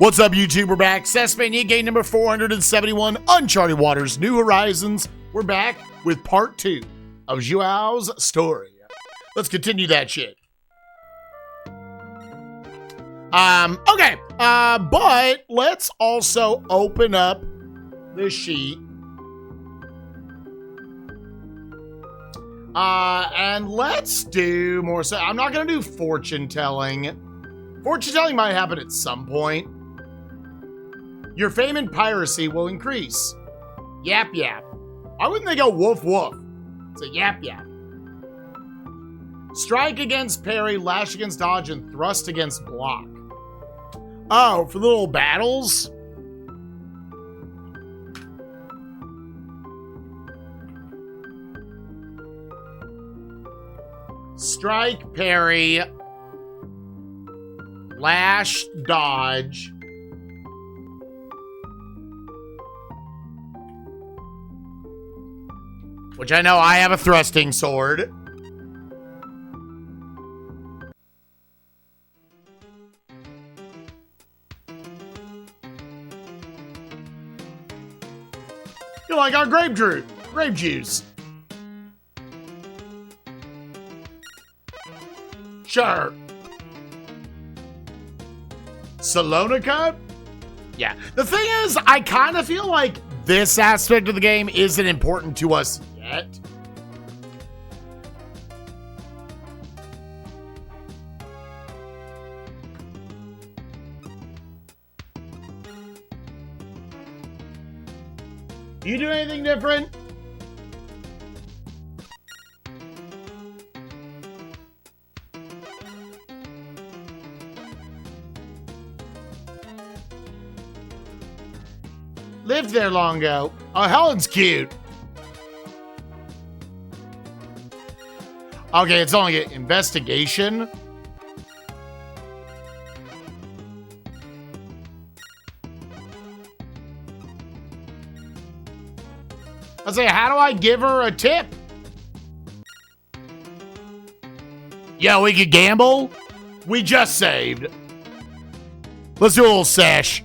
What's up, YouTube? We're back. SNESMania game number 471, Uncharted Waters, New Horizons. We're back with part 2 of Joao's story. Let's continue that shit. Okay. But let's also open up the sheet. And let's do more. So I'm not going to do fortune telling. Fortune telling might happen at some point. Your fame in piracy will increase. Yap yap. Why wouldn't they go woof woof? It's a yap yap. Strike against parry, lash against dodge, and thrust against block. Oh, for the little battles? Strike, parry, lash, dodge. Which I know I have a thrusting sword. You like our grape juice. Sure. Salonica? Yeah. The thing is, I kind of feel like this aspect of the game isn't important to us yet. You do anything different? Lived there long ago. Oh, Helen's cute. Okay, it's only an investigation. I say, how do I give her a tip? Yo, we could gamble? We just saved. Let's do a little sesh.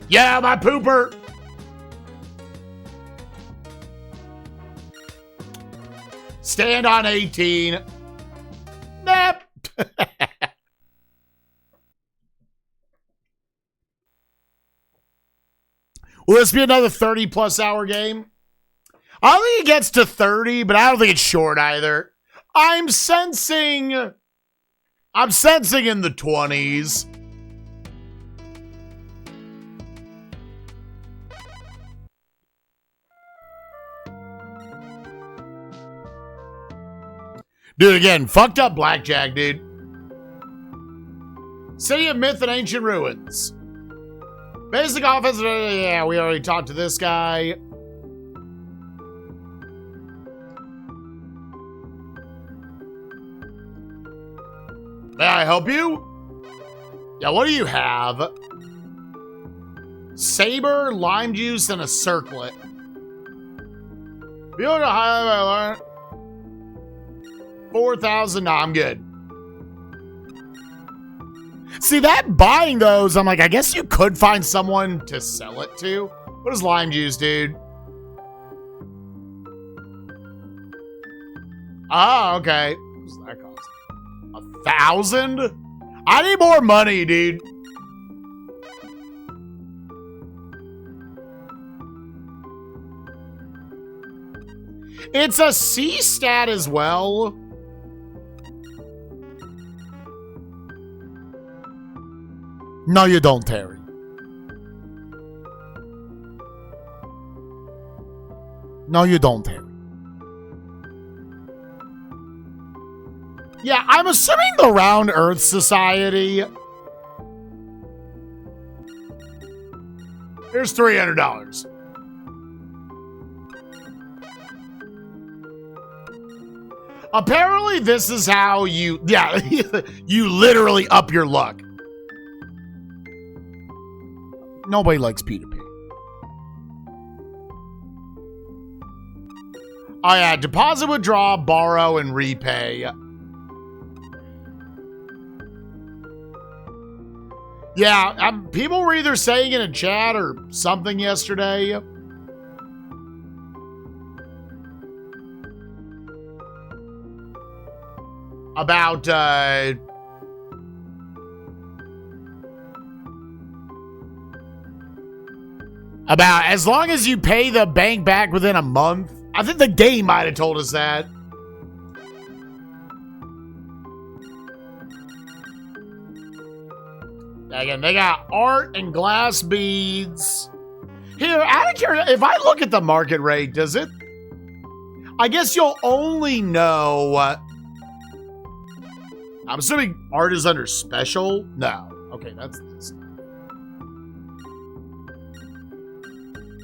Yeah, my pooper. Stand on 18. Nap. Will this be another 30-plus hour game? I don't think it gets to 30, but I don't think it's short either. I'm sensing in the 20s. Dude, again, fucked up blackjack, dude. City of Myth and Ancient Ruins. Basic offense, yeah, we already talked to this guy. May I help you? Yeah, what do you have? Saber, lime juice, and a circlet. Be able to highlight 4,000. No, I'm good. See, that buying those, I'm like, I guess you could find someone to sell it to. What is lime juice, dude? Ah, okay. What does that cost? 1,000? I need more money, dude. It's a C stat as well. No, you don't, Terry. No, you don't, Terry. Yeah, I'm assuming the Round Earth Society. Here's $300. Apparently, this is how you, yeah, you literally up your luck. Nobody likes P2P. Oh yeah, deposit, withdraw, borrow, and repay. Yeah, people were either saying in a chat or something yesterday. About, as long as you pay the bank back within a month. I think the game might have told us that. Again, they got art and glass beads. Here, out of curiosity, if I look at the market rate, does it? I guess you'll only know. I'm assuming art is under special. No. Okay, that's.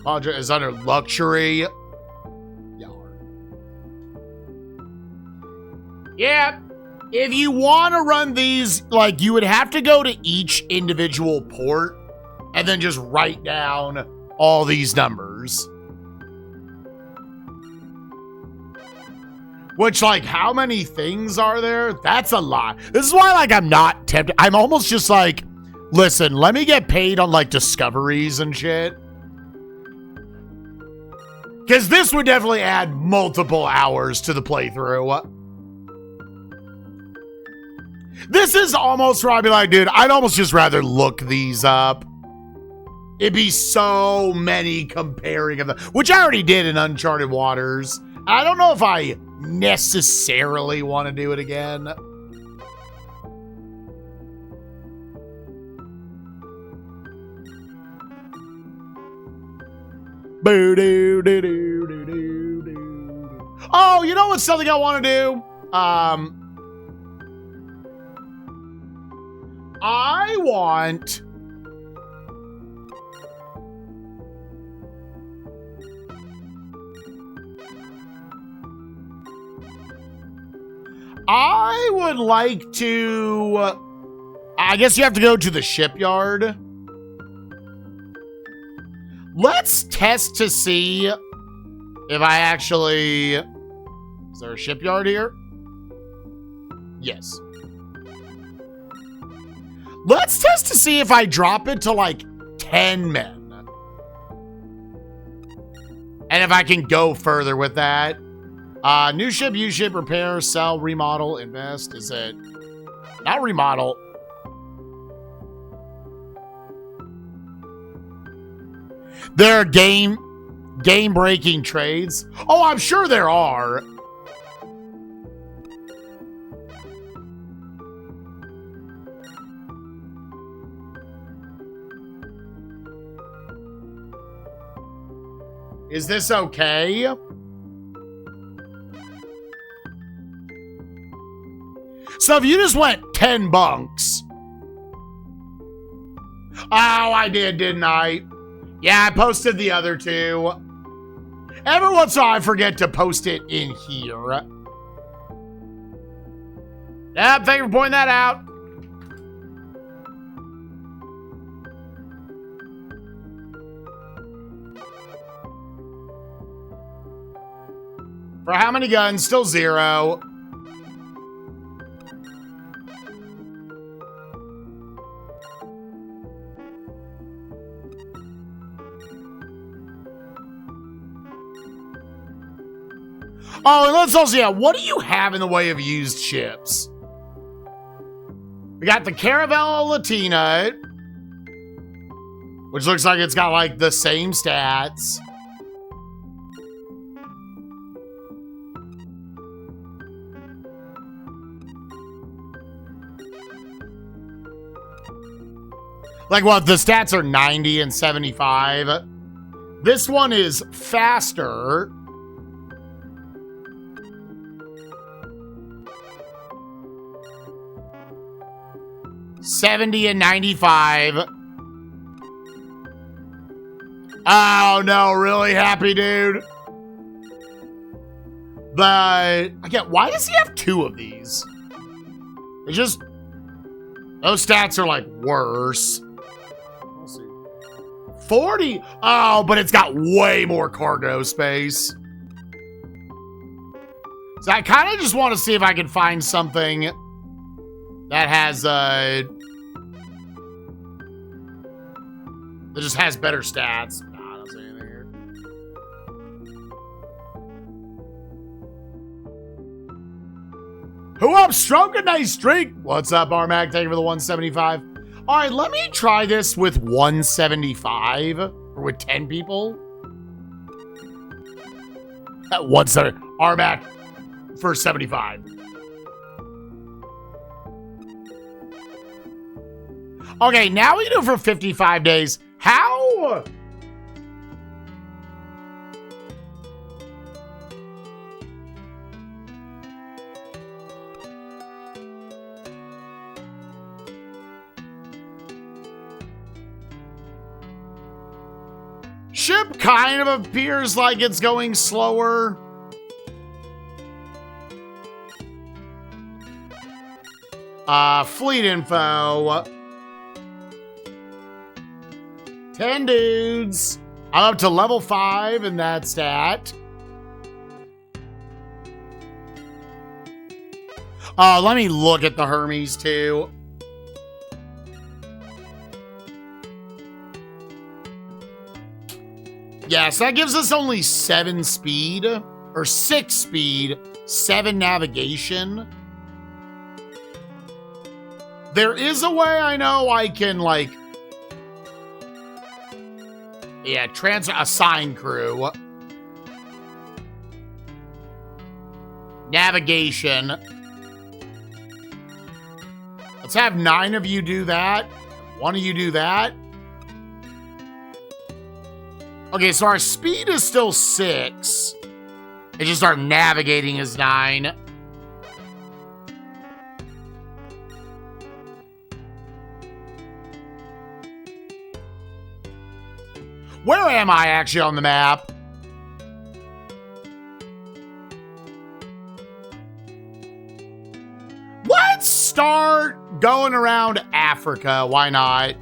Quadra is under luxury. Yeah. If you want to run these, like, you would have to go to each individual port and then just write down all these numbers. Which, like, how many things are there? That's a lot. This is why, like, I'm not tempted. I'm almost just like, listen, let me get paid on, like, discoveries and shit. Because this would definitely add multiple hours to the playthrough. This is almost where I'd be like, dude, I'd almost just rather look these up. It'd be so many comparing of them, which I already did in Uncharted Waters. I don't know if I necessarily want to do it again. Oh, you know what's something I want to do? I would like to, I guess you have to go to the shipyard. Let's test to see if I actually, is there a shipyard here? Yes. Let's test to see if I drop it to like 10 men. And if I can go further with that. New ship, used ship, repair, sell, remodel, invest. Is it not remodel? There are game-breaking trades. Oh, I'm sure there are. Is this okay? So if you just went 10 bunks. Oh, I did, didn't I? Yeah, I posted the other two. Every once in a while, I forget to post it in here. Yep, thank you for pointing that out. For how many guns? Still 0. Oh, and let's also, yeah, what do you have in the way of used ships? We got the Caravella Latina, which looks like it's got, like, the same stats. Like, what, the stats are 90 and 75. This one is faster. $70 and $95. Oh no, really happy dude. But again, why does he have 2 of these? It's just those stats are like worse. We'll see. 40. Oh, but it's got way more cargo space. So I kind of just want to see if I can find something that has That just has better stats. Nah, I don't see anything here. Who up? Stroke a nice drink. What's up, Armac? Thank you for the 175. All right, let me try this with 175 or with 10 people. At 170. Armac for 75. Okay, now we do it for 55 days. How? Ship kind of appears like it's going slower. Fleet info. 10 dudes. I'm up to level 5 in that stat. Let me look at the Hermes too. Yeah, so that gives us only 7 speed, or 6 speed, 7 navigation. There is a way I know I can, like, yeah, assign crew. Navigation. Let's have 9 of you do that. 1 of you do that. Okay, so our speed is still 6. It's just our navigating is 9. Where am I actually on the map? Let's start going around Africa. Why not?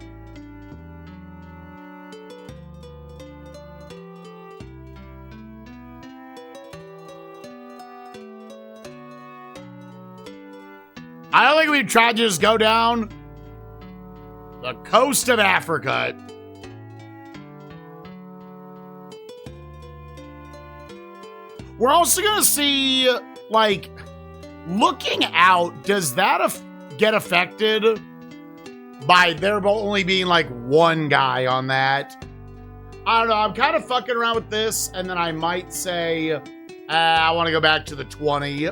I don't think we've tried to just go down the coast of Africa. We're also going to see, like, looking out, does that get affected by there only being, like, 1 guy on that? I don't know. I'm kind of fucking around with this, and then I might say, I want to go back to the 20.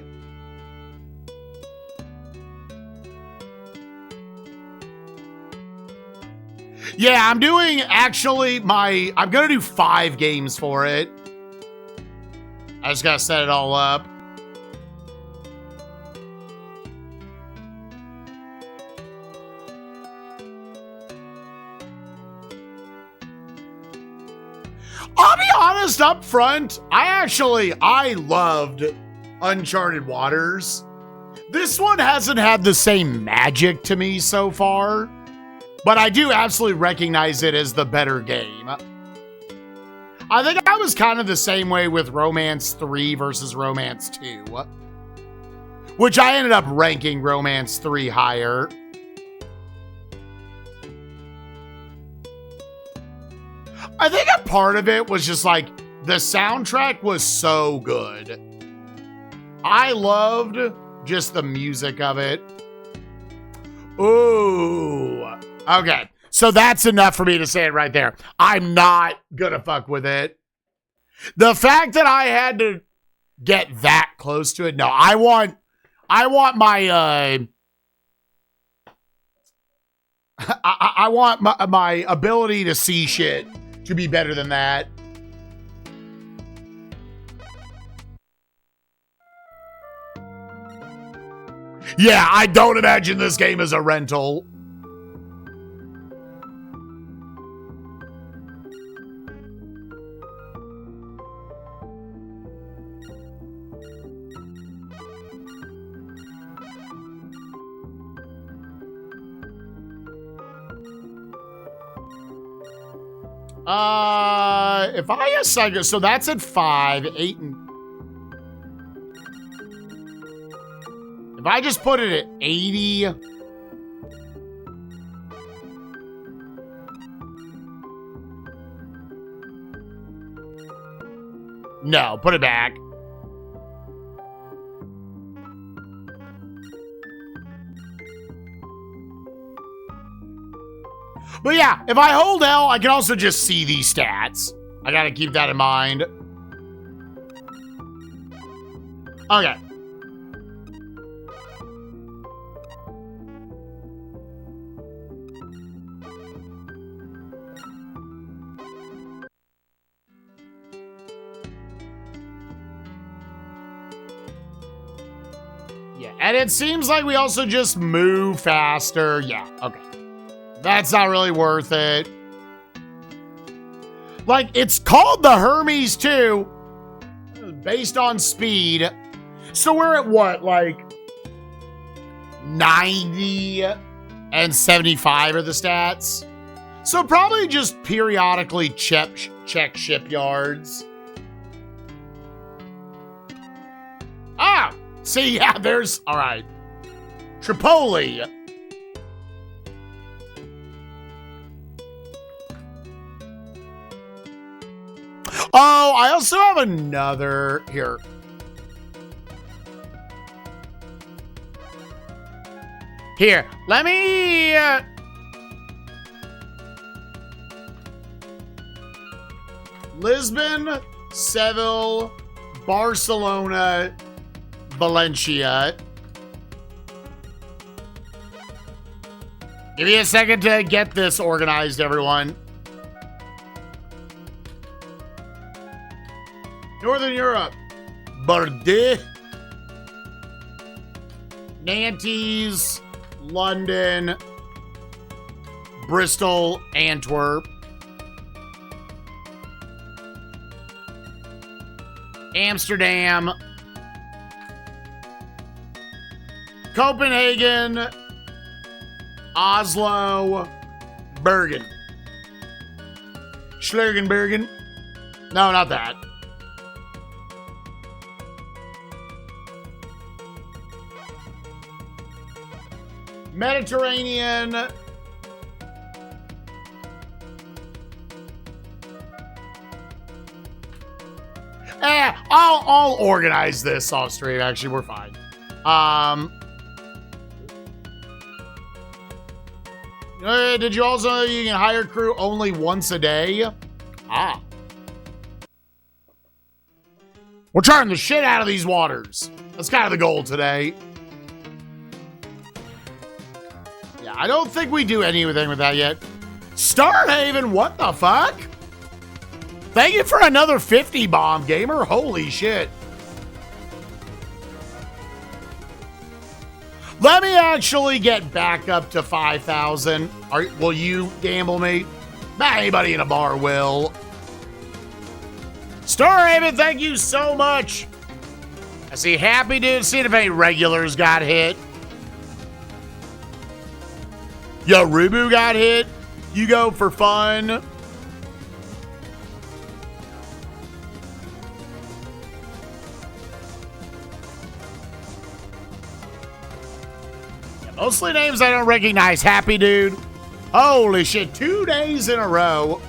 Yeah, I'm doing, actually, I'm going to do 5 games for it. I just gotta set it all up. I'll be honest up front, I loved Uncharted Waters. This one hasn't had the same magic to me so far, but I do absolutely recognize it as the better game. I think I was kind of the same way with Romance 3 versus Romance 2, which I ended up ranking Romance 3 higher. I think a part of it was just like the soundtrack was so good. I loved just the music of it. Ooh. Okay. So that's enough for me to say it right there. I'm not gonna fuck with it. The fact that I had to get that close to it, no, I want my I want my ability to see shit to be better than that. Yeah, I don't imagine this game is a rental. If I assign, so that's at 5, 8, and if I just put it at 80, No, put it back. But yeah, if I hold L, I can also just see these stats. I gotta keep that in mind. Okay. Yeah, and it seems like we also just move faster. Yeah, okay. That's not really worth it. Like, it's called the Hermes too, based on speed. So we're at what, like 90 and 75 are the stats. So probably just periodically check shipyards. Ah, see, yeah, there's, all right. Tripoli. Oh, I also have another here. Here, let me... Lisbon, Seville, Barcelona, Valencia. Give me a second to get this organized, everyone. Northern Europe, Bordeaux, Nantes, London, Bristol, Antwerp, Amsterdam, Copenhagen, Oslo, Bergen. Schlurgenbergen. No, not that. Mediterranean. I'll organize this off stream. Actually, we're fine. Did you also know you can hire crew only once a day? Ah. We're charting the shit out of these waters. That's kind of the goal today. Yeah, I don't think we do anything with that yet. Starhaven, what the fuck? Thank you for another 50 bomb, gamer. Holy shit. Let me actually get back up to 5,000. Will you gamble me? Not anybody in a bar will. Starhaven, thank you so much. I see Happy Dude. See if any regulars got hit. Yo, Rubu got hit. You go for fun. Mostly names I don't recognize. Happy Dude. Holy shit. 2 days in a row.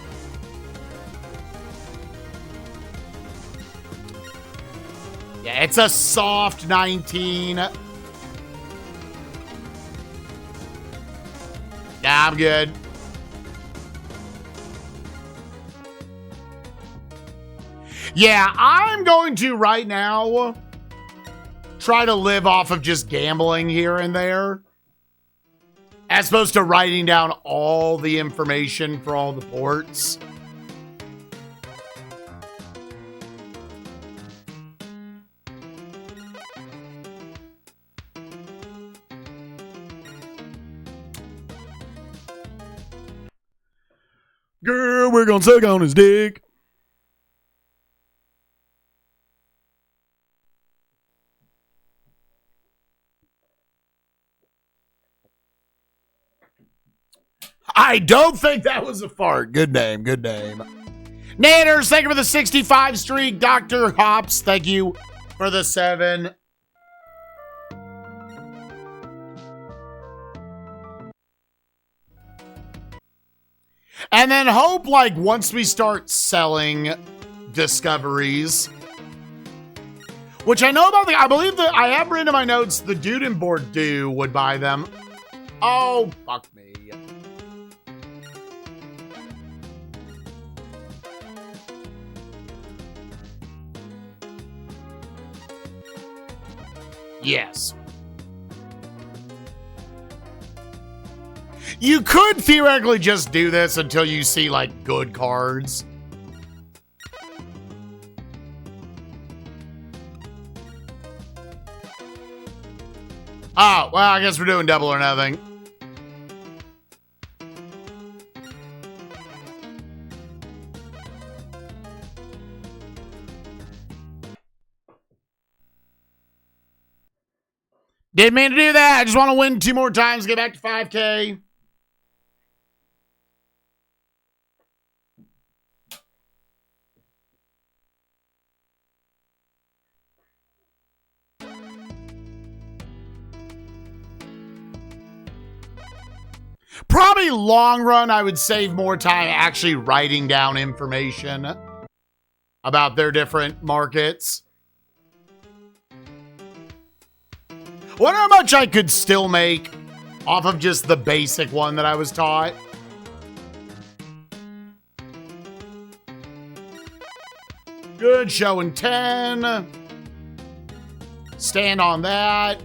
Yeah, it's a soft 19. Nah, I'm good. Yeah, I'm going to right now try to live off of just gambling here and there, as opposed to writing down all the information for all the ports. Girl, we're gonna suck on his dick. I don't think that was a fart. Good name, good name. Naders, thank you for the 65 streak. Dr. Hops, thank you for the 7. And then hope, like, once we start selling discoveries, Which I know about I believe that I have written in my notes the dude in Bordeaux would buy them. Oh, fuck me. Yes. You could theoretically just do this until you see, like, good cards. Oh, well, I guess we're doing double or nothing. Didn't mean to do that. I just want to win 2 more times, get back to 5K. Probably long run, I would save more time actually writing down information about their different markets. Wonder how much I could still make off of just the basic one that I was taught. Good, showing 10. Stand on that.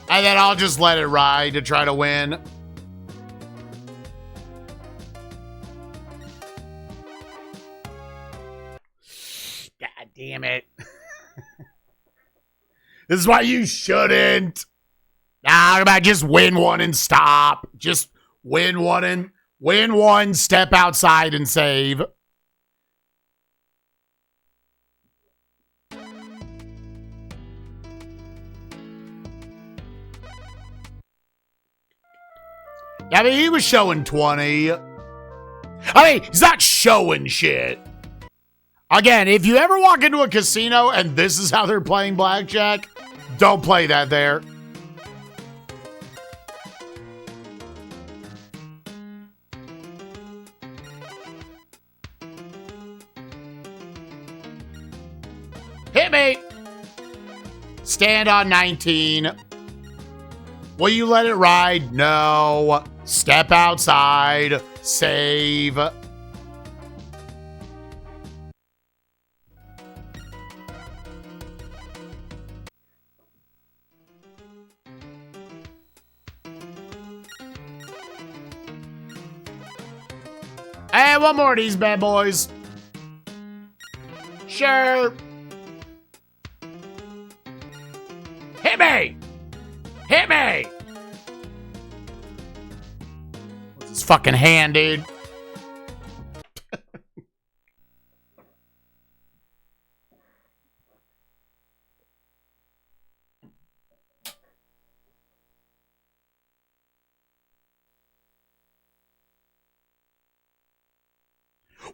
And then I'll just let it ride to try to win. God damn it. This is why you shouldn't. Nah, about just win one and stop. Just win one, step outside and save. I mean, he was showing 20. I mean, he's not showing shit. Again, if you ever walk into a casino and this is how they're playing blackjack, don't play that there. Hit me. Stand on 19. Will you let it ride? No. Step outside. Save. And one more of these bad boys. Sure. Hit me! Hit me! What's his fucking hand, dude?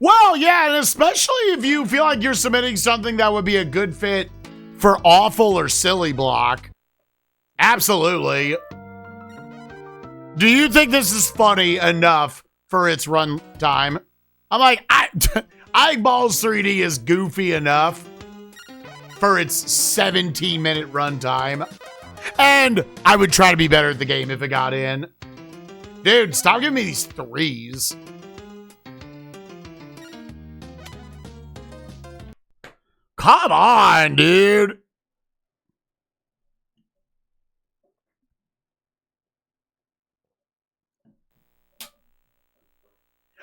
Well, yeah, and especially if you feel like you're submitting something that would be a good fit for awful or silly block. Absolutely. Do you think this is funny enough for its run time? I'm like, Eyeballs 3D is goofy enough for its 17-minute runtime. And I would try to be better at the game if it got in. Dude, stop giving me these threes. Come on, dude.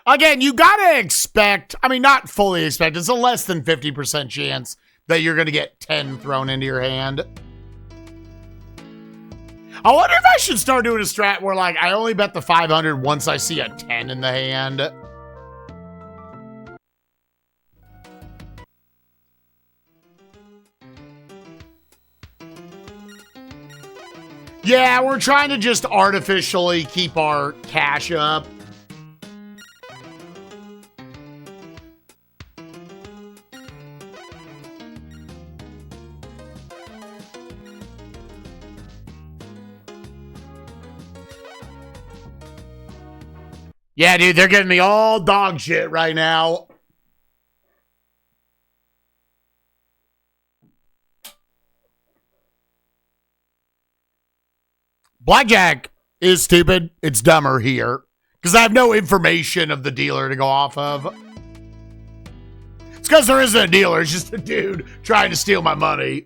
Again, you gotta expect, I mean, not fully expect, it's a less than 50% chance that you're gonna get 10 thrown into your hand. I wonder if I should start doing a strat where, like, I only bet the 500 once I see a 10 in the hand. Yeah, we're trying to just artificially keep our cash up. Yeah, dude, they're giving me all dog shit right now. Blackjack is stupid. It's dumber here. Because I have no information of the dealer to go off of. It's because there isn't a dealer. It's just a dude trying to steal my money.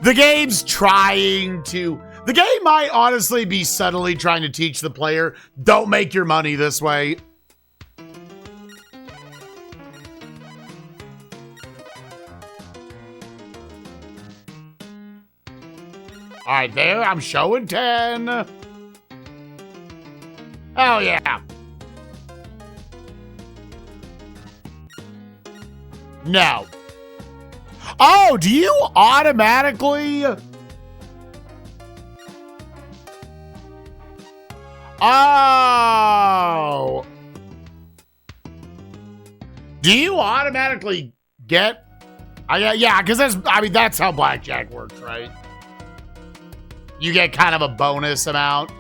The game's trying to... The game might honestly be subtly trying to teach the player, don't make your money this way. All right, there, I'm showing 10. Oh, yeah. No. Oh, do you automatically... Oh. Do you automatically get... yeah, because that's how blackjack works, right? You get kind of a bonus amount.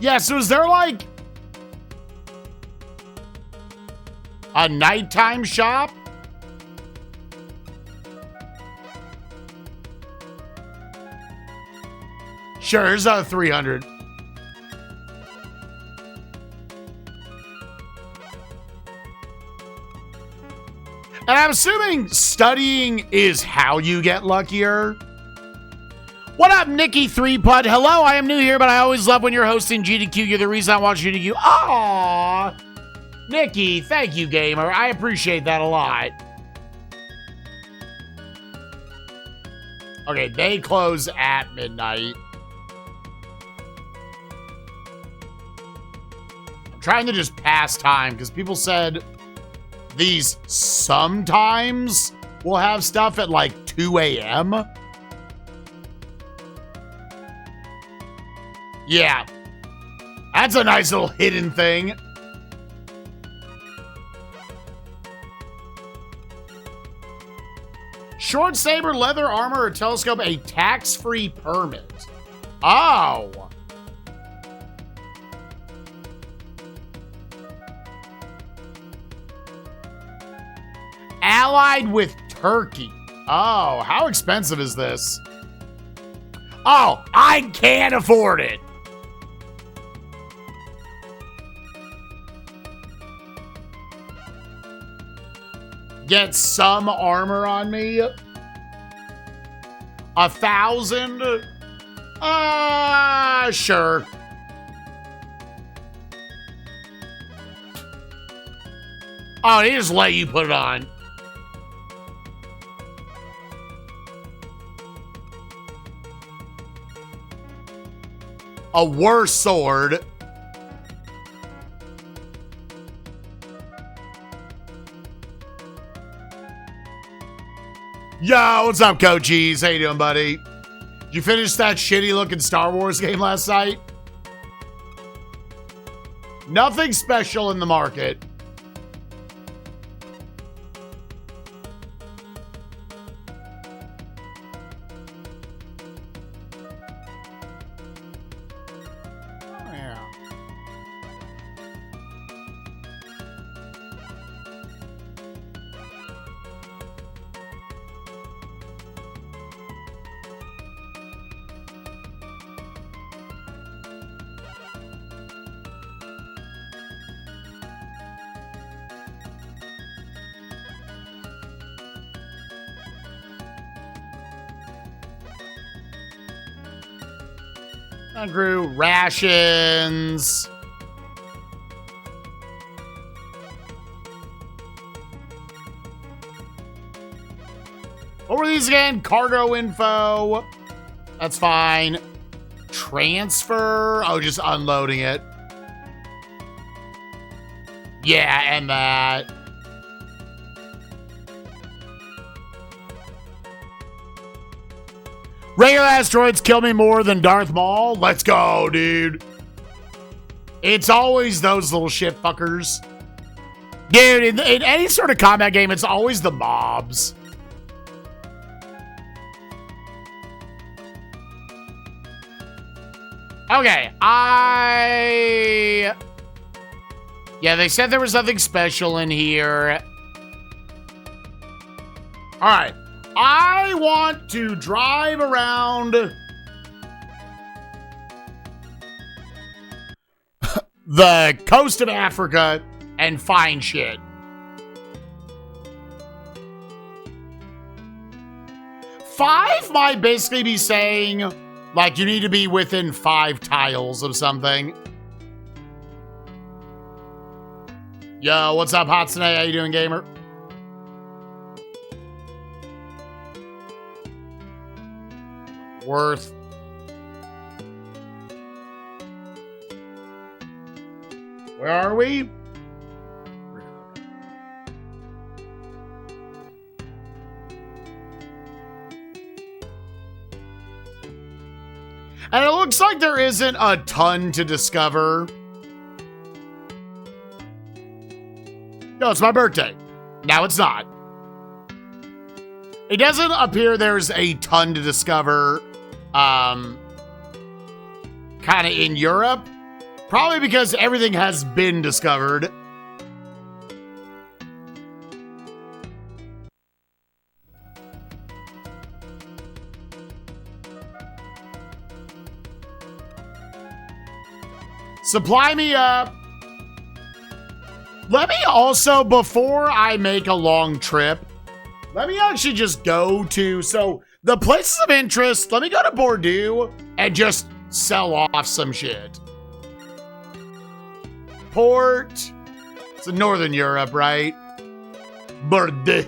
Yeah, so is there like a nighttime shop? Sure, here's a 300. And I'm assuming studying is how you get luckier. What up, Nikki3Pud? Hello, I am new here, but I always love when you're hosting GDQ. You're the reason I watch GDQ. Aww. Nikki, thank you, gamer. I appreciate that a lot. Okay, they close at midnight. I'm trying to just pass time because people said these sometimes will have stuff at like 2 a.m. Yeah. That's a nice little hidden thing. Short saber, leather armor, or telescope, a tax-free permit. Oh. Allied with Turkey. Oh, how expensive is this? Oh, I can't afford it. Get some armor on me. 1,000? Sure. Oh, they just let you put it on. A worse sword. Yo, what's up, Coachies? How you doing, buddy? Did you finish that shitty-looking Star Wars game last night? Nothing special in the market. Oh, yeah. I grew rations. What were these again? Cargo info. That's fine. Transfer. Oh, just unloading it. Yeah, and that. Regular asteroids kill me more than Darth Maul. Let's go, dude. It's always those little shit fuckers. Dude, in any sort of combat game, it's always the mobs. Okay, Yeah, they said there was nothing special in here. All right. I want to drive around the coast of Africa and find shit. 5 might basically be saying, like, you need to be within 5 tiles of something. Yo, what's up, Hatsune? How you doing, gamer? Worth. Where are we? And it looks like there isn't a ton to discover. No, it's my birthday. Now it's not. It doesn't appear there's a ton to discover, kind of in Europe. Probably because everything has been discovered. Supply me up. Let me also, before I make a long trip, let me actually just go to, so the places of interest, let me go to Bordeaux and just sell off some shit. Port. It's in Northern Europe, right? Bordeaux.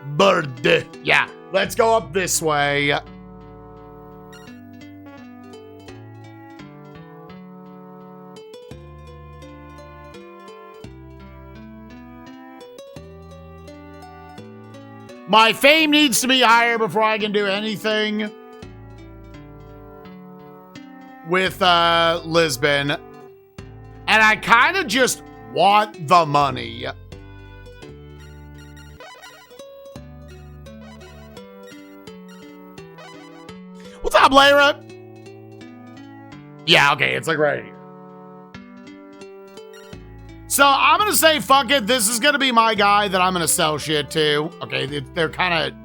Bordeaux. Yeah, let's go up this way. My fame needs to be higher before I can do anything with Lisbon. And I kind of just want the money. What's up, Lyra? Yeah, okay, it's like right here. So I'm going to say, fuck it. This is going to be my guy that I'm going to sell shit to. Okay, they're kind of...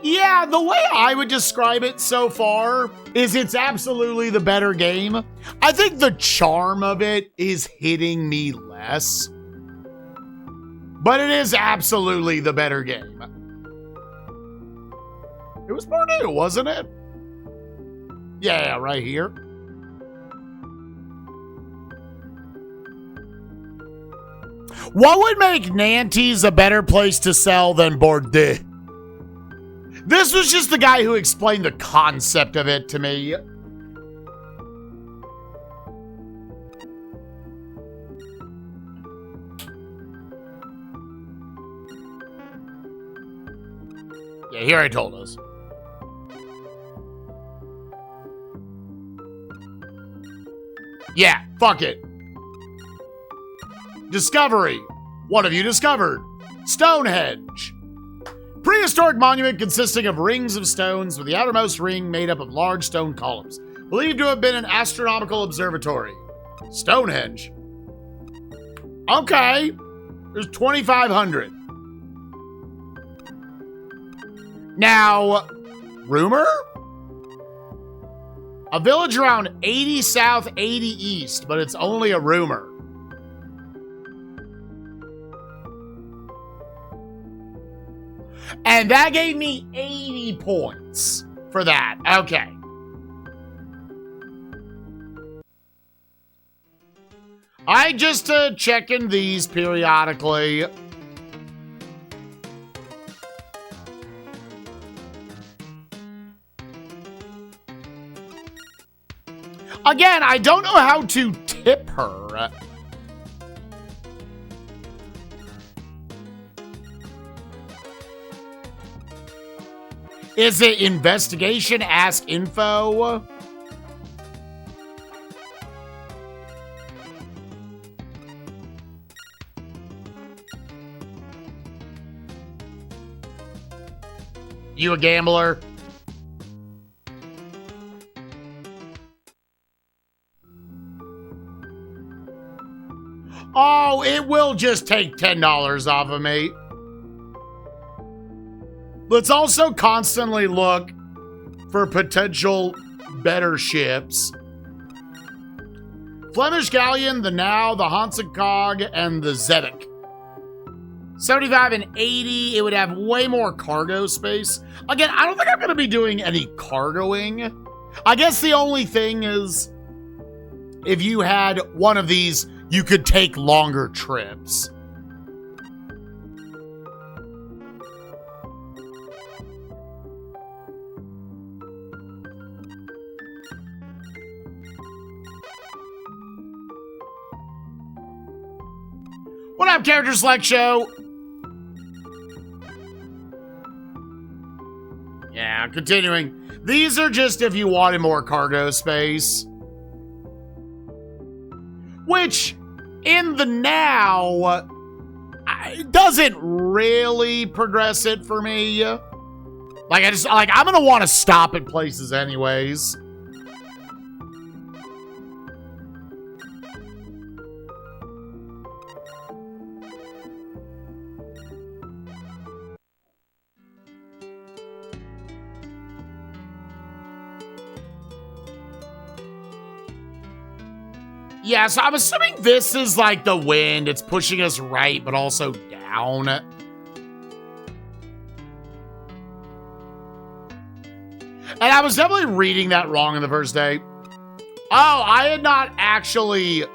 Yeah, the way I would describe it so far is it's absolutely the better game. I think the charm of it is hitting me less. But it is absolutely the better game. It was Bordeaux, wasn't it? Yeah, right here. What would make Nantes a better place to sell than Bordeaux? This was just the guy who explained the concept of it to me. Yeah, here he told us. Yeah, fuck it. Discovery. What have you discovered? Stonehenge. Prehistoric monument consisting of rings of stones with the outermost ring made up of large stone columns. Believed to have been an astronomical observatory. Stonehenge. Okay. There's 2,500. Now, rumor? A village around 80 south, 80 east, but it's only a rumor. And that gave me 80 points for that. Okay. I just checking these periodically. Again, I don't know how to tip her. Is it investigation, ask info? You a gambler? Oh, it will just take $10 off of me. Let's also constantly look for potential better ships. Flemish Galleon, the Now, the Hansekog, and the Zebek. 75 and 80, it would have way more cargo space. Again, I don't think I'm going to be doing any cargoing. I guess the only thing is, if you had one of these, you could take longer trips. What up, Character Select Show? Yeah, continuing. These are just if you wanted more cargo space. Which, in the Now, it doesn't really progress it for me. Like, I'm gonna want to stop at places anyways. Yeah, so I'm assuming this is like the wind. It's pushing us right, but also down. And I was definitely reading that wrong in the first day. Oh, I had not actually...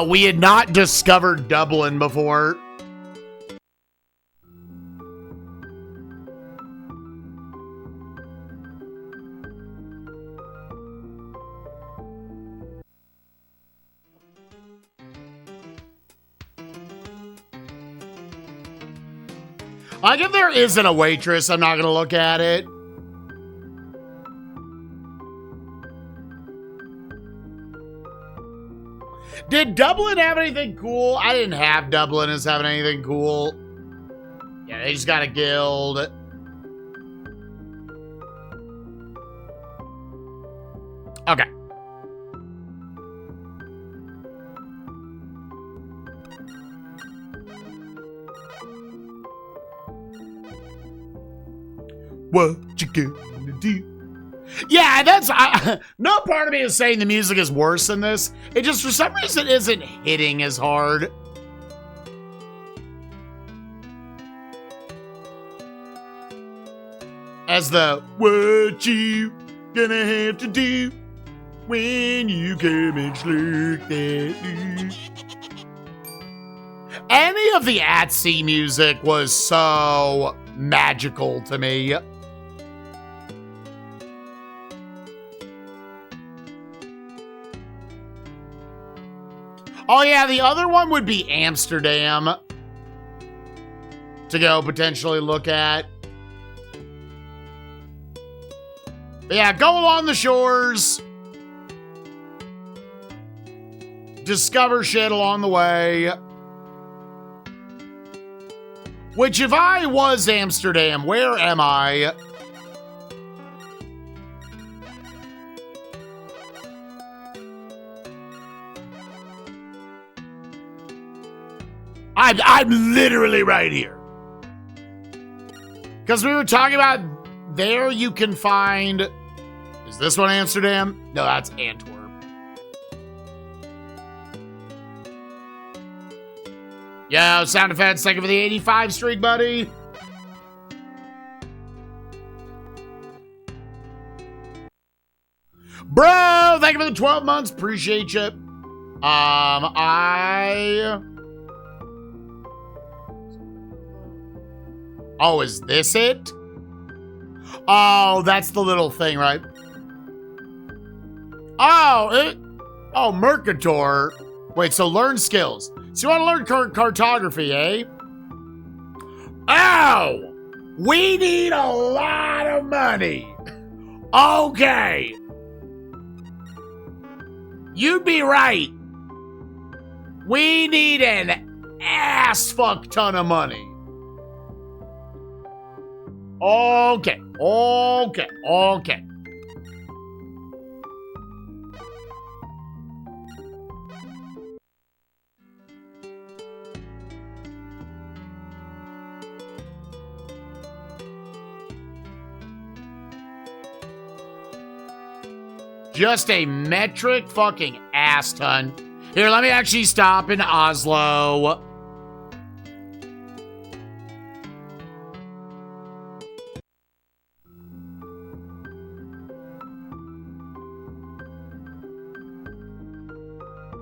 we had not discovered Dublin before. Like, if there isn't a waitress, I'm not going to look at it. Did Dublin have anything cool? I didn't have Dublin as having anything cool. Yeah, they just got a guild. Okay. What you gonna do? Yeah, that's... no part of me is saying the music is worse than this. It just, for some reason, isn't hitting as hard. As the... What you gonna have to do when you come and slurk that... Any of the at-sea music was so magical to me. Oh yeah, the other one would be Amsterdam to go potentially look at. But yeah, go along the shores. Discover shit along the way. Which, if I was Amsterdam, where am I? I'm literally right here. Because we were talking about there you can find... Is this one Amsterdam? No, that's Antwerp. Yo, sound effects, thank you for the 85 streak, buddy. Bro, thank you for the 12 months. Appreciate you. Oh, is this it? Oh, that's the little thing, right? Oh, Mercator. Wait, so learn skills. So you want to learn cartography, eh? Oh! We need a lot of money. Okay. You'd be right. We need an ass fuck ton of money. Okay. Just a metric fucking ass ton. Here, let me actually stop in Oslo.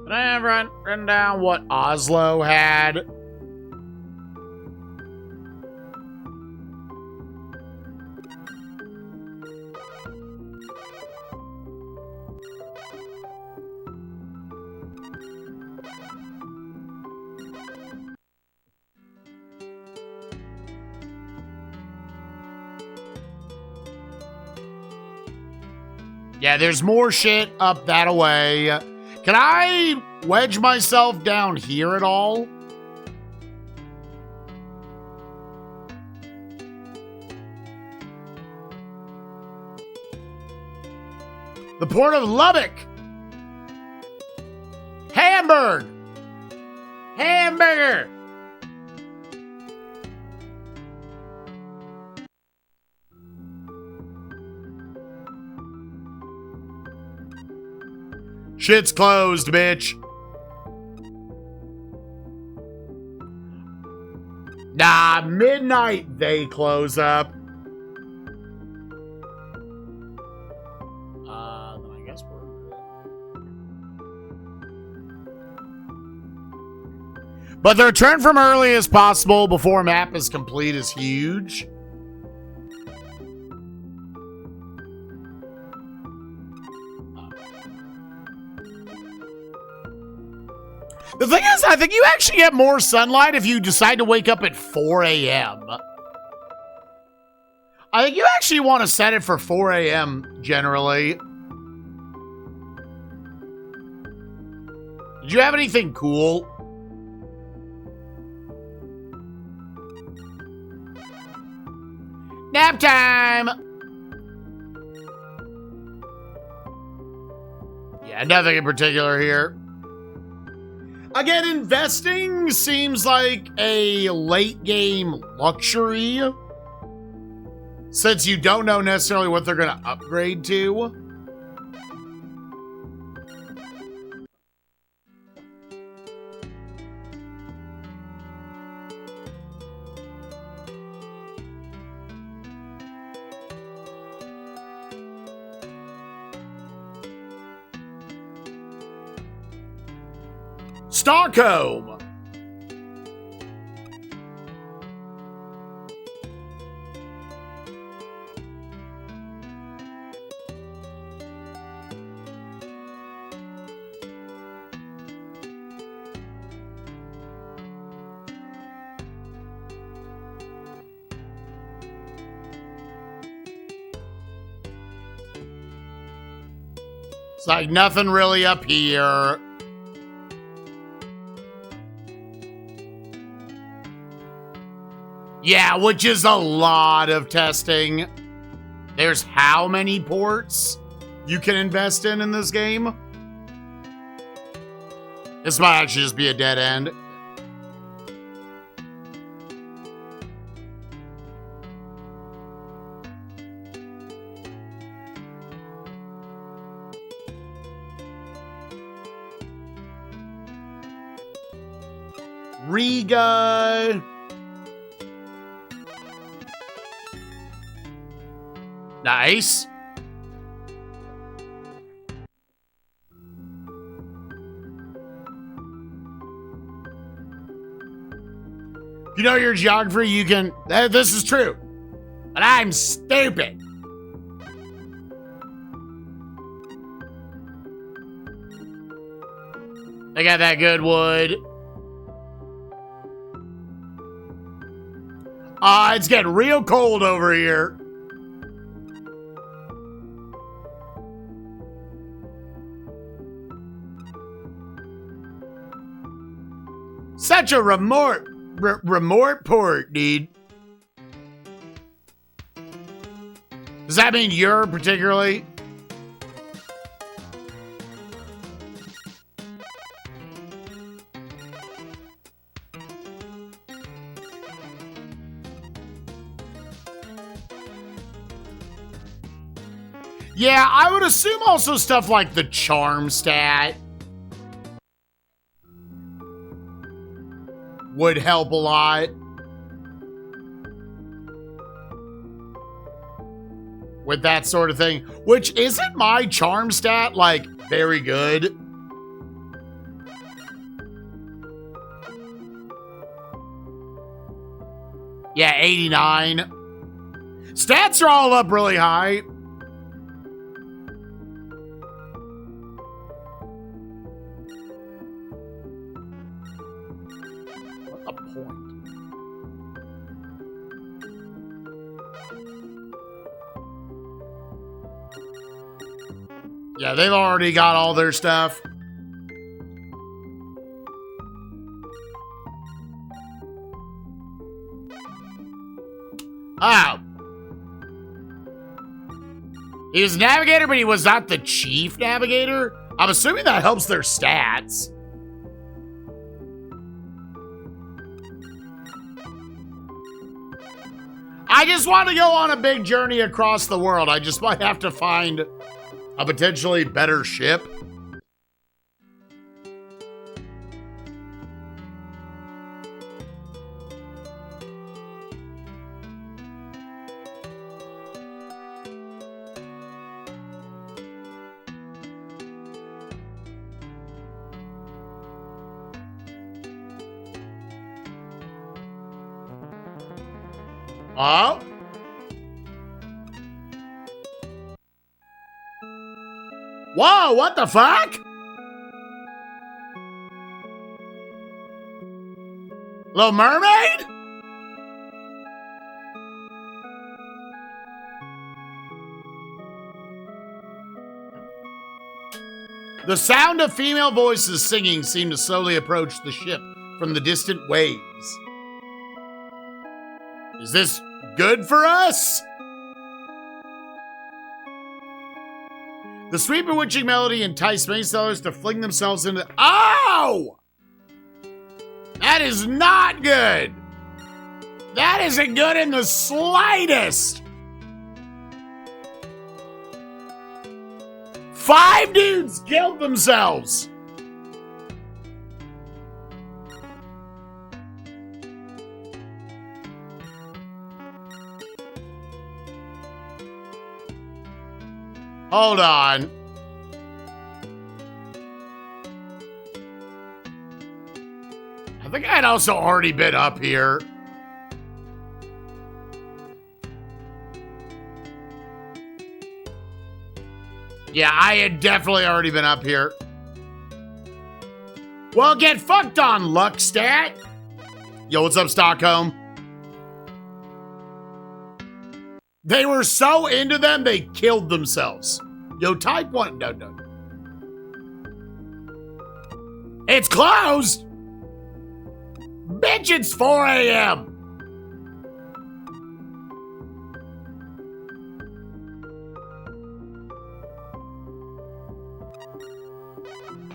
Did I have run down what Oslo had? Yeah, there's more shit up that way. Can I wedge myself down here at all? The port of Lubbock. Hamburg. Hamburger. Shit's closed, bitch. Nah, midnight they close up. Then I guess we're good. But the return from early as possible before map is complete is huge. The thing is, I think you actually get more sunlight if you decide to wake up at 4 a.m. I think you actually want to set it for 4 a.m. generally. Did you have anything cool? Nap time! Yeah, nothing in particular here. Again, investing seems like a late game luxury, since you don't know necessarily what they're going to upgrade to. Stockholm. It's like nothing really up here. Yeah, which is a lot of testing. There's how many ports you can invest in this game? This might actually just be a dead end. Riga. Nice. If you know your geography, you can... This is true. But I'm stupid. They got that good wood. It's getting real cold over here. Such a remote port, dude. Does that mean you're particularly? Yeah, I would assume also stuff like the charm stat would help a lot. With that sort of thing. Which, isn't my charm stat, like, very good? Yeah, 89. Stats are all up really high. What a point. Yeah, they've already got all their stuff. Oh. He was navigator, but he was not the chief navigator? I'm assuming that helps their stats. I just want to go on a big journey across the world. I just might have to find a potentially better ship. Oh? Whoa, what the fuck? Little Mermaid? The sound of female voices singing seemed to slowly approach the ship from the distant waves. Is this good for us? The sweet bewitching melody enticed many sailors to fling themselves into... Oh! That is not good! That isn't good in the slightest! 5 dudes killed themselves! Hold on. I think I'd also already been up here. Yeah, I had definitely already been up here. Well, get fucked on, luck stat. Yo, what's up, Stockholm? They were so into them, they killed themselves. Yo, type 1. No. It's closed! Bitch, it's 4 a.m.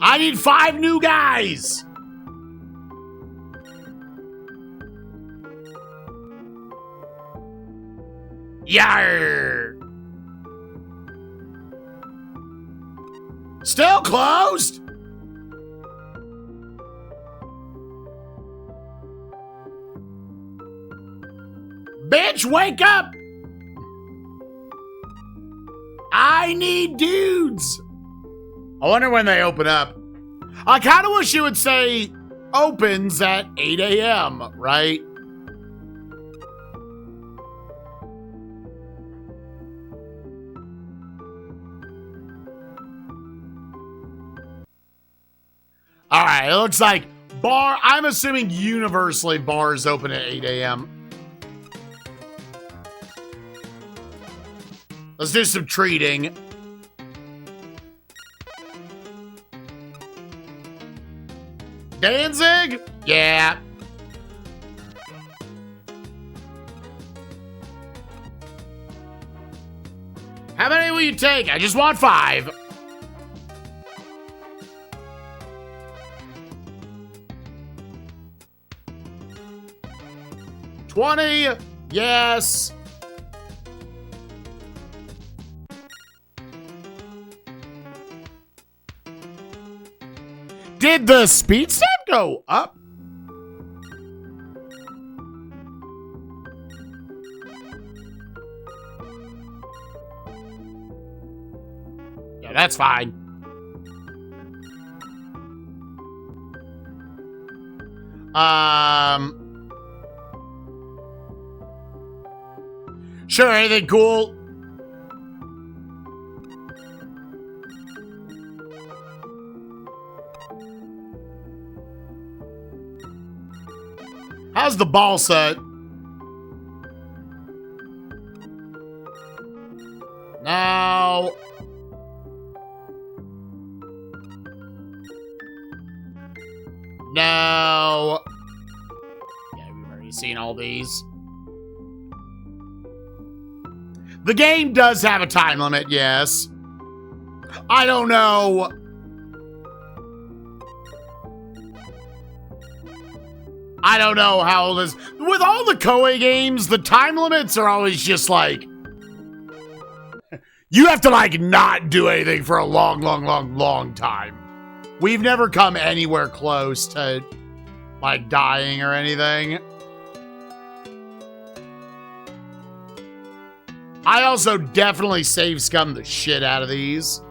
I need 5 new guys! Yarr! Still closed? Bitch, wake up! I need dudes! I wonder when they open up. I kind of wish you would say opens at 8 a.m., right? All right, it looks like bar, I'm assuming universally bars open at 8 a.m. Let's do some treating. Danzig? Yeah. How many will you take? I just want 5. $20. Yes. Did the speed stat go up? Yeah, that's fine. Sure, anything cool? How's the ball set? No. No. Yeah, we've already seen all these. The game does have a time limit, yes. I don't know. I don't know how old this. With all the Koei games, the time limits are always just like, you have to like not do anything for a long time. We've never come anywhere close to like dying or anything. I also definitely save scum the shit out of these.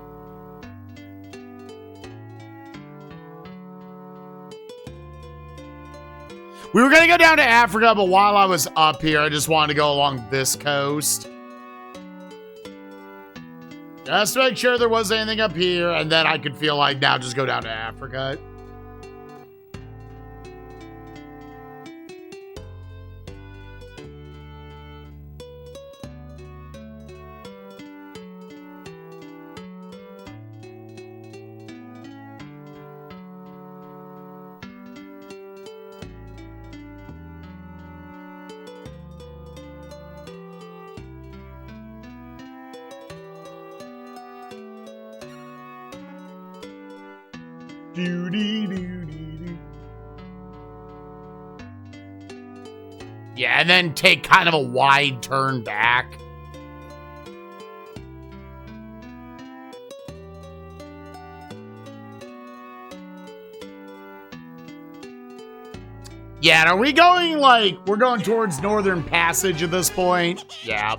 We were gonna go down to Africa, but while I was up here, I just wanted to go along this coast. Just to make sure there was anything up here, and then I could feel like now just go down to Africa. Yeah, and then take kind of a wide turn back. Yeah, and are we going like, we're going towards Northern Passage at this point? Yeah.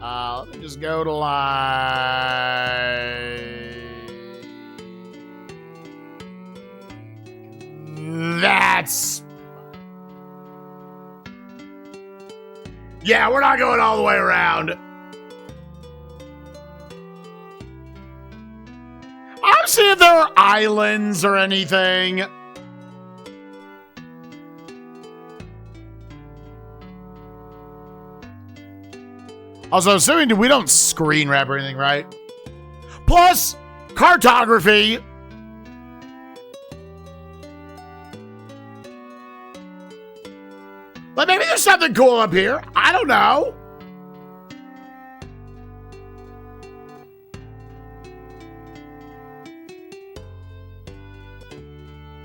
Let me just go to that's... Yeah, we're not going all the way around. I'm seeing if there are islands or anything. Also, assuming we don't screen wrap or anything, right? Plus, cartography. But maybe there's something cool up here. I don't know.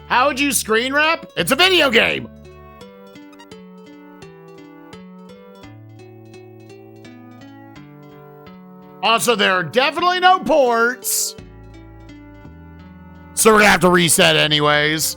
How would you screen wrap? It's a video game. Also, there are definitely no ports. So we're gonna have to reset anyways.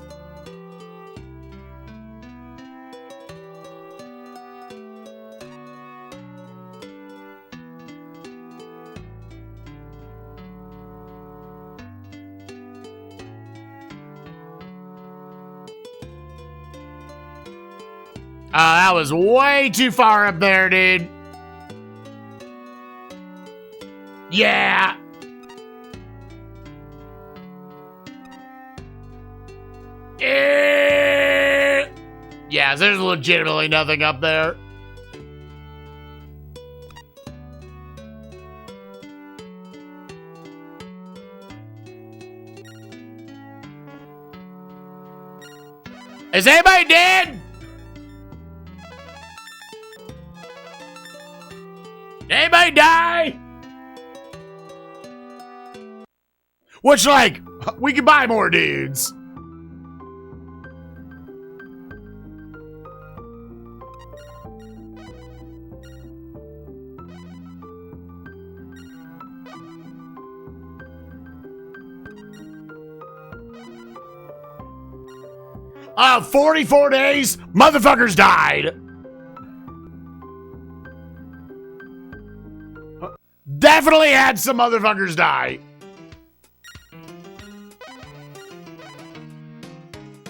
That was way too far up there, dude. Yeah. Yeah, there's legitimately nothing up there. Is anybody dead? Anybody die? Which, like, we could buy more dudes. 44 days, motherfuckers died. Definitely had some motherfuckers die.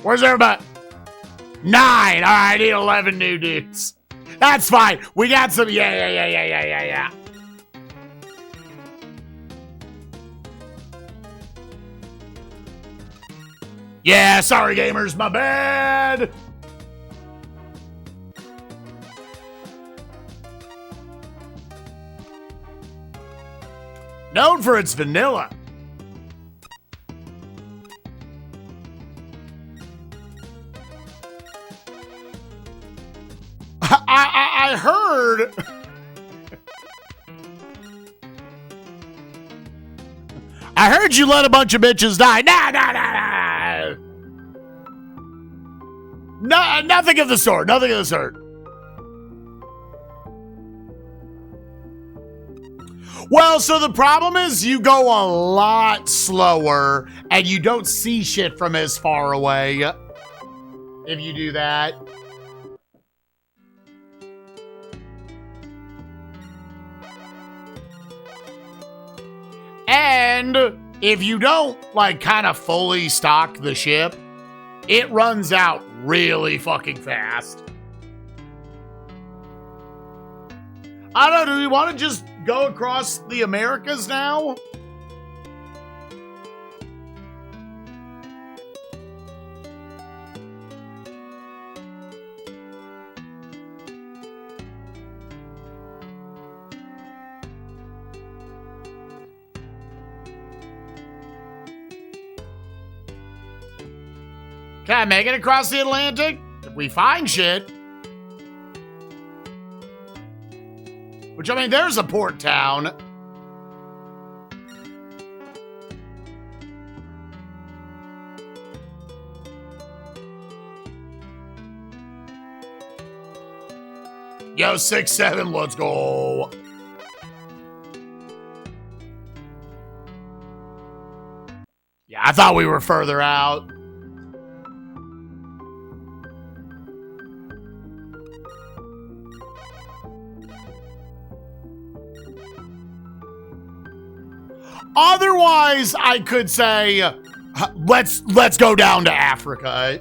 Where's everybody? 9. All right, I need 11 new dudes. That's fine. We got some. Yeah. Yeah, sorry, gamers. My bad. Known for its vanilla. I heard. I heard you let a bunch of bitches die. Nah. No, nothing of the sort. Nothing of the sort. Well, so the problem is you go a lot slower and you don't see shit from as far away if you do that. And if you don't, like, kind of fully stock the ship, it runs out really fucking fast. I don't know, do we want to just go across the Americas now? Can I make it across the Atlantic? If we find shit. Which, I mean, there's a port town. Yo, 6-7, let's go. Yeah, I thought we were further out. Otherwise, I could say, let's go down to Africa.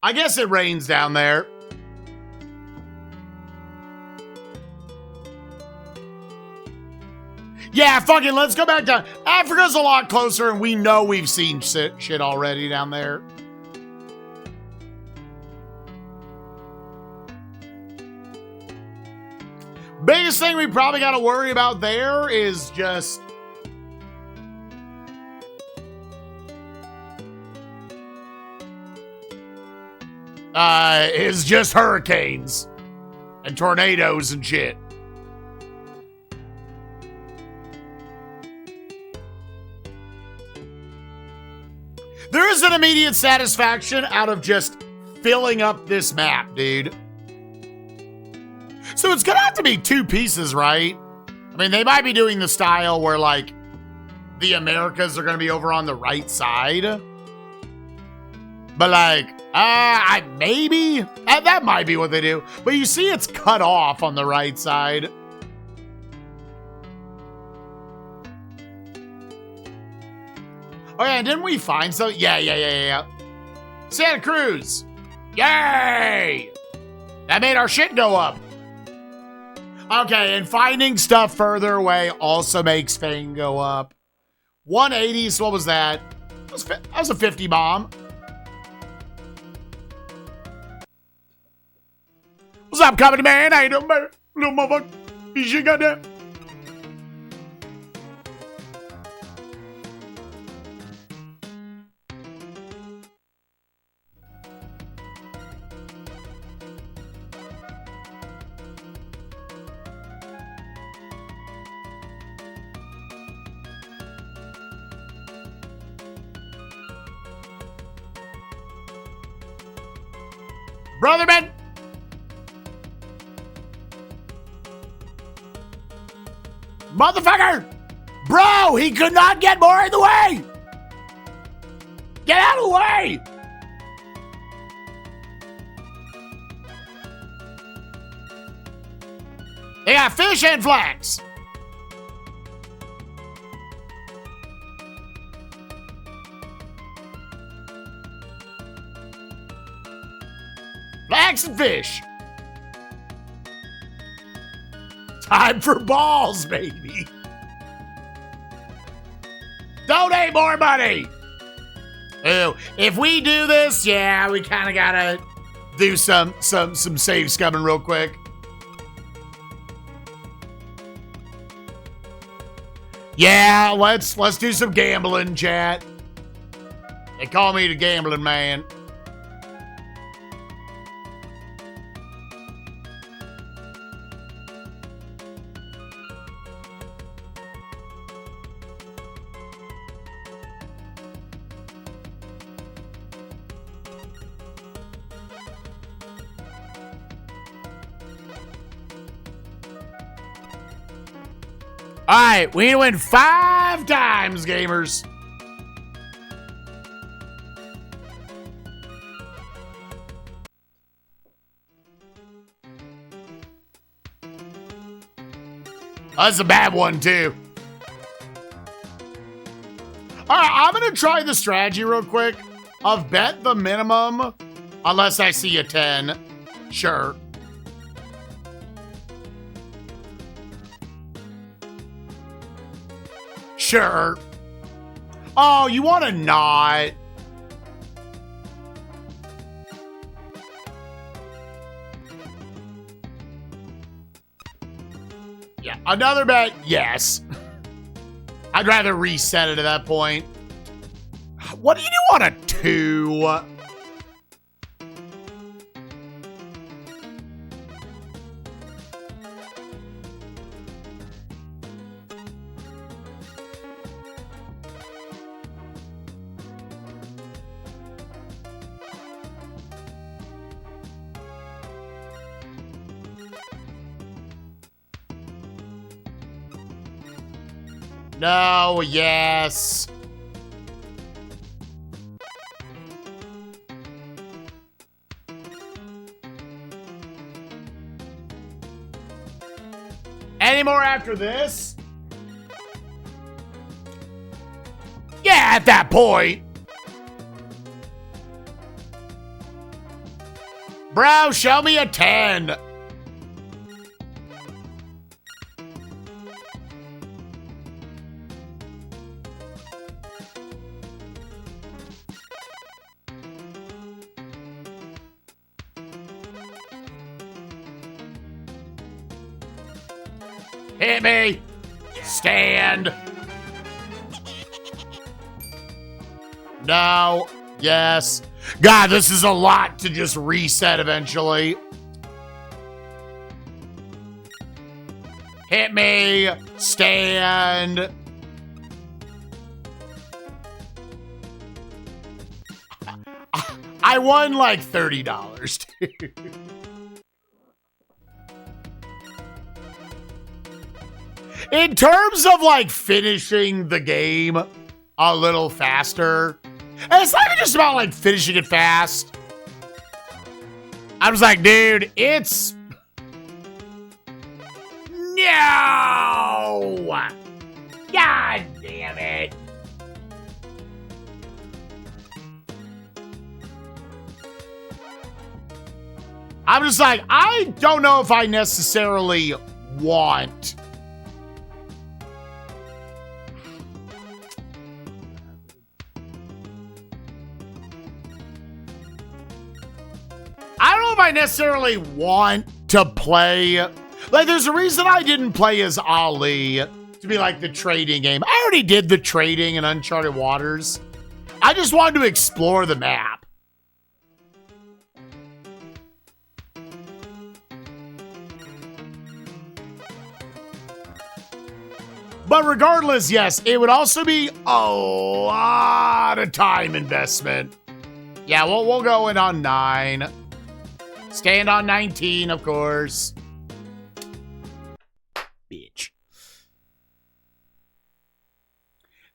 I guess it rains down there. Yeah, fucking let's go back down. Africa's a lot closer, and we know we've seen shit already down there. Biggest thing we probably got to worry about there is just hurricanes and tornadoes and shit. There is an immediate satisfaction out of just filling up this map, dude. So it's gonna have to be 2 pieces, right? I mean, they might be doing the style where, like, the Americas are gonna be over on the right side. But, like, maybe? That might be what they do. But you see it's cut off on the right side. Oh, yeah, didn't we find so? Yeah. Santa Cruz. Yay! That made our shit go up. Okay, and finding stuff further away also makes fame go up. 180, so what was that? That was a 50 bomb. What's up, comedy man? How you doing, man? Little motherfucker. You shit got that? Brotherman! Motherfucker! Bro, he could not get more in the way! Get out of the way! Yeah, fish and flags. Flags and fish. Time for balls, baby. Donate more money. Ew. If we do this, yeah, we kind of gotta do some save scumming real quick. Yeah, let's do some gambling, chat. They call me the gambling man. All right, we need to win 5 times, gamers. That's a bad one, too. All right, I'm going to try the strategy real quick of bet the minimum unless I see a 10. Sure. Sure. Oh, you want to not? Yeah, another bet, yes. I'd rather reset it at that point. What do you do on a 2? No, yes. Any more after this? Yeah, at that point. Bro, show me a 10. Hit me. Stand. No. Yes. God, this is a lot to just reset eventually. Hit me. Stand. I won like $30, dude. In terms of like finishing the game a little faster, and it's not even just about like finishing it fast. I was like, dude, it's no. God damn it. I'm just like, I don't know if I necessarily want. I don't know if I necessarily want to play. Like, there's a reason I didn't play as Ali to be like the trading game. I already did the trading in Uncharted Waters. I just wanted to explore the map. But regardless, yes, it would also be a lot of time investment. Yeah, we'll go in on 9. Stand on 19, of course. Bitch.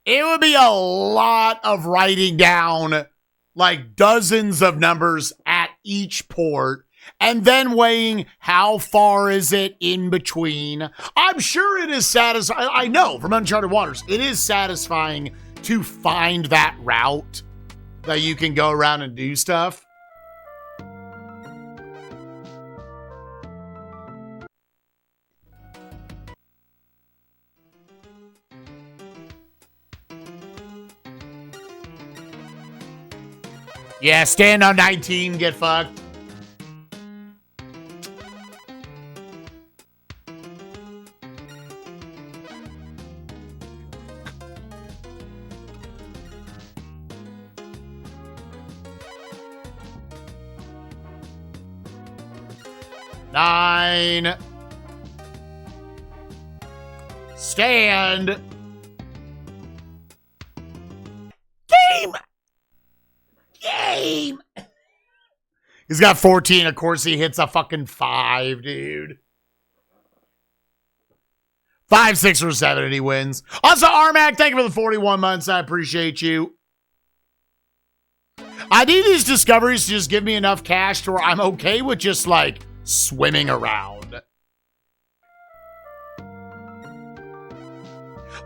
It would be a lot of writing down like dozens of numbers at each port and then weighing how far is it in between. I'm sure it is satisfying. I know from Uncharted Waters, it is satisfying to find that route that you can go around and do stuff. Yeah, stand on 19, get fucked. Nine. Stand. Game. He's got 14. Of course, he hits a fucking 5, dude. 5, 6, or 7, and he wins. Also, Armac, thank you for the 41 months. I appreciate you. I need these discoveries to just give me enough cash to where I'm okay with just, like, swimming around.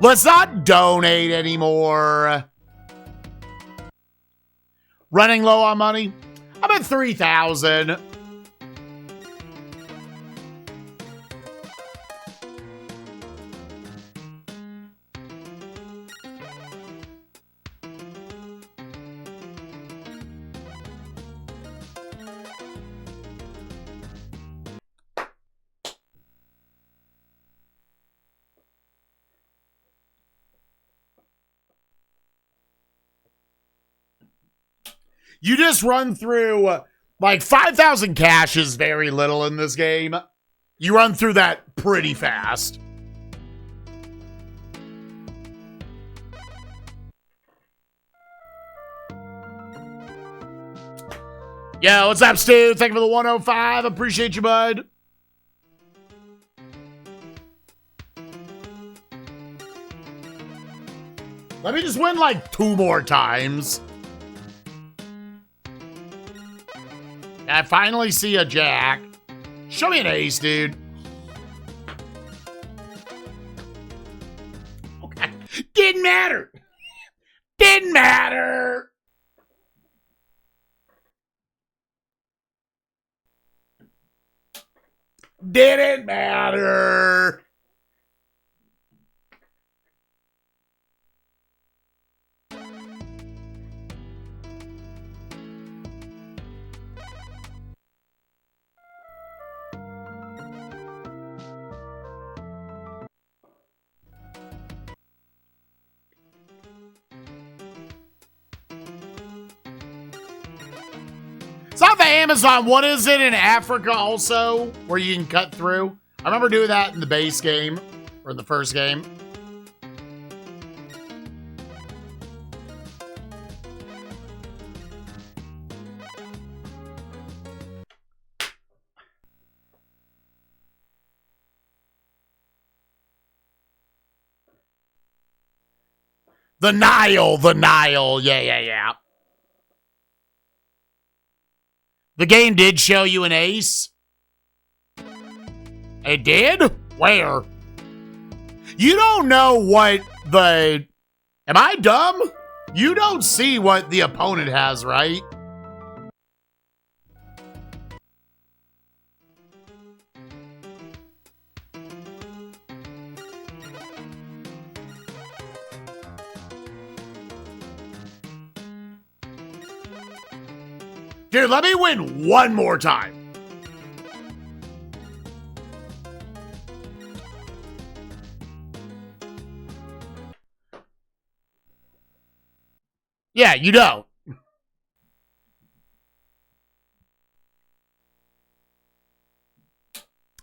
Let's not donate anymore. Running low on money? I'm at 3,000. You just run through, like, 5,000 cash is very little in this game. You run through that pretty fast. Yo, what's up, Stu? Thank you for the 105. Appreciate you, bud. Let me just win, like, 2 more times. I finally see a jack. Show me an ace, dude. Okay. Didn't matter. Didn't matter. Didn't matter. It's not the Amazon. What is it in Africa also where you can cut through? I remember doing that in the base game or in the first game. The Nile. Yeah. The game did show you an ace. It did? Where? You don't know what the... Am I dumb? You don't see what the opponent has, right? Dude, let me win one more time. Yeah, you don't.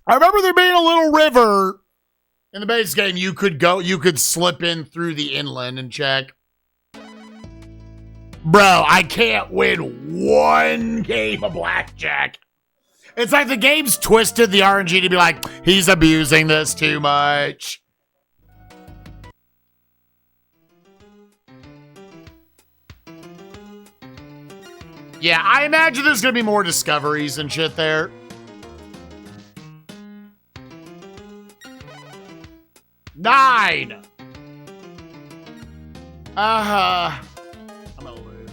I remember there being a little river in the base game. You could slip in through the inland and check. Bro, I can't win one game of blackjack. It's like the game's twisted the RNG to be like, he's abusing this too much. Yeah, I imagine there's going to be more discoveries and shit there. 9. I'm gonna lose.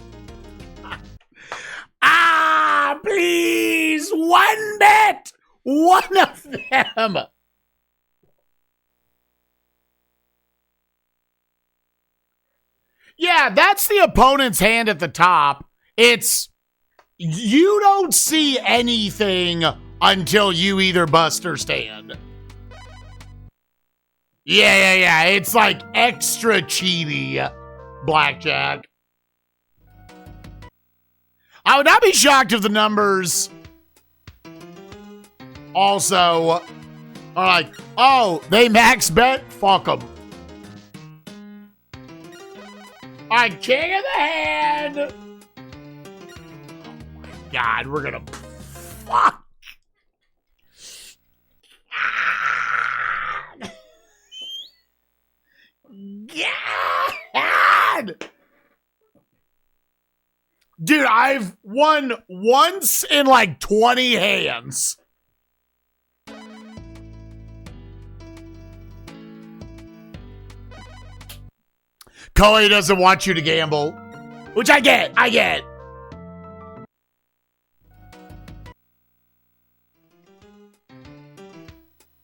Please, 1 bit. One of them. Yeah, that's the opponent's hand at the top. It's, you don't see anything until you either bust or stand. Yeah. It's like extra cheaty blackjack. I would not be shocked if the numbers also are like, oh, they max bet? Fuck them. All right, king of the hand. Oh my God, we're gonna fuck. God. Dude, I've won once in like 20 hands. Cully doesn't want you to gamble, which I get.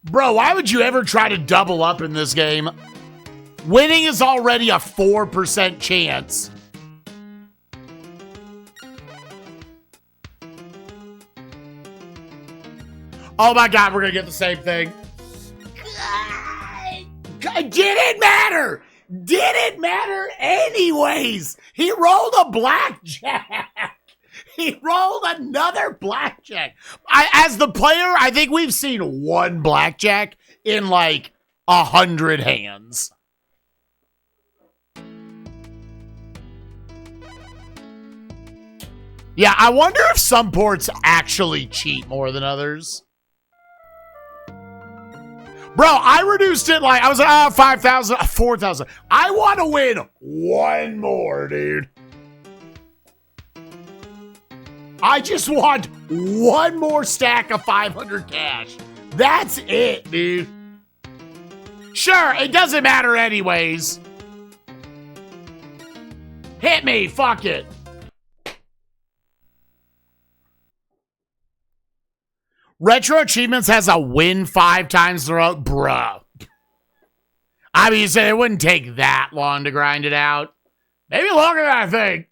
Bro, why would you ever try to double up in this game? Winning is already a 4% chance. Oh my God, we're gonna get the same thing. Didn't matter. Didn't matter anyways. He rolled a blackjack. He rolled another blackjack. As the player, I think we've seen one blackjack in like 100 hands. Yeah, I wonder if some ports actually cheat more than others. Bro, I reduced it like, I was like, 5,000, 4,000. I want to win one more, dude. I just want one more stack of 500 cash. That's it, dude. Sure, it doesn't matter anyways. Hit me, fuck it. Retro Achievements has a win 5 times in a row. Bruh. I mean, you said it wouldn't take that long to grind it out. Maybe longer than I think.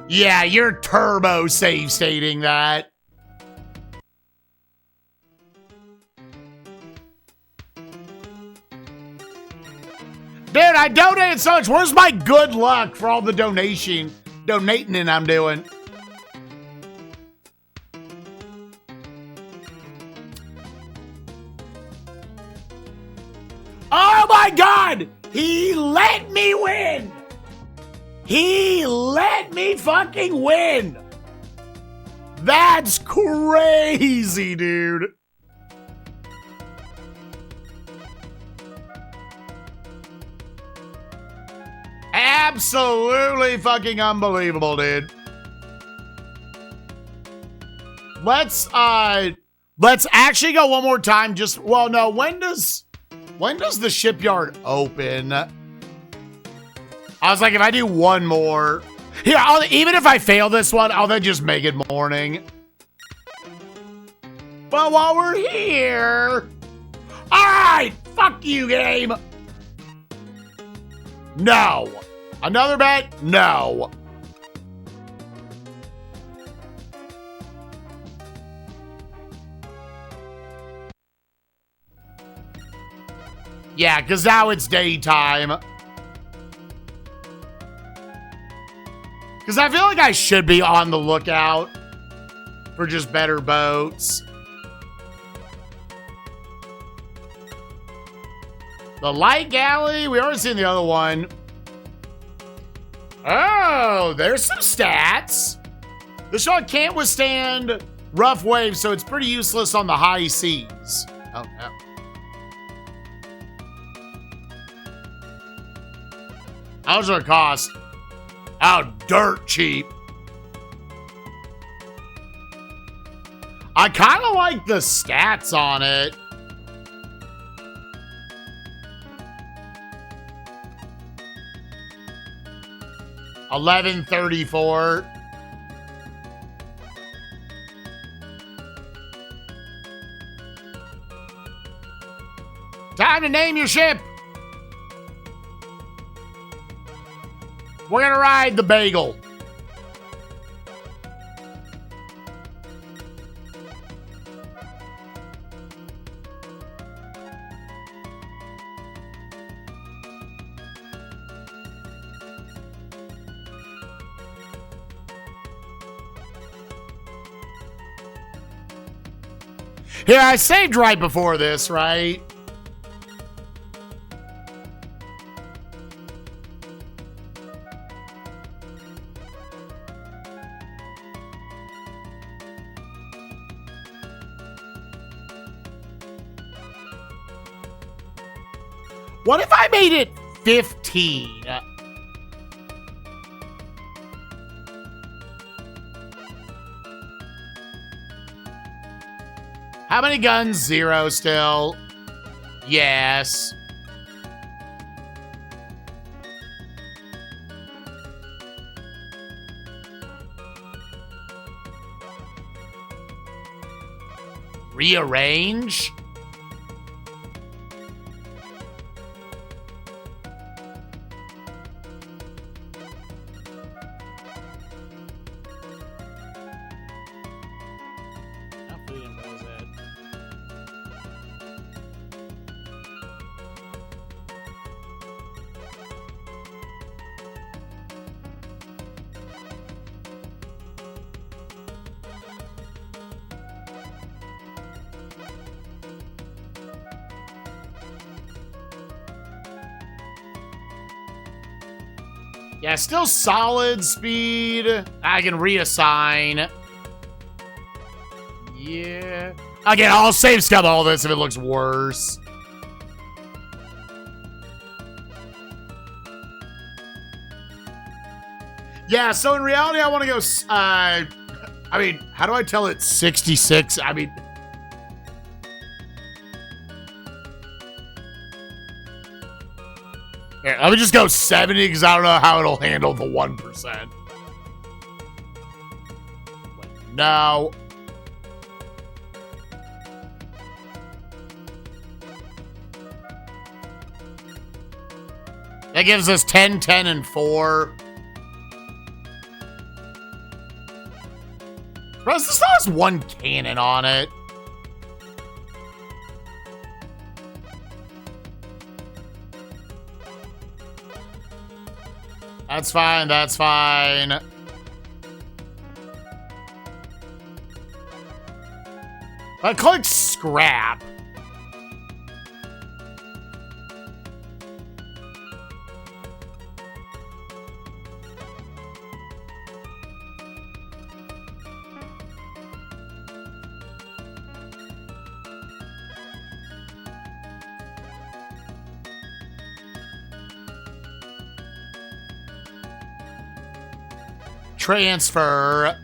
Yeah, you're turbo save stating that. Dude, I donated so much. Where's my good luck for all the donating I'm doing? Oh my God! He let me win! He let me fucking win! That's crazy, dude. Absolutely fucking unbelievable, dude. Let's actually go one more time. Well, no, when does the shipyard open? I was like, if I do one more, here, even if I fail this one, I'll then just make it morning. But while we're here, all right, fuck you, game. No. Another bet? No. Yeah, because now it's daytime. Because I feel like I should be on the lookout for just better boats. The light galley, we already seen the other one. Oh, there's some stats. This one can't withstand rough waves, so it's pretty useless on the high seas. Oh, no. How much does it cost? Oh, dirt cheap. I kind of like the stats on it. $11.34. Time to name your ship. We're gonna ride the bagel. Here, I saved right before this, right? What if I made it 15? How many guns? 0 still. Yes. Rearrange? Yeah, still solid speed. I can reassign. Yeah. Again, I'll save scum all this if it looks worse. Yeah, so in reality, I want to go... I mean, how do I tell it 66? I mean... Here, let me just go 70 because I don't know how it'll handle the 1%. Wait, no. That gives us 10, 10, and 4. Plus, this still has 1 cannon on it. That's fine, that's fine. I click scrap. Transfer.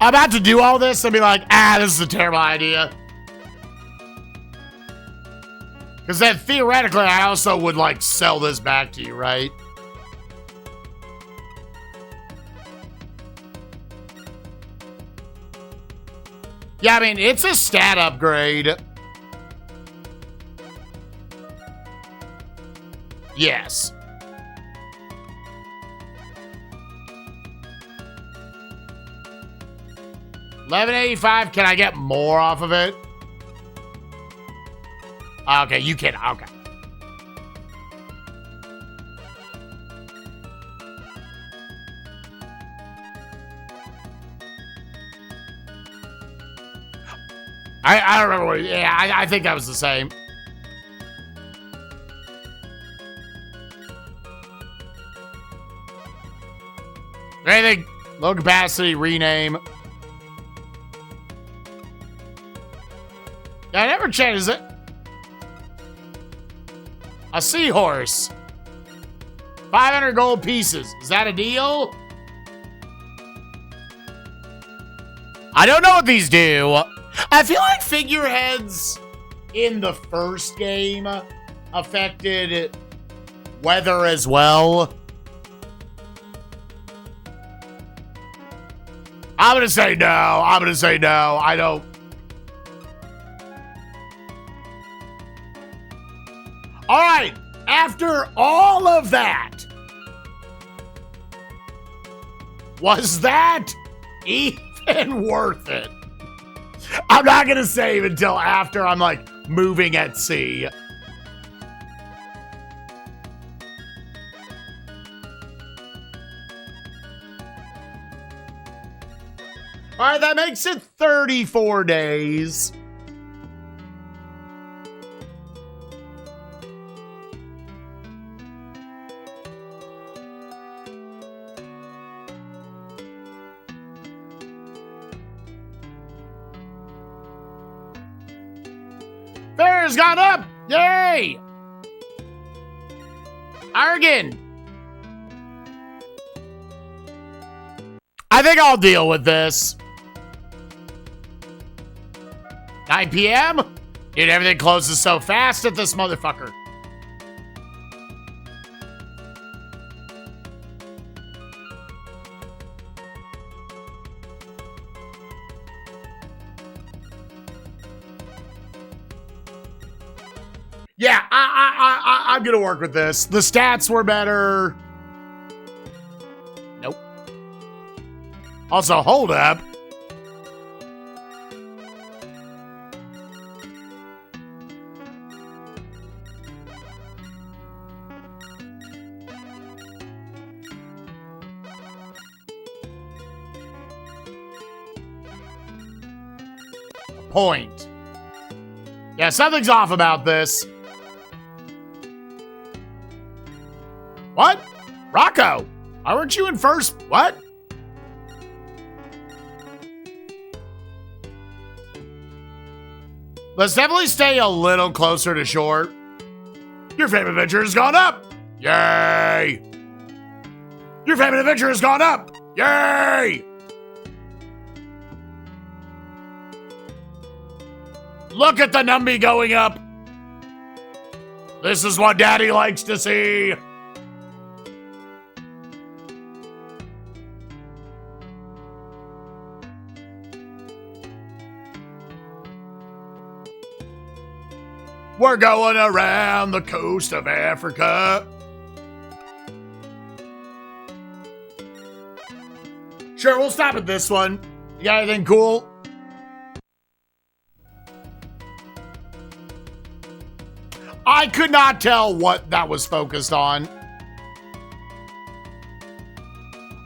I'm about to do all this and be like, this is a terrible idea. Because then theoretically, I also would like sell this back to you, right? Yeah, I mean, it's a stat upgrade. Yes. $11.85. Can I get more off of it? Okay, you can. Okay. I don't remember what. Yeah, I think that was the same. Anything? Low capacity, rename. Yeah, I never checked. Is it a seahorse? 500 gold pieces. Is that a deal? I don't know what these do. I feel like figureheads in the first game affected weather as well. I'm gonna say no. I'm gonna say no. I don't. All right. After all of that, was that even worth it? I'm not gonna save until after I'm like moving at sea. All right, that makes it 34 days. Fair's gone up! Yay! Argan! I think I'll deal with this. 9 p.m.? Dude, everything closes so fast at this motherfucker. Yeah, I'm gonna work with this. The stats were better. Nope. Also, hold up. Point. Yeah, something's off about this. What? Rocco, aren't you in first? What? Let's definitely stay a little closer to shore. Your favorite adventure has gone up. Yay! Your favorite adventure has gone up. Yay! Look at the numby going up. This is what Daddy likes to see. We're going around the coast of Africa. Sure, we'll stop at this one. You got anything cool? I could not tell what that was focused on.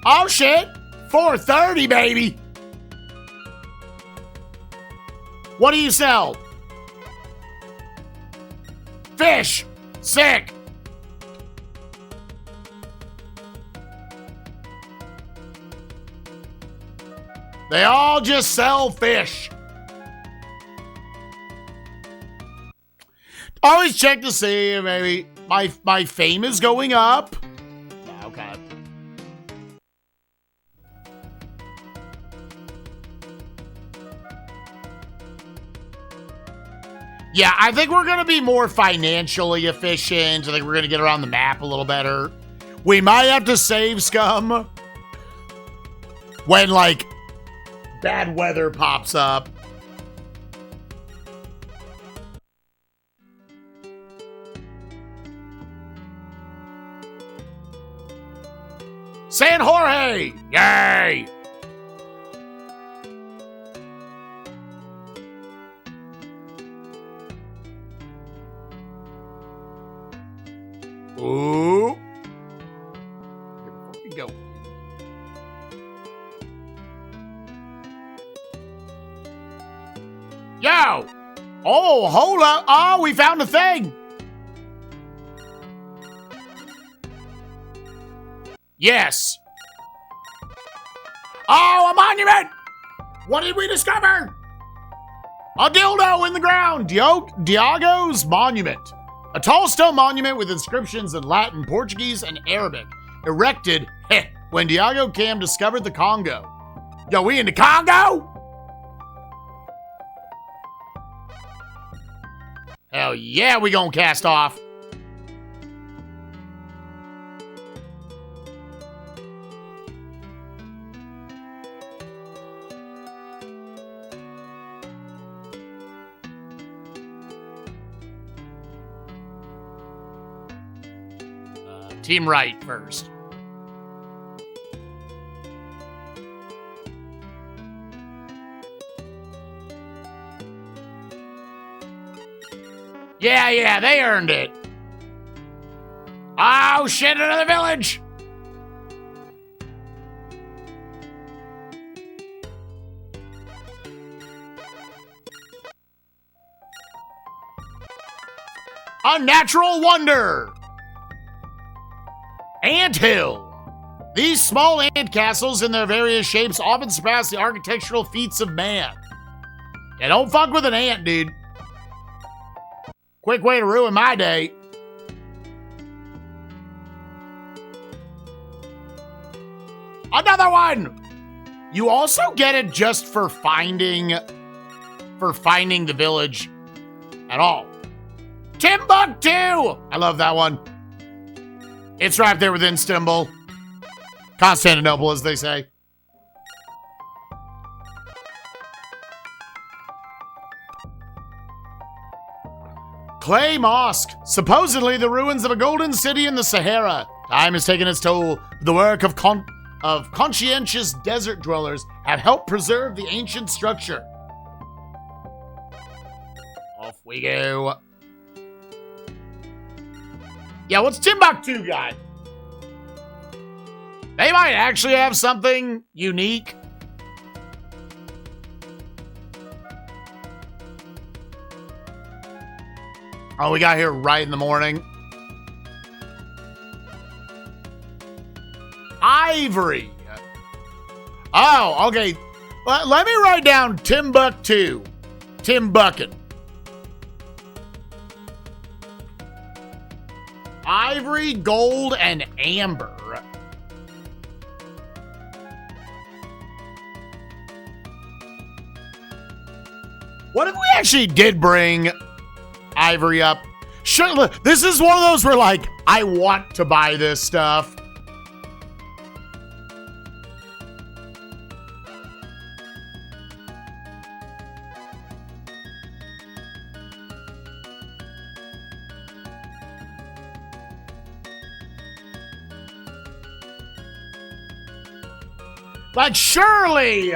Oh shit, 430, baby. What do you sell? Fish, sick. They all just sell fish. Always check to see if maybe my fame is going up. Yeah, okay. Yeah, I think we're going to be more financially efficient. I think we're going to get around the map a little better. We might have to save scum when, like, bad weather pops up. San Jorge! Yay! Ooh. Here we go. Yo! Oh, hold up. Oh, we found a thing. Yes. Oh, a monument! What did we discover? A dildo in the ground. Diogo's monument. A tall stone monument with inscriptions in Latin, Portuguese, and Arabic. Erected when Diogo Cam discovered the Congo. Yo, we in the Congo? Hell yeah, we gonna cast off. Team right first. Yeah, they earned it. Oh, shit, another village. Unnatural wonder. Ant hill. These small ant castles in their various shapes often surpass the architectural feats of man. Yeah, don't fuck with an ant, dude. Quick way to ruin my day. Another one! You also get it just for finding the village at all. Timbuktu! I love that one. It's right there within Istanbul. Constantinople, as they say. Clay Mosque, supposedly the ruins of a golden city in the Sahara. Time has taken its toll. The work of conscientious desert dwellers have helped preserve the ancient structure. Off we go. Yeah, what's Timbuktu got? They might actually have something unique. Oh, we got here right in the morning. Ivory. Oh, okay. Let me write down Timbuktu. Timbucket. Ivory, gold, and amber. What if we actually did bring ivory up? Sure, this is one of those where, like, I want to buy this stuff. Like, surely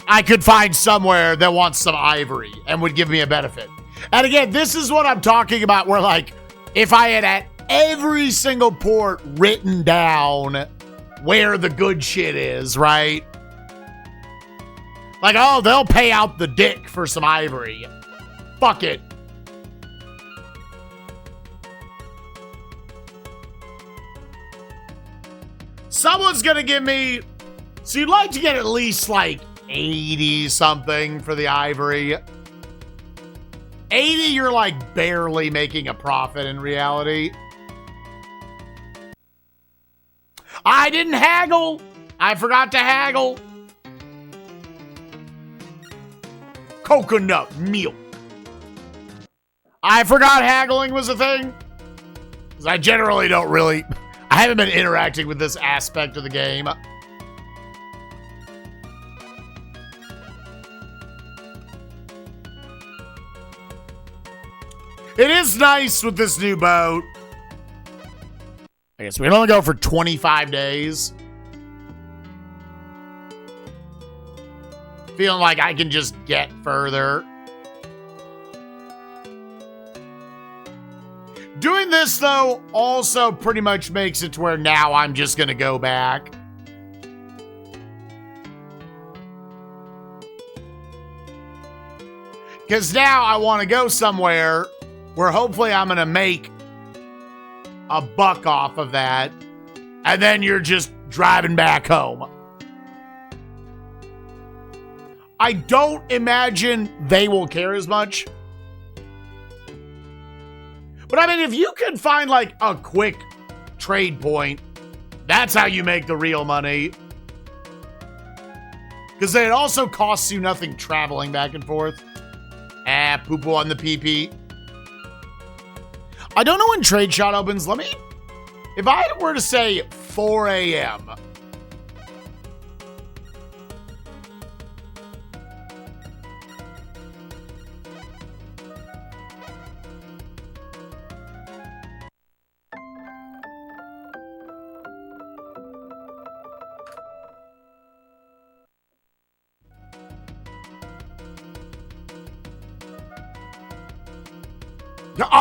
I could find somewhere that wants some ivory and would give me a benefit. And again, this is what I'm talking about, where, like, if I had at every single port written down where the good shit is, right? Like, oh, they'll pay out the dick for some ivory. Fuck it. Someone's gonna give me... So you'd like to get at least, like, 80-something for the ivory. 80, you're, like, barely making a profit in reality. I didn't haggle. I forgot to haggle. Coconut milk. I forgot haggling was a thing. Because I generally don't really... I haven't been interacting with this aspect of the game. It is nice with this new boat. I guess we can only go for 25 days. Feeling like I can just get further. Doing this, though, also pretty much makes it to where now I'm just going to go back. Because now I want to go somewhere where hopefully I'm going to make a buck off of that. And then you're just driving back home. I don't imagine they will care as much. But I mean, if you can find like a quick trade point, that's how you make the real money. Because it also costs you nothing traveling back and forth. Poo-poo on the PP. I don't know when Trade Shot opens. Let me... If I were to say 4 a.m.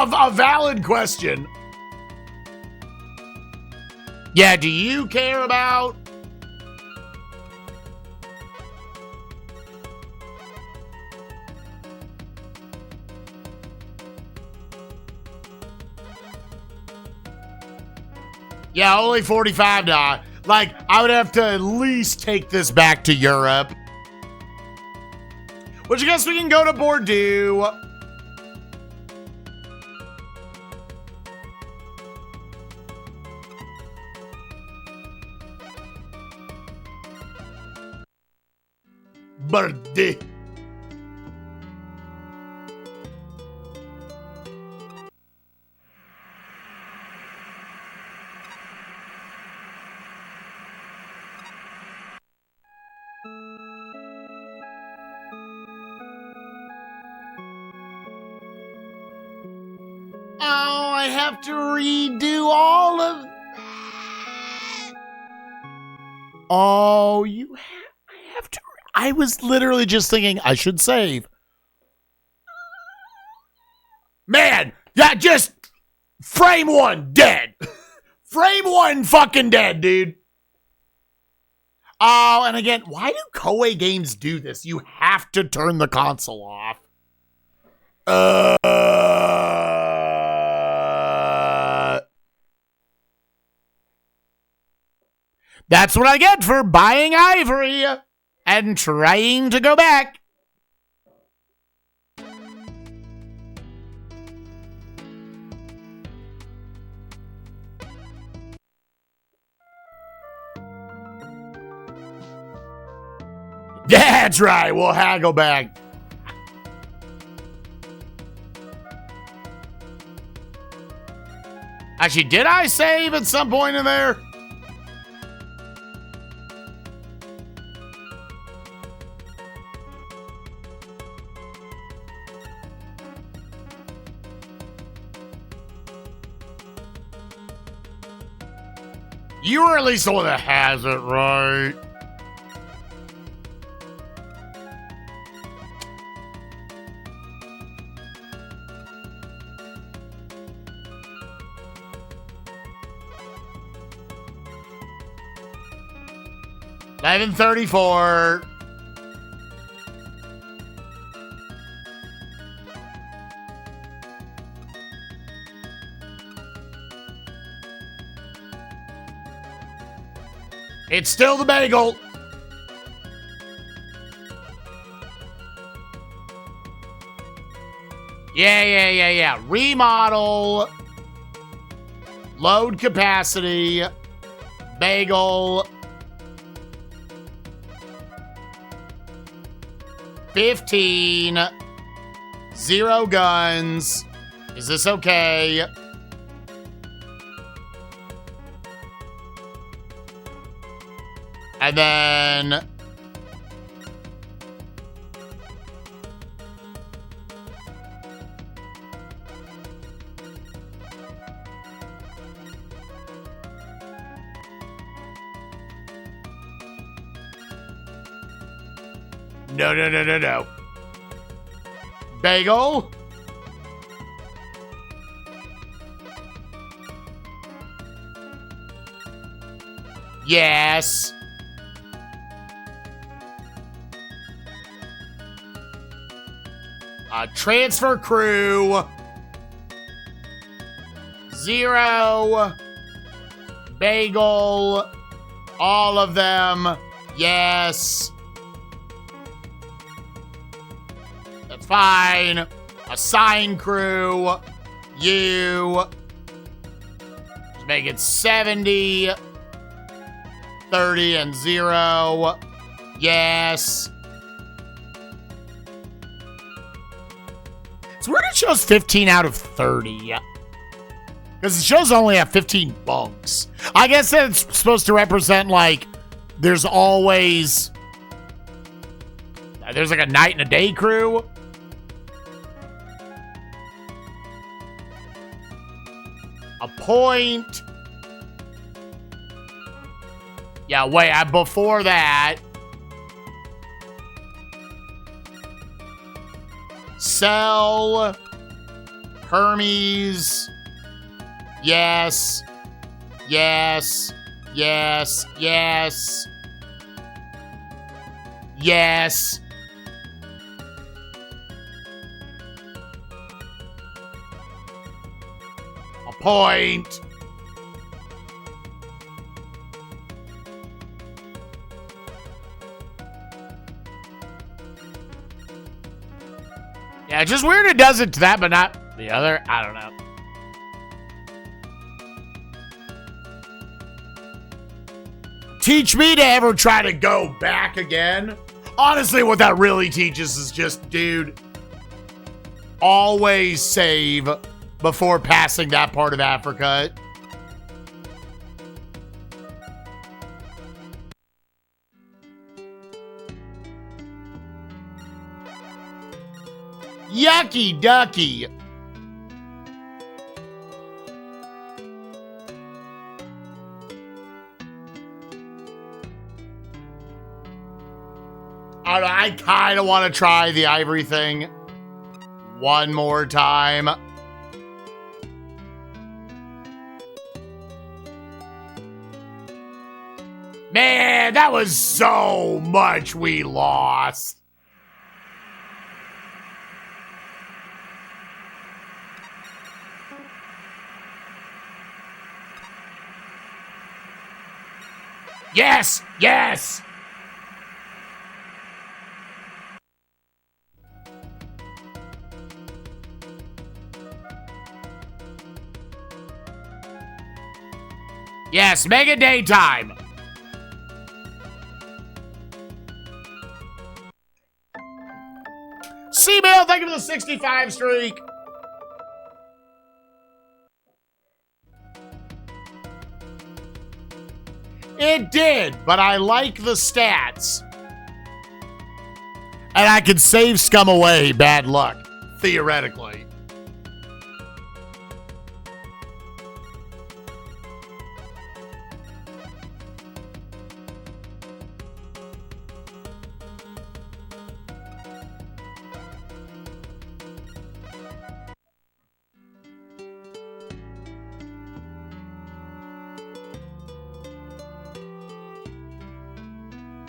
A valid question. Yeah, do you care about... Yeah, only 45 now. Like, I would have to at least take this back to Europe. Which I guess we can go to Bordeaux. Bordeaux. Oh, I have to redo all of... Oh, I have to... I was literally just thinking I should save. Man, that just... Frame 1, dead. Frame 1 fucking dead, dude. Oh, and again, why do Koei games do this? You have to turn the console off. That's what I get for buying Ivory and trying to go back. That's right, we'll haggle back. Actually, did I save at some point in there? You were at least the one that has it, right? $11.34. It's still the bagel. Yeah. Remodel. Load capacity. Bagel. 15. 0 guns. Is this okay? And then... No. Bagel. Yes. Transfer crew. 0. Bagel. All of them. Yes. That's fine. Assign crew. You. Just make it 70. 30 and 0. Yes. It's weird it shows 15 out of 30. Because it shows only have 15 bunks. I guess that's supposed to represent, like, there's always... There's like a night and a day crew. Appoint. Yeah, wait, before that. Sell. Hermes. Yes. Yes. Yes. Yes. Yes. Appoint. Yeah, it's just weird it does it to that, but not the other. I don't know. Teach me to ever try to go back again. Honestly, what that really teaches is just, dude, always save before passing that part of Africa. Yucky ducky. I kind of want to try the ivory thing one more time. Man, that was so much we lost. Yes, yes. Yes, make it daytime. C-Mail, thank you for the 65 streak. It did, but I like the stats. And I could save scum away bad luck, theoretically.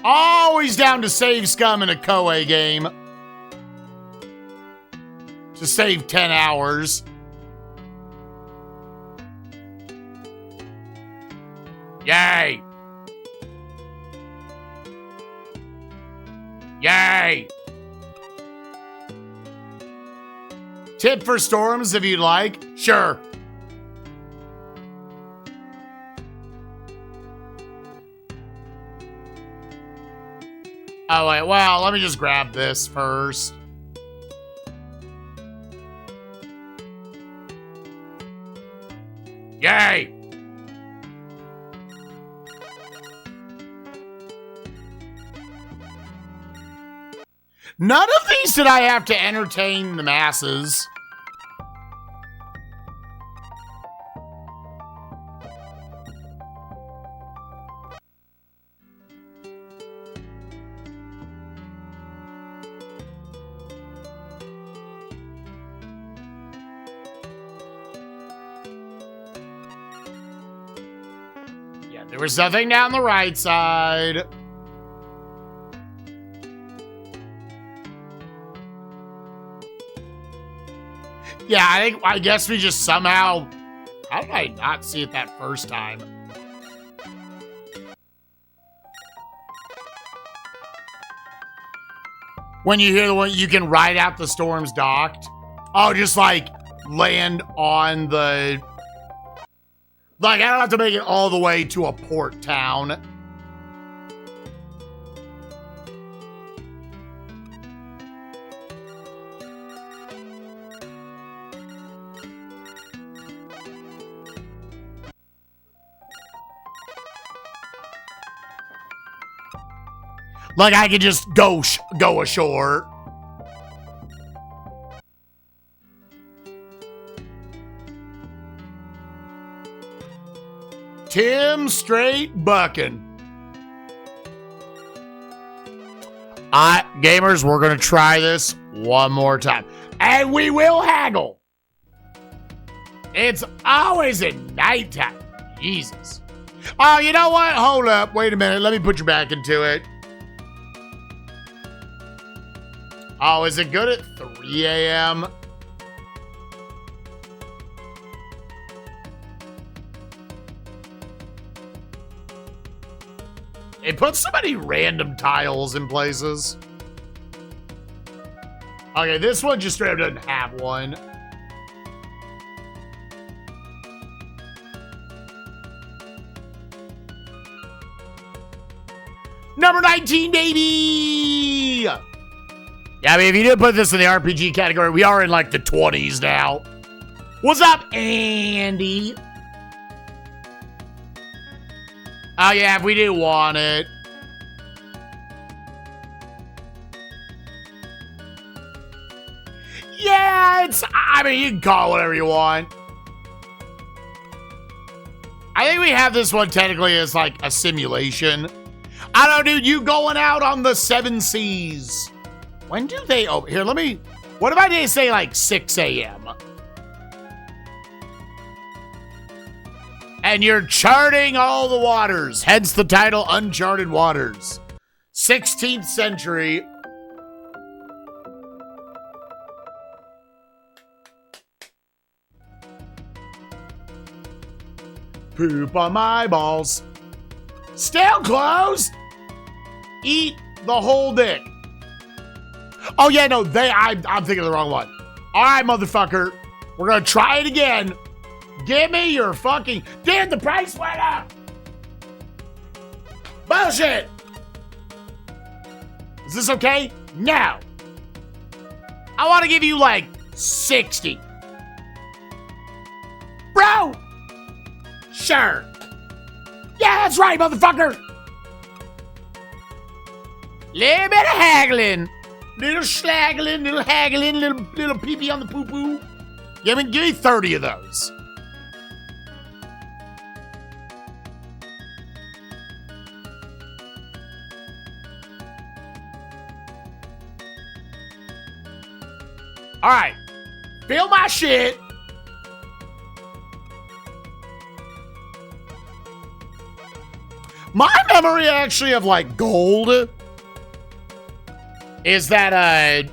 Always down to save scum in a Koei game. To save 10 hours. Yay! Yay! Tip for storms if you'd like. Sure. Oh, wait, well, let me just grab this first. Yay! None of these did I have to entertain the masses. There was nothing down the right side. Yeah, I guess we just somehow... How did I not see it that first time? When you hear the one, you can ride out the storms docked. Oh, just like land on the... Like, I don't have to make it all the way to a port town. Like, I could just go ashore. Tim straight bucking. Gamers, we're going to try this one more time. And we will haggle. It's always at nighttime. Jesus. Oh, you know what? Hold up. Wait a minute. Let me put you back into it. Oh, is it good at 3 a.m.? It puts so many random tiles in places. Okay, this one just straight up doesn't have one. Number 19, baby! Yeah, I mean, if you didn't put this in the RPG category, we are in like the 20s now. What's up, Andy? Oh, yeah, if we do want it. Yeah, I mean, you can call it whatever you want. I think we have this one technically as like a simulation. I don't know, dude, you going out on the 7 seas. When do they open? Here, what if I did say like 6 a.m.? And you're charting all the waters, hence the title Uncharted Waters. 16th century. Poop on my balls. Still closed. Eat the whole dick. Oh yeah, no, I'm thinking of the wrong one. All right, motherfucker. We're gonna try it again. Give me your fucking... Dude, the price went up! Bullshit! Is this okay? No. I want to give you like 60. Bro! Sure. Yeah, that's right, motherfucker! Little bit of haggling. Little slaggling, little haggling, little pee-pee on the poo-poo. Give me 30 of those. All right, fill my shit. My memory actually of like gold is that I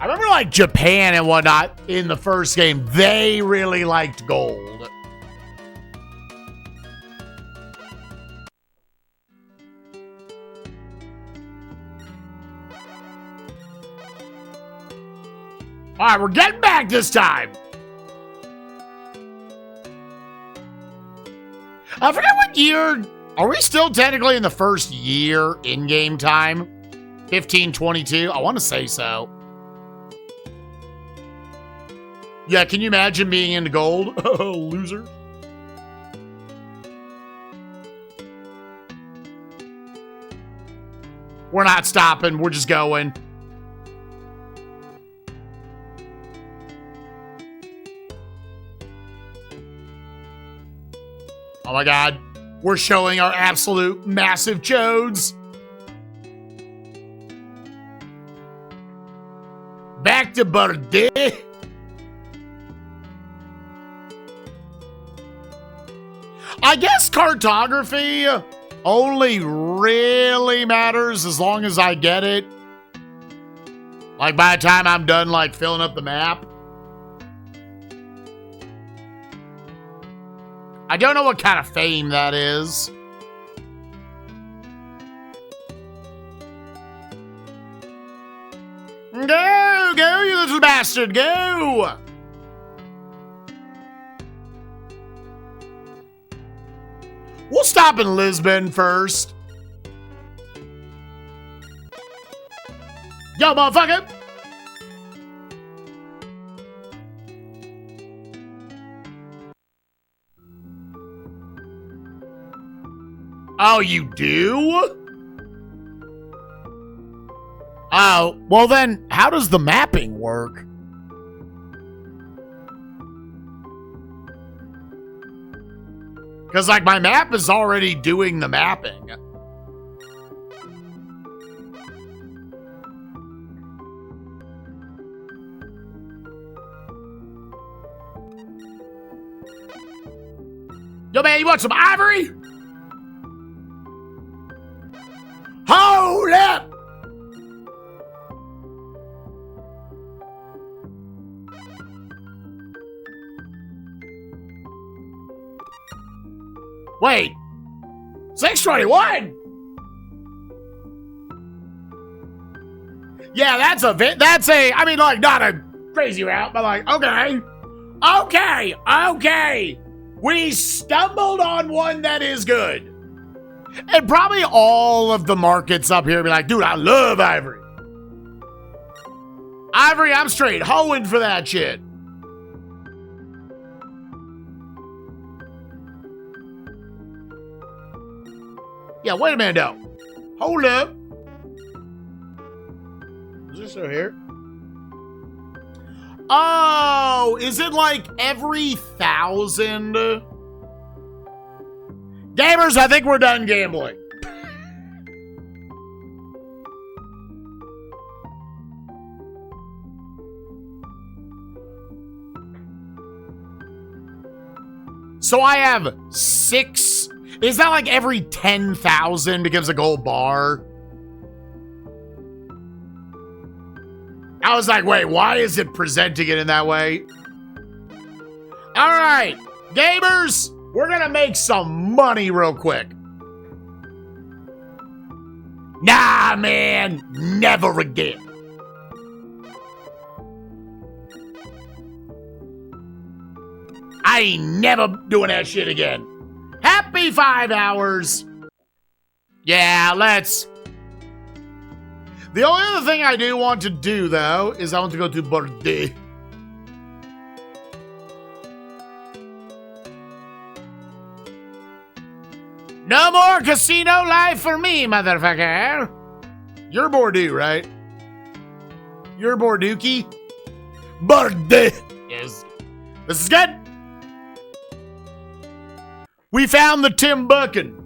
remember like Japan and whatnot in the first game, they really liked gold. All right, we're getting back this time. I forget what year. Are we still technically in the first year in-game time? 1522? I want to say so. Yeah, can you imagine being into gold? Oh, loser. We're not stopping. We're just going. Oh my God, we're showing our absolute massive chodes. Back to Birthday. I guess cartography only really matters as long as I get it. Like by the time I'm done like filling up the map. I don't know what kind of fame that is. Go, go, you little bastard, go! We'll stop in Lisbon first. Yo, motherfucker! Oh, you do? Oh, well then, how does the mapping work? Because, like, my map is already doing the mapping. Yo, man, you want some ivory? Hold up! Wait, 621? Yeah, that's a, I mean, like, not a crazy route, but like, okay. We stumbled on one that is good. And probably all of the markets up here be like, dude, I love ivory. Ivory, I'm straight hoeing for that shit. Yeah, wait a minute, though. Hold up. Is this over here? Oh, is it like every 1,000? Gamers, I think we're done gambling. So I have 6. Is that like every 10,000 becomes a gold bar? I was like, wait, why is it presenting it in that way? All right, gamers, we're gonna make some money real quick. Nah, man, never again. I ain't never doing that shit again. Happy 5 hours. Yeah, let's. The only other thing I do want to do, though, is I want to go to Bordeaux. No more casino life for me, motherfucker. You're Bordeaux, right? You're Bordookie? Bordeaux. Yes. This is good. We found the Tim Buckin.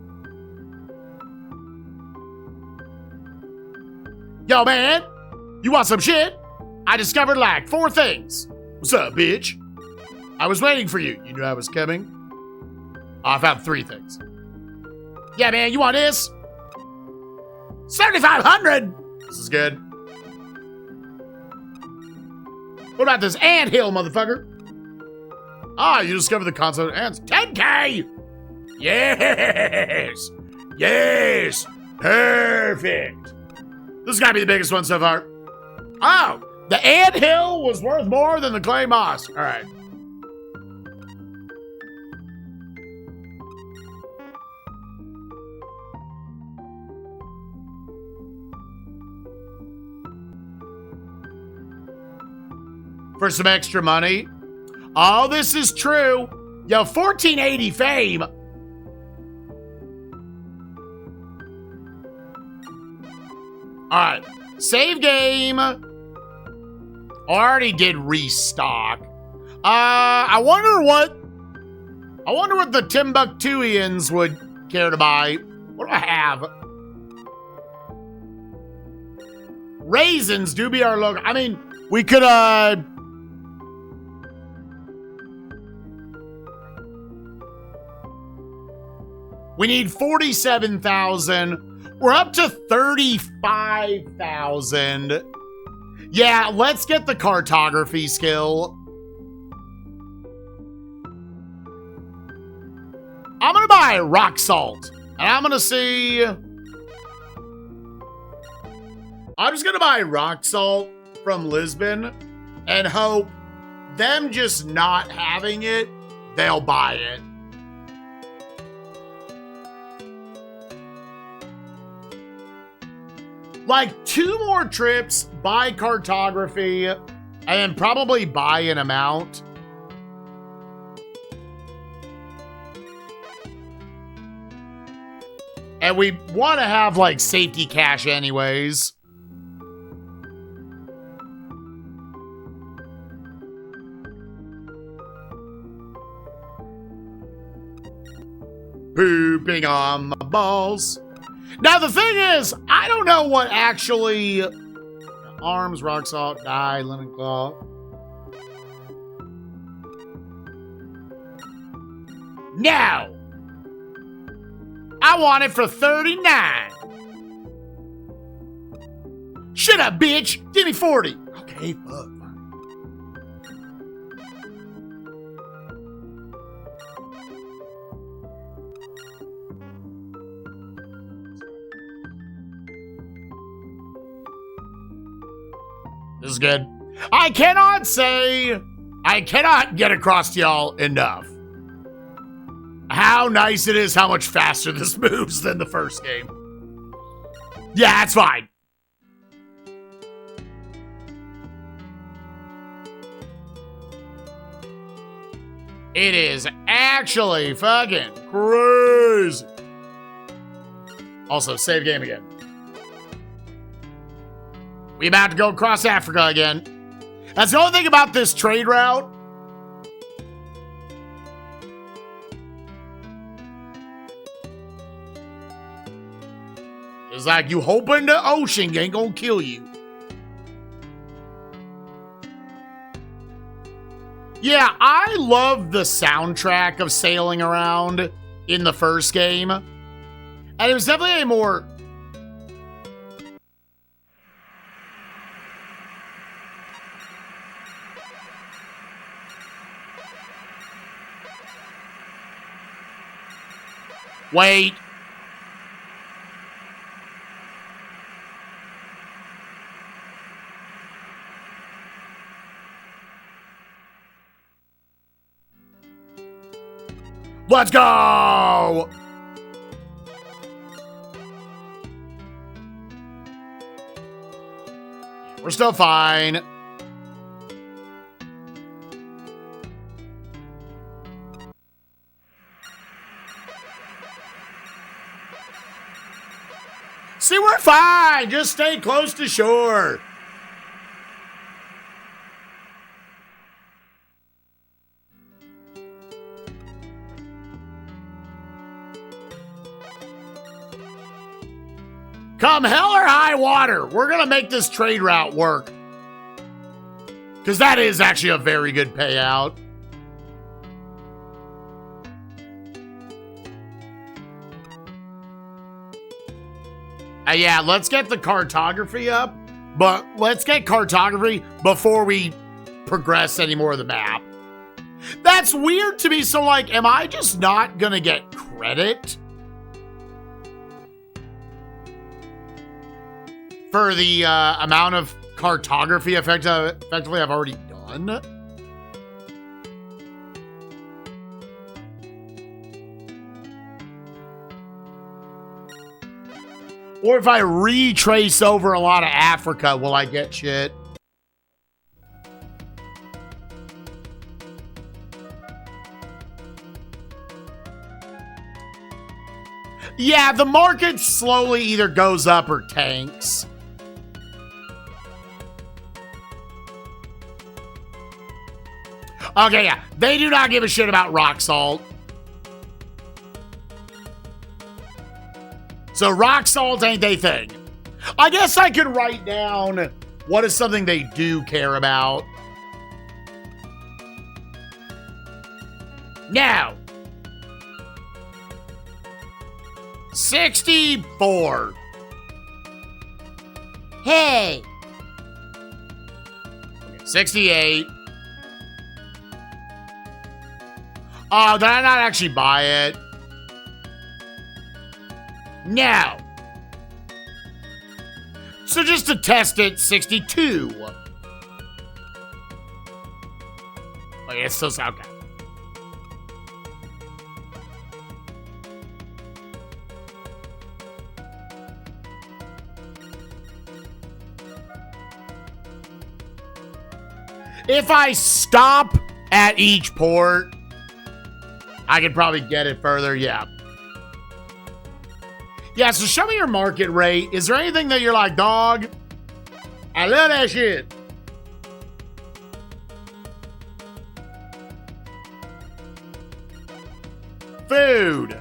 Yo, man, you want some shit? I discovered like 4 things. What's up, bitch? I was waiting for you. You knew I was coming? Oh, I found 3 things. Yeah, man, you want this? 7,500. This is good. What about this anthill, motherfucker? Ah, you discovered the concept of ants. 10K. Yes. Yes. Perfect. This has got to be the biggest one so far. Oh, the anthill was worth more than the clay moss. All right. For some extra money. Oh, this is true. Yo, 1480 fame. All right, save game. Already did restock. I wonder what the Timbuktuians would care to buy. What do I have? Raisins do be our logo. I mean, we could we need 47,000. We're up to 35,000. Yeah, let's get the cartography skill. I'm gonna buy rock salt. And I'm gonna see. I'm just gonna buy rock salt from Lisbon and hope them just not having it, they'll buy it. Like 2 more trips, buy cartography, and then probably buy an amount. And we want to have like safety cash anyways. Pooping on my balls. Now, the thing is, I don't know what actually... Arms, rock salt, dye, linen cloth. No! I want it for $39. Shut up, bitch! Give me 40. Okay, fuck. This is good. I cannot get across to y'all enough how nice it is, how much faster this moves than the first game. Yeah, it's fine. It is actually fucking crazy. Also, save game again. We about to go across Africa again. That's the only thing about this trade route. It's like you hoping the ocean ain't gonna kill you. Yeah, I love the soundtrack of sailing around in the first game. And it was definitely a more... Wait. Let's go! We're still fine. See, we're fine. Just stay close to shore. Come hell or high water, we're going to make this trade route work. Because that is actually a very good payout. Yeah, let's get the cartography up, but let's get cartography before we progress any more of the map. That's weird to me, so like, am I just not gonna get credit for the amount of cartography effectively I've already done? Or if I retrace over a lot of Africa, will I get shit? Yeah, the market slowly either goes up or tanks. Okay, yeah. They do not give a shit about rock salt. So rock salt ain't they thing. I guess I could write down what is something they do care about. Now. 64. Hey. 68. Oh, did I not actually buy it? No. So just to test it, 62. it's still okay. If I stop at each port, I could probably get it further, yeah. Yeah, so show me your market rate. Is there anything that you're like, dog, I love that shit? Food.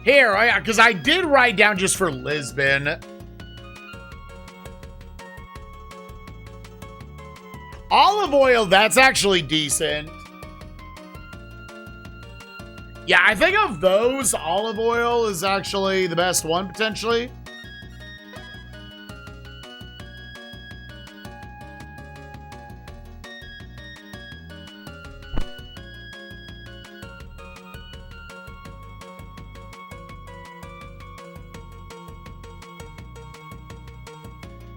Here, because I did write down just for Lisbon. Olive oil, that's actually decent. Yeah, I think of those, olive oil is actually the best one, potentially.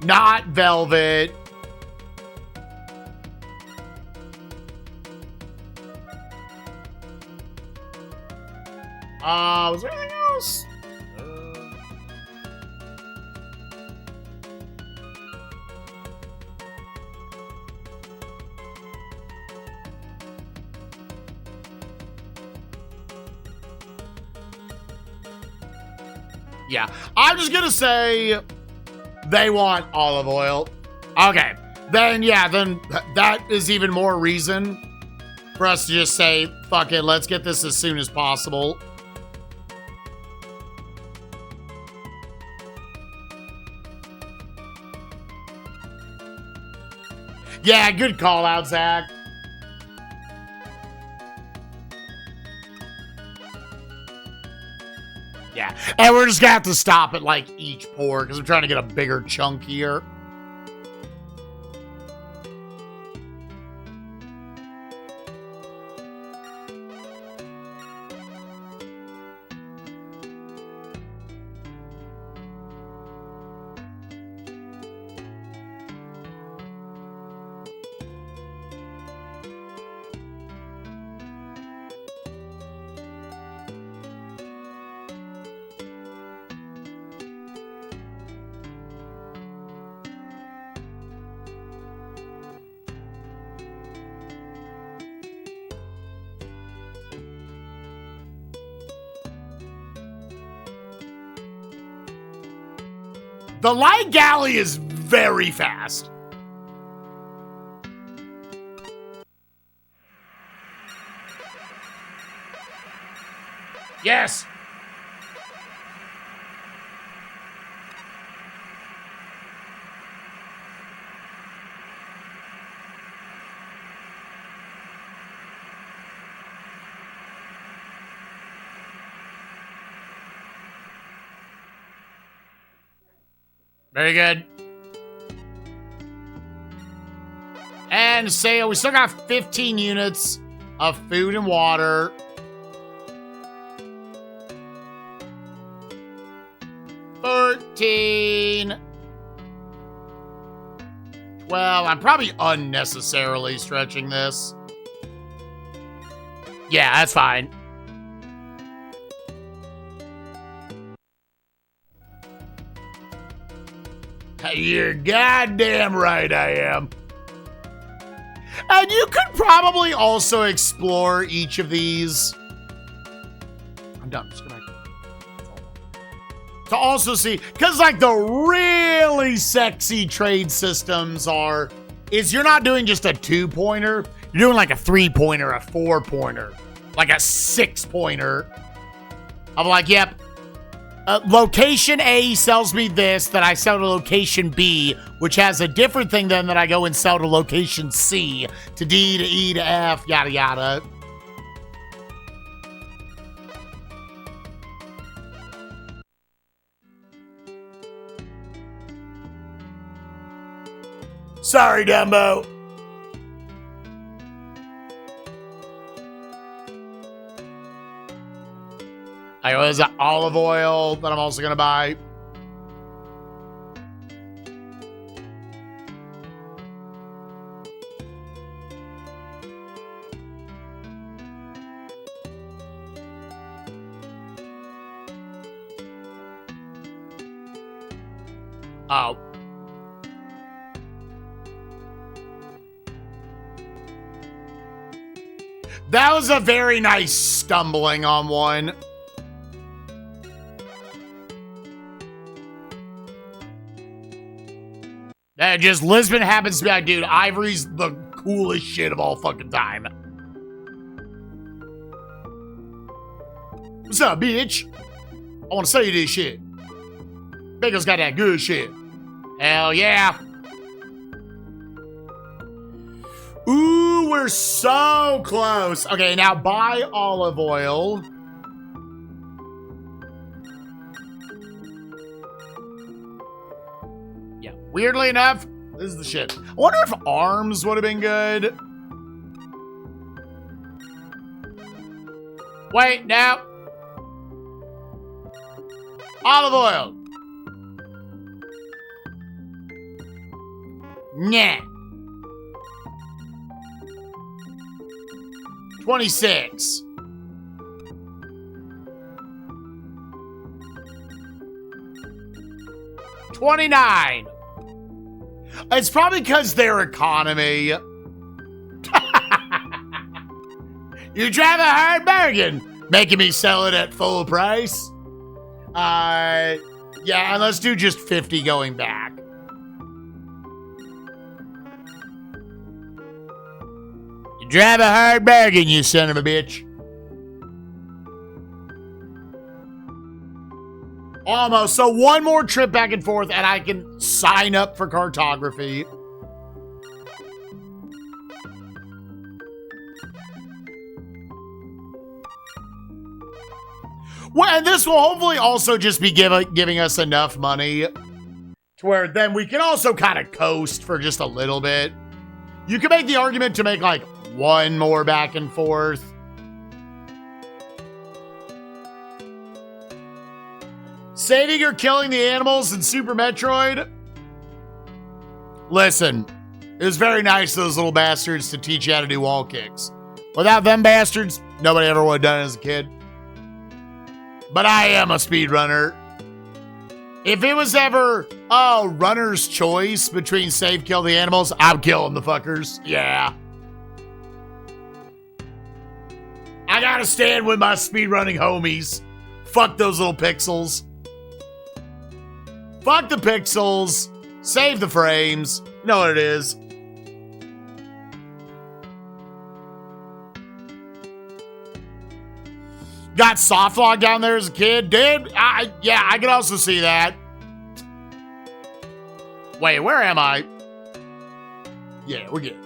Not velvet. Was there anything else? Yeah, I'm just gonna say they want olive oil. Okay, then yeah, then that is even more reason for us to just say, fuck it, let's get this as soon as possible. Yeah, good call out, Zach. Yeah, and we're just gonna have to stop at like each pour because I'm trying to get a bigger chunk here. The light galley is very fast. Yes. Very good. And say we still got 15 units of food and water. $13. $12. I'm probably unnecessarily stretching this. Yeah, that's fine. You're goddamn right I am. And you could probably also explore each of these. I'm done. Just go back. To also see, because like the really sexy trade systems is you're not doing just a 2-pointer. You're doing like a 3-pointer, a 4-pointer, like a 6-pointer. I'm like, yep. Location A sells me this, that I sell to location B, which has a different thing then that I go and sell to location C, to D, to E, to F, yada, yada. Sorry, Dumbo. There's olive oil that I'm also going to buy. Oh. That was a very nice stumbling on one. That just Lisbon happens to be like, dude, Ivory's the coolest shit of all fucking time. What's up, bitch? I want to sell you this shit. Bagel's got that good shit. Hell yeah. Ooh, we're so close. Okay, now buy olive oil. Yeah, weirdly enough, this is the shit. I wonder if arms would have been good. Wait, no. Olive oil. Nah. 26. $29. It's probably because their economy. You drive a hard bargain, making me sell it at full price. Yeah, and let's do just 50 going back. You drive a hard bargain, you son of a bitch. Almost. So one more trip back and forth, and I can sign up for cartography. Well, and this will hopefully also just be giving us enough money to where then we can also kind of coast for just a little bit. You can make the argument to make like one more back and forth. Saving or killing the animals in Super Metroid? Listen, it was very nice of those little bastards to teach you how to do wall kicks. Without them bastards, nobody ever would have done it as a kid. But I am a speedrunner. If it was ever a runner's choice between save, kill the animals, I'm killing the fuckers. Yeah. I gotta stand with my speedrunning homies. Fuck those little pixels. Fuck the pixels. Save the frames. You know what it is. Got soft log down there as a kid, dude. Yeah, I could also see that. Wait, where am I? Yeah, we're good.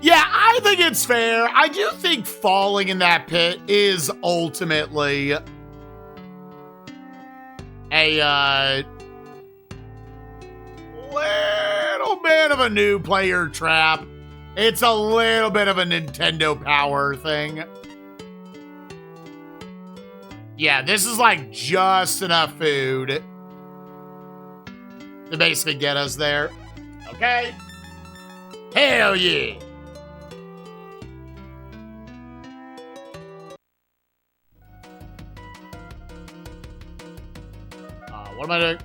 Yeah, I think it's fair. I do think falling in that pit is ultimately a little bit of a new player trap. It's a little bit of a Nintendo Power thing. Yeah, this is like just enough food to basically get us there. Okay? Hell yeah. What am I doing?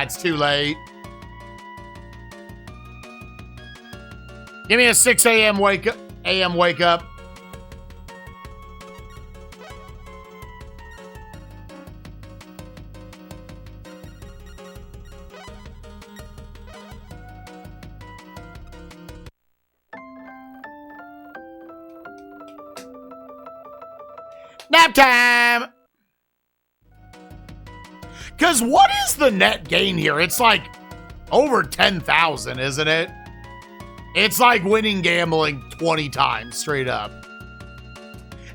It's too late. Give me a 6 a.m. wake up. Wake up. Nap time. Because what is the net gain here? It's like over 10,000, isn't it? It's like winning gambling 20 times straight up.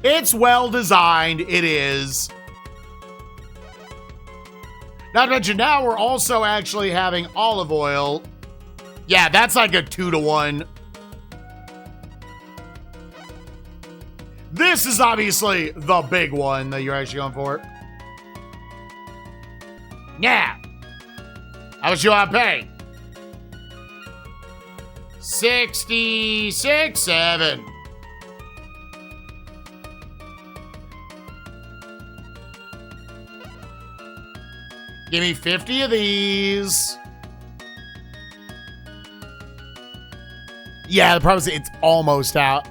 It's well designed. It is. Not to mention now we're also actually having olive oil. Yeah, that's like a 2-to-1. This is obviously the big one that you're actually going for. Yeah. How much you want to pay? 66, 7. Give me 50 of these. Yeah, the problem is it's almost out.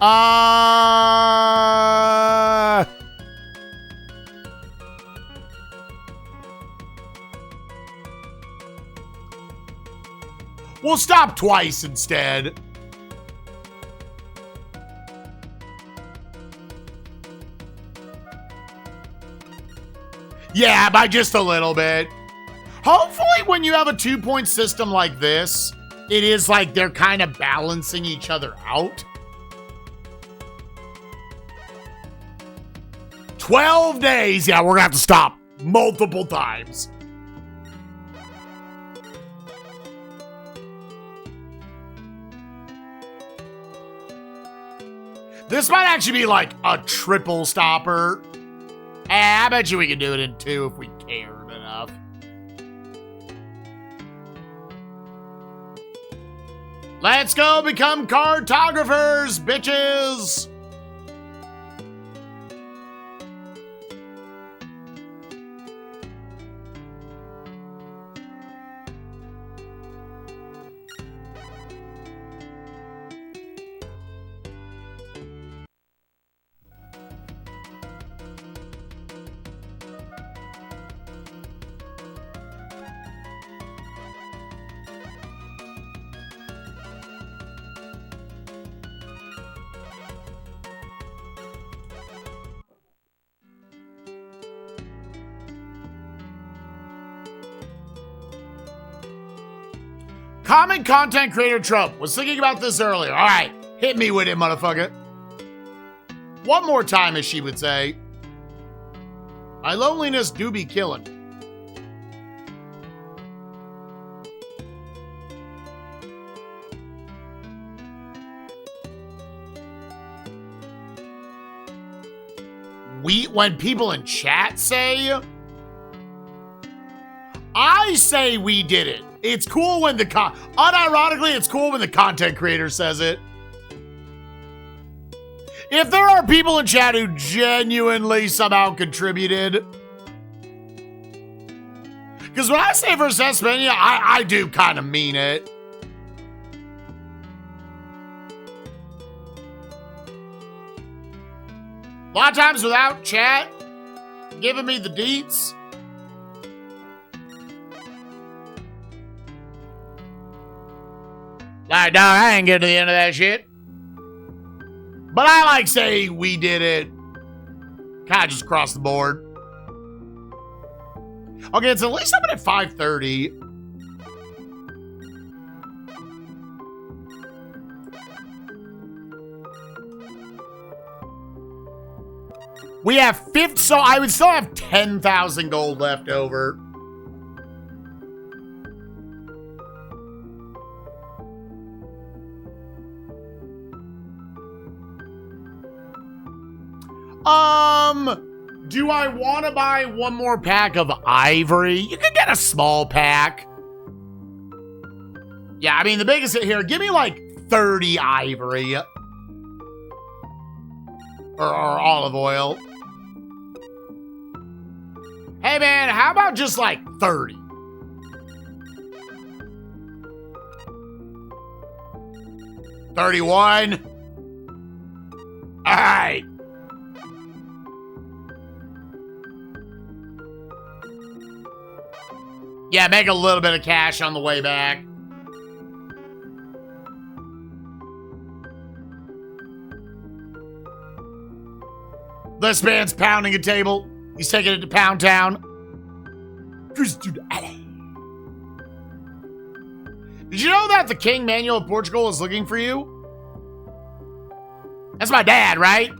We'll stop twice instead. Yeah, by just a little bit. Hopefully when you have a 2-point system like this, it is like they're kind of balancing each other out. 12 days. Yeah, we're going to have to stop multiple times. This might actually be like a triple stopper. I bet you we can do it in 2 if we cared enough. Let's go become cartographers, bitches! Common content creator trope. Was thinking about this earlier. All right, hit me with it, motherfucker. One more time, as she would say. My loneliness do be killing. When people in chat say, I say we did it. It's cool when unironically, it's cool when the content creator says it. If there are people in chat who genuinely somehow contributed. Because when I say for SNESMania, I do kind of mean it. A lot of times without chat giving me the deets. Like, dog, I ain't getting to the end of that shit. But I like say we did it. Kind of just across the board. Okay, it's at least up at 5:30. We have so I would still have 10,000 gold left over. Do I want to buy one more pack of ivory? You can get a small pack. Yeah, I mean, the biggest hit here, give me like 30 ivory. Or olive oil. Hey, man, how about just like 30? $31. All right. Yeah, make a little bit of cash on the way back. This man's pounding a table. He's taking it to Pound Town. Did you know that the King Manuel of Portugal is looking for you? That's my dad, right?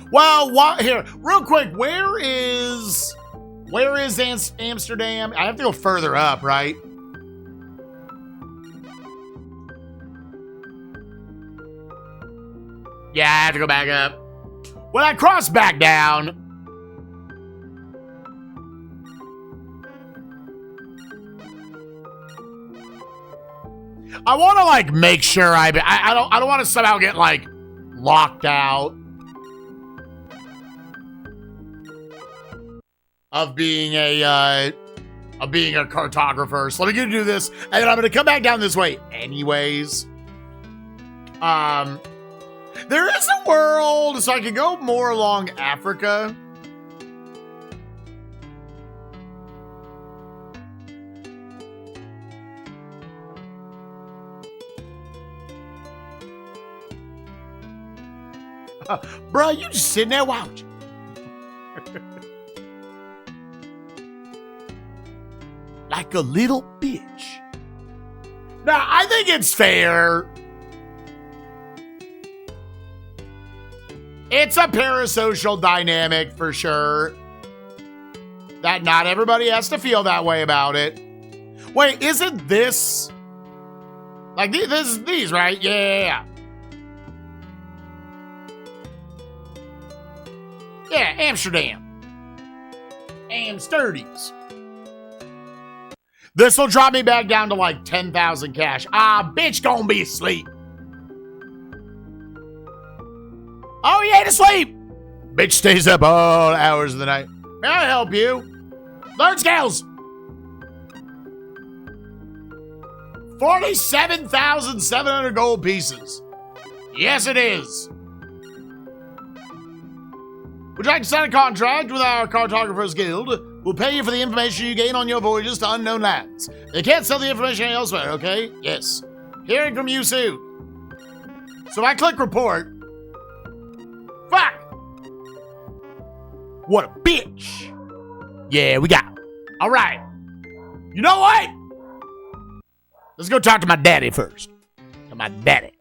Well, here, real quick, where is Amsterdam? I have to go further up, right? Yeah, I have to go back up. When I cross back down, I want to like make sure I don't want to somehow get like locked out of being a cartographer. So let me do this, and then I'm gonna come back down this way anyways. There is a world, so I could go more along Africa. Bro, you just sitting there watching. Like a little bitch. Now, I think it's fair. It's a parasocial dynamic for sure. That not everybody has to feel that way about it. Wait, isn't this... Like, this is these, right? Yeah. Yeah, Amsterdam. Amsterdies. This will drop me back down to like 10,000 cash. Ah, bitch gonna be asleep. Oh, he ain't asleep. Bitch stays up all hours of the night. May I help you? Learn skills. 47,700 gold pieces. Yes, it is. Would you like to sign a contract with our Cartographers Guild? We'll pay you for the information you gain on your voyages to unknown lands. They can't sell the information elsewhere, okay? Yes. Hearing from you soon. So if I click report... Fuck! What a bitch! Yeah, we got him. All right. You know what? Let's go talk to my daddy first. To my daddy.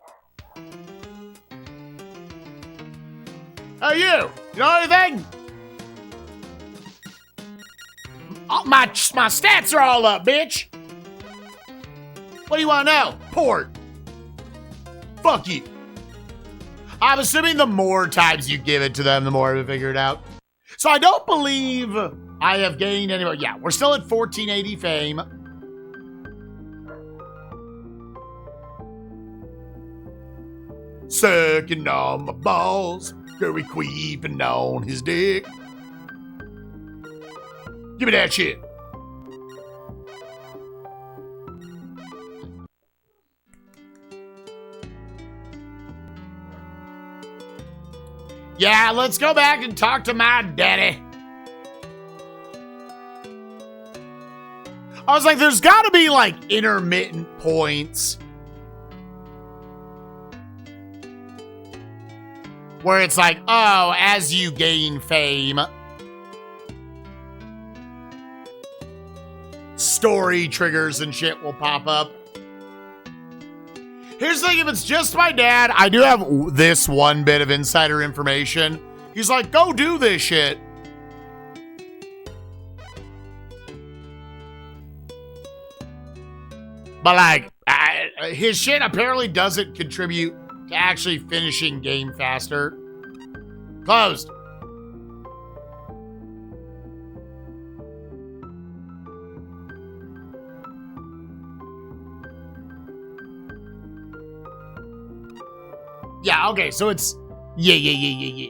Hey, you! You know anything? Oh, my stats are all up, bitch! What do you want to know? Port. Fuck you. I'm assuming the more times you give it to them, the more we figure it out. So I don't believe I have gained any more. Yeah, we're still at 1480 fame. Sucking on my balls. Curry queefing on his dick. Give me that shit. Yeah, let's go back and talk to my daddy. I was like, there's got to be like intermittent points where it's like, oh, as you gain fame, story triggers and shit will pop up. Here's the thing, if it's just my dad, I do have this one bit of insider information. He's like, go do this shit. But like, his shit apparently doesn't contribute to actually finishing game faster. Closed. Yeah, okay, so it's... Yeah.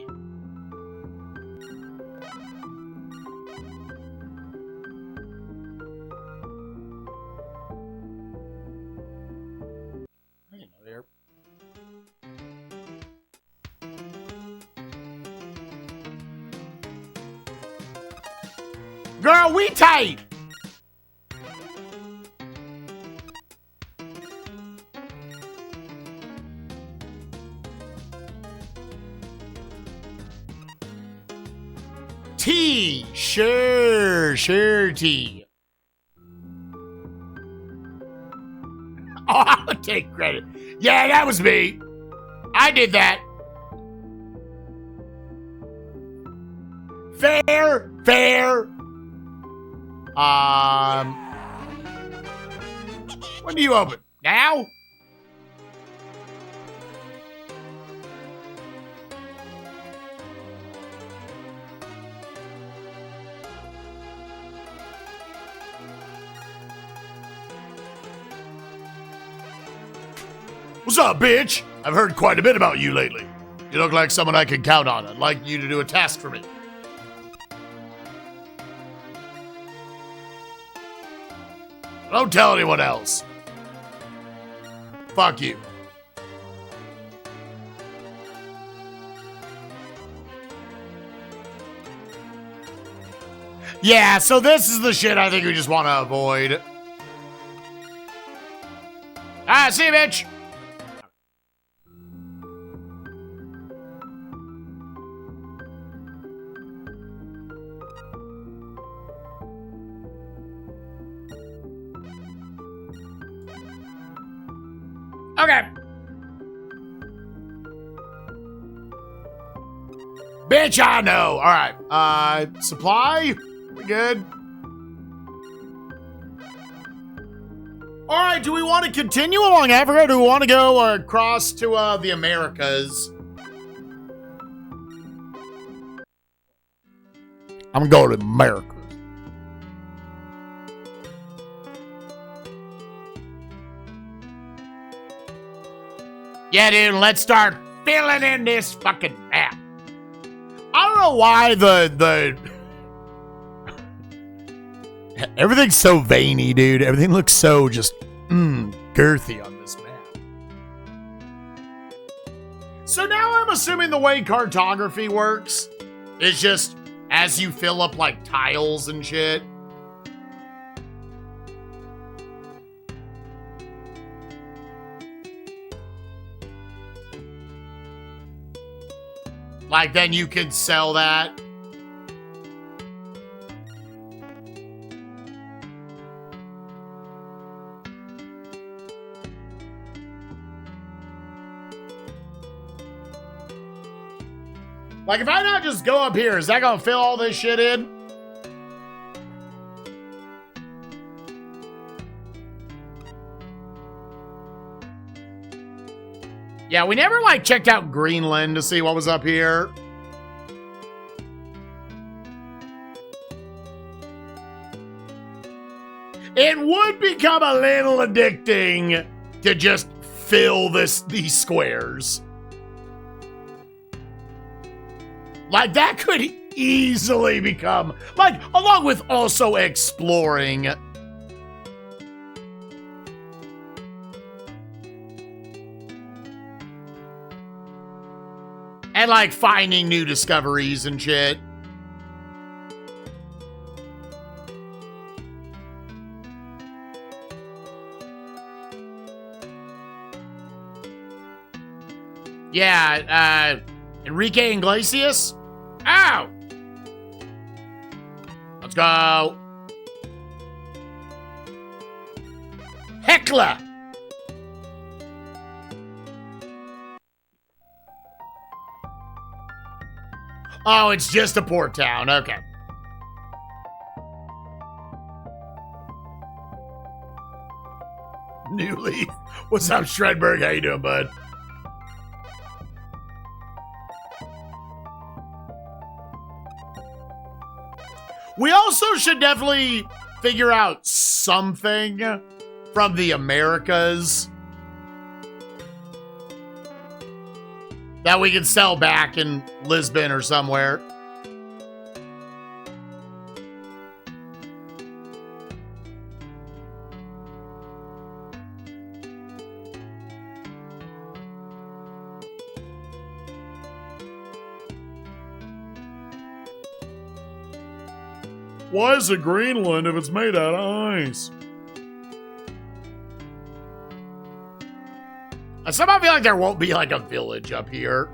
Girl, we tight! T, sure T. Oh, I'll take credit. Yeah, that was me. I did that. Fair. When do you open? Now? What's up, bitch? I've heard quite a bit about you lately. You look like someone I can count on. I'd like you to do a task for me. Don't tell anyone else. Fuck you. Yeah, so this is the shit I think we just want to avoid. Ah, see you, bitch. Okay. Bitch, I know. All right. Supply? We good? All right, do we want to continue along Africa, or do we want to go across to the Americas? I'm going to America. Yeah, dude, let's start filling in this fucking map. I don't know why the everything's so veiny, dude. Everything looks so just girthy on this map. So now I'm assuming the way cartography works is just as you fill up like tiles and shit. Like, then you can sell that. Like, if I not just go up here, is that gonna fill all this shit in? Yeah, we never, like, checked out Greenland to see what was up here. It would become a little addicting to just fill these squares. Like, that could easily become, like, along with also exploring. And, like, finding new discoveries and shit. Yeah, Enrique Iglesias? Ow! Let's go. Heckler! Oh, it's just a port town. Okay. New Leaf. What's up, Shredberg? How you doing, bud? We also should definitely figure out something from the Americas that we can sell back in Lisbon or somewhere. Why is it Greenland if it's made out of ice? I somehow feel like there won't be like a village up here.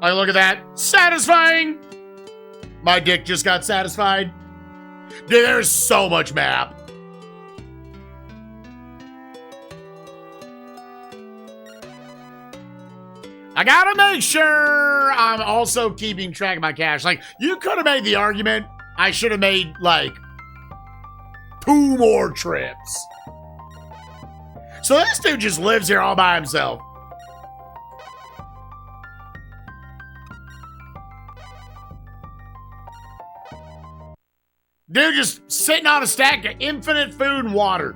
Like, look at that. Satisfying! My dick just got satisfied. Dude, there's so much map. I gotta make sure I'm also keeping track of my cash. Like, you could have made the argument I should have made, like, 2 more trips. So this dude just lives here all by himself. Dude just sitting on a stack of infinite food and water.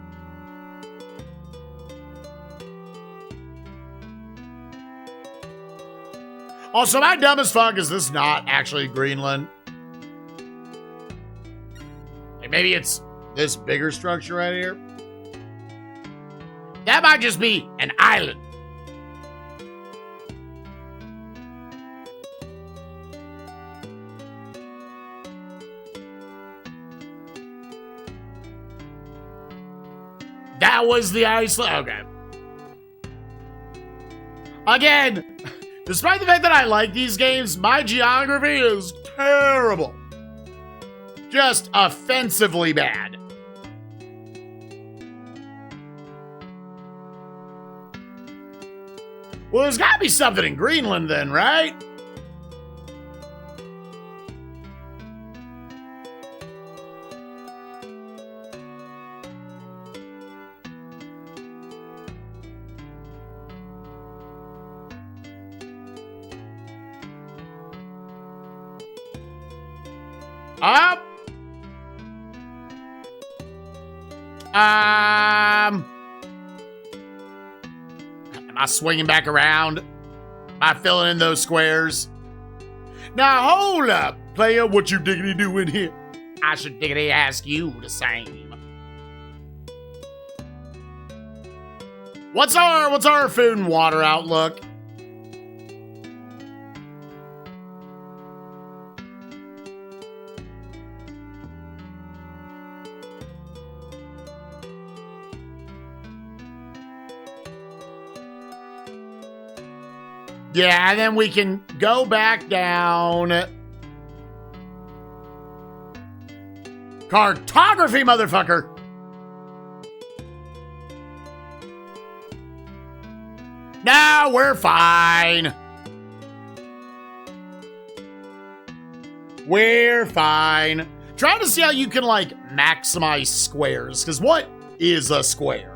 Also, am I dumb as fuck? Is this not actually Greenland? Like maybe it's this bigger structure right here? That might just be an island. That was the Iceland. Okay. Again, despite the fact that I like these games, my geography is terrible. Just offensively bad. Well, there's gotta be something in Greenland then, right? Up. Am I swinging back around? Am I filling in those squares? Now hold up, player. What you diggity doing here? I should diggity ask you the same. What's our food and water outlook? Yeah, and then we can go back down. Cartography, motherfucker. No, we're fine. We're fine. Trying to see how you can, like, maximize squares. Because what is a square?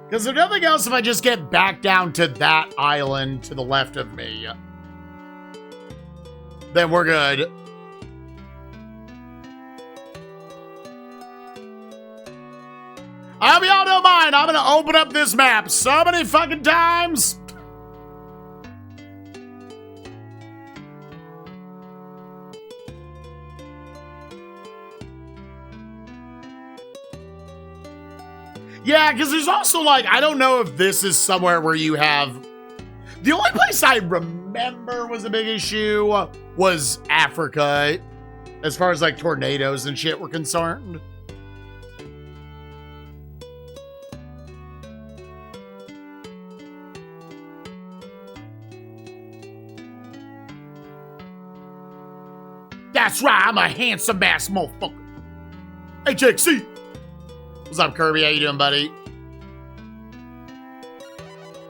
Because if nothing else, if I just get back down to that island to the left of me, then we're good. I hope y'all don't mind. I'm going to open up this map so many fucking times. Yeah, because there's also, like, I don't know if this is somewhere where you have... The only place I remember was a big issue was Africa, as far as, like, tornadoes and shit were concerned. That's right, I'm a handsome-ass motherfucker. HXC! What's up, Kirby? How you doing, buddy?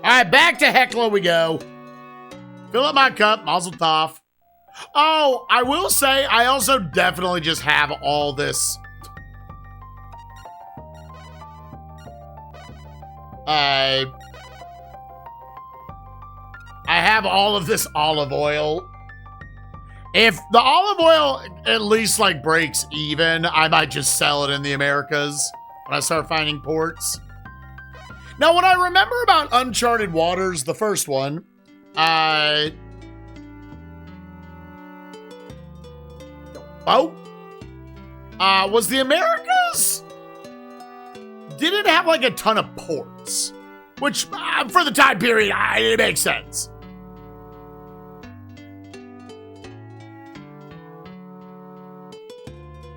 All right, back to Hecla we go. Fill up my cup, mazel tov. Oh, I will say, I also definitely just have all this. I have all of this olive oil. If the olive oil at least, like, breaks even, I might just sell it in the Americas when I start finding ports. Now, what I remember about Uncharted Waters, the first one, was the Americas didn't have, like, a ton of ports, which, for the time period, it makes sense.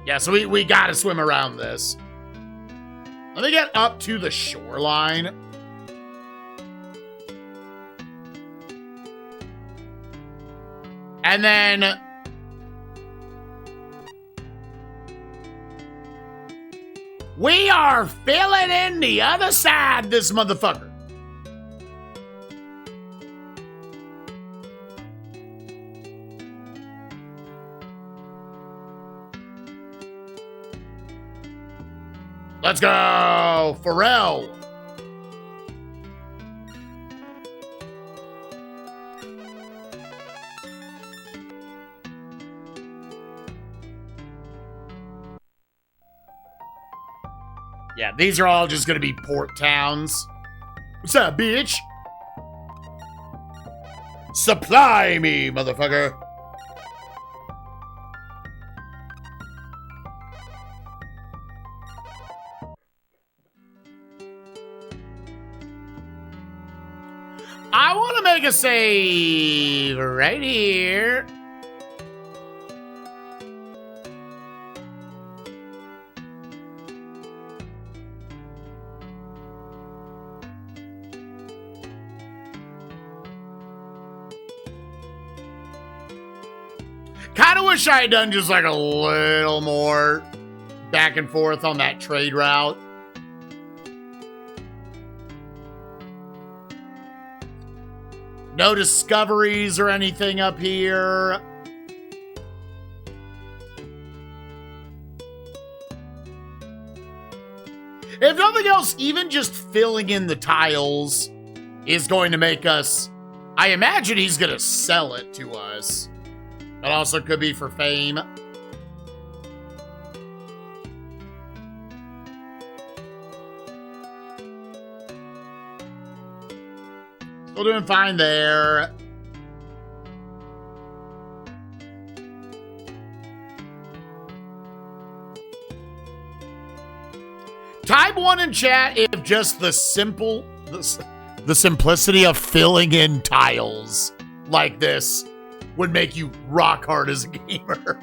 Yeah, so we gotta swim around this. Let me get up to the shoreline. And then... we are filling in the other side, this motherfucker. Let's go, Pharrell. Yeah, these are all just gonna be port towns. What's up, bitch? Supply me, motherfucker. I want to make a save right here. Kind of wish I had done just like a little more back and forth on that trade route. No discoveries or anything up here. If nothing else, even just filling in the tiles is going to make us... I imagine he's going to sell it to us. That also could be for fame. Still doing fine there. Type 1 in chat if just the simplicity of filling in tiles like this would make you rock hard as a gamer.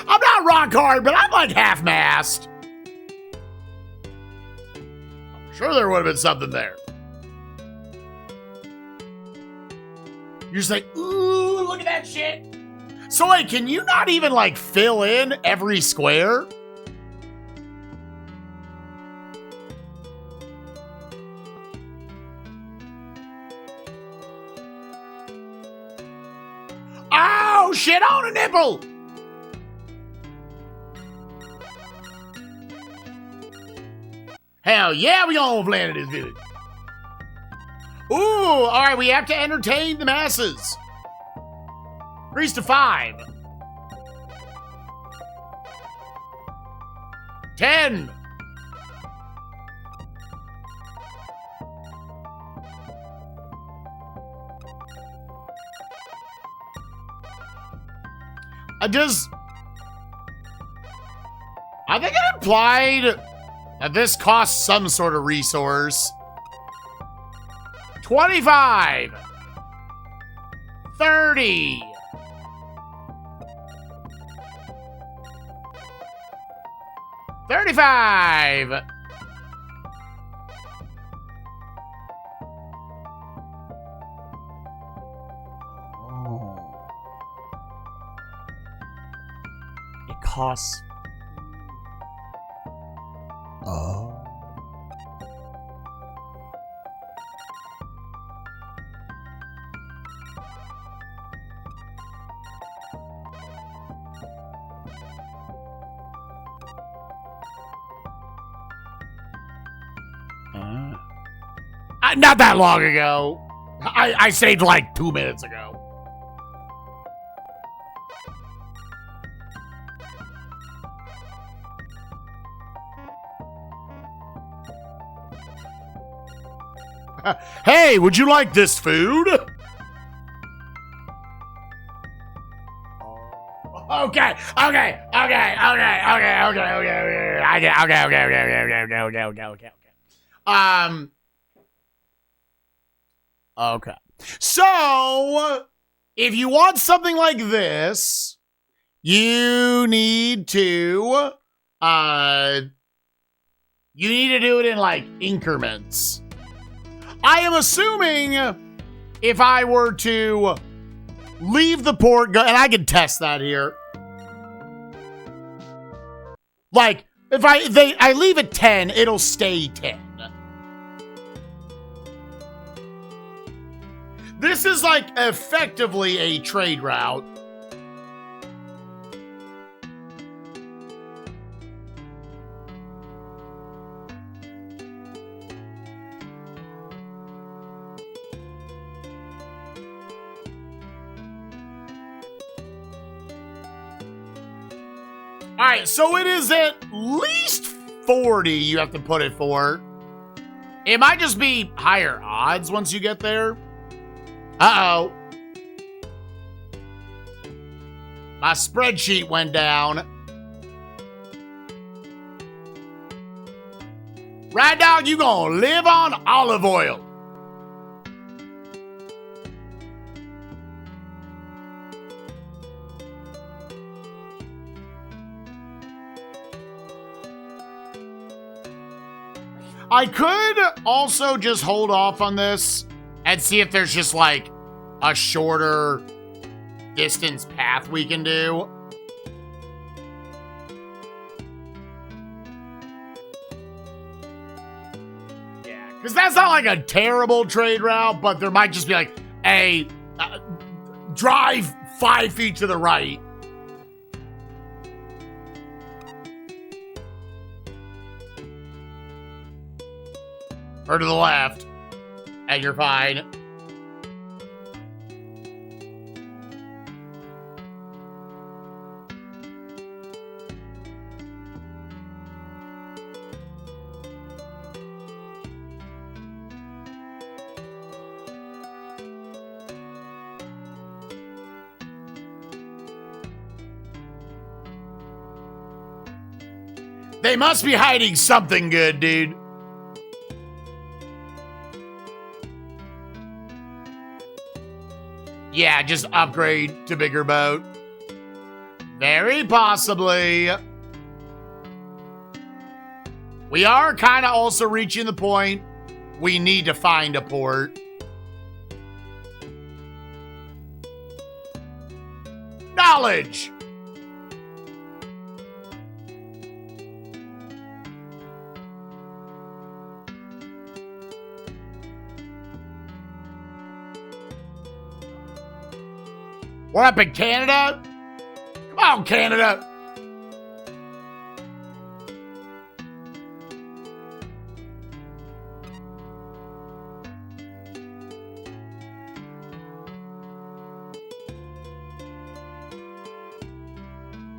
I'm not rock hard, but I'm like half-mast. I'm sure there would have been something there. You're just like, ooh, look at that shit. So wait, can you not even like fill in every square? Oh, shit on a nipple! Hell yeah, we almost landed this village. Ooh, all right, we have to entertain the masses. Increase to 5. 10. I think it implied that this costs some sort of resource. 25. 30. 35. Oh. It costs. Oh. Not that long ago. I saved like 2 minutes ago. Hey, would you like this food? Okay. Okay. So, if you want something like this, you need to do it in like increments. I am assuming if I were to leave the port, and I can test that here. Like, if I leave it 10, it'll stay 10. This is like effectively a trade route. All right, so it is at least 40 you have to put it for. It might just be higher odds once you get there. Uh-oh. My spreadsheet went down. Right now, you gonna live on olive oil. I could also just hold off on this and see if there's just like a shorter distance path we can do. Yeah, because that's not like a terrible trade route, but there might just be like a drive 5 feet to the right. Or to the left, and you're fine. They must be hiding something good, dude. Yeah, just upgrade to bigger boat. Very possibly. We are kind of also reaching the point we need to find a port. Knowledge! We're up in Canada? Come on, Canada!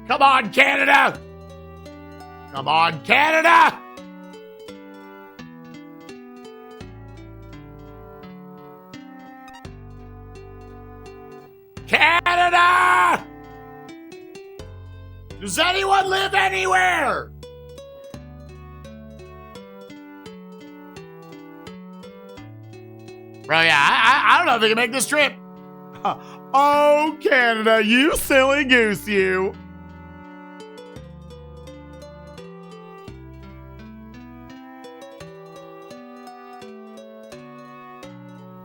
Come on, Canada! Come on, Canada! Canada! Does anyone live anywhere? Bro, yeah, I don't know if I can make this trip. Oh, Canada, you silly goose, you.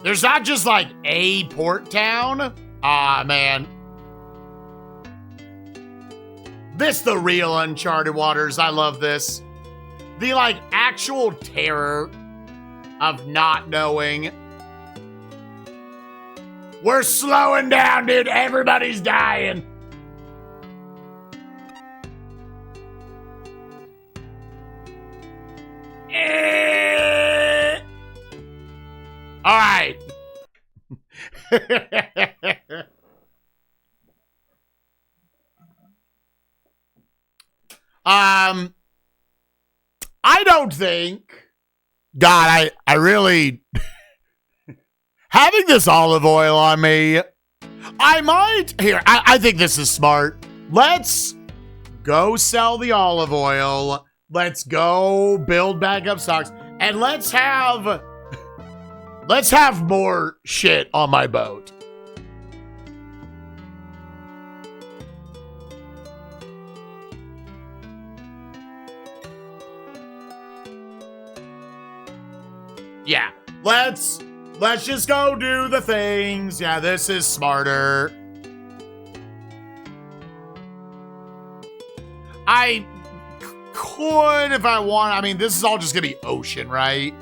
There's not just like a port town. Ah, man. This the real Uncharted waters. I love this. The like actual terror of not knowing. We're slowing down, dude. Everybody's dying. All right. I don't think. God, I really having this olive oil on me. I might here. I think this is smart. Let's go sell the olive oil. Let's go build back up stocks, and let's have more shit on my boat. Yeah, let's just go do the things. Yeah, this is smarter. I could if I want. I mean, this is all just gonna be ocean, right?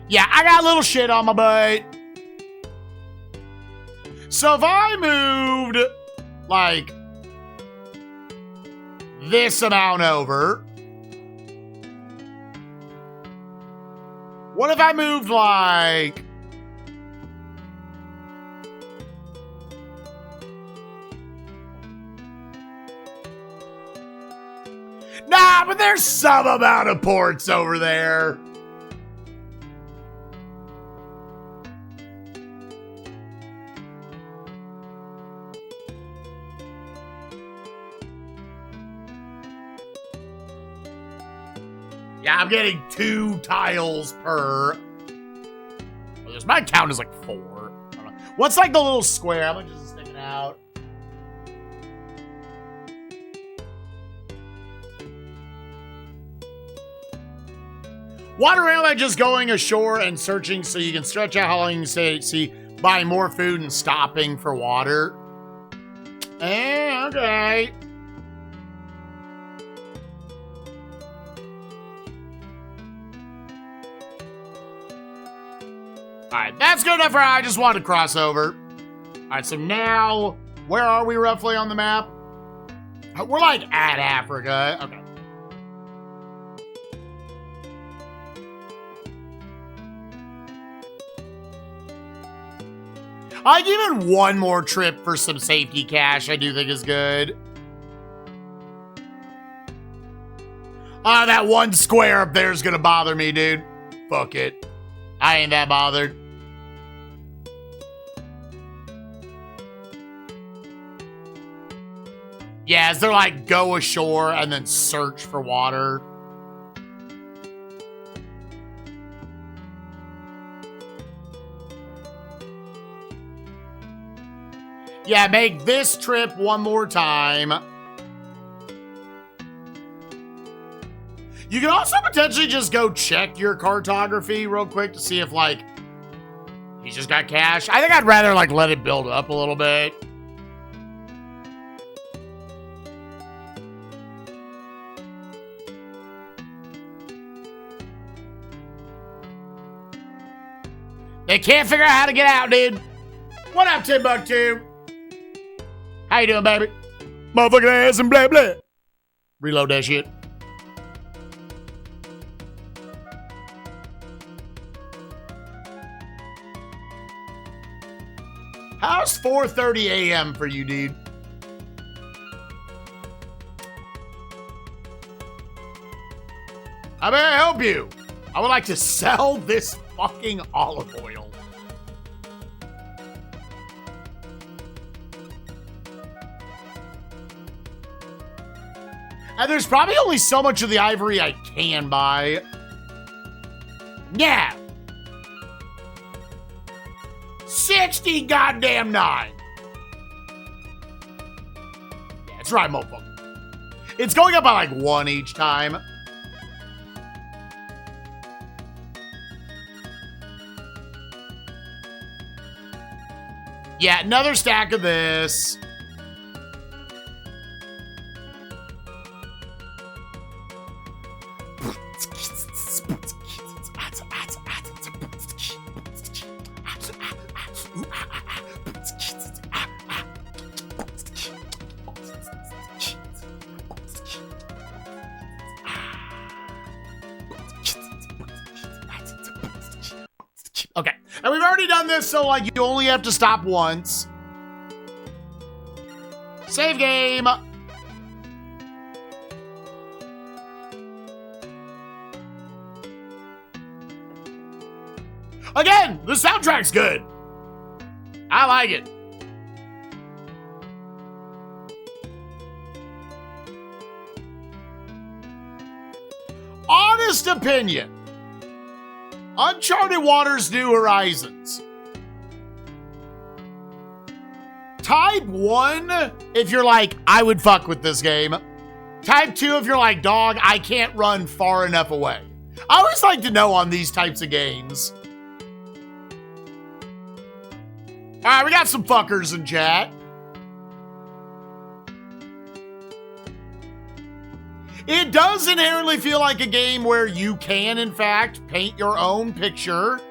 Yeah, I got a little shit on my butt. So if I moved, like, this amount over, What if I moved like... Nah, but there's some amount of ports over there. Yeah, I'm getting 2 tiles per. Well, my count is like 4. I don't know. What's like the little square? How much is it sticking out? Water around by just going ashore and searching so you can stretch out how long you can stay at sea, buying more food and stopping for water. Okay. Alright, that's good enough for I just wanted to cross over. Alright, so now, where are we roughly on the map? We're like at Africa. Okay. Like even one more trip for some safety cash I do think is good. That one square up there is gonna bother me, dude. Fuck it. I ain't that bothered. Yeah, is there like go ashore and then search for water? Yeah, make this trip one more time. You can also potentially just go check your cartography real quick to see if like he's just got cash. I think I'd rather like let it build up a little bit. They can't figure out how to get out, dude. What up, Timbuktu? How you doing, baby? Motherfucking ass and blah, blah. Reload that shit. How's 4:30 a.m. for you, dude? How may I help you? I would like to sell this fucking olive oil. And there's probably only so much of the ivory I can buy. Yeah. 60 goddamn 9. Yeah, it's right, motherfucker. It's going up by like 1 each time. Yeah, another stack of this. Okay, and we've already done this, so like you only have to stop once. Save game. Again, the soundtrack's good. I like it. Honest opinion. Uncharted Waters New Horizons. Type 1, if you're like, I would fuck with this game. Type 2, if you're like, dog, I can't run far enough away. I always like to know on these types of games. All right, we got some fuckers in chat. It does inherently feel like a game where you can, in fact, paint your own picture.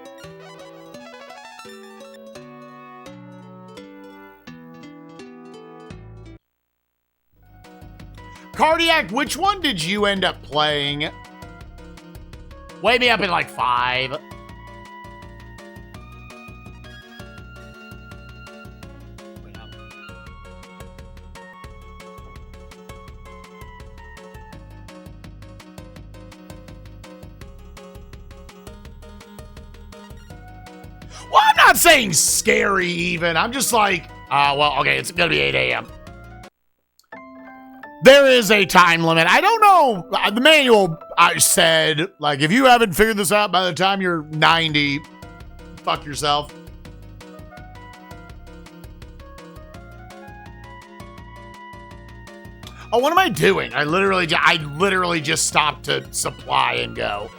Cardiac, which one did you end up playing? Wake me up in like 5. Wait up. Well, I'm not saying scary even. I'm just like, well, okay, it's gonna be 8 a.m. There is a time limit. I don't know. The manual said, like, if you haven't figured this out by the time you're 90, fuck yourself. Oh, what am I doing? I literally just stopped to supply and go.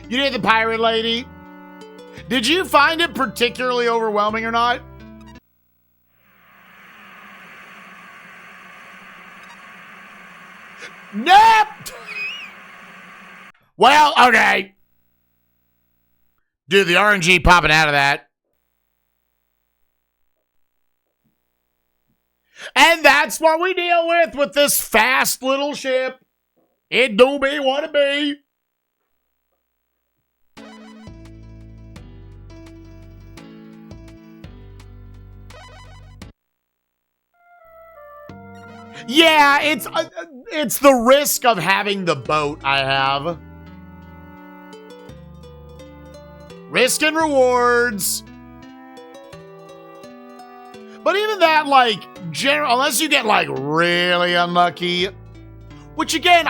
You did the pirate lady? Did you find it particularly overwhelming or not? Nope! Well, okay. Dude, the RNG popping out of that. And that's what we deal with this fast little ship. It do be what it be. Yeah, it's the risk of having the boat I have. Risk and rewards. But even that, like, unless you get, like, really unlucky, which, again,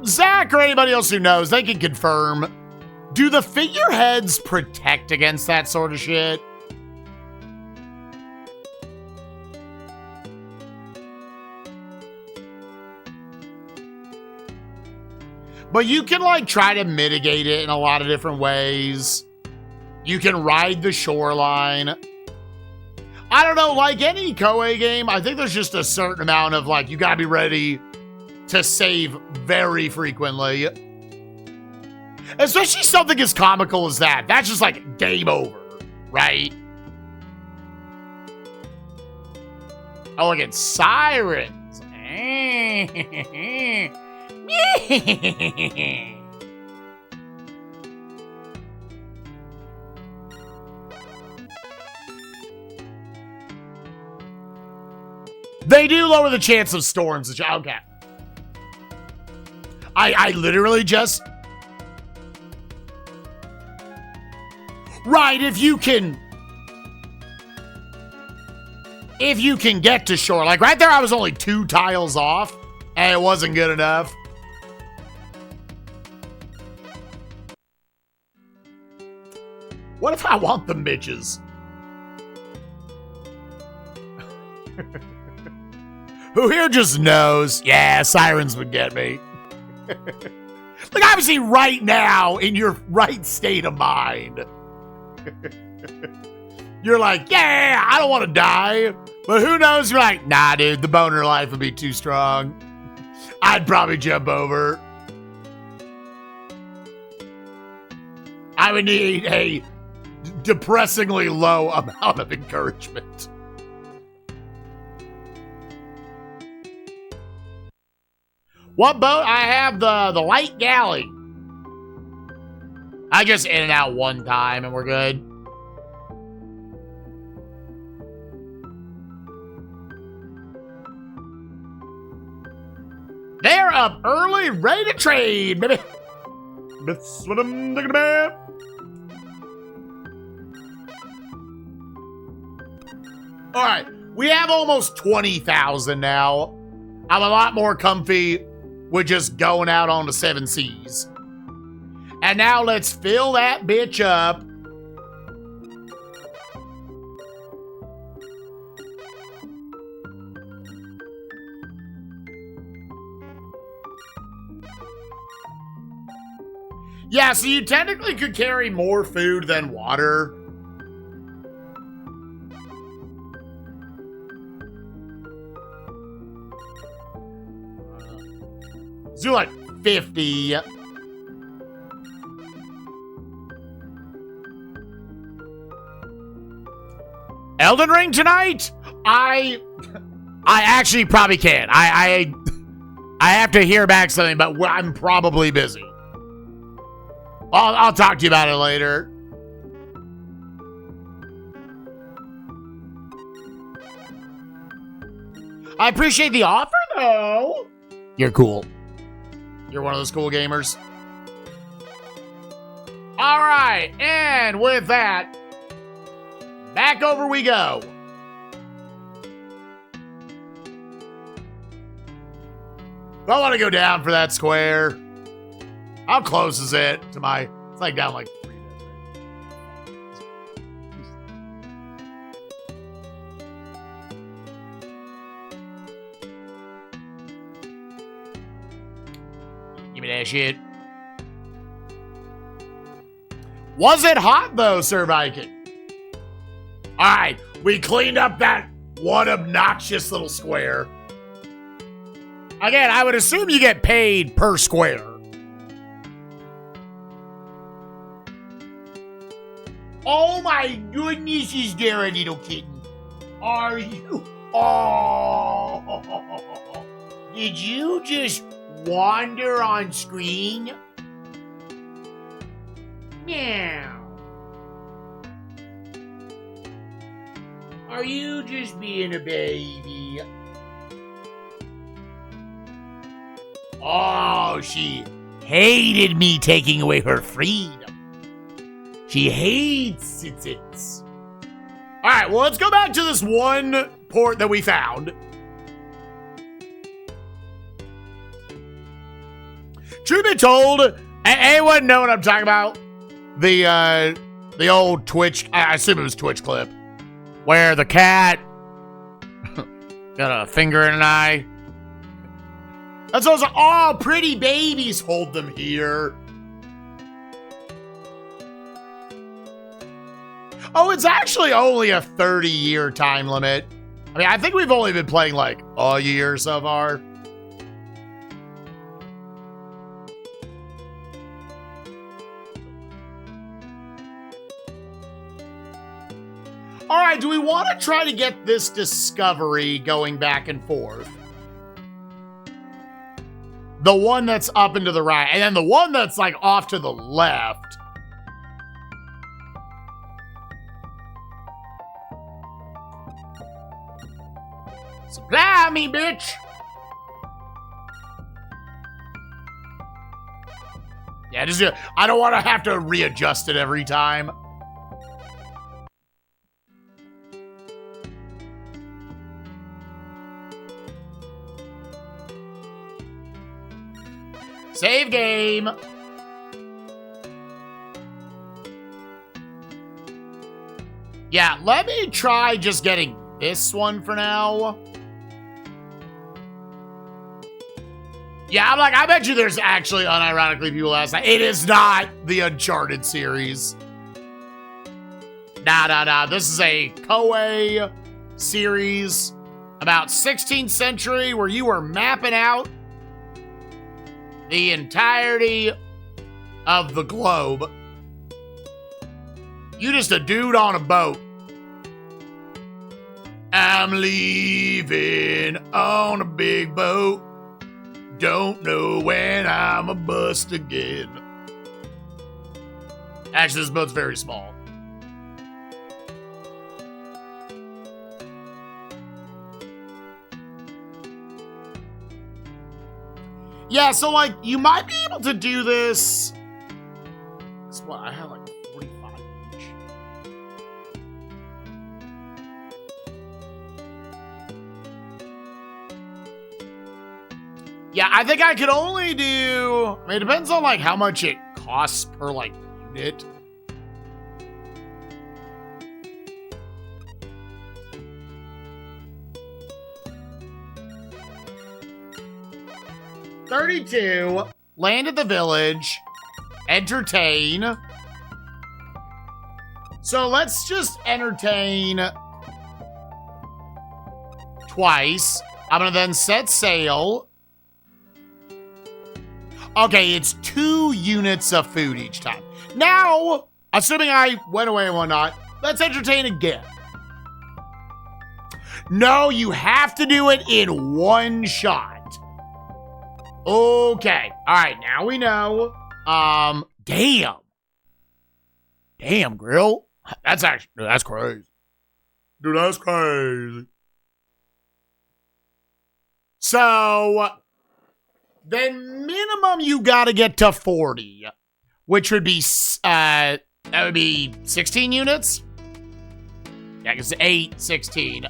Zach or anybody else who knows, they can confirm. Do the figureheads protect against that sort of shit? But you can, like, try to mitigate it in a lot of different ways. You can ride the shoreline. I don't know, like any Koei game, I think there's just a certain amount of, like, you gotta be ready to save very frequently. Especially something as comical as that. That's just, like, game over, right? Oh, look, it's sirens. They do lower the chance of storms. Okay. I literally just... Right, if you can get to shore. Like, right there, I was only 2 tiles off, and it wasn't good enough. What if I want the midges? Who here just knows? Yeah, sirens would get me. Like, obviously, right now, in your right state of mind, you're like, yeah, I don't want to die. But who knows? You're like, nah, dude, the boner life would be too strong. I'd probably jump over. I would need a depressingly low amount of encouragement. What boat? I have the light galley. I just in and out one time and we're good. They're up early, ready to trade, baby. That's what I'm thinking about. All right, we have almost 20,000 now. I'm a lot more comfy with just going out on the 7 seas. And now let's fill that bitch up. Yeah, so you technically could carry more food than water. Let's do like 50. Elden Ring tonight? I actually probably can't. I have to hear back something, but I'm probably busy. I'll talk to you about it later. I appreciate the offer, though. You're cool. You're one of those cool gamers. All right, and with that, back over we go. I want to go down for that square. How close is it to my... It's like down like 3 minutes. Give me that shit. Was it hot, though, Sir Viking? All right, we cleaned up that one obnoxious little square. Again, I would assume you get paid per square. Oh my goodness, is there a little kitten? Are you? Oh, did you just wander on screen? Meow. Are you just being a baby? Oh, she hated me taking away her freedom. She hates it. All right, well, let's go back to this one port that we found. Truth be told, anyone know what I'm talking about? The old Twitch, I assume it was Twitch clip, where the cat got a finger in an eye. That's also, oh, pretty babies, hold them here. Oh, it's actually only a 30-year time limit. I mean, I think we've only been playing like a year so far. All right, do we want to try to get this discovery going back and forth? The one that's up and to the right, and then the one that's like off to the left. Supply me, bitch. Yeah, just I don't want to have to readjust it every time. Save game. Yeah, let me try just getting this one for now. Yeah, I'm like, I bet you there's actually, unironically, people ask that. It is not the Uncharted series. Nah. This is a Koei series about 16th century where you were mapping out the entirety of the globe. You just a dude on a boat. I'm leaving on a big boat. Don't know when I'm a bust again. Actually, this boat's very small. Yeah, so like, you might be able to do this. Guess what? I have like 45 each. Yeah, I think I could only do, I mean, it depends on like how much it costs per like unit. $32, land at the village, entertain. So let's just entertain twice. I'm gonna then set sail. Okay, it's 2 units of food each time. Now, assuming I went away and whatnot, let's entertain again. No, you have to do it in one shot. Okay. All right, now we know. Damn. Damn, Grill. That's crazy. Dude, that's crazy. So, then minimum you got to get to 40, which would be, that would be 16 units. Yeah, because 8, 16.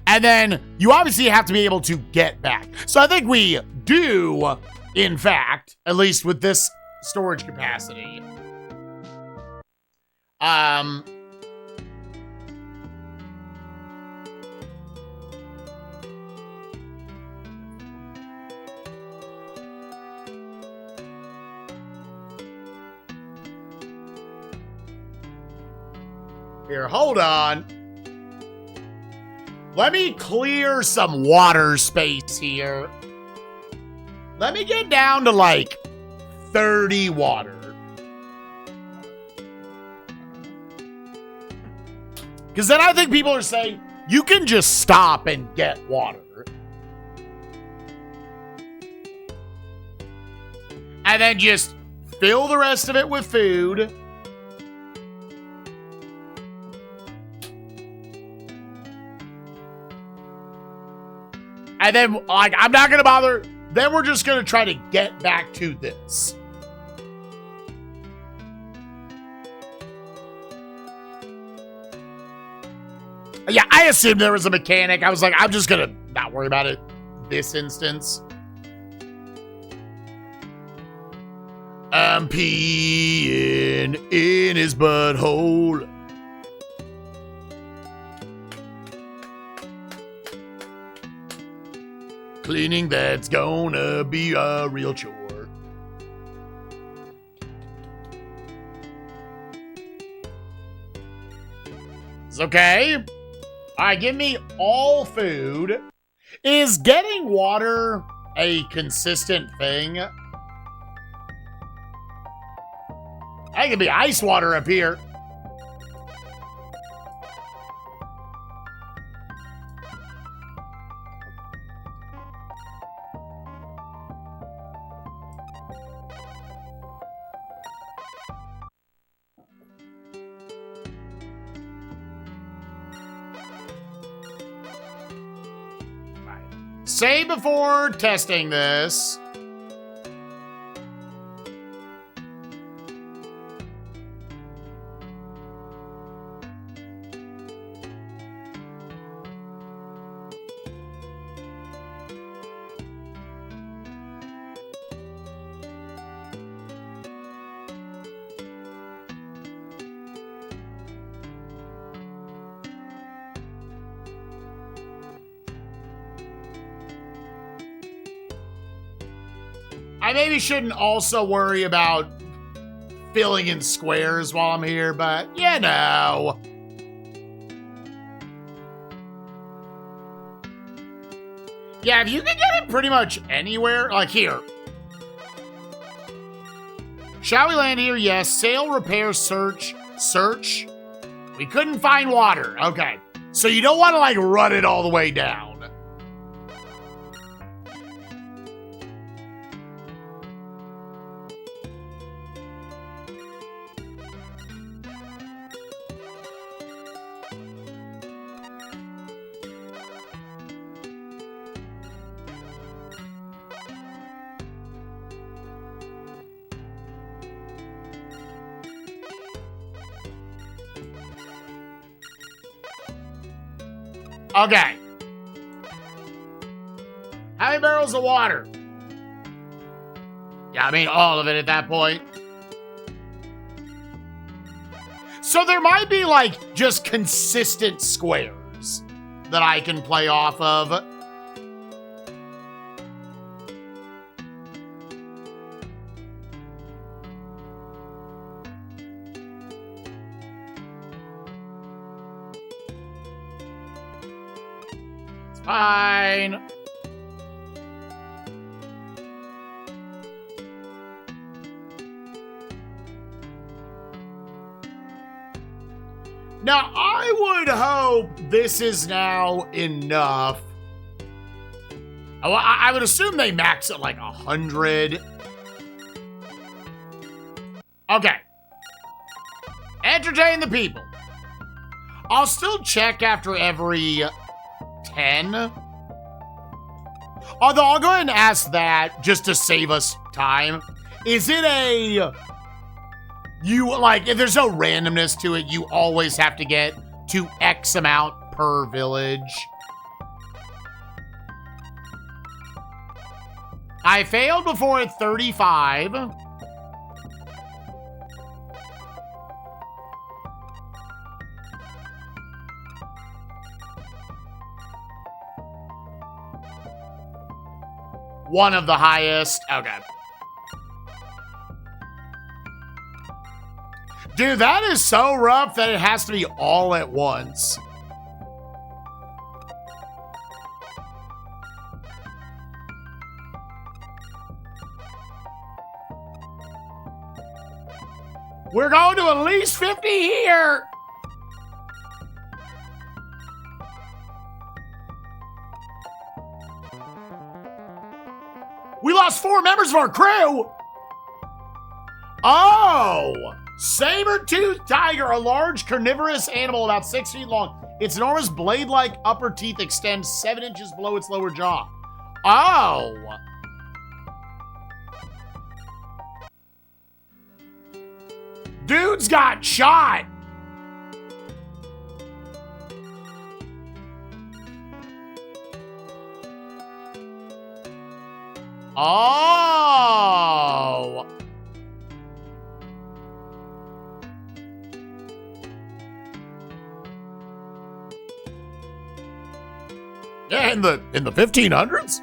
And then you obviously have to be able to get back. So I think we do, in fact, at least with this storage capacity. Here, hold on. Let me clear some water space here. Let me get down to like 30 water. Because then I think people are saying, you can just stop and get water. And then just fill the rest of it with food. And then, like, I'm not going to bother. Then we're just going to try to get back to this. Yeah, I assumed there was a mechanic. I was like, I'm just going to not worry about it this instance. I'm peeing in his butthole. Cleaning that's gonna be a real chore. It's okay. All right, give me all food. Is getting water a consistent thing? That could be ice water up here. Say before testing this. I maybe shouldn't also worry about filling in squares while I'm here, but you know. Yeah, if you can get it pretty much anywhere, like here. Shall we land here? Yes. Sail, repair, search. Search. We couldn't find water. Okay. So you don't want to, like, run it all the way down. Okay. How many barrels of water? Yeah, I mean, all of it at that point. So there might be, like, just consistent squares that I can play off of. Fine. Now, I would hope this is now enough. I would assume they max at like 100. Okay. Entertain the people. I'll still check after every 10. Although I'll go ahead and ask that just to save us time. Is it a... if there's no randomness to it, you always have to get to X amount per village? I failed before at 35. One of the highest. Okay. Dude, that is so rough that it has to be all at once. We're going to at least 50 here. We lost 4 members of our crew. Oh, saber-toothed tiger, a large carnivorous animal about 6 feet long. Its enormous blade-like upper teeth extend 7 inches below its lower jaw. Oh. Dude's got shot. Oh. Yeah, in the 1500s.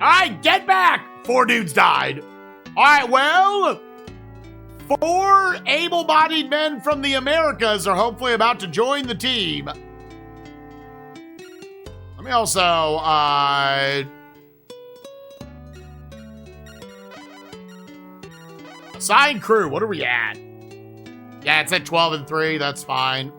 All right, get back. 4 dudes died. All right, well, 4 able-bodied men from the Americas are hopefully about to join the team. Let me also, assign crew. What are we at? Yeah, it's at 12 and 3. That's fine.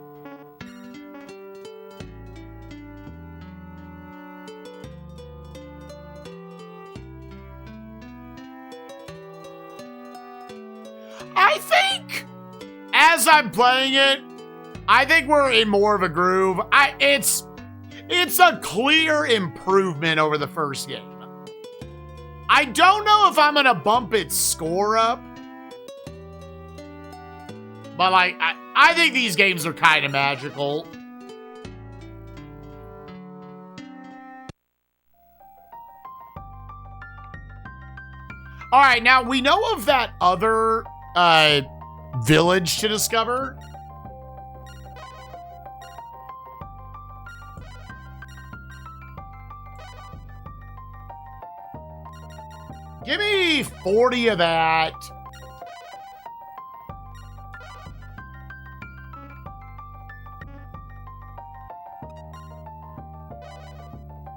I think, as I'm playing it, I think we're in more of a groove. It's a clear improvement over the first game. I don't know if I'm gonna bump its score up, but like, I think these games are kind of magical. All right, now we know of that other village to discover. Give me 40 of that.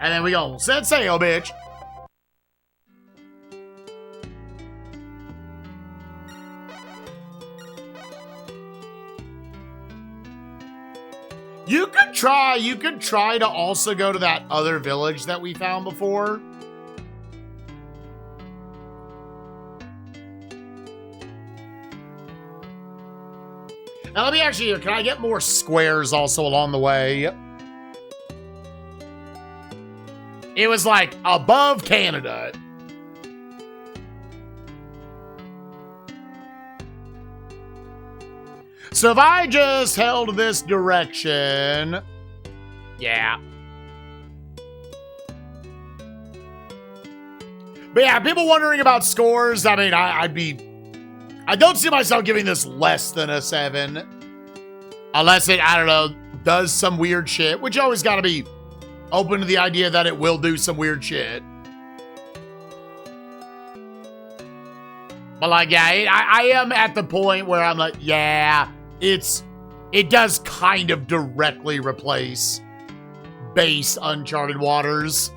And then we go, set sail, bitch. You could try to also go to that other village that we found before. Now let me actually, can I get more squares also along the way? It was like above Canada. So if I just held this direction, yeah. But yeah, people wondering about scores. I mean, I don't see myself giving this less than a 7. Unless it, I don't know, does some weird shit, which you always gotta be open to the idea that it will do some weird shit. But like, yeah, I am at the point where I'm like, yeah, it does kind of directly replace base Uncharted Waters.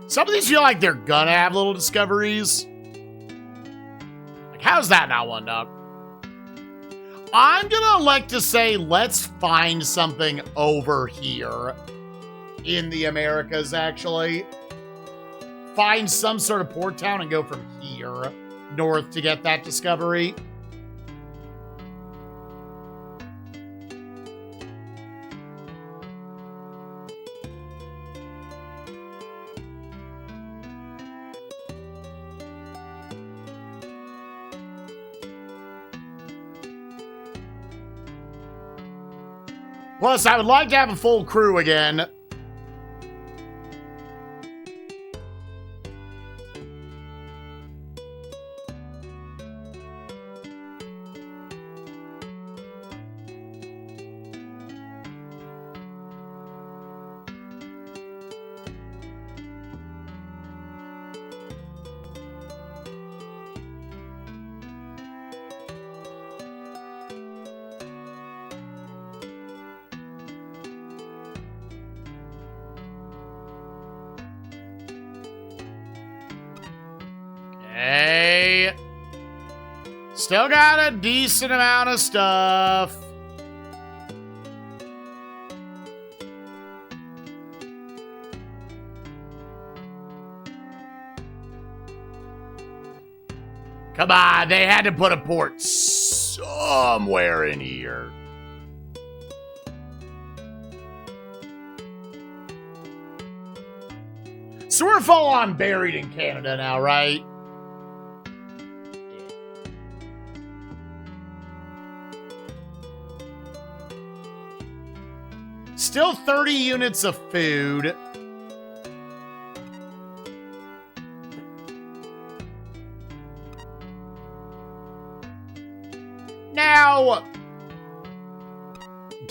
Some of these feel like they're gonna have little discoveries. Like, how's that not one up? I'm gonna elect to say, let's find something over here in the Americas, actually. Find some sort of port town and go from here north to get that discovery. Plus, I would like to have a full crew again. Hey, still got a decent amount of stuff. Come on, they had to put a port somewhere in here. So we're full on buried in Canada now, right? Still 30 units of food. Now...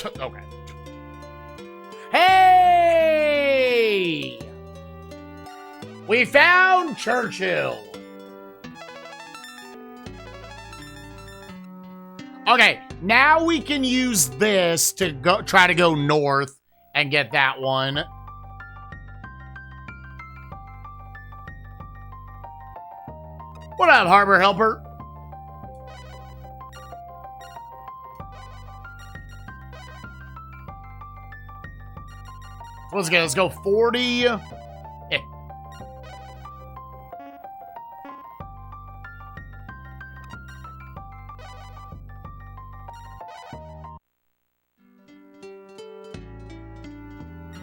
Okay. Hey! We found Churchill. Okay, now we can use this to go try to go north and get that one. What up, Harbor Helper? Let's go 40.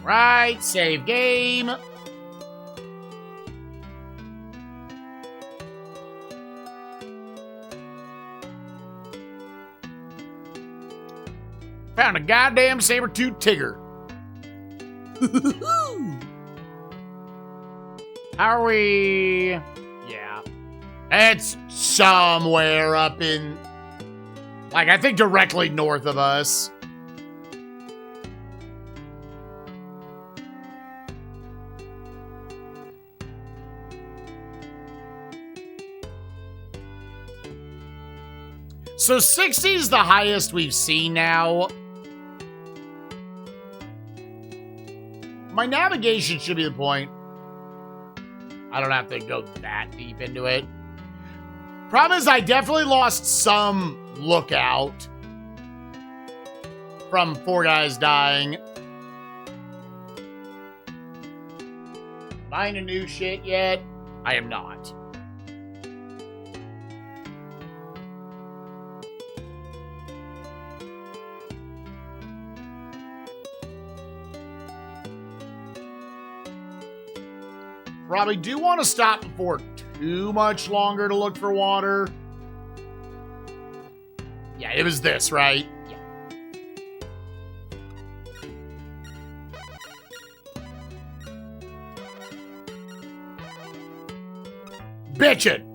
Right, save game. Found a goddamn saber-tooth tigger. How are we? Yeah. It's somewhere up in... Like, I think directly north of us. So 60 is the highest we've seen now. My navigation should be the point. I don't have to go that deep into it. Problem is, I definitely lost some lookout from 4 guys dying. Buying a new shit yet? I am not. Probably do want to stop before too much longer to look for water. Yeah, it was this, right? Yeah. Bitchin'!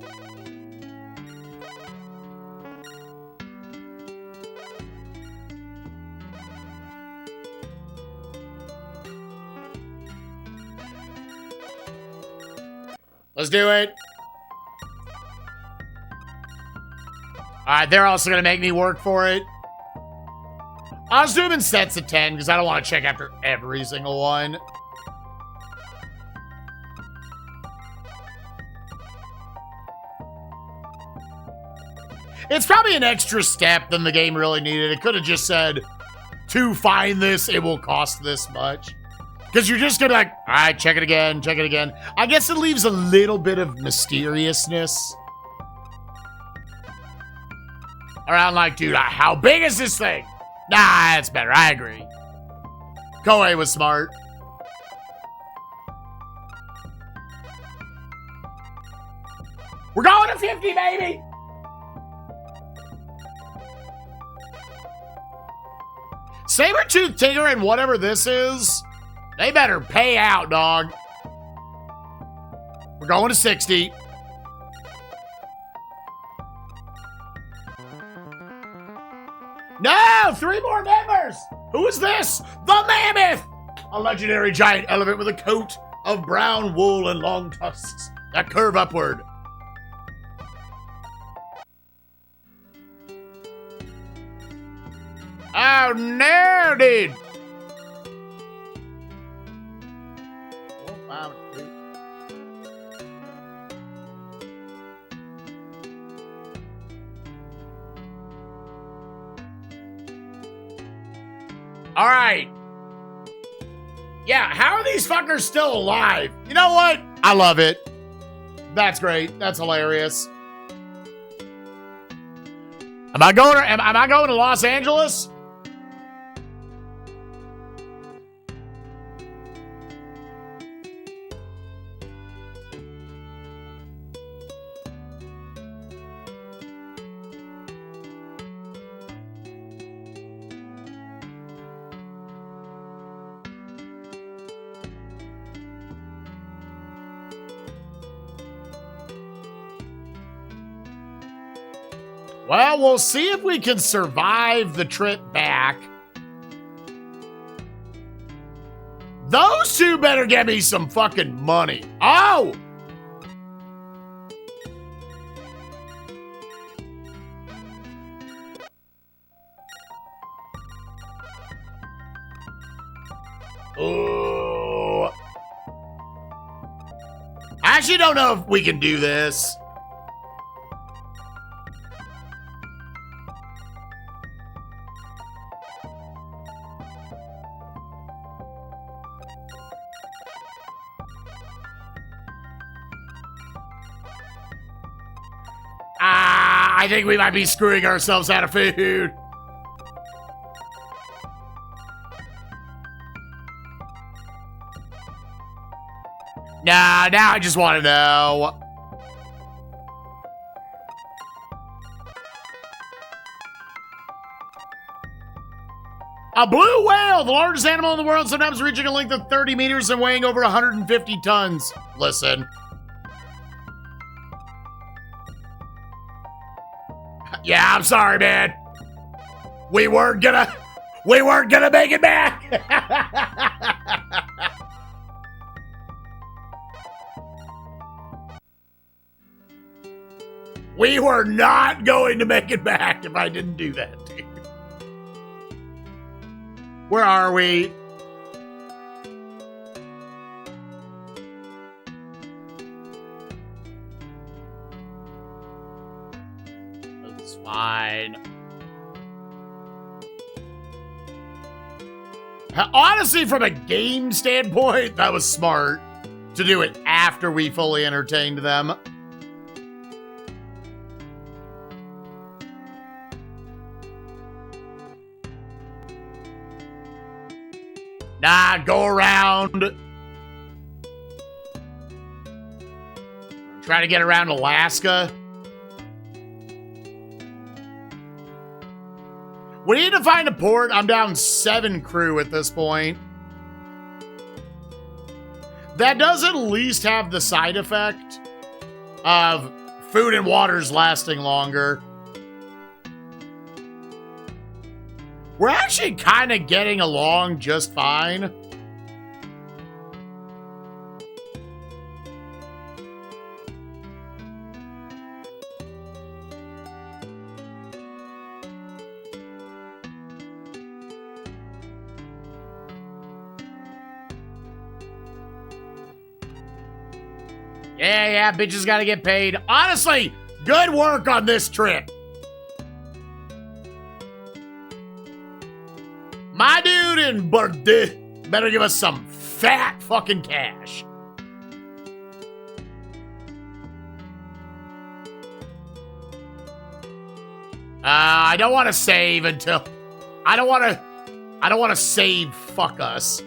Let's do it. Alright, they're also going to make me work for it. I'll just do them in sets of 10 because I don't want to check after every single one. It's probably an extra step than the game really needed. It could have just said, to find this, it will cost this much. Because you're just going to like, all right, check it again, check it again. I guess it leaves a little bit of mysteriousness. Around like, dude, how big is this thing? Nah, that's better. I agree. Koei was smart. We're going to 50, baby! Saber-tooth Tiger and whatever this is, they better pay out, dog. We're going to 60. No! 3 more members! Who is this? The Mammoth! A legendary giant elephant with a coat of brown wool and long tusks that curve upward. Oh no, dude! All right. Yeah, how are these fuckers still alive? You know what? I love it. That's great. That's hilarious. Am I going to Los Angeles? Well, we'll see if we can survive the trip back. Those two better get me some fucking money. Oh! Oh. I actually don't know if we can do this. I think we might be screwing ourselves out of food. Nah, now I just want to know. A blue whale, the largest animal in the world, sometimes reaching a length of 30 meters and weighing over 150 tons. Listen. Yeah, I'm sorry, man. We weren't gonna make it back. We were not going to make it back if I didn't do that, dude. Where are we? That's fine. Honestly, from a game standpoint, that was smart to do it after we fully entertained them. Nah, go around. Try to get around Alaska. We need to find a port. I'm down 7 crew at this point. That does at least have the side effect of food and water's lasting longer. We're actually kind of getting along just fine. Yeah, bitches gotta get paid. Honestly, good work on this trip. My dude in Bordeaux better give us some fat fucking cash. I don't want to save until... I don't want to save fuck us.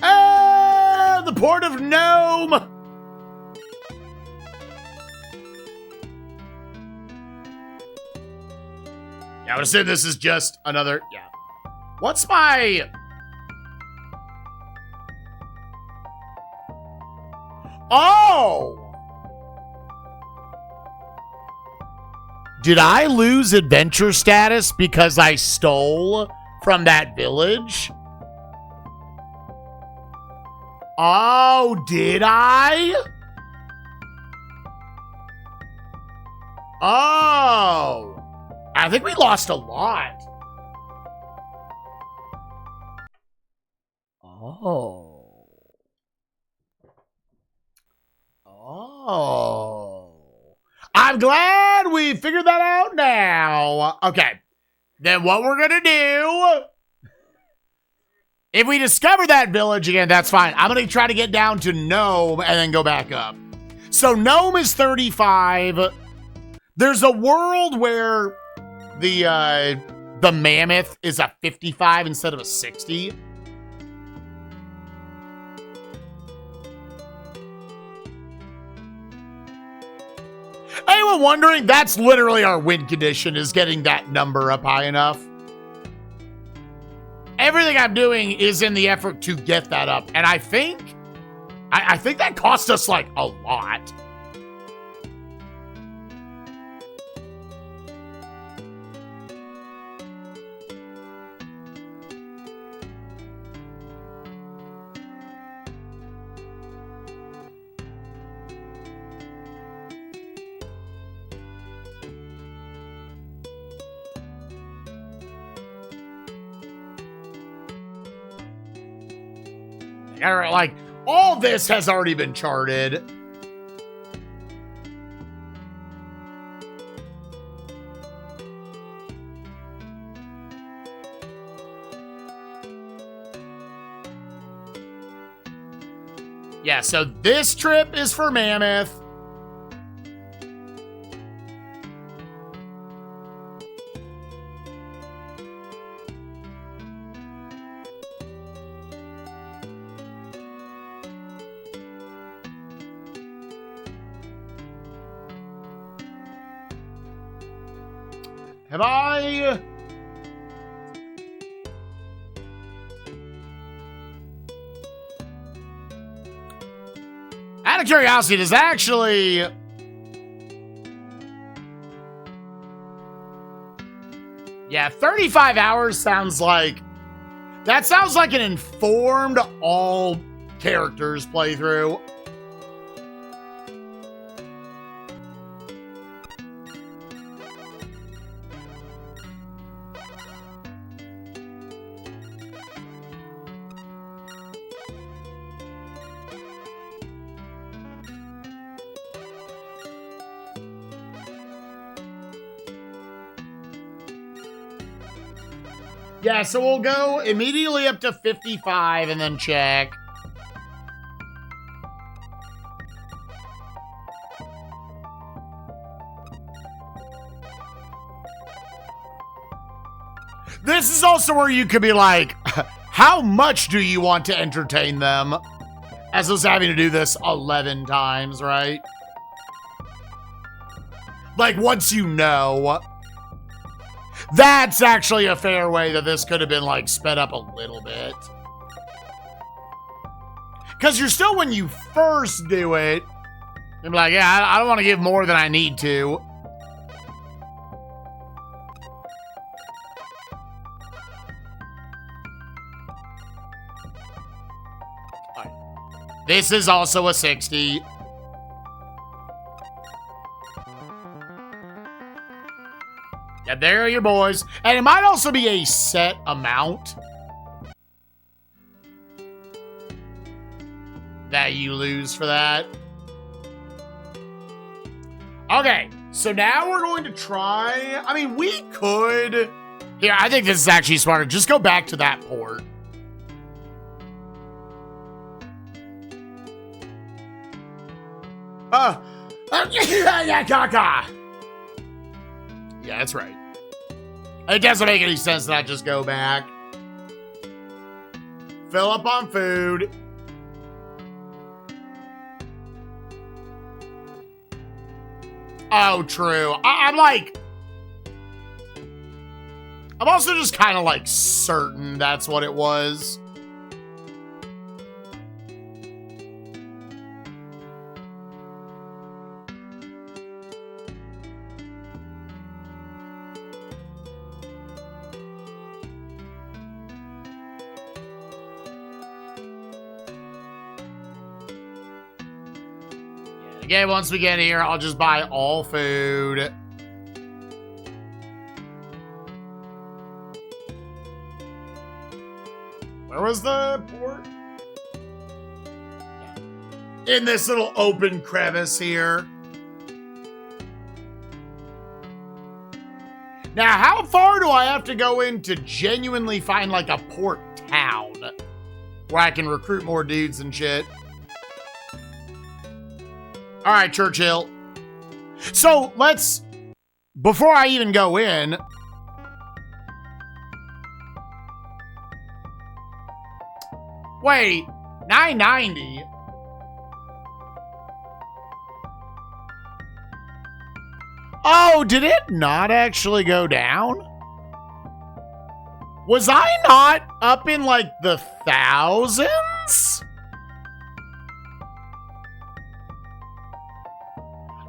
The port of Nome. Yeah, I would assume this is just another... Yeah. What's my... Oh! Did I lose adventure status because I stole from that village? Oh, did I? Oh. I think we lost a lot. Oh. Oh. I'm glad we figured that out now. Okay. Then what we're going to do... If we discover that village again, that's fine. I'm going to try to get down to Nome and then go back up. So Nome is 35. There's a world where the mammoth is a 55 instead of a 60. Anyone wondering? That's literally our win condition, is getting that number up high enough. Everything I'm doing is in the effort to get that up. And I think that cost us like a lot. Like, all this has already been charted. Yeah, so this trip is for Mammoth. Have I... Out of curiosity, does that actually... Yeah, 35 hours sounds like... That sounds like an informed all characters playthrough. Yeah, so we'll go immediately up to 55 and then check. This is also where you could be like, how much do you want to entertain them? As opposed to having to do this 11 times, right? Like, once you know... That's actually a fair way that this could have been, like, sped up a little bit. Because you're still, when you first do it, you're like, yeah, I don't want to give more than I need to. This is also a 60. Yeah, there are your boys. And it might also be a set amount that you lose for that. Okay, So now we're going to try... I mean, we could... Here, I think this is actually smarter. Just go back to that port. Yeah, that's right. It doesn't make any sense to not just go back. Fill up on food. Oh, true. I'm also just kind of like certain that's what it was. Okay, once we get here, I'll just buy all food. Where was the port? In this little open crevice here. Now, how far do I have to go in to genuinely find like a port town where I can recruit more dudes and shit? All right, Churchill. So let's, before I even go in, wait, 990? Oh, did it not actually go down? Was I not up in like the thousands?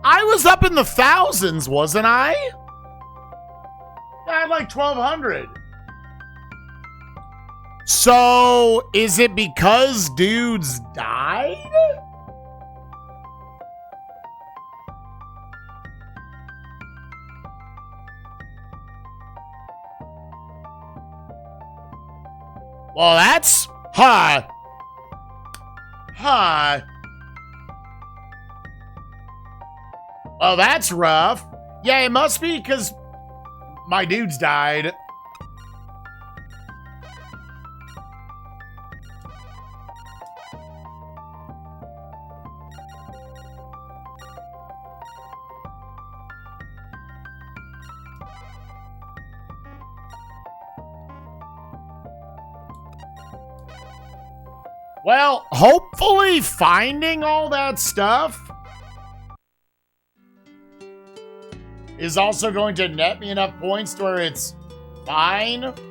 I was up in the thousands, wasn't I? I had like 1,200. So, is it because dudes died? Well, that's... Huh. Oh, that's rough. Yeah, it must be because my dudes died. Well, hopefully finding all that stuff is also going to net me enough points to where it's fine/cash.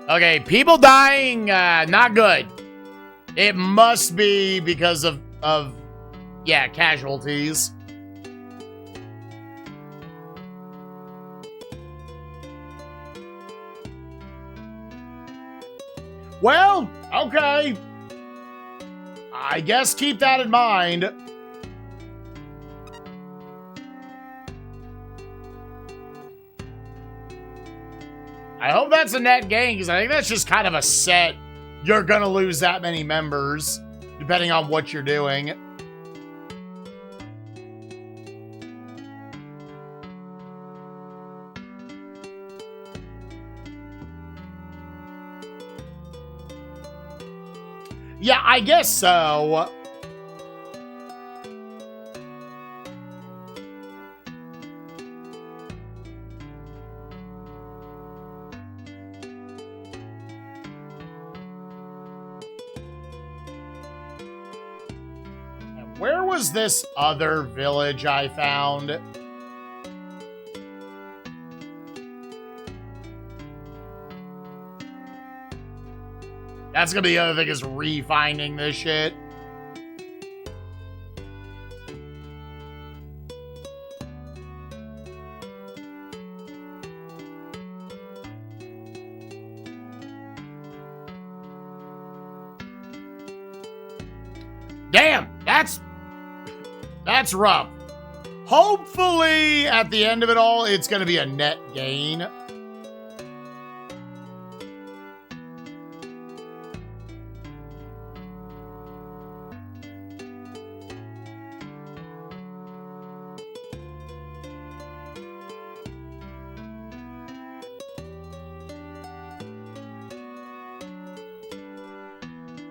Okay, people dying, not good. It must be because of yeah, casualties. Well, okay. I guess keep that in mind. I hope that's a net gain, because I think that's just kind of a set. You're going to lose that many members, depending on what you're doing. Yeah, I guess so. Where was this other village I found? That's gonna be the other thing, is re-finding this shit. Damn, that's rough. Hopefully, at the end of it all, it's gonna be a net gain.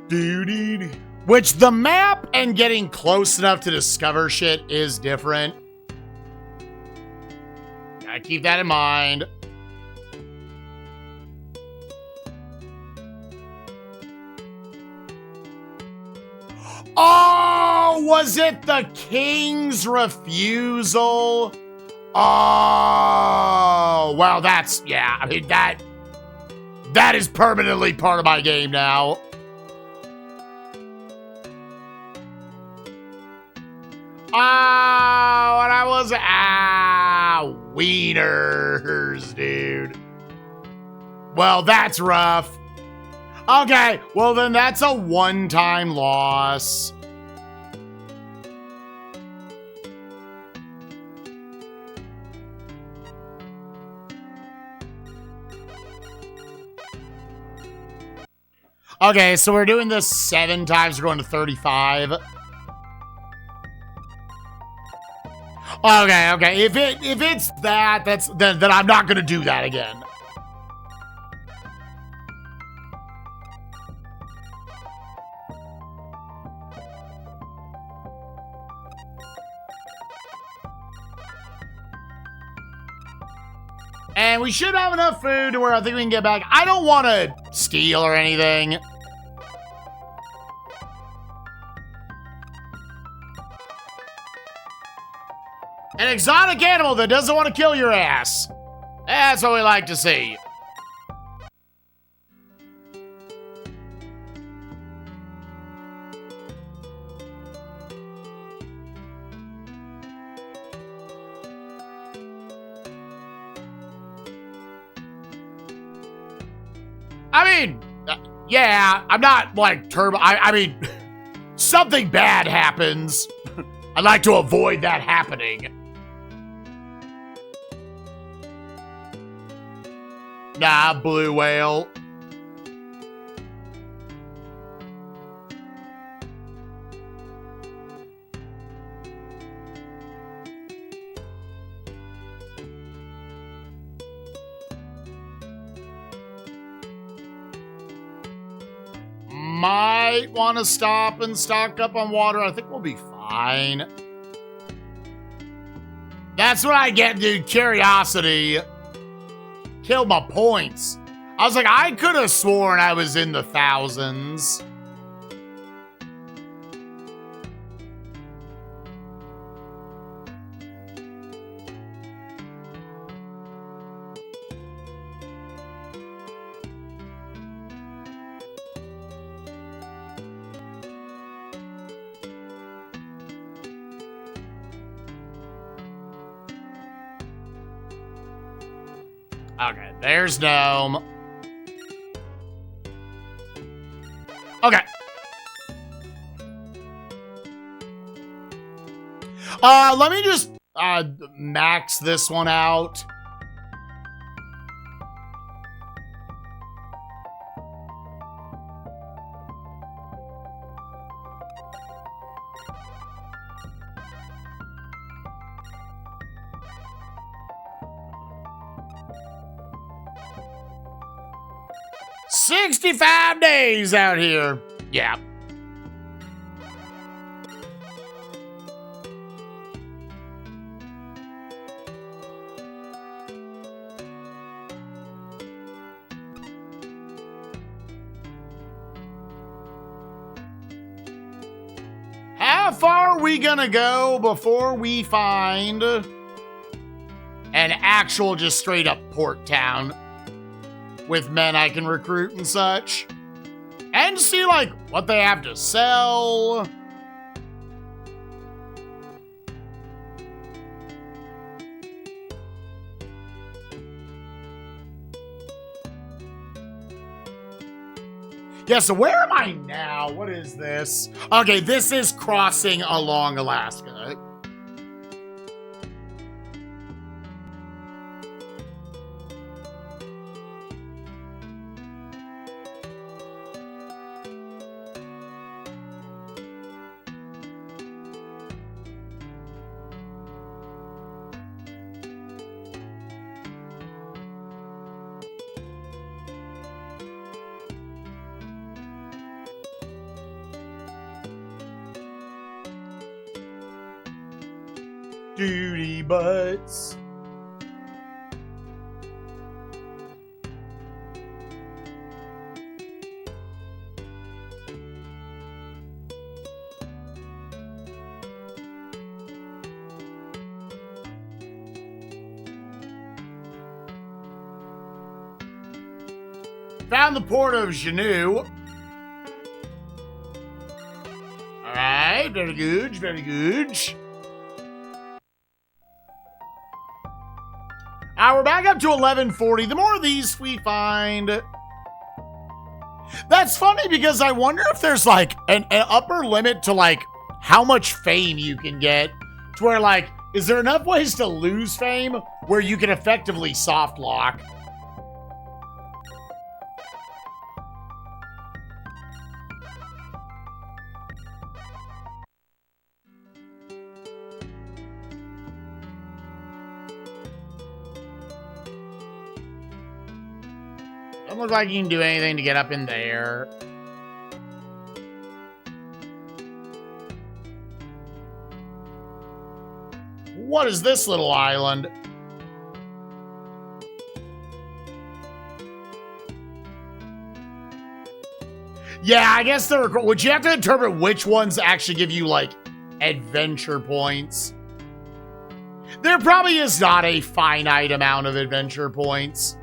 Dude. Which the map and getting close enough to discover shit is different. Gotta keep that in mind. Oh, was it the king's refusal? Oh, well, that's, yeah, I mean, that is permanently part of my game now. Oh, and I was, wieners, dude. Well, that's rough. Okay, well then that's a one-time loss. Okay, so we're doing this 7 times, we're going to 35. Okay. If it's that, then I'm not gonna do that again. And we should have enough food to where I think we can get back. I don't want to steal or anything. An exotic animal that doesn't want to kill your ass. That's what we like to see. I mean, yeah, I'm not like turbo. I mean, something bad happens. I'd like to avoid that happening. Nah, blue whale. Might want to stop and stock up on water. I think we'll be fine. That's what I get, dude. Curiosity killed my points. I was like, I could have sworn I was in the thousands. Okay, there's Gnome. Okay. Let me just max this one out. $65 days out here. Yeah. How far are we gonna go before we find an actual just straight up port town with men I can recruit and such? And see, like, what they have to sell. Yeah, so where am I now? What is this? Okay, this is crossing along Alaska. Duty butts. Found the port of Janu. Alright, very good, very good. We're back up to 1140. The more of these we find... That's funny because I wonder if there's like an upper limit to like how much fame you can get. To where like, is there enough ways to lose fame where you can effectively soft lock? Doesn't look like you can do anything to get up in there. What is this little island? Yeah, I guess would you have to determine which ones actually give you, like, adventure points? There probably is not a finite amount of adventure points.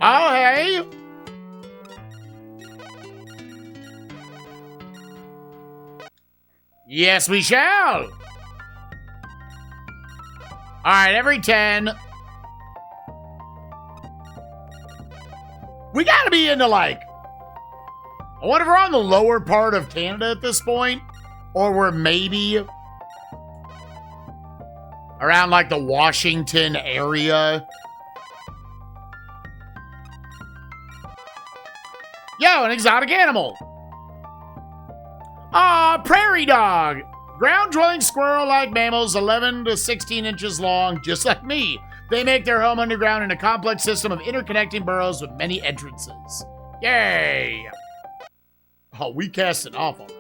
Oh, hey! Yes, we shall! Alright, every 10. We gotta be into, like... I wonder if we're on the lower part of Canada at this point. Or we're maybe... around, like, the Washington area. Yo, an exotic animal. Prairie dog. Ground-dwelling squirrel-like mammals, 11 to 16 inches long, just like me. They make their home underground in a complex system of interconnecting burrows with many entrances. Yay! Oh, we cast it off already.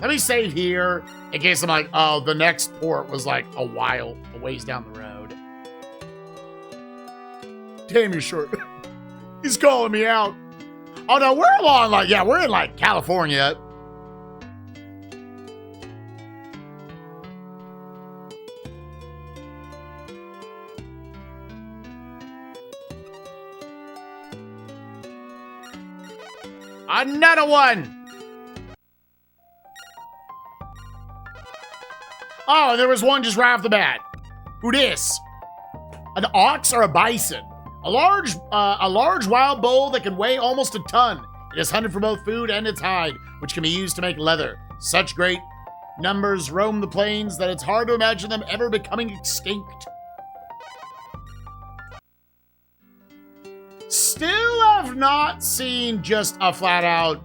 Let me save here, in case I'm like, oh, the next port was like a ways down the road. Damn, you're short. He's calling me out. Oh, no, we're along, like, yeah, we're in, like, California. Another one! Oh, there was one just right off the bat. Who dis? An ox or a bison? A large wild bull that can weigh almost a ton. It is hunted for both food and its hide, which can be used to make leather. Such great numbers roam the plains that it's hard to imagine them ever becoming extinct. Still have not seen just a flat out...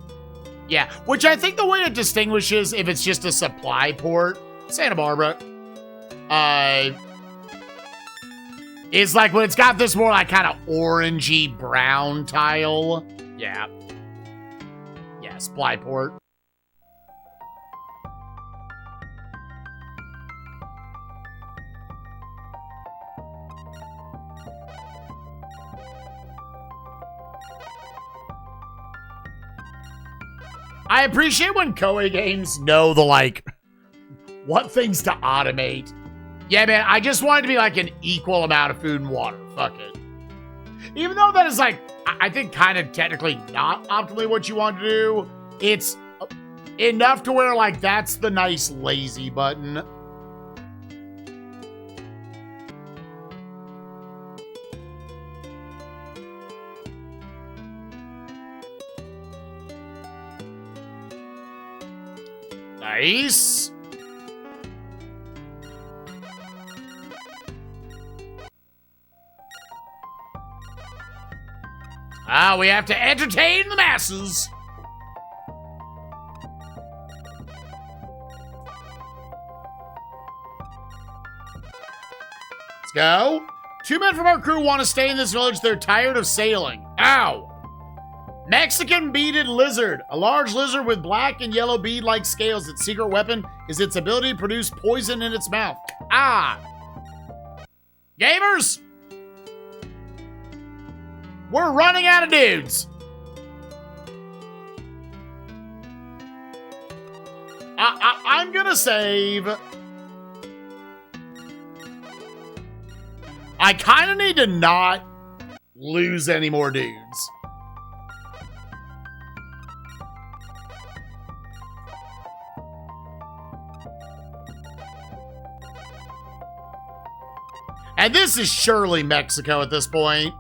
Yeah, which I think the way it distinguishes if it's just a supply port, Santa Barbara, is like when it's got this more like kind of orangey brown tile. Yeah. Yeah, supply port. I appreciate when Koei games know the, like, what things to automate. Yeah, man, I just wanted to be, like, an equal amount of food and water. Fuck it. Even though that is, like, I think kind of technically not optimally what you want to do, it's enough to where, like, that's the nice lazy button. Nice. We have to entertain the masses. Let's go. 2 men from our crew want to stay in this village. They're tired of sailing. Ow. Mexican beaded lizard. A large lizard with black and yellow bead-like scales. Its secret weapon is its ability to produce poison in its mouth. Ah! Gamers! We're running out of dudes. I'm gonna save. I kind of need to not lose any more dudes. And this is surely Mexico at this point.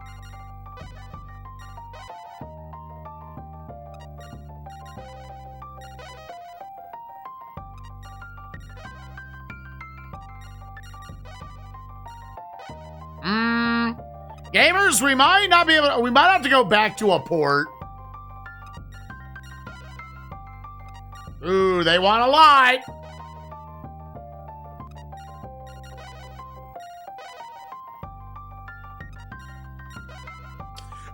Gamers, we might not be able to, we might have to go back to a port. Ooh, they want a lot.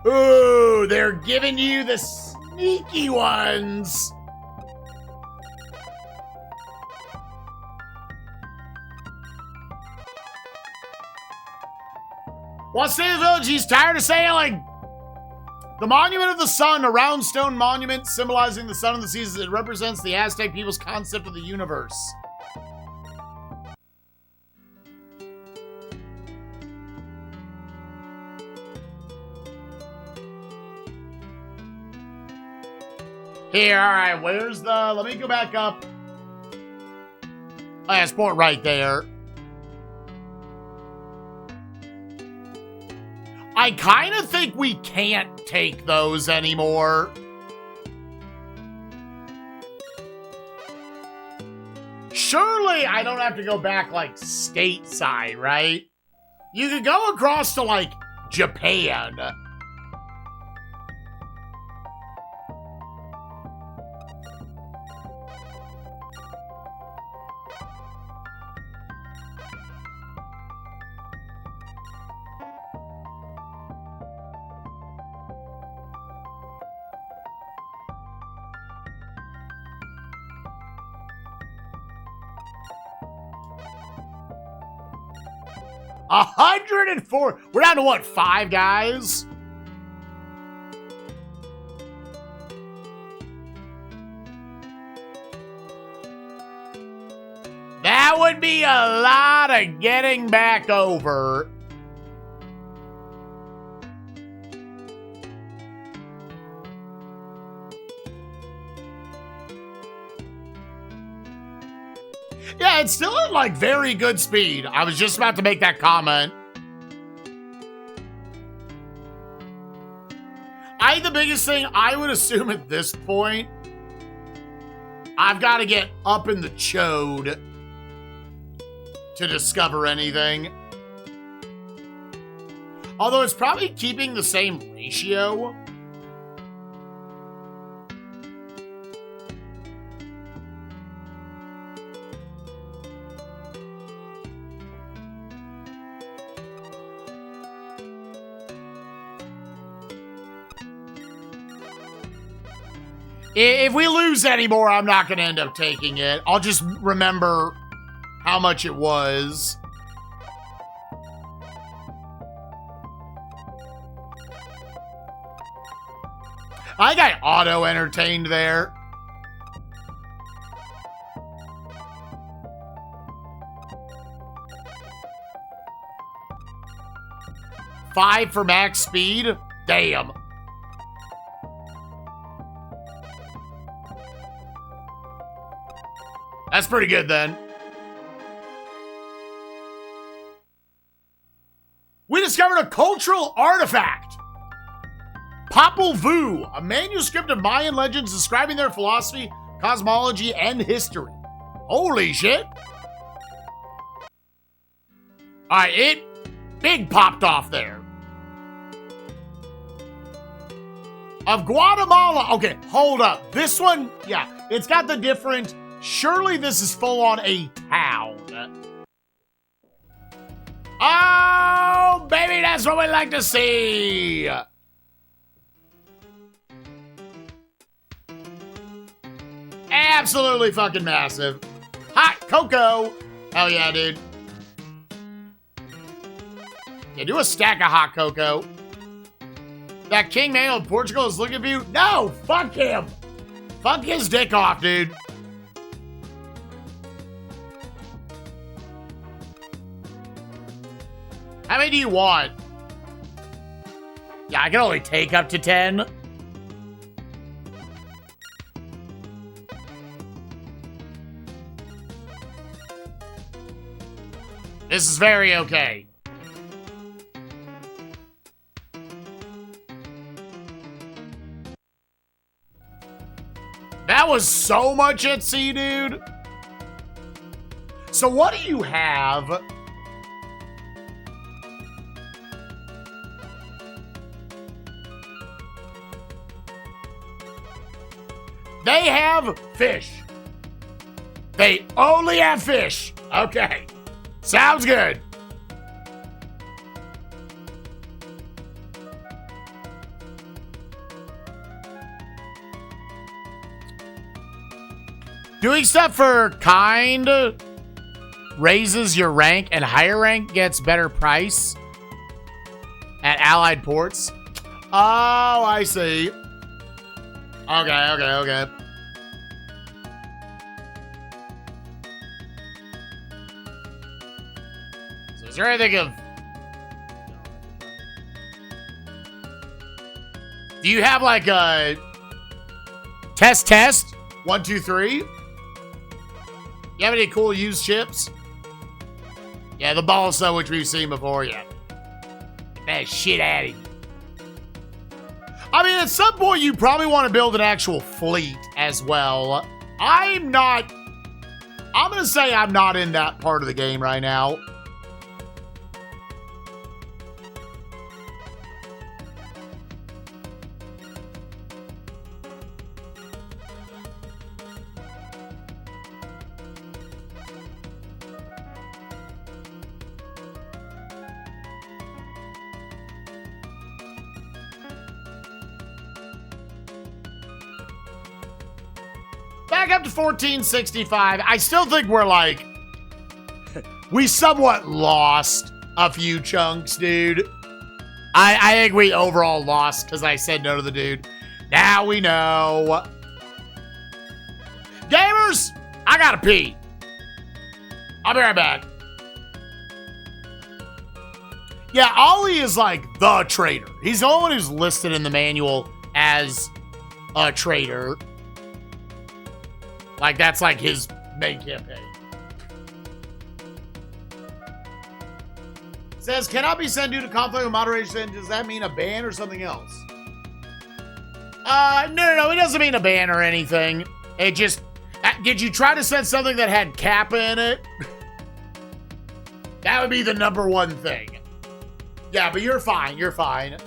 Ooh, they're giving you the sneaky ones. What's the village? He's tired of sailing. The Monument of the Sun, a round stone monument symbolizing the sun and the seasons. It represents the Aztec people's concept of the universe. Here, all right, where's the... Let me go back up. Oh, yeah, sport right there. I kind of think we can't take those anymore. Surely I don't have to go back, like, stateside, right? You could go across to, like, Japan. A 104. We're down to what, 5 guys? That would be a lot of getting back over. Yeah, it's still at, like, very good speed. I was just about to make that comment. The biggest thing I would assume at this point, I've got to get up in the chode to discover anything. Although it's probably keeping the same ratio. If we lose any more, I'm not going to end up taking it. I'll just remember how much it was. I got auto-entertained there. Five for max speed? Damn. That's pretty good, then. We discovered a cultural artifact. Popol Vuh, a manuscript of Mayan legends describing their philosophy, cosmology, and history. Holy shit. All right, it big popped off there. Of Guatemala. Okay, hold up. This one, yeah, it's got the different... Surely this is full on a town. Oh, baby, that's what we like to see. Absolutely fucking massive. Hot cocoa. Hell yeah, dude. Yeah, do a stack of hot cocoa. That King Manuel of Portugal is looking for you. No, fuck him. Fuck his dick off, dude. How many do you want? Yeah, I can only take up to 10. This is very okay. That was so much at sea, dude. So what do you have? They have fish. They only have fish. Okay. Sounds good. Doing stuff for kind raises your rank, and higher rank gets better price at allied ports. Oh, I see. Okay. So is there anything of... Do you have like a... Test? 1, 2, 3? You have any cool used chips? Yeah, the balsa, which we've seen before, yeah. Get that shit out of here. I mean, at some point, you probably want to build an actual fleet as well. I'm going to say I'm not in that part of the game right now. Back up to 1465. I still think we're like... we somewhat lost a few chunks, dude. I think we overall lost because I said no to the dude. Now we know. Gamers, I gotta pee. I'll be right back. Yeah, Ollie is like the trader. He's the only one who's listed in the manual as a trader. Like, that's like his main campaign. It says, cannot be sent due to conflict with moderation. Does that mean a ban or something else? No. It doesn't mean a ban or anything. It just... did you try to send something that had Kappa in it? That would be the number one thing. Yeah, but you're fine. You're fine.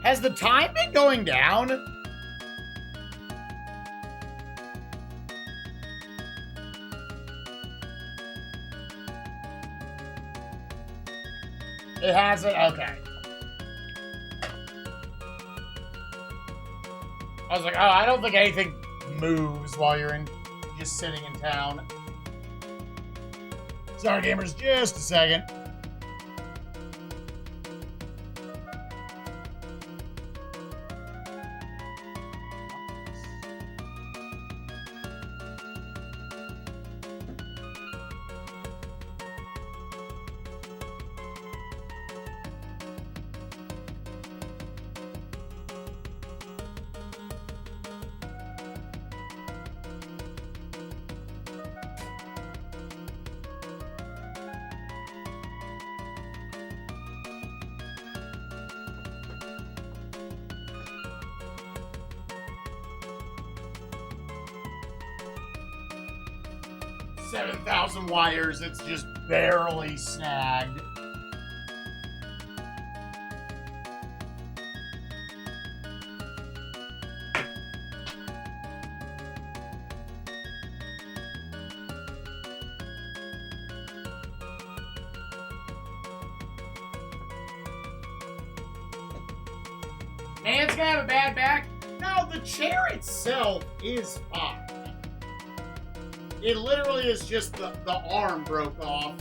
Has the time been going down? It hasn't? Okay. I was like, oh, I don't think anything moves while you're just sitting in town. Sorry, gamers, just a second. Wires, it's just barely snagged. Man's gonna have a bad back? No, the chair itself is fine. It literally is just the arm broke off.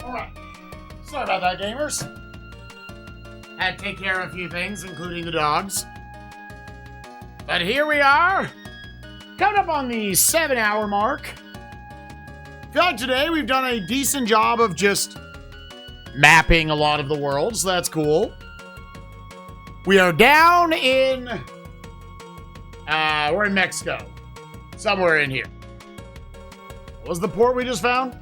Alright. Sorry about that, gamers. Had to take care of a few things, including the dogs. But here we are, coming up on the 7-hour mark. I feel like today we've done a decent job of just mapping a lot of the world, so that's cool. We are down in, we're in Mexico. Somewhere in here. What was the port we just found?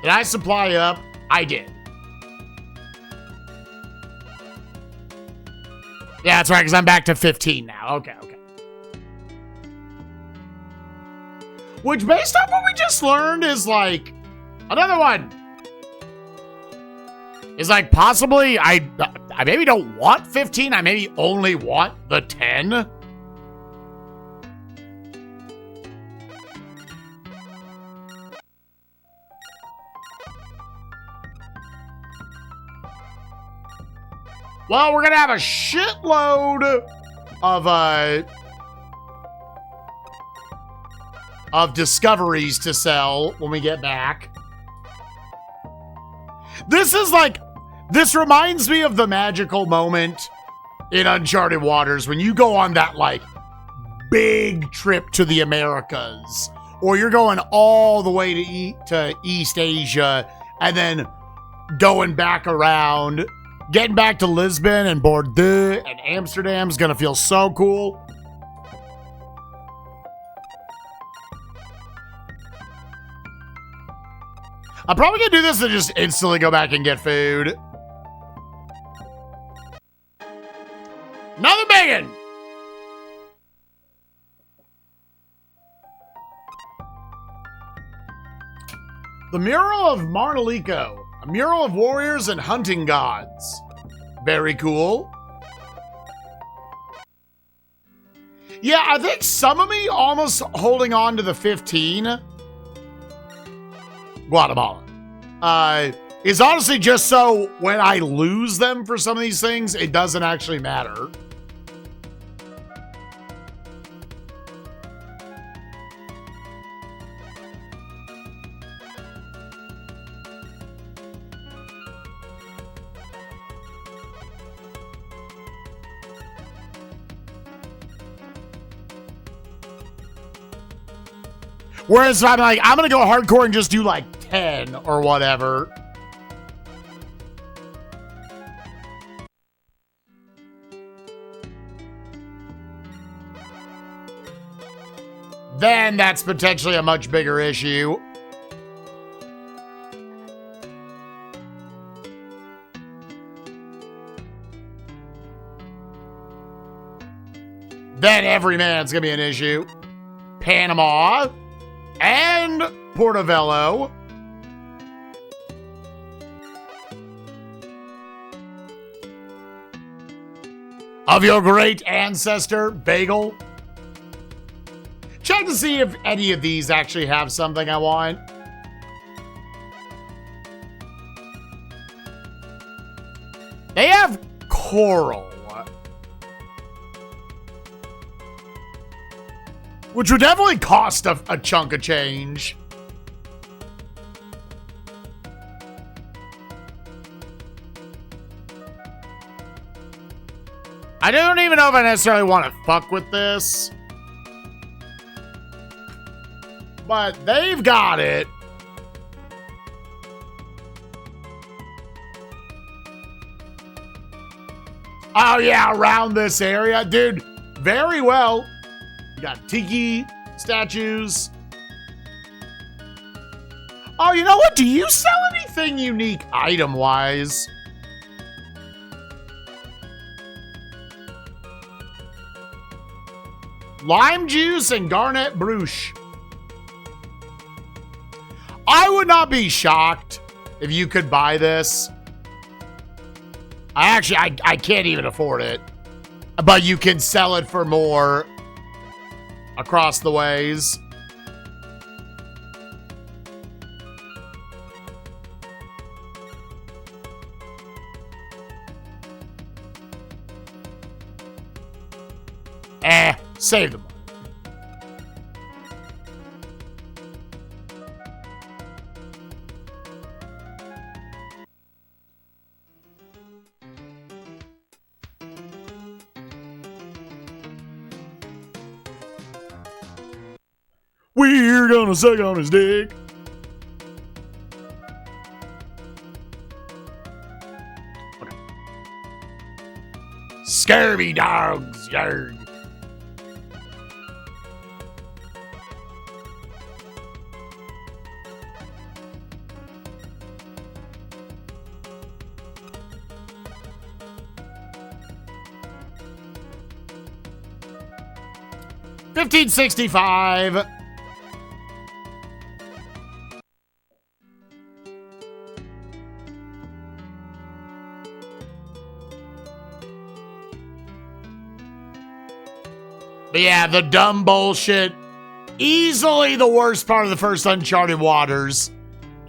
Did I supply up? I did. Yeah, that's right, because I'm back to 15 now. Okay. Which, based on what we just learned, is like another one. Is like possibly, I maybe don't want 15. I maybe only want the 10. Well, we're gonna have a shitload of discoveries to sell when we get back. This reminds me of the magical moment in Uncharted Waters when you go on that like big trip to the Americas, or you're going all the way to East Asia and then going back around. Getting back to Lisbon and Bordeaux and Amsterdam is going to feel so cool. I'm probably going to do this and just instantly go back and get food. Another bacon! The Mural of Marnalico. A mural of warriors and hunting gods. Very cool. Yeah, I think some of me almost holding on to the 15. Guatemala. Is honestly just so when I lose them for some of these things, it doesn't actually matter. Whereas I'm like, I'm going to go hardcore and just do like 10 or whatever. Then that's potentially a much bigger issue. Then every man's going to be an issue. Panama. And Portobello. Of your great ancestor, Bagel. Check to see if any of these actually have something I want. They have coral. Which would definitely cost a chunk of change. I don't even know if I necessarily want to fuck with this. But they've got it. Oh yeah, around this area. Dude, very well. You got tiki statues. Oh, you know what? Do you sell anything unique item-wise? Lime juice and garnet brooch. I would not be shocked if you could buy this. I can't even afford it. But you can sell it for more across the ways. Save the money. We're gonna suck on his dick. Okay. Scurvy dogs, yarg. $15.65. But yeah, the dumb bullshit. Easily the worst part of the first Uncharted waters.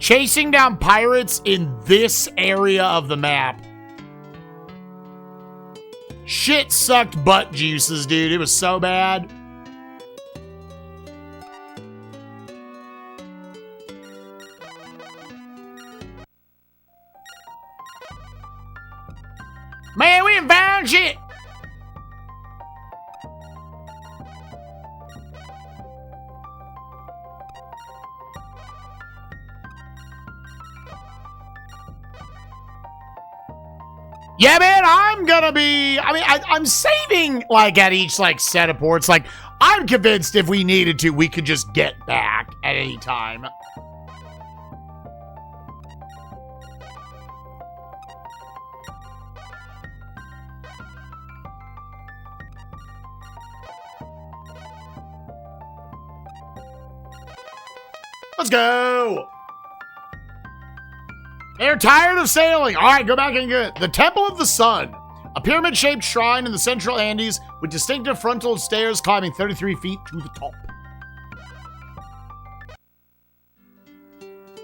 Chasing down pirates in this area of the map. Shit sucked butt juices, dude. It was so bad. Man, we ain't found shit. Yeah, man, I'm gonna be, I'm saving, like, at each, like, set of ports. Like, I'm convinced if we needed to, we could just get back at any time. Let's go! They're tired of sailing. All right, go back and get it. The Temple of the Sun. A pyramid-shaped shrine in the central Andes with distinctive frontal stairs climbing 33 feet to the top.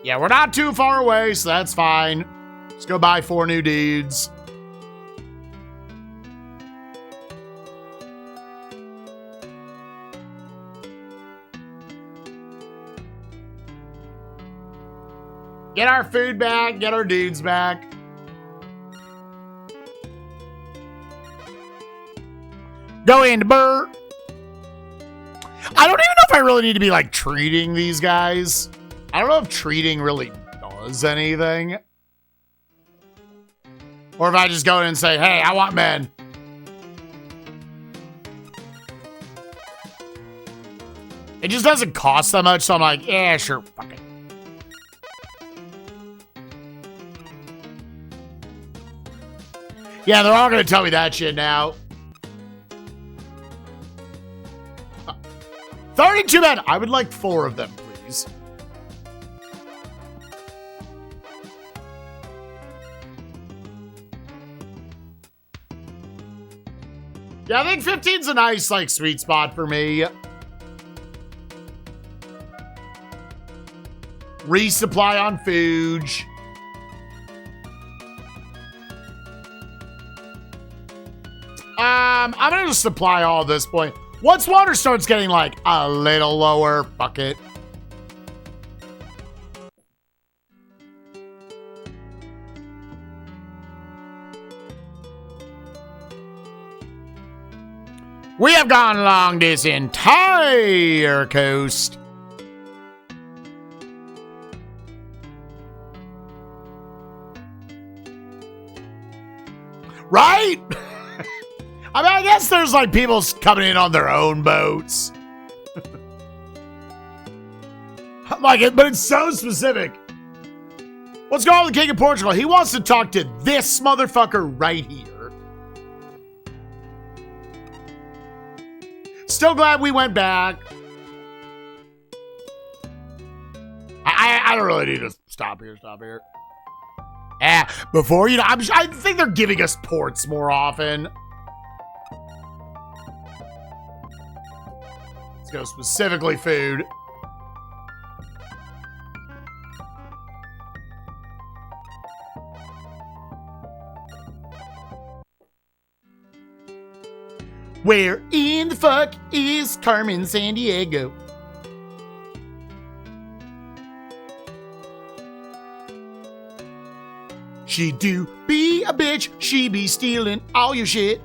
Yeah, we're not too far away, so that's fine. Let's go buy 4 new dudes. Get our food back, get our dudes back. Go in, burr. I don't even know if I really need to be, like, treating these guys. I don't know if treating really does anything. Or if I just go in and say, hey, I want men. It just doesn't cost that much, so I'm like, yeah, sure, fuck it. Yeah, they're all gonna tell me that shit now. 32 men. I would like 4 of them, please. Yeah, I think 15's a nice, like, sweet spot for me. Resupply on food. I'm gonna just supply all at this point. Once water starts getting, like, a little lower, fuck it. We have gone along this entire coast. Right? I mean, I guess there's, like, people coming in on their own boats. I'm like it, but it's so specific. What's going on with the King of Portugal? He wants to talk to this motherfucker right here. Still glad we went back. I don't really need to stop here. Before, you know, I think they're giving us ports more often. Let's go specifically food. Where in the fuck is Carmen Sandiego? She do be a bitch, she be stealing all your shit.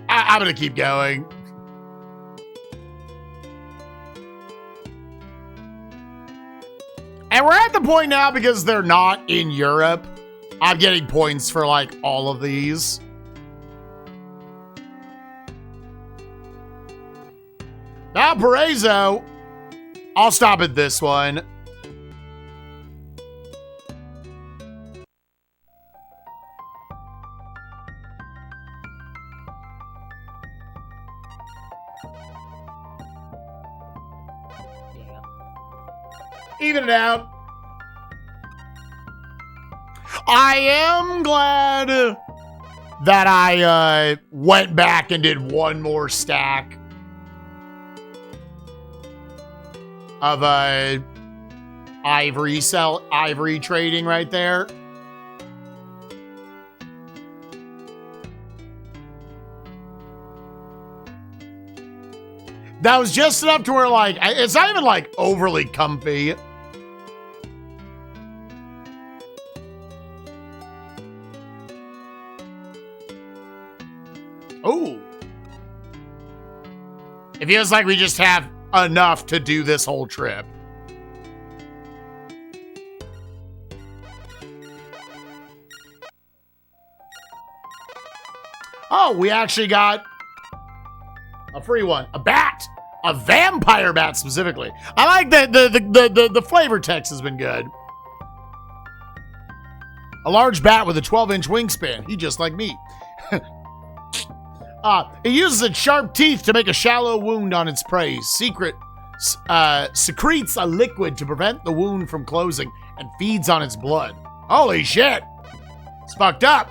I'm gonna keep going. And we're at the point now, because they're not in Europe, I'm getting points for, like, all of these. Valparaiso. I'll stop at this one. Even it out. I am glad that I went back and did one more stack of ivory trading right there. That was just enough to where, like, it's not even like overly comfy. Oh. It feels like we just have enough to do this whole trip. Oh, we actually got a free one. A bat. A vampire bat specifically. I like that the flavor text has been good. A large bat with a 12-inch wingspan. He just like me. It uses its sharp teeth to make a shallow wound on its prey. Secretes a liquid to prevent the wound from closing and feeds on its blood. Holy shit! It's fucked up.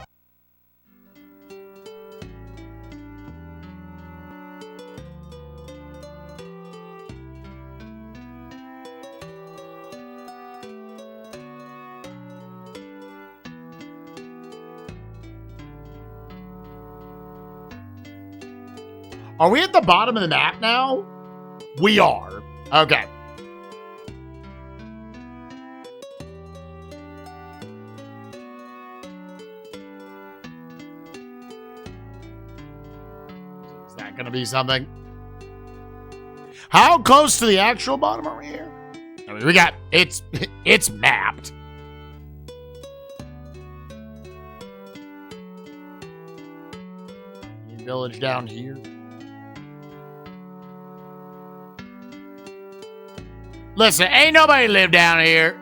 Are we at the bottom of the map now? We are. Okay. Is that going to be something? How close to the actual bottom are we here? I mean, we got, it's mapped. Village down here. Listen, ain't nobody live down here.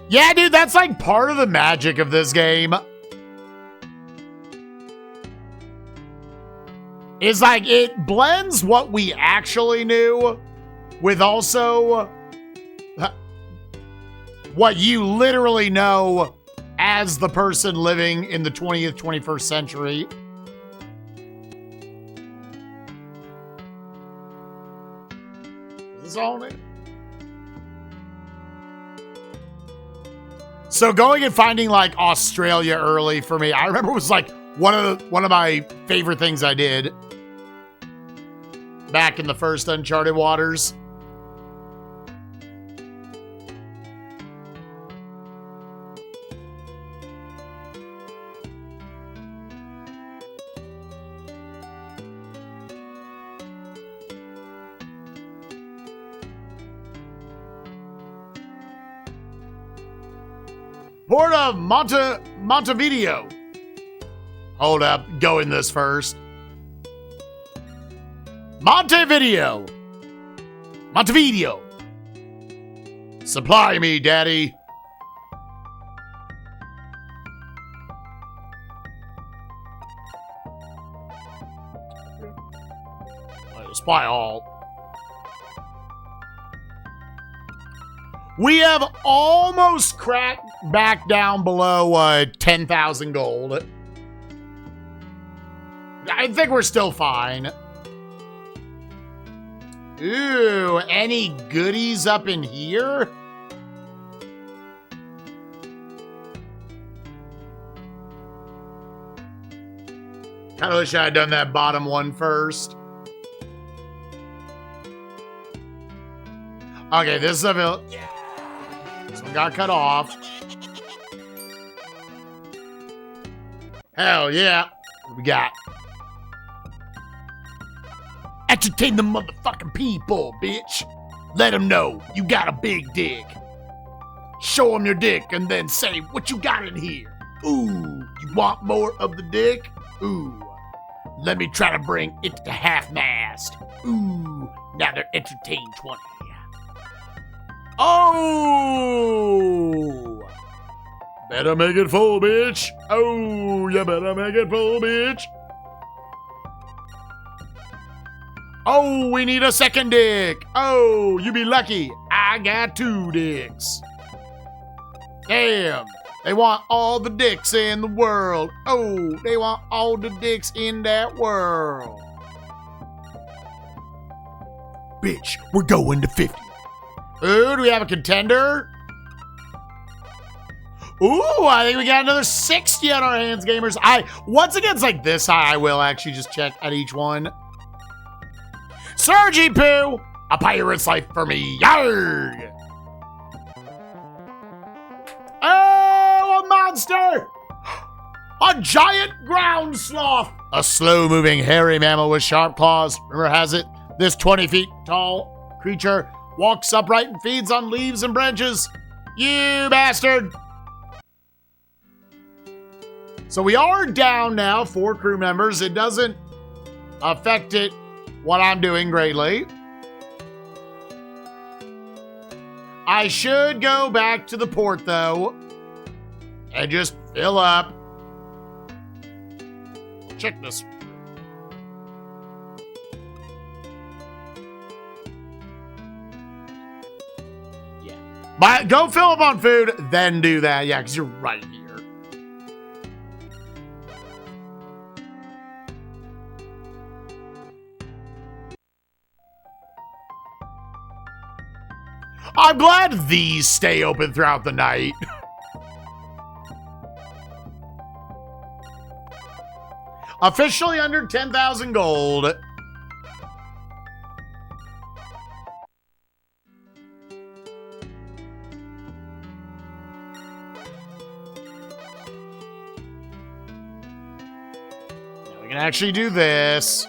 Yeah, dude, that's like part of the magic of this game. Is like it blends what we actually knew with also what you literally know as the person living in the 20th, 21st century. Is this all new? So going and finding like Australia early for me, I remember it was like one of my favorite things I did back in the first Uncharted waters. Port of Montevideo. Hold up, go in this first. Montevideo. Supply me, daddy. Supply all. We have almost cracked back down below 10,000 gold. I think we're still fine. Ooh, any goodies up in here? Kinda wish I had done that bottom one first. Okay, this is a villain. This one got cut off. Hell yeah. What we got? Entertain the motherfucking people, bitch. Let them know you got a big dick. Show them your dick and then say what you got in here. Ooh, you want more of the dick? Ooh, let me try to bring it to half-mast. Ooh, now they're entertained 20. Oh! Better make it full, bitch. Oh, you better make it full, bitch. Oh, we need a second dick. Oh, you be lucky. I got 2 dicks. Damn. They want all the dicks in the world. Oh, they want all the dicks in that world. Bitch, we're going to 50. Ooh, do we have a contender? Ooh, I think we got another 60 on our hands, gamers. Once it gets like this high, I will actually just check at each one. Sergi Poo, a pirate's life for me. Yarg! Oh, a monster! A giant ground sloth! A slow-moving hairy mammal with sharp claws. Rumor has it, this 20 feet tall creature walks upright and feeds on leaves and branches. You bastard! So we are down now 4 crew members. It doesn't affect it what I'm doing greatly. I should go back to the port though and just fill up. Check this. Yeah. But go fill up on food, then do that. Yeah, because you're right here. I'm glad these stay open throughout the night. Officially under 10,000 gold. Now we can actually do this.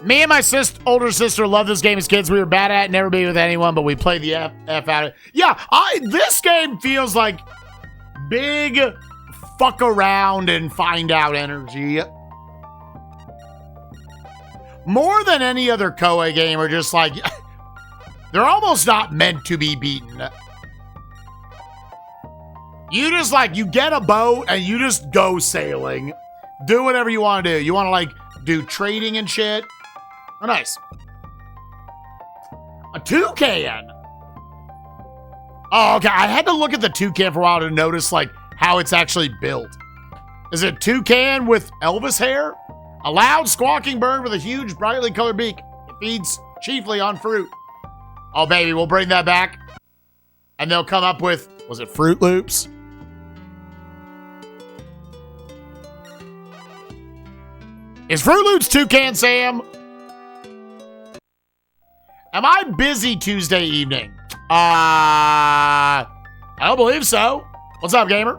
Me and my older sister love this game as kids. We were bad at it, never be with anyone, but we played the F out of it. Yeah, this game feels like big fuck around and find out energy. More than any other Koei game, or just like, they're almost not meant to be beaten. You just you get a boat and you just go sailing. Do whatever you want to do. You want to do trading and shit. Oh, nice. A toucan. Oh, okay. I had to look at the toucan for a while to notice, how it's actually built. Is it toucan with Elvis hair? A loud, squawking bird with a huge, brightly colored beak. It feeds chiefly on fruit. Oh, baby, we'll bring that back. And they'll come up with, was it Fruit Loops? Is Fruit Loops toucan, Sam? Am I busy Tuesday evening? I don't believe so. What's up, gamer?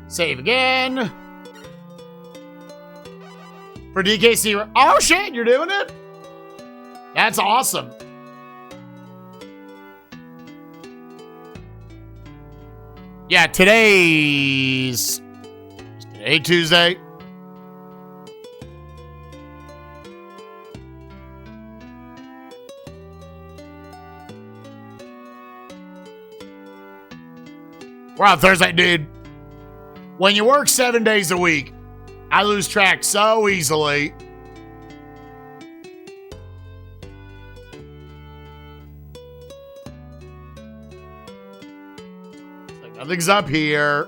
Save again. For DKC. Oh, shit, you're doing it? That's awesome. Yeah, today's Tuesday. We're on Thursday, dude. When you work 7 days a week, I lose track so easily. Nothing's up here.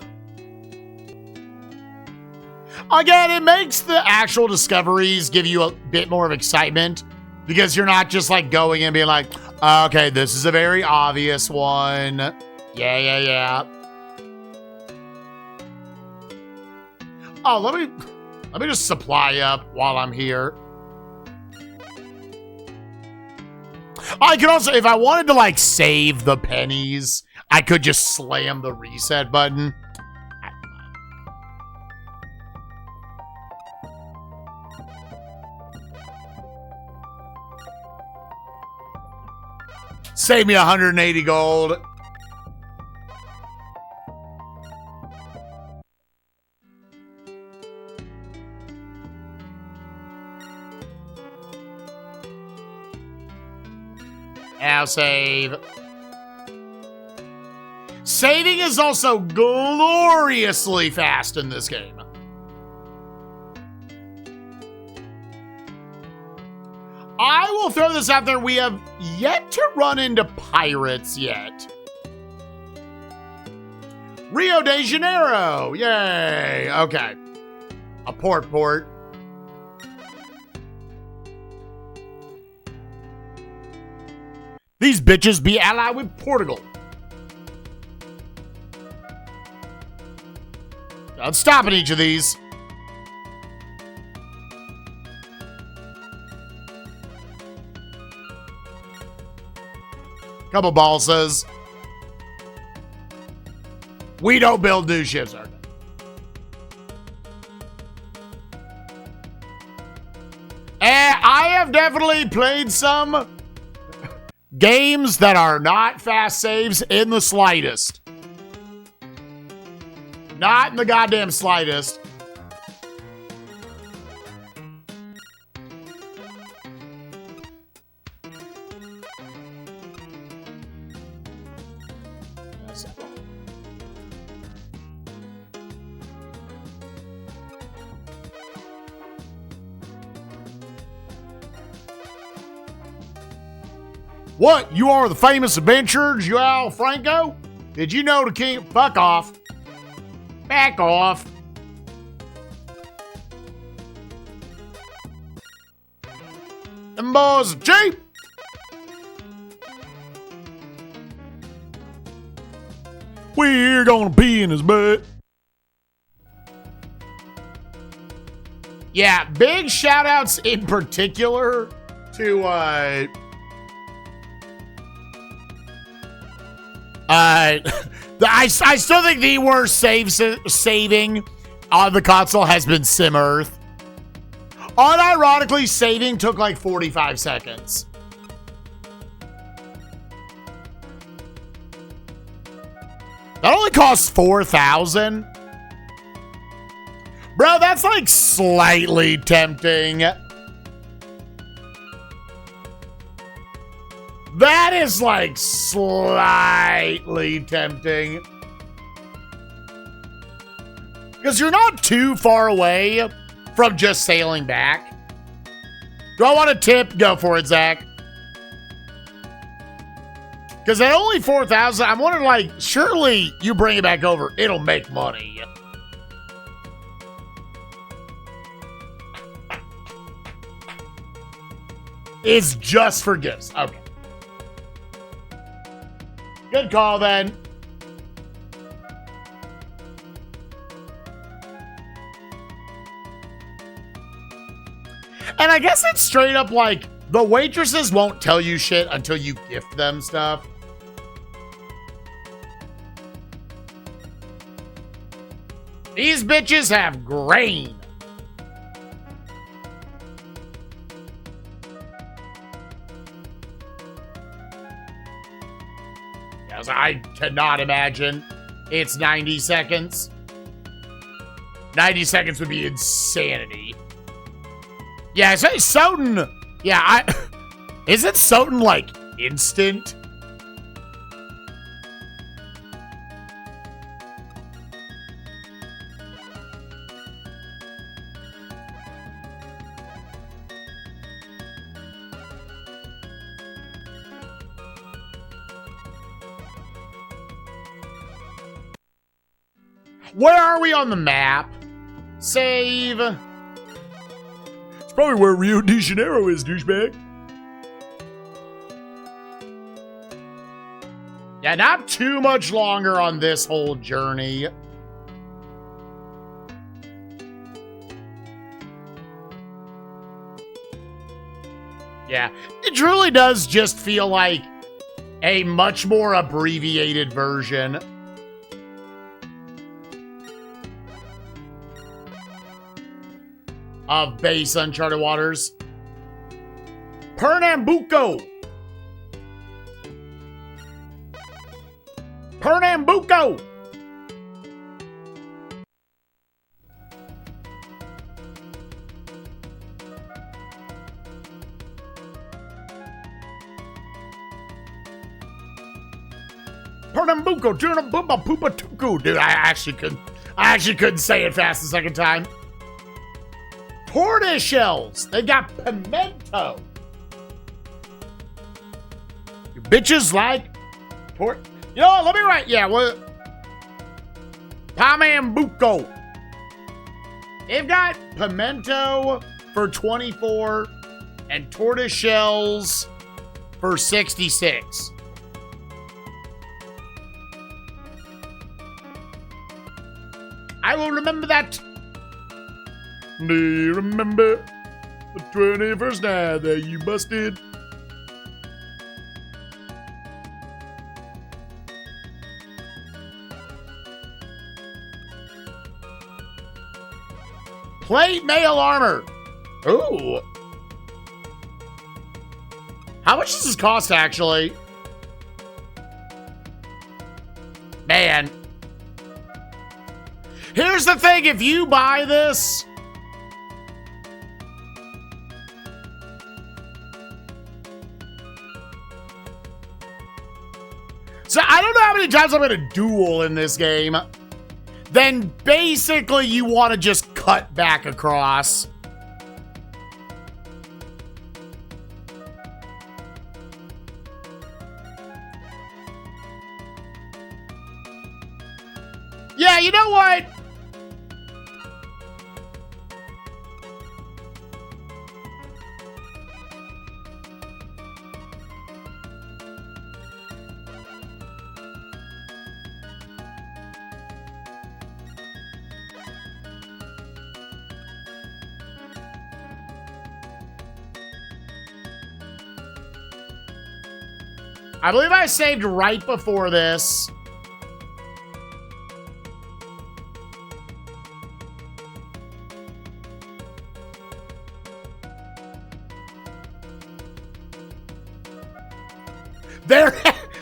Again, it makes the actual discoveries give you a bit more of excitement. Because you're not just like going and being like, okay, this is a very obvious one. Yeah. Oh, let me just supply up while I'm here. I could also, if I wanted to like save the pennies, I could just slam the reset button. Save me 180 gold. Now save. Saving is also gloriously fast in this game. I will throw this out there. We have yet to run into pirates yet. Rio de Janeiro. Yay. Okay. A port. These bitches be allied with Portugal. Let's stop at each of these. Couple balsas. We don't build new ships, are we? And I have definitely played some games that are not fast saves in the slightest. Not in the goddamn slightest. What? You are the famous adventurer, Joao Franco? Did you know the king? Fuck off. Back off. Them boys are cheap. We're gonna pee in his butt. Yeah, big shout outs in particular to I still think the worst saving on the console has been Sim Earth. Unironically, saving took like 45 seconds. That only costs 4,000. Bro, that's like slightly tempting. That is like slightly tempting. Because you're not too far away from just sailing back. Do I want a tip? Go for it, Zach. Because at only 4,000, I'm wondering, like, surely you bring it back over, it'll make money. It's just for gifts. Okay. Good call, then. And I guess it's straight up like, the waitresses won't tell you shit until you gift them stuff. These bitches have grain. Yes, I cannot imagine it's 90 seconds. 90 seconds would be insanity. Yeah, so Soten. Yeah, isn't Soten like instant? Where are we on the map? Save. It's probably where Rio de Janeiro is, douchebag. Yeah, not too much longer on this whole journey. Yeah, it truly does just feel like a much more abbreviated version. Of base Uncharted Waters. Pernambuco! Pernambuco! Pernambuco, tuna booba poopa tuku. Dude, I actually couldn't say it fast the second time. Tortoise shells. They got pimento. You bitches like port. You know what? Let me write. Yeah, what? Pernambuco. They've got pimento for 24 and tortoise shells for 66. I will remember that. Do you remember the 21st night that you busted? Plate mail armor. Ooh. How much does this cost, actually? Man. Here's the thing, if you buy this... So I don't know how many times I'm going to duel in this game. Then basically you want to just cut back across. Yeah, you know what? I believe I saved right before this.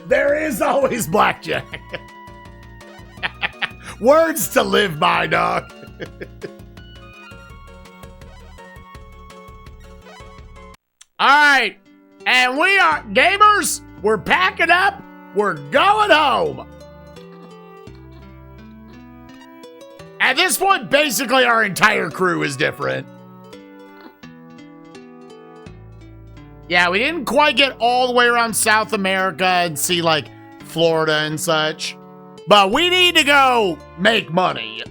There is always blackjack. Words to live by, dog. All right, and we are gamers. We're packing up. We're going home. At this point, basically our entire crew is different. Yeah, we didn't quite get all the way around South America and see, like, Florida and such. But we need to go make money.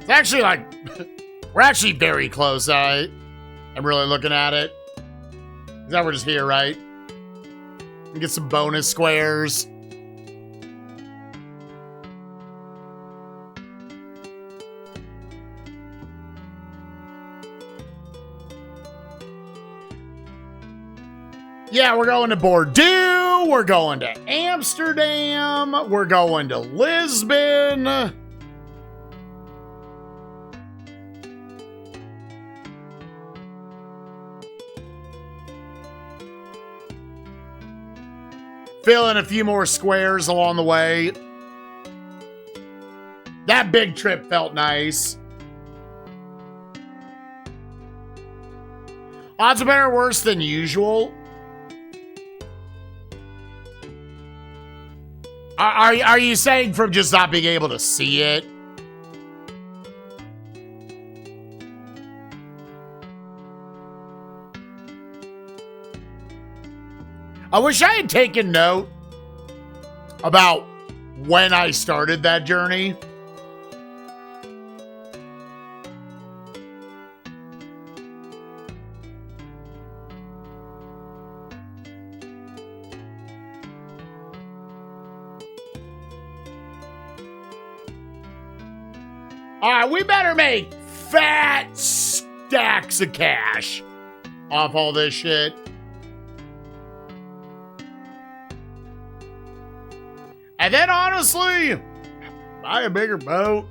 It's actually, like, we're actually very close. I'm really looking at it. Now we're just here, right? Get some bonus squares. Yeah, we're going to Bordeaux. We're going to Amsterdam. We're going to Lisbon. Fill in a few more squares along the way. That big trip felt nice. Odds are better or worse than usual. Are you saying from just not being able to see it? I wish I had taken note about when I started that journey. All right, we better make fat stacks of cash off all this shit. And then, honestly, buy a bigger boat.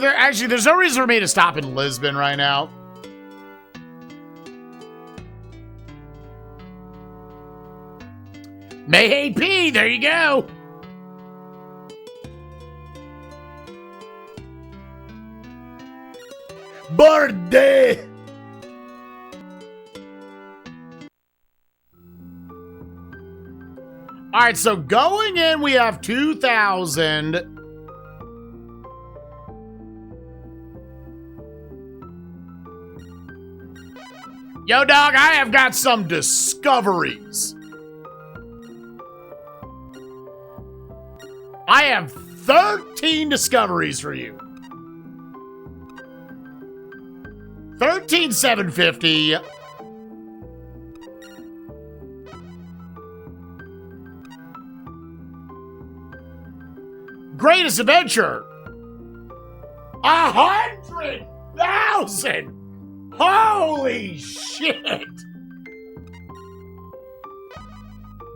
Actually, there's no reason for me to stop in Lisbon right now. May P, there you go. Birthday. All right, so going in, we have 2,000. Yo, dog, I have got some discoveries. I have 13 discoveries for you. 13,750. Greatest adventure. 100,000. Holy shit!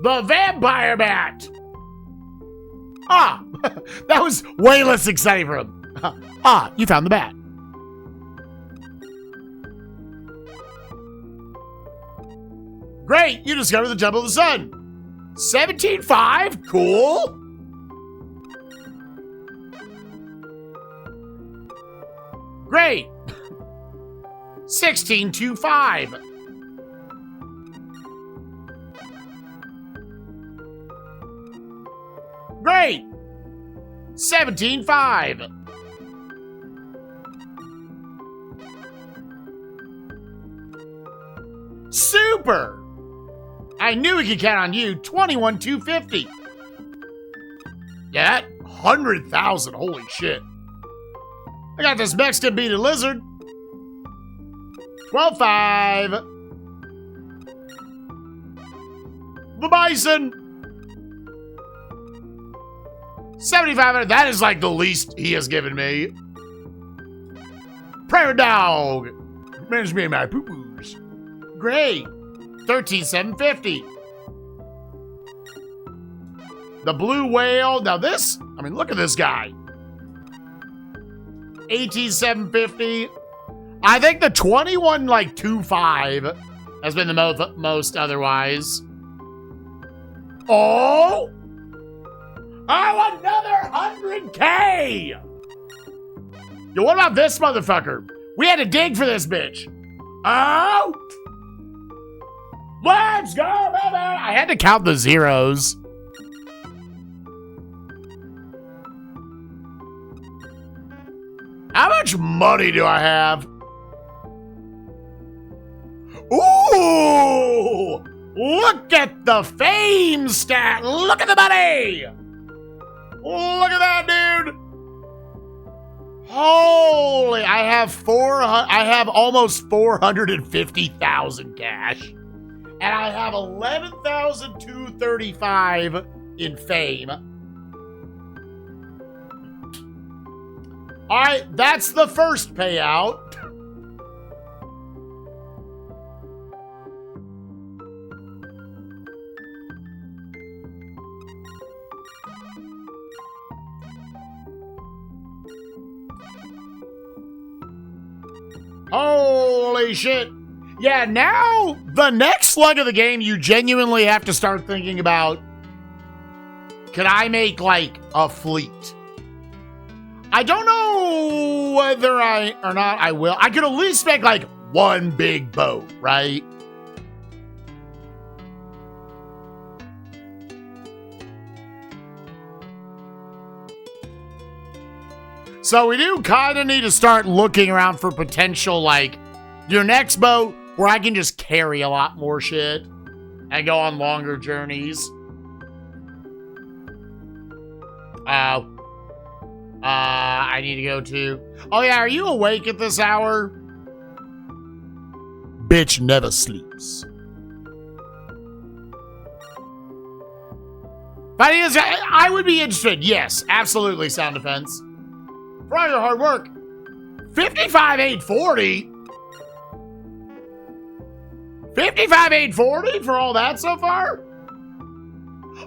The vampire bat! Ah! That was way less exciting for him. Ah, you found the bat. Great! You discovered the Temple of the Sun. 17.5? Cool! Great! 16.25. Great. 17.5. Super. I knew we could count on you. 21.250. Yeah, 100,000. Holy shit. I got this Mexican bearded lizard. 12.5. The bison. 7,500. That is like the least he has given me. Prairie dog. Manage me and my poo-poos. Great. 13,750. The blue whale. Now this, I mean, look at this guy. 18,750. I think the 21.25 has been the most otherwise. Oh! Oh, another 100K! Yo, what about this motherfucker? We had to dig for this bitch. Oh! Let's go, baby! I had to count the zeros. How much money do I have? Ooh! Look at the fame stat! Look at the money! Look at that, dude! Holy! I have almost 450,000 cash, and I have 11,235 in fame. All right, that's the first payout. Holy shit. Yeah, now the next slug of the game, you genuinely have to start thinking about, could I make like a fleet? I don't know whether I or not I will. I could at least make like one big boat, right? So we do kind of need to start looking around for potential, like, your next boat where I can just carry a lot more shit and go on longer journeys. I need to go to... Oh, yeah, are you awake at this hour? Bitch never sleeps. But I would be interested. Yes, absolutely, Sound Defense. For all your hard work. 55,840? 55,840 for all that so far?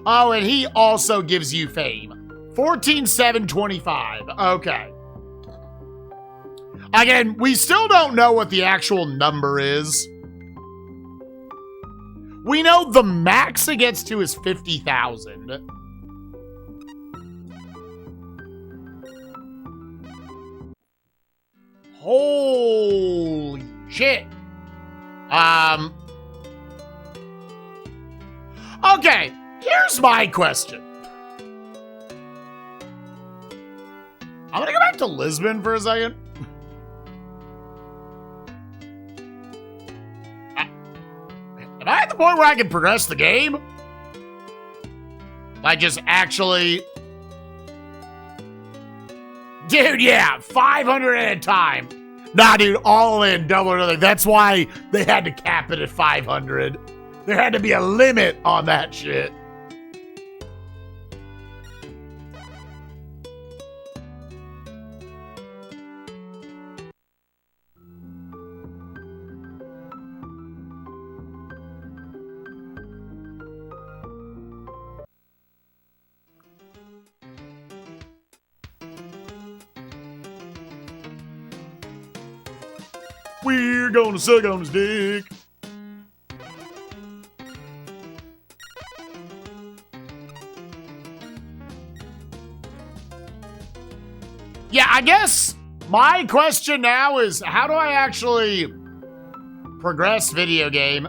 Oh, and he also gives you fame. 14,725. Okay. Again, we still don't know what the actual number is. We know the max it gets to is 50,000. Holy shit. Okay, here's my question. I'm gonna go back to Lisbon for a second. Am I at the point where I can progress the game? Like, just actually... Dude, yeah, 500 at a time. Nah, dude, all in, double or nothing. That's why they had to cap it at 500. There had to be a limit on that shit. We're gonna suck on his dick. Yeah, I guess my question now is, how do I actually progress video game?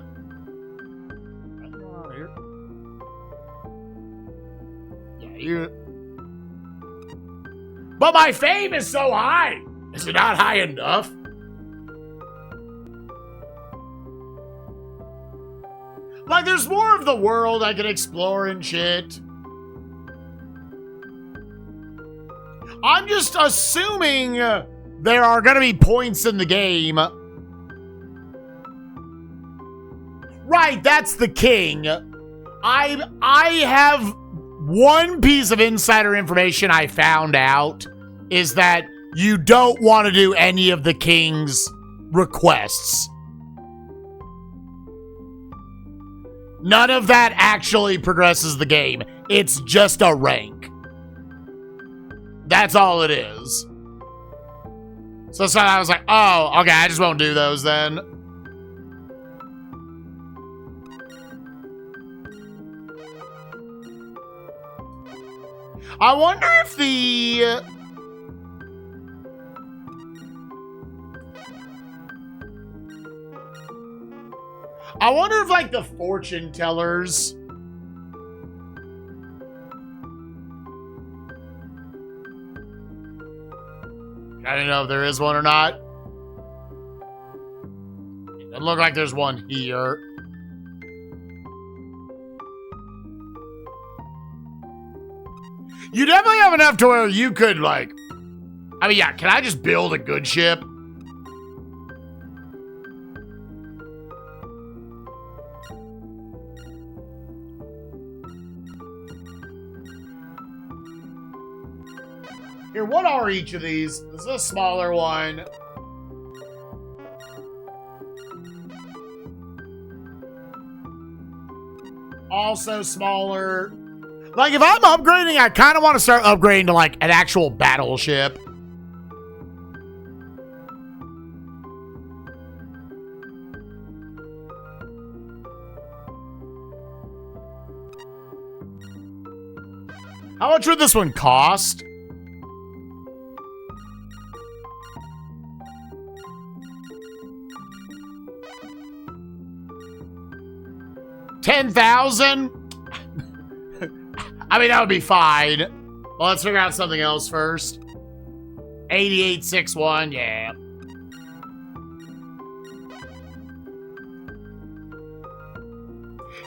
Yeah, you... But my fame is so high. Is it not high enough? Like, there's more of the world I can explore and shit. I'm just assuming there are gonna be points in the game. Right, that's the king. I have one piece of insider information I found out is that you don't want to do any of the king's requests. None of that actually progresses the game. It's just a rank. That's all it is. So I was like, oh, okay, I just won't do those then. I wonder if the... I wonder if, like, the fortune tellers... I don't know if there is one or not. It doesn't look like there's one here. You definitely have enough to where you could, like... I mean, yeah, can I just build a good ship? Here, what are each of these? This is a smaller one. Also smaller. Like, if I'm upgrading, I kind of want to start upgrading to, like, an actual battleship. How much would this one cost? $10,000? I mean, that would be fine. Well, let's figure out something else first. 8861, yeah.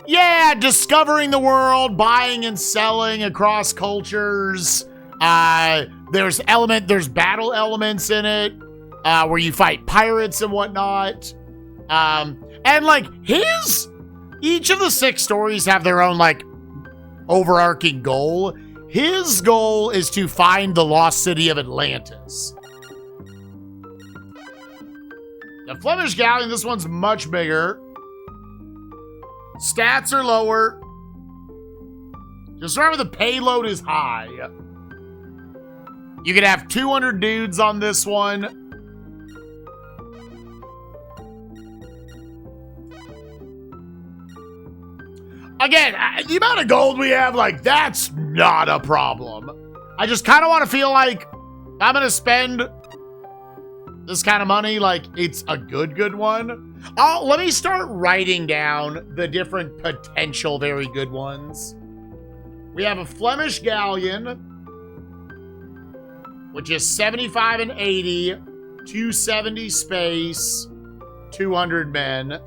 Yeah, discovering the world, buying and selling across cultures. There's battle elements in it, where you fight pirates and whatnot. And like each of the 6 stories have their own like overarching goal. His goal is to find the lost city of Atlantis. The Flemish Galleon, this one's much bigger. Stats are lower. Just remember the payload is high. You could have 200 dudes on this one. Again, the amount of gold we have, like, that's not a problem. I just kind of want to feel like I'm going to spend this kind of money, like, it's a good one. Let me start writing down the different potential very good ones. We have a Flemish Galleon, which is 75 and 80, 270 space, 200 men.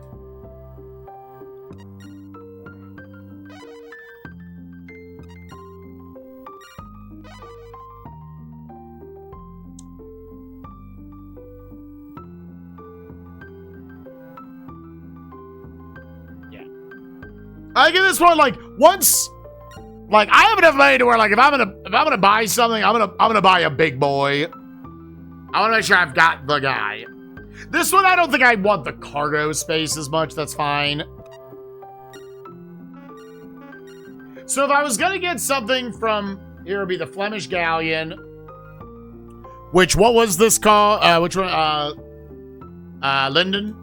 I get this one like once, like I have enough money to where like if I'm gonna buy something, I'm gonna buy a big boy. I want to make sure I've got the guy. This one I don't think I want the cargo space as much. That's fine. So if I was gonna get something from here, would be the Flemish Galleon. Which what was this called? Which one? Linden.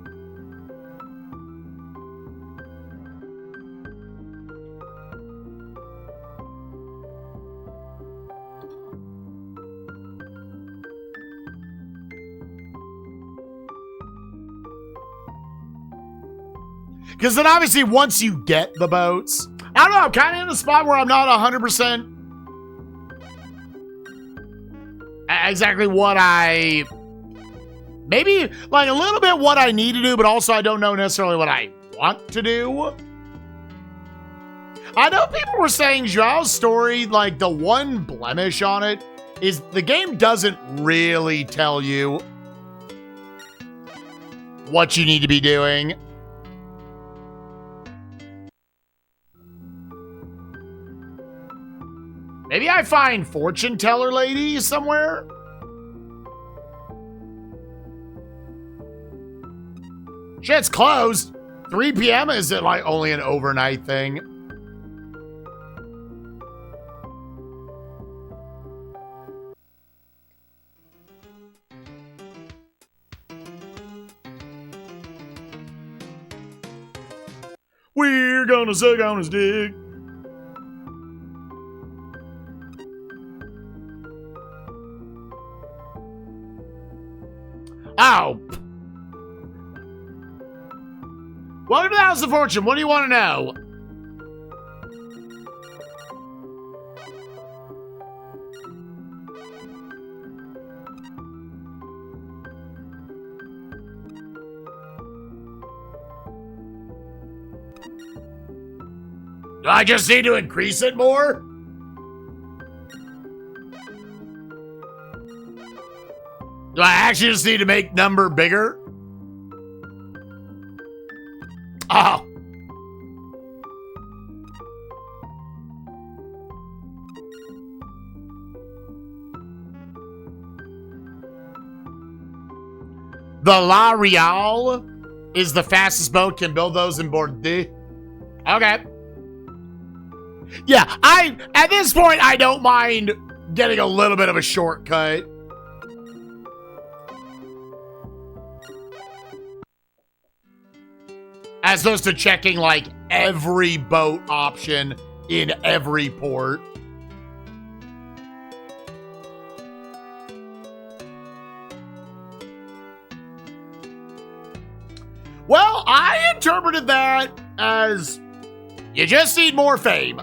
Because then obviously once you get the boats, I don't know, I'm kind of in a spot where I'm not 100% exactly what maybe like a little bit what I need to do, but also I don't know necessarily what I want to do. I know people were saying Joao's story, like the one blemish on it is the game doesn't really tell you what you need to be doing. Maybe I find fortune teller lady somewhere? Shit's closed. 3 p.m. Is it like only an overnight thing? We're gonna suck on his dick. Oh. Welcome to the House of Fortune. What do you want to know? Do I just need to increase it more? Do I actually just need to make number bigger? Oh. The La Real is the fastest boat. Can build those in Bordeaux. Okay. Yeah, at this point, I don't mind getting a little bit of a shortcut. As opposed to checking, like, every boat option in every port. Well, I interpreted that as you just need more fame.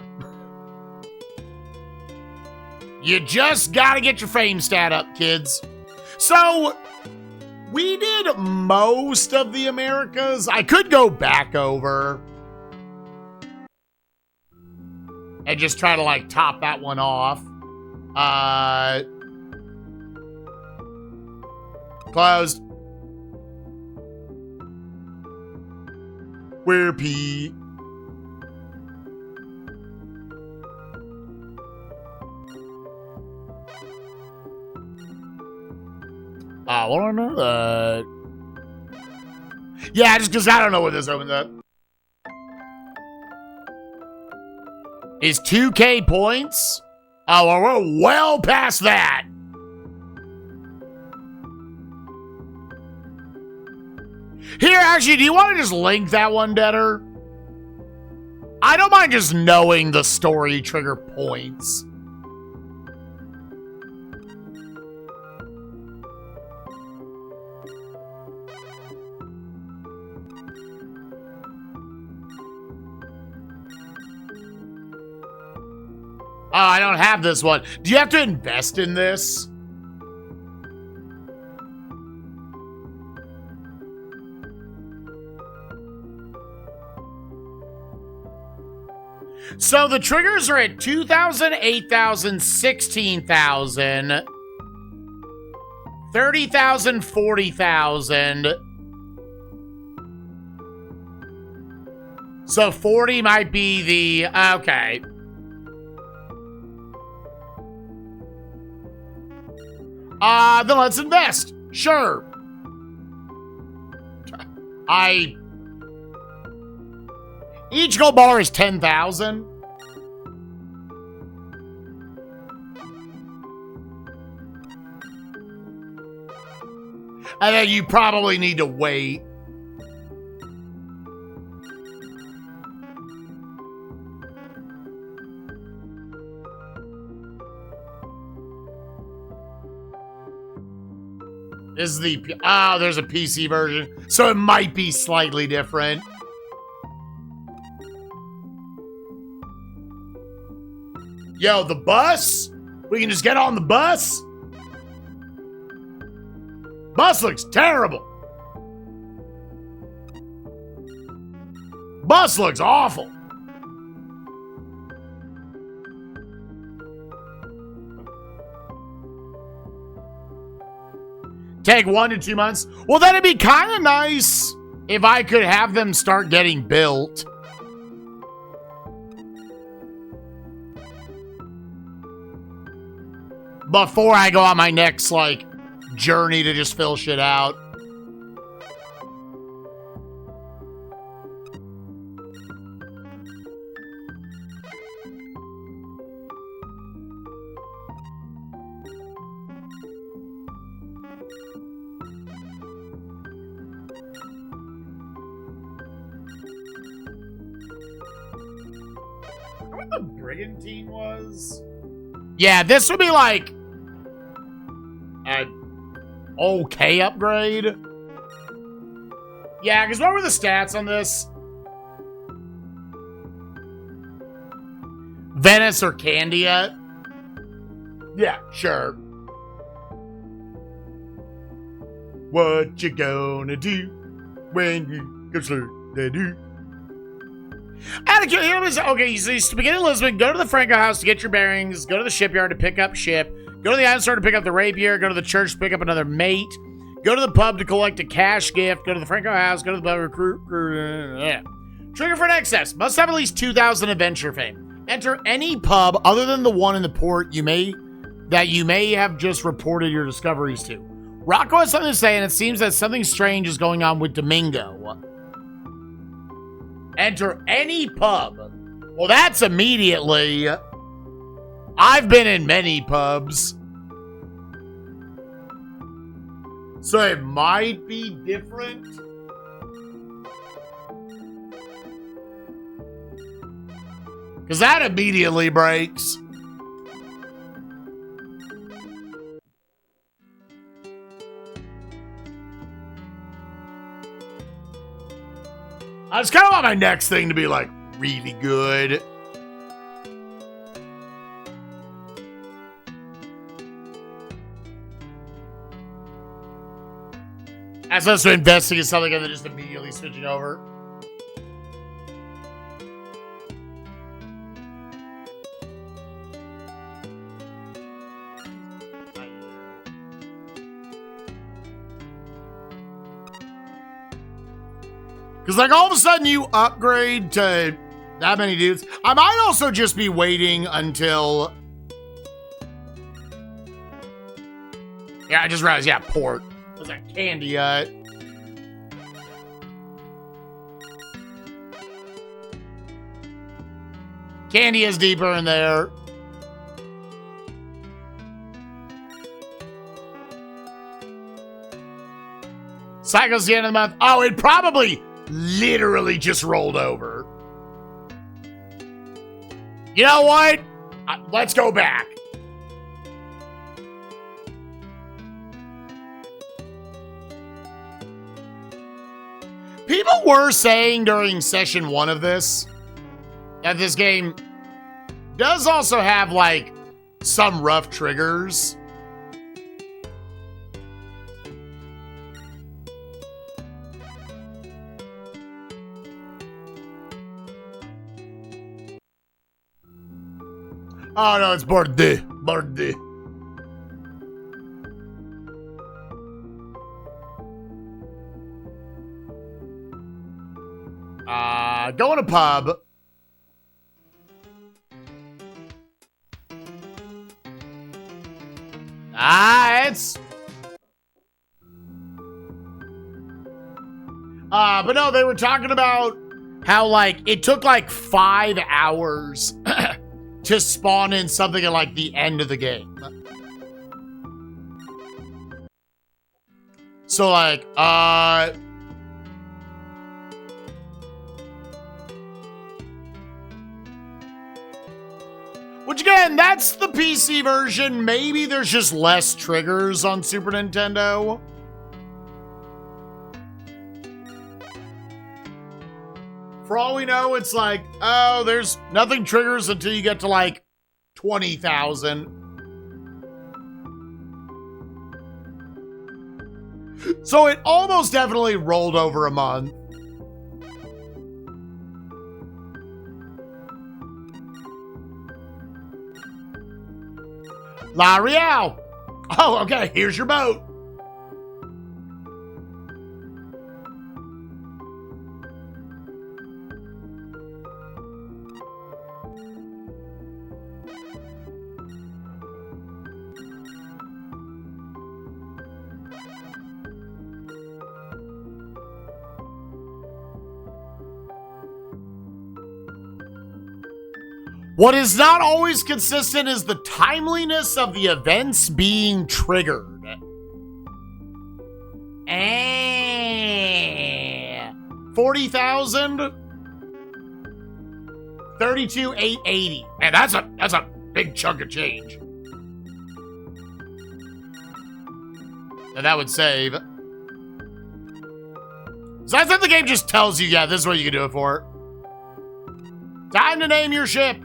You just gotta get your fame stat up, kids. So, we did most of the Americas. I could go back over and just try to, like, top that one off. Closed. Where Pete? I want to know that. Yeah, just because I don't know what this opens up. Is 2K points? Oh, well, we're well past that. Here, actually, do you want to just link that one, Deader? I don't mind just knowing the story trigger points. Oh, I don't have this one. Do you have to invest in this? So the triggers are at 2,000, 8,000, 16,000, 30,000, 40,000. So 40 might be the... Okay. Then let's invest. Sure. Each gold bar is 10,000. And then you probably need to wait. This is the... Oh, there's a PC version. So it might be slightly different. Yo, the bus? We can just get on the bus? Bus looks terrible. Bus looks awful. Take 1 to 2 months. Well, then it'd be kind of nice if I could have them start getting built. Before I go on my next, like, journey to just fill shit out. What the brigantine was? Yeah, this would be like an okay upgrade. Yeah, because what were the stats on this? Venice or Candia? Yeah, sure. What you gonna do when you go through the do? Okay, so to begin in Lisbon, go to the Franco house to get your bearings, go to the shipyard to pick up ship, go to the island store to pick up the rapier, go to the church to pick up another mate, go to the pub to collect a cash gift, go to the Franco house, go to the pub recruit. Yeah. Trigger for an excess. Must have at least 2,000 adventure fame. Enter any pub other than the one in the port you may have just reported your discoveries to. Rocco has something to say, and it seems that something strange is going on with Domingo. Enter any pub. Well, that's immediately. I've been in many pubs. So it might be different. Because that immediately breaks. I just kind of want my next thing to be, like, really good. As opposed to investing in something and then just immediately switching over. Because, like, all of a sudden you upgrade to that many dudes. I might also just be waiting until... Yeah, I just realized, yeah, port. What's that? Candy, Candy is deeper in there. Cycle's the end of the month. Oh, it probably literally just rolled over. You know what? Let's go back. People were saying during session 1 of this that this game does also have, like, some rough triggers. Oh, no, it's Bordeaux. Bordeaux. Go in a pub. It's... but no, they were talking about how, like, it took, like, 5 hours to spawn in something at, like, the end of the game. So, like, which, again, that's the PC version. Maybe there's just less triggers on Super Nintendo. For all we know, it's like, oh, there's nothing triggers until you get to, like, 20,000. So it almost definitely rolled over a month. La Real. Oh, okay, here's your boat. What is not always consistent is the timeliness of the events being triggered. 40,000? 32,880. Man, that's a big chunk of change. And that would save. So I think the game just tells you, yeah, this is what you can do it for. Time to name your ship.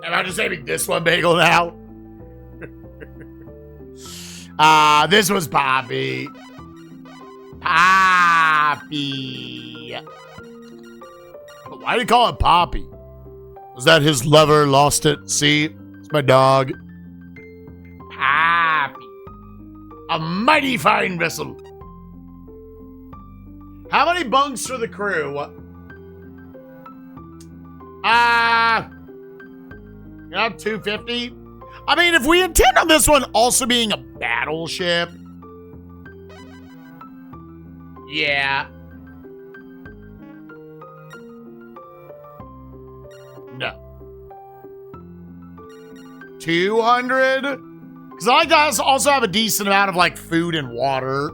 Am I just naming this one Bagel now? This was Poppy. Poppy. Why do you call it Poppy? Was that his lover lost at sea? It's my dog. Poppy. A mighty fine vessel. How many bunks for the crew? 250. I mean, if we intend on this one also being a battleship, yeah. No. 200? Because I guys also have a decent amount of, like, food and water.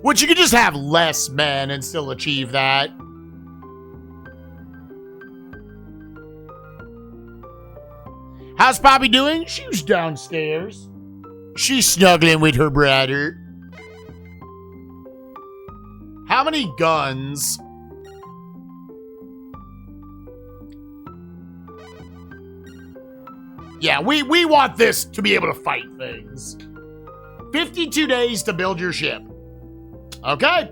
Which you could just have less men and still achieve that. How's Poppy doing? She was downstairs. She's snuggling with her brother. How many guns? Yeah, we want this to be able to fight things. 52 days to build your ship. Okay.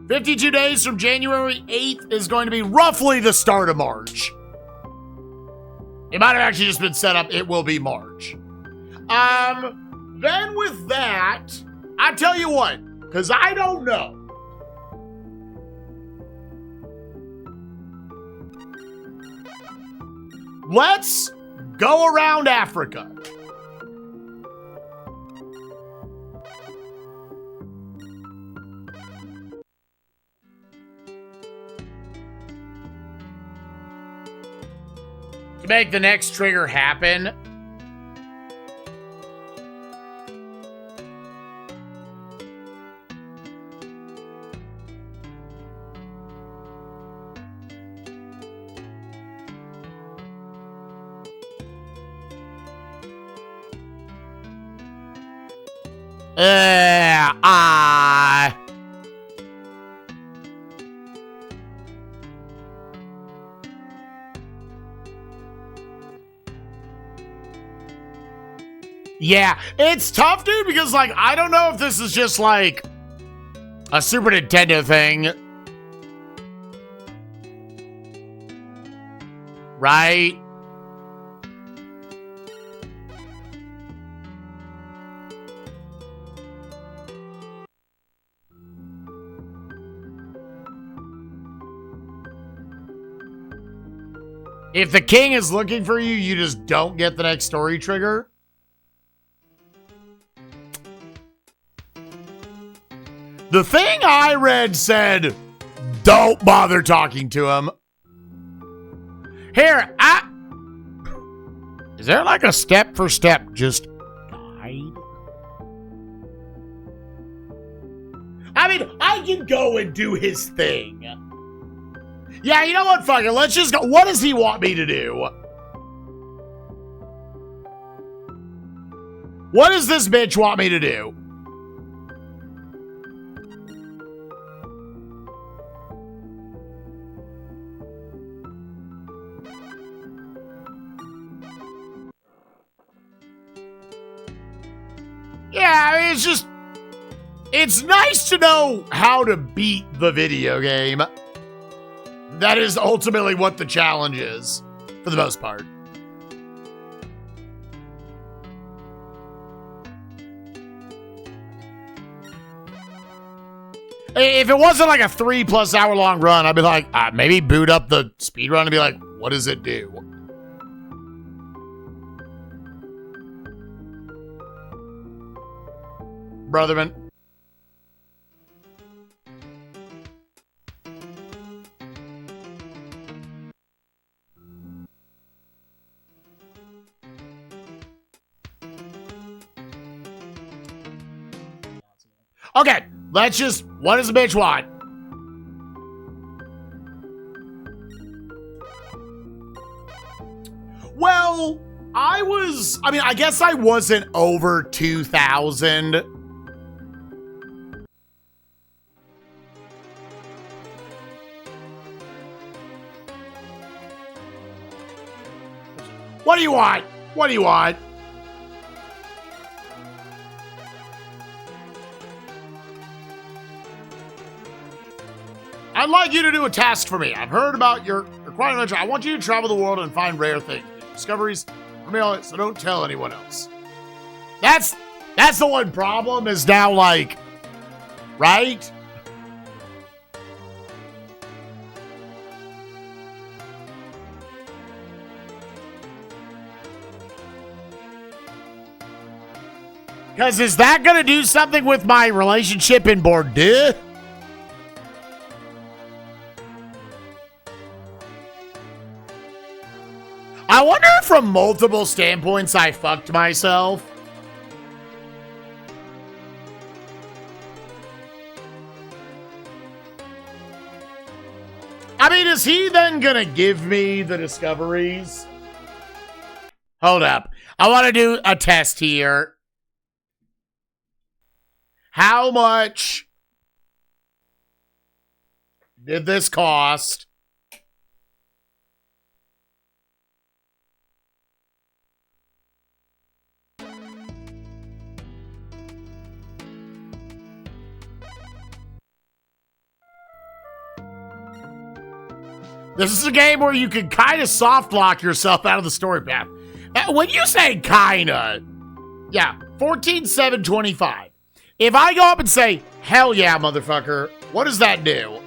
52 days from January 8th is going to be roughly the start of March. It might have actually just been set up. It will be March. Then with that, I tell you what, because I don't know. Let's go around Africa. To make the next trigger happen, yeah, it's tough, dude, because, like, I don't know if this is just, like, a Super Nintendo thing. Right? If the king is looking for you, you just don't get the next story trigger. The thing I read said, don't bother talking to him. Here, is there like a step for step just guide? I mean, I can go and do his thing. Yeah, you know what? Fuck it. Let's just go. What does he want me to do? What does this bitch want me to do? Yeah, I mean, it's nice to know how to beat the video game. That is ultimately what the challenge is, for the most part. If it wasn't like a 3+ hour long run, I'd be like, maybe boot up the speedrun and be like, what does it do? Brotherman. Okay, let's just, what does the bitch want? Well, I guess I wasn't over 2,000. What do you want? What do you want? I'd like you to do a task for me. I've heard about your required adventure. I want you to travel the world and find rare things, discoveries, so don't tell anyone else. That's the one problem is now, like, right? Because is that going to do something with my relationship in Bordeaux? I wonder if from multiple standpoints I fucked myself. I mean, is he then going to give me the discoveries? Hold up. I want to do a test here. How much did this cost? This is a game where you can kind of soft lock yourself out of the story path. When you say kinda, yeah, 14,725. If I go up and say, hell yeah, motherfucker, what does that do?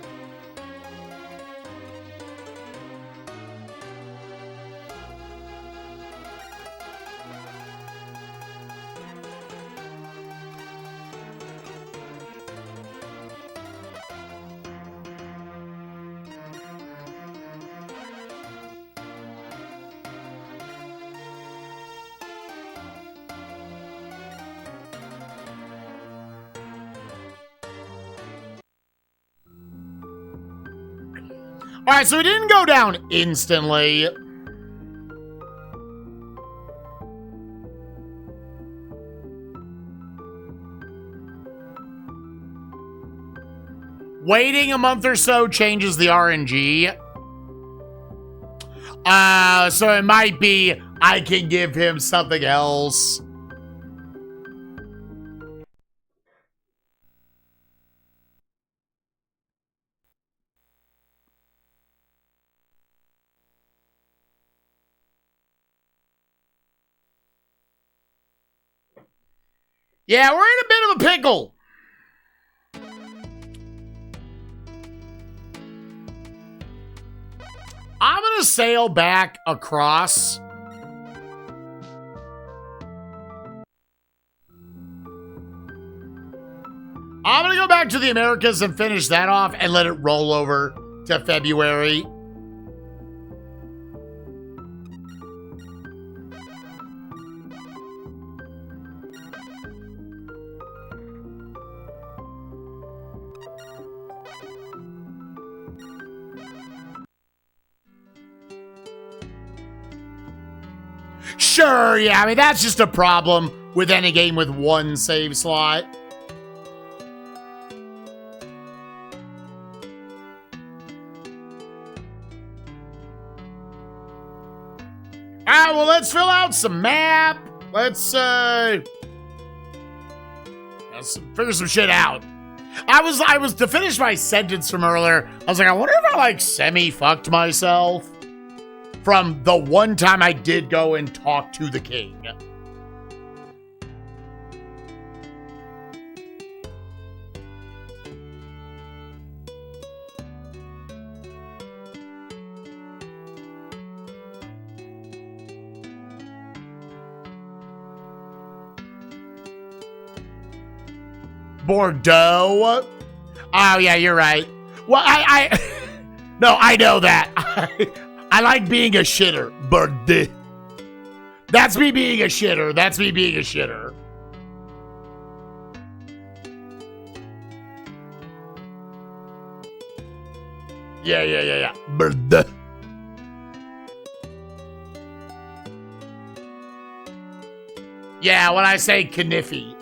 All right, so it didn't go down instantly. Waiting a month or so changes the RNG. So it might be I can give him something else. Yeah, we're in a bit of a pickle. I'm going to sail back across. I'm going to go back to the Americas and finish that off and let it roll over to February. Sure, yeah, I mean, that's just a problem with any game with one save slot. Alright, well, let's fill out some map. Let's figure some shit out. I was to finish my sentence from earlier, I was like, I wonder if I, like, semi-fucked myself from the one time I did go and talk to the king. Bordeaux? Oh, yeah, you're right. Well, no, I know that. I like being a shitter, Bordeaux. That's me being a shitter. That's me being a shitter. Yeah. Bordeaux. Yeah, when I say Kniffy.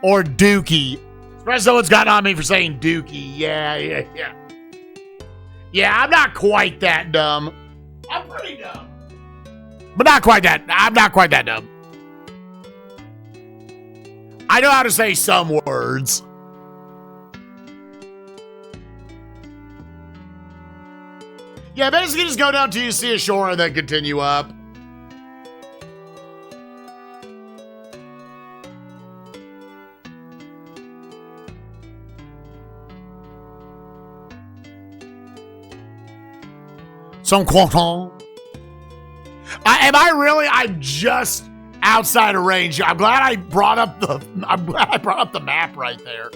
Or Dookie. Espresso has gotten on me for saying Dookie. Yeah. Yeah, I'm not quite that dumb. I'm pretty dumb. But not quite that. I'm not quite that dumb. I know how to say some words. Yeah, basically just go down till you see a shore and then continue up. Some croissant. I'm just outside of range. I'm glad I brought up the map right there.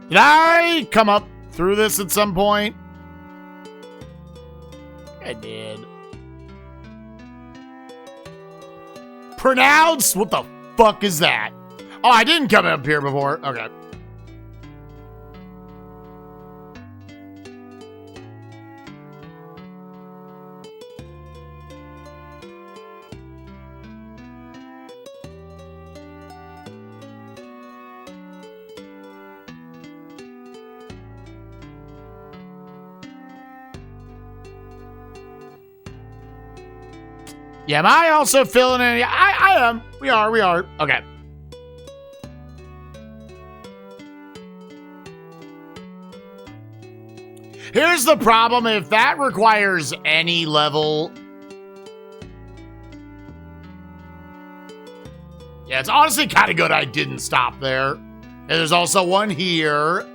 Did I come up through this at some point? I did. Pronounce? What the fuck is that? Oh, I didn't come up here before. Okay. Yeah, am I also filling in? I am. We are. Okay. Here's the problem. If that requires any level... Yeah, it's honestly kind of good I didn't stop there. And there's also one here.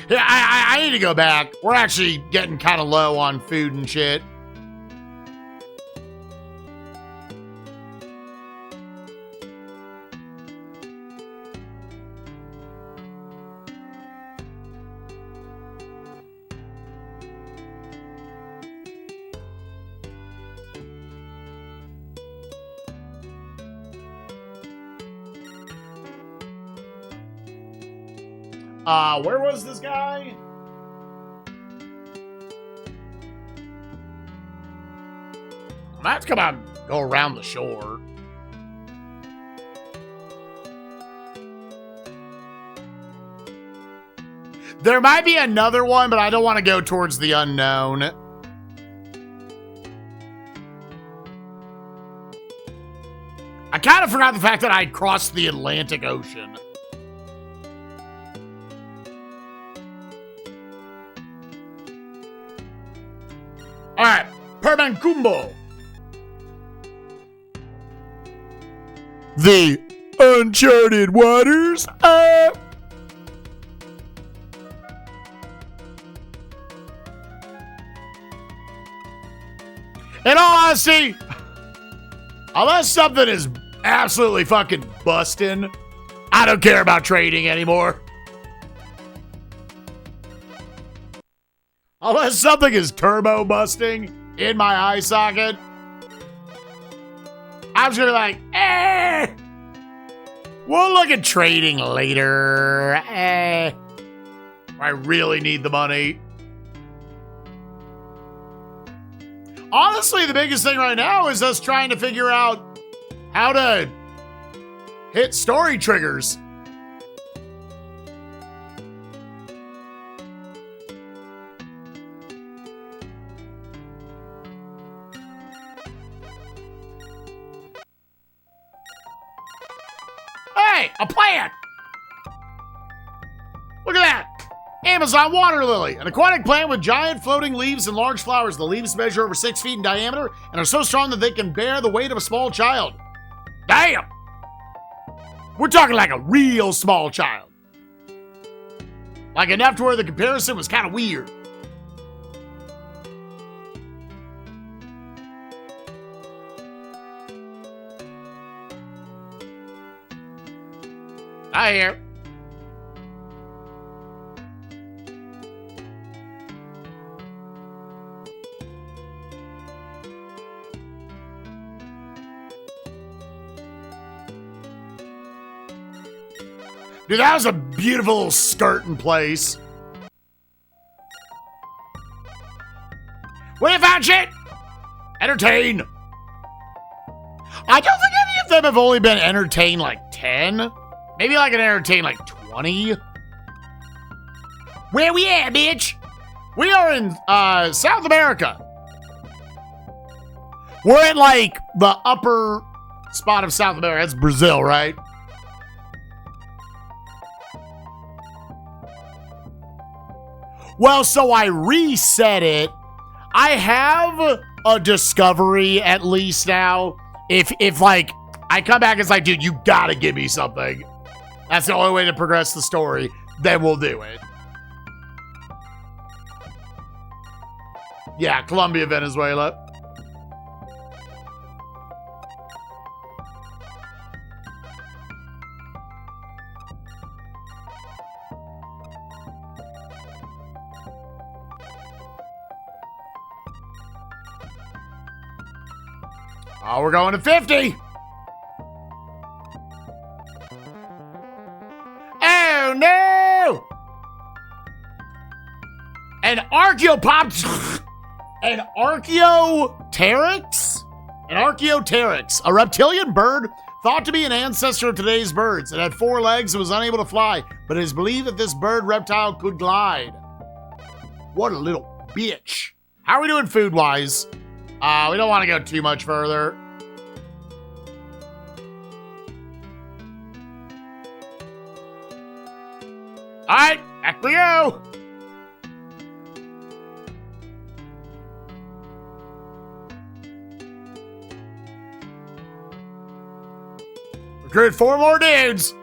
Yeah, I need to go back. We're actually getting kind of low on food and shit. Where was this guy? I might have to come out and go around the shore. There might be another one, but I don't want to go towards the unknown. I kind of forgot the fact that I crossed the Atlantic Ocean. Alright, Permancumbo. The Uncharted waters up. In all honesty, unless something is absolutely fucking busting, I don't care about trading anymore. Unless something is turbo busting in my eye socket, I'm just gonna be like, we'll look at trading later. I really need the money. Honestly, the biggest thing right now is us trying to figure out how to hit story triggers. Hey, a plant! Look at that! Amazon water lily, an aquatic plant with giant floating leaves and large flowers. The leaves measure over 6 feet in diameter and are so strong that they can bear the weight of a small child. Damn! We're talking like a real small child. Like enough to where the comparison was kind of weird. I hear. Dude, that was a beautiful little skirting place. What have you found, shit? Entertain. I don't think any of them have only been entertained like 10. Maybe like an entertain like 20. Where we at, bitch? We are in South America. We're in like the upper spot of South America. That's Brazil, right? Well, so I reset it. I have a discovery at least now. If like I come back and it's like, dude, you gotta give me something. That's the only way to progress the story. Then we'll do it. Yeah, Colombia, Venezuela. Oh, we're going to 50. Oh, no. An Archaeopteryx. An Archaeopteryx, a reptilian bird Thought to be an ancestor of today's birds. It had 4 legs and was unable to fly, but it is believed that this bird reptile could glide. What a little bitch. How are we doing food-wise? We don't want to go too much further. All right, back we go. Recruit 4 more dudes.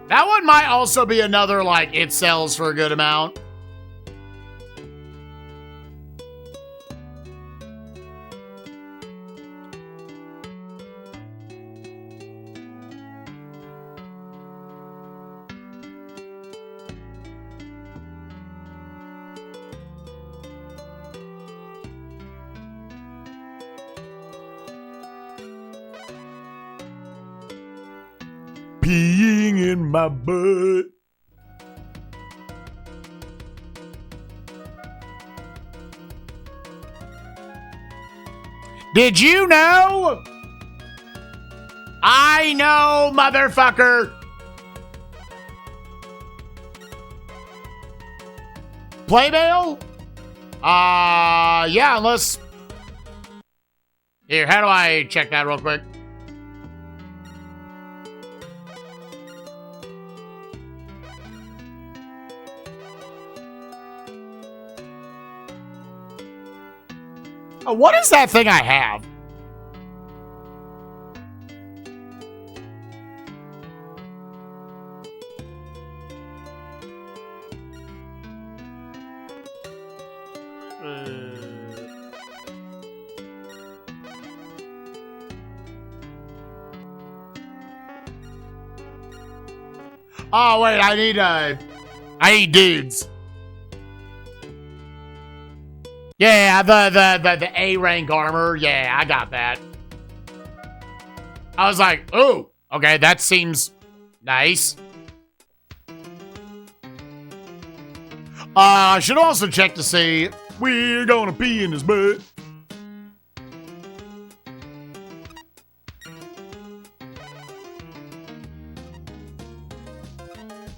That one might also be another, like, it sells for a good amount. Peeing in my butt. Did you know? I know, motherfucker. Playmail? Yeah, unless... Here, how do I check that real quick? Oh, what is that thing I have? Oh, wait, I need dudes. Yeah, the A rank armor. Yeah, I got that. I was like, oh, okay, that seems nice. I should also check to see we're gonna pee in his butt.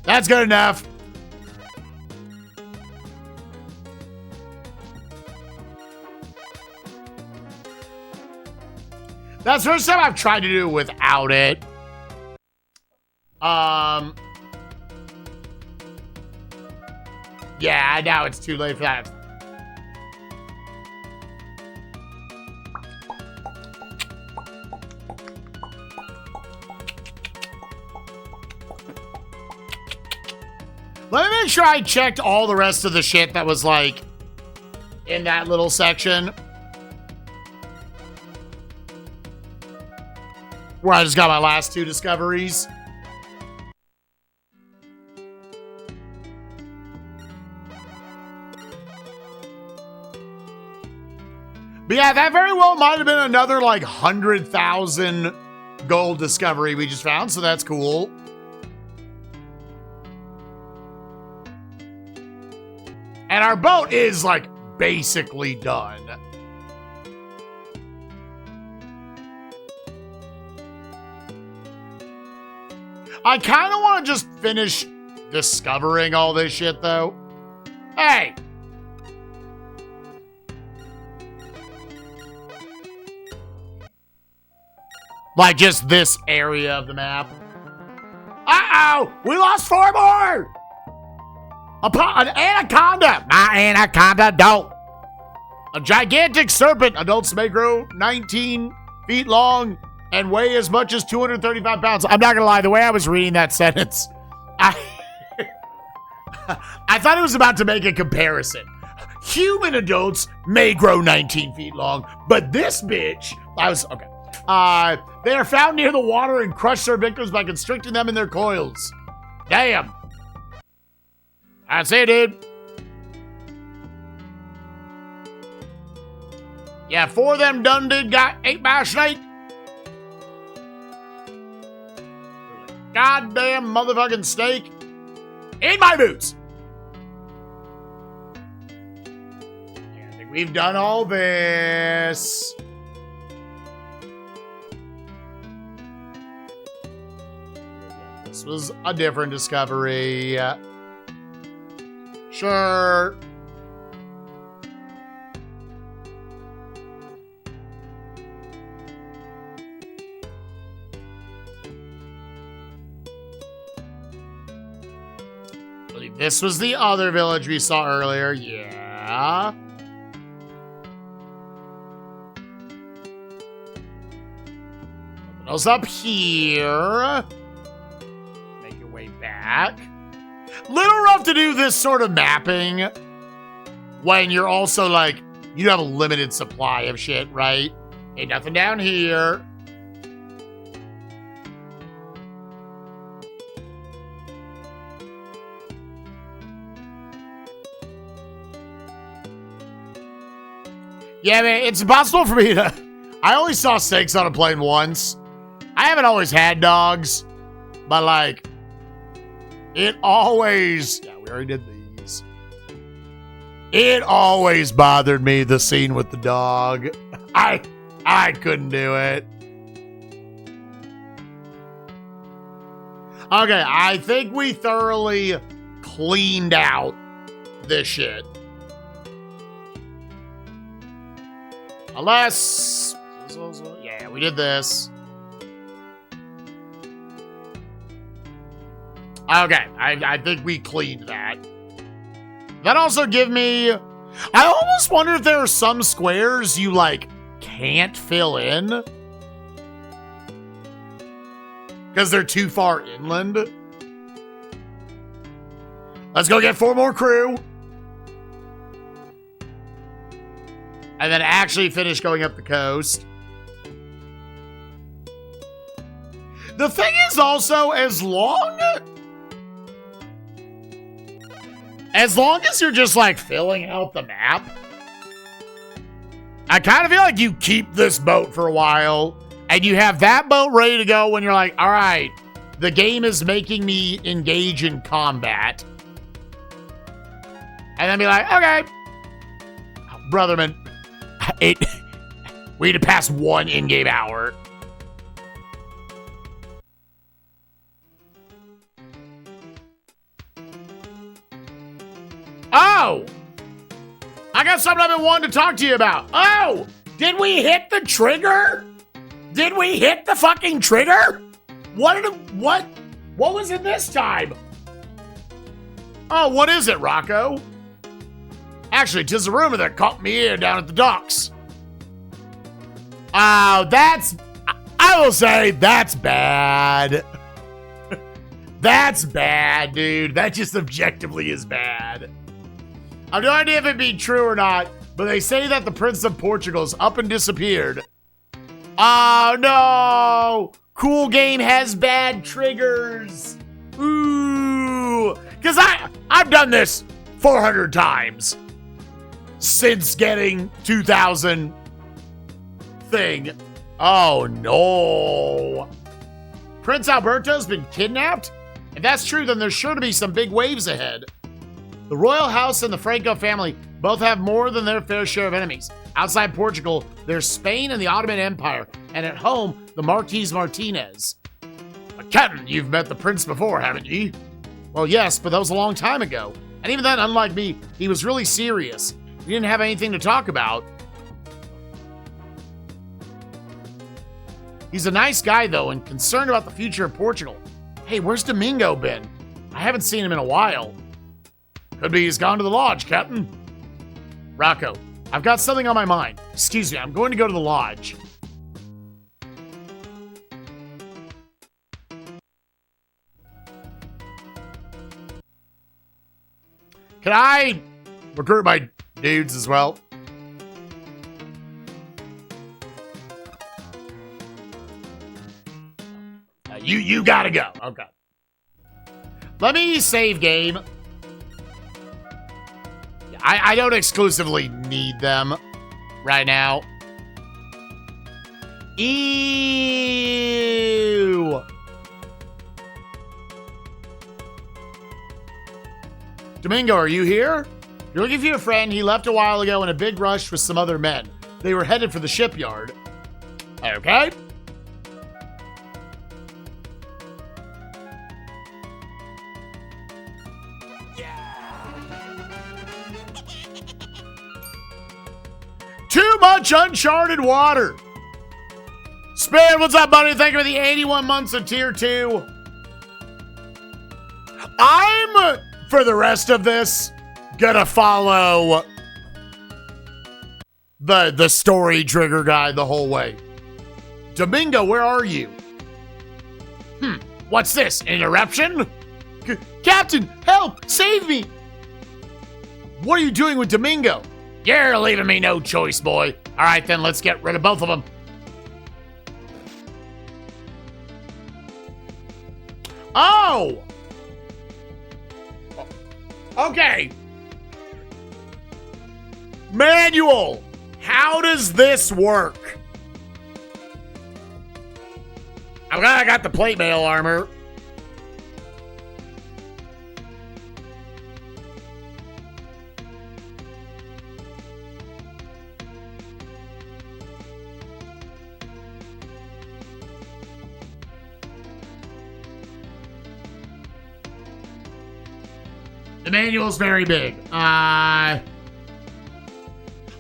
That's good enough. That's the first time I've tried to do it without it. Yeah, now it's too late for that. Let me make sure I checked all the rest of the shit that was, like, in that little section. Where I just got my last 2 discoveries. But yeah, that very well might have been another, like, 100,000 gold discovery we just found, so that's cool. And our boat is, like, basically done. I kind of want to just finish discovering all this shit, though. Hey! Like, just this area of the map. Uh-oh! We lost 4 more! An anaconda! My anaconda don't. A gigantic serpent. Adults may grow 19 feet long and weigh as much as 235 pounds. I'm not gonna lie, the way I was reading that sentence, I thought it was about to make a comparison. Human adults may grow 19 feet long, but this bitch, okay. They are found near the water and crush their victims by constricting them in their coils. Damn. That's it, dude. Yeah, 4 of them done did got ate by a snake. goddamn motherfucking steak in my boots. I think we've done all this. This was a different discovery. Sure. This was the other village we saw earlier. Yeah. Something else up here. Make your way back. Little rough to do this sort of mapping when you're also like, you have a limited supply of shit, right? Ain't nothing down here. Yeah, man, it's impossible for me to... I only saw snakes on a plane once. I haven't always had dogs, but, like, it always... Yeah, we already did these. It always bothered me, the scene with the dog. I couldn't do it. Okay, I think we thoroughly cleaned out this shit. Unless... Yeah, we did this. Okay, I think we cleaned that. That also give me... I almost wonder if there are some squares you, like, can't fill in. Because they're too far inland. Let's go get 4 more crew. And then actually finish going up the coast. The thing is also, as long as you're just like filling out the map, I kind of feel like you keep this boat for a while and you have that boat ready to go when you're like, all right, the game is making me engage in combat. And then be like, okay, Brotherman, we need to pass 1 in-game hour. Oh! I got something I've been wanting to talk to you about. Oh! Did we hit the trigger? Did we hit the fucking trigger? What was it this time? Oh, what is it, Rocco? Actually, 'tis a rumor that caught me here down at the docks. Oh, I will say, that's bad. That's bad, dude. That just objectively is bad. I have no idea if it'd be true or not, but they say that the Prince of Portugal's up and disappeared. Oh, no. Cool game has bad triggers. Ooh. Because I've done this 400 times since getting 2000 thing. Oh, no. Prince Alberto's been kidnapped? If that's true, then there's sure to be some big waves ahead. The royal house and the Franco family both have more than their fair share of enemies. Outside Portugal, there's Spain and the Ottoman Empire, and at home, the Marquis Martinez. Captain, you've met the prince before, haven't ye? Well, yes, but that was a long time ago. And even then, unlike me, he was really serious. We didn't have anything to talk about. He's a nice guy, though, and concerned about the future of Portugal. Hey, where's Domingo been? I haven't seen him in a while. Could be he's gone to the lodge, Captain. Rocco, I've got something on my mind. Excuse me, I'm going to go to the lodge. Can I recruit my dudes as well? You gotta go. Okay. Let me save game. I don't exclusively need them right now. Ew. Domingo, are you here? You're looking for your friend. He left a while ago in a big rush with some other men. They were headed for the shipyard. Okay. Too much uncharted water. Spirit, what's up, buddy? Thank you for the 81 months of tier 2. I'm, for the rest of this, gonna follow the story trigger guide the whole way. Domingo, where are you? What's this? An interruption? Captain, help! Save me! What are you doing with Domingo? You're leaving me no choice, boy. All right, then, let's get rid of both of them. Oh! Okay. Manual. How does this work? I'm glad I got the plate mail armor. The manual's very big.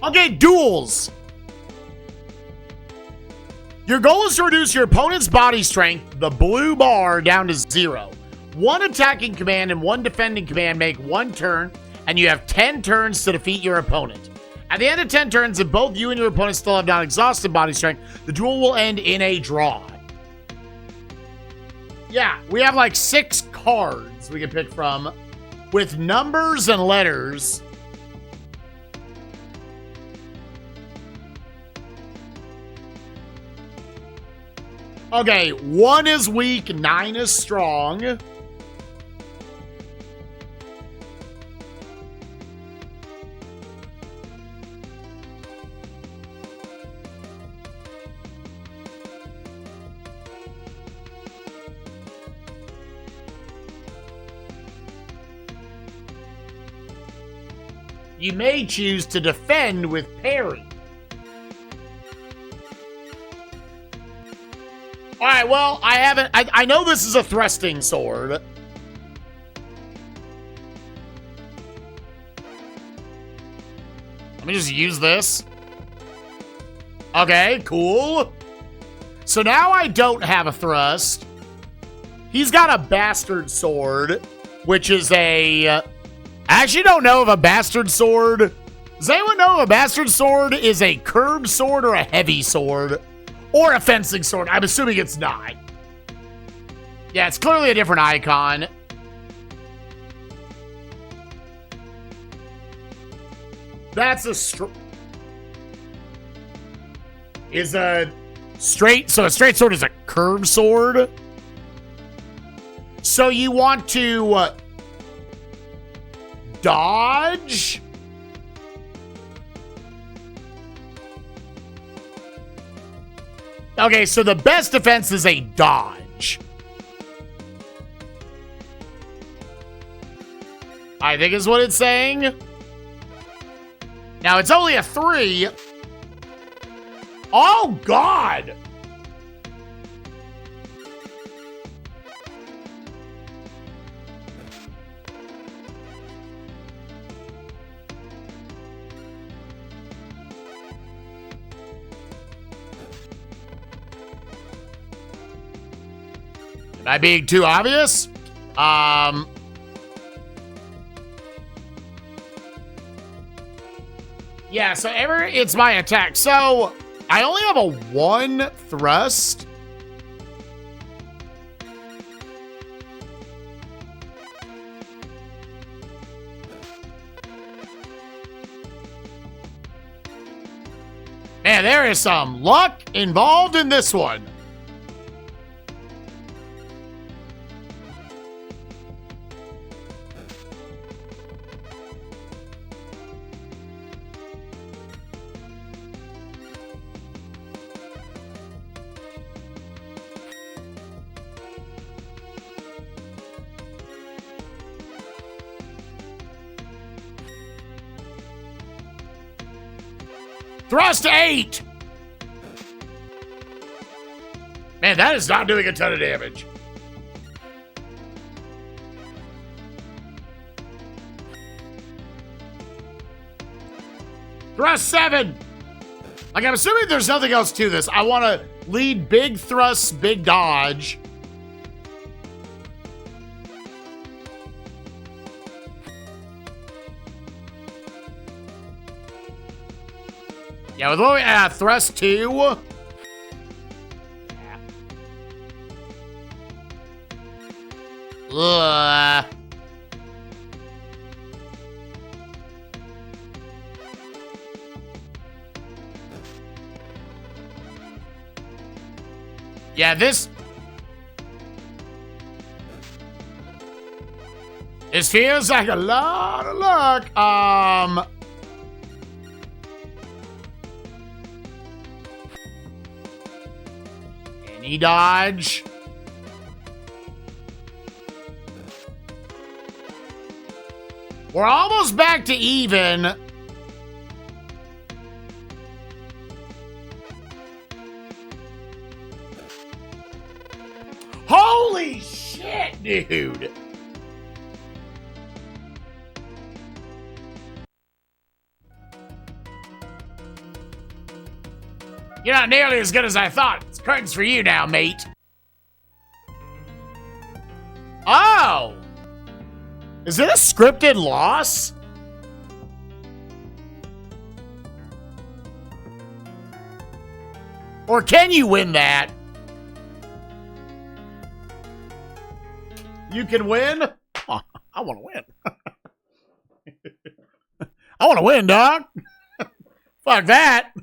Okay, duels. Your goal is to reduce your opponent's body strength, the blue bar, down to 0. One attacking command and one defending command make one turn, and you have 10 turns to defeat your opponent. At the end of 10 turns, if both you and your opponent still have not exhausted body strength, the duel will end in a draw. Yeah, we have like 6 cards we can pick from with numbers and letters. Okay, 1 is weak, 9 is strong. You may choose to defend with parry. All right, well, I know this is a thrusting sword. Let me just use this. Okay, cool. So now I don't have a thrust. He's got a bastard sword, which is a... I actually don't know if a bastard sword... Does anyone know if a bastard sword is a curved sword or a heavy sword? Or a fencing sword? I'm assuming it's not. Yeah, it's clearly a different icon. That's a So a straight sword is a curved sword? So you want to... dodge? Okay, so the best defense is a dodge. I think is what it's saying. Now, it's only a 3. Oh, God! Am I being too obvious? Yeah, so it's my attack. So I only have a 1 thrust. Man, there is some luck involved in this one. Thrust 8! Man, that is not doing a ton of damage. Thrust 7! Like, I'm assuming there's nothing else to this. I want to lead big thrusts, big dodge. Yeah, with what we thrust 2. Ugh. Yeah, this feels like a lot of luck. Any dodge? We're almost back to even. Holy shit, dude. You're not nearly as good as I thought. It's curtains for you now, mate. Oh! Is it a scripted loss? Or can you win that? You can win? Oh, I want to win. I want to win, dog. Fuck that.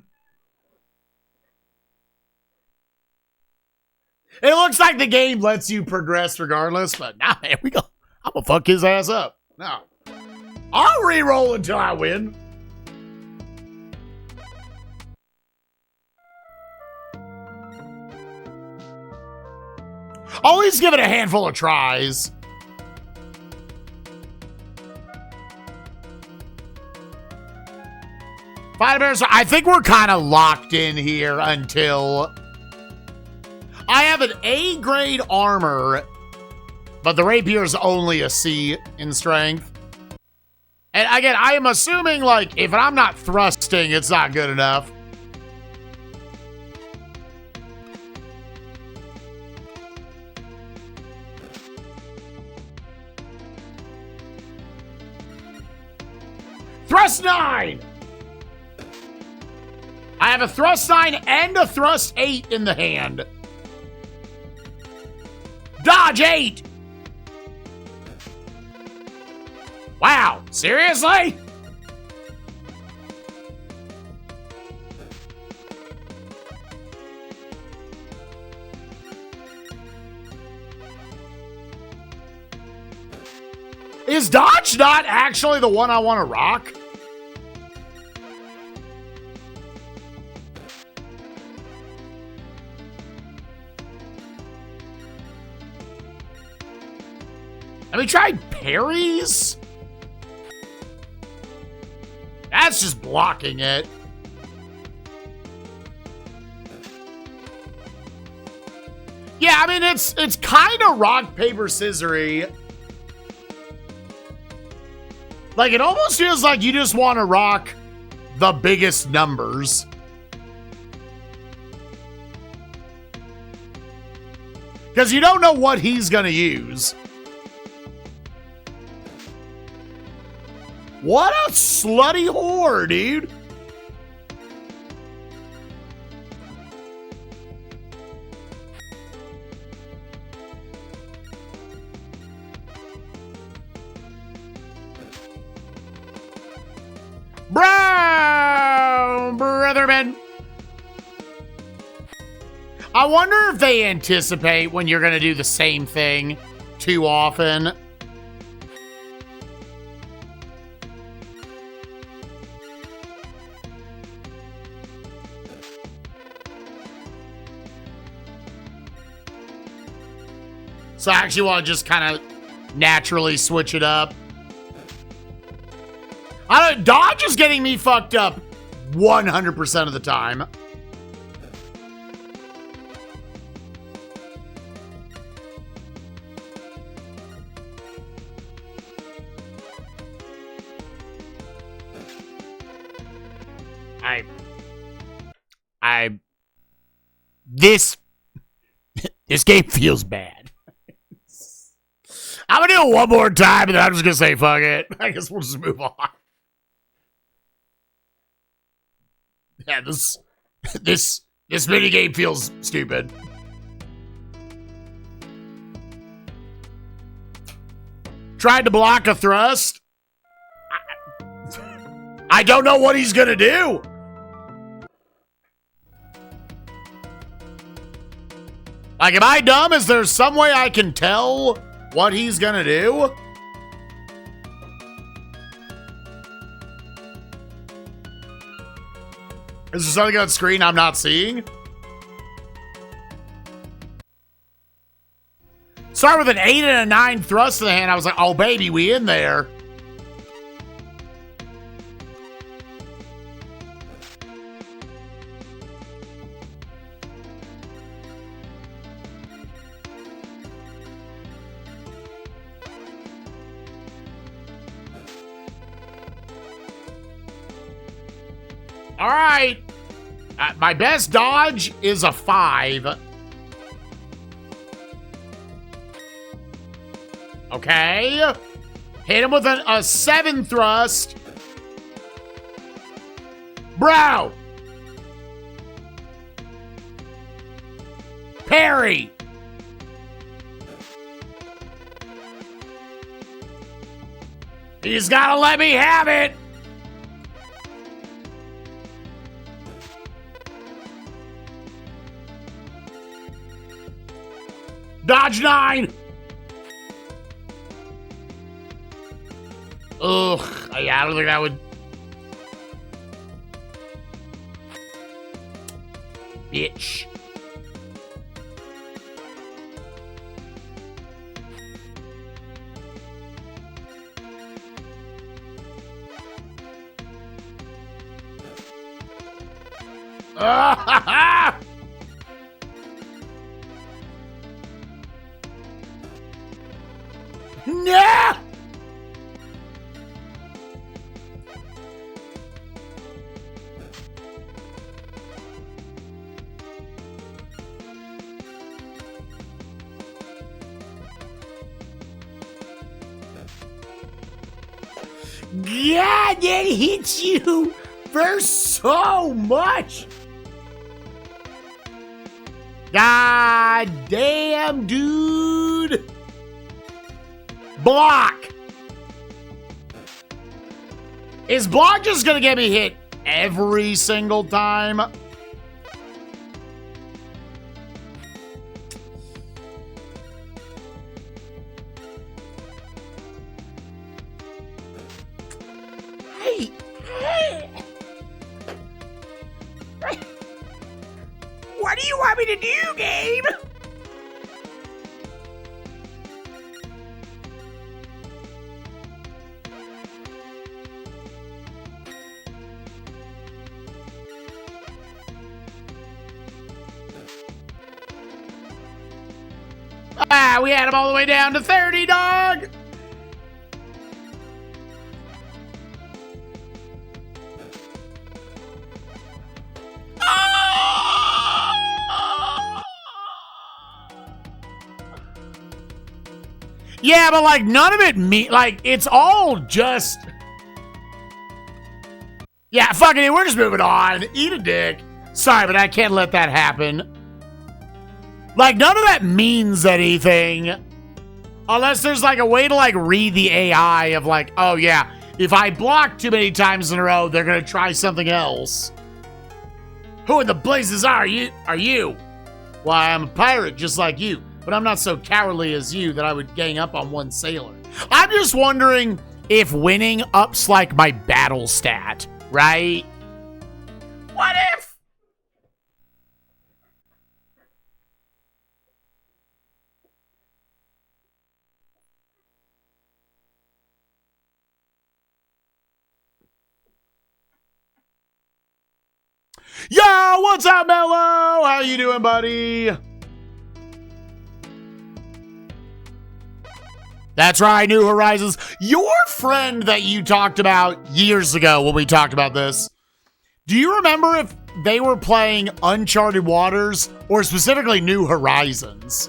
It looks like the game lets you progress regardless, but nah, here we go. I'm gonna fuck his ass up. No. I'll re-roll until I win. Always give it a handful of tries. Fighters, I think we're kind of locked in here until I have an A grade armor, but the rapier is only a C in strength. And again, I am assuming, like, if I'm not thrusting, it's not good enough. Thrust 9! I have a thrust 9 and a thrust 8 in the hand. Dodge 8! Wow, seriously? Is dodge not actually the one I want to rock? Have we tried parries? That's just blocking it. Yeah, I mean, it's kind of rock, paper, scissory. Like, it almost feels like you just want to rock the biggest numbers. Because you don't know what he's going to use. What a slutty whore, dude. Brown Brotherman. I wonder if they anticipate when you're going to do the same thing too often. So I actually want to just kind of naturally switch it up. Dodge is getting me fucked up 100% of the time. This game feels bad. I'm gonna do it one more time, and then I'm just gonna say fuck it. I guess we'll just move on. Yeah, this minigame feels stupid. Tried to block a thrust. I don't know what he's gonna do. Like, am I dumb? Is there some way I can tell what he's gonna do? Is there something on screen I'm not seeing? Start with an 8 and a 9 thrust in the hand. I was like, oh, baby, we in there. All right. My best dodge is a 5. Okay. Hit him with a 7 thrust. Bro. Parry. He's got to let me have it. Dodge 9. Ugh. Yeah, I don't think that would. Bitch. Ah! No! God, that hits you for so much. God damn, dude. Block. Is block just gonna get me hit every single time? Hey. What do you want me to do, Gabe? Ah, we had him all the way down to 30, dog. Yeah, but like none of it like it's all just. Yeah, fucking it, we're just moving on. Eat a dick. Sorry, but I can't let that happen. Like, none of that means anything. Unless there's, like, a way to, like, read the AI of, like, oh, yeah, if I block too many times in a row, they're gonna try something else. Who in the blazes are you? Why, I'm a pirate just like you, but I'm not so cowardly as you that I would gang up on one sailor. I'm just wondering if winning ups, like, my battle stat, right? What if? Yo, what's up, Mello? How you doing, buddy? That's right, New Horizons. Your friend that you talked about years ago when we talked about this. Do you remember if they were playing Uncharted Waters or specifically New Horizons?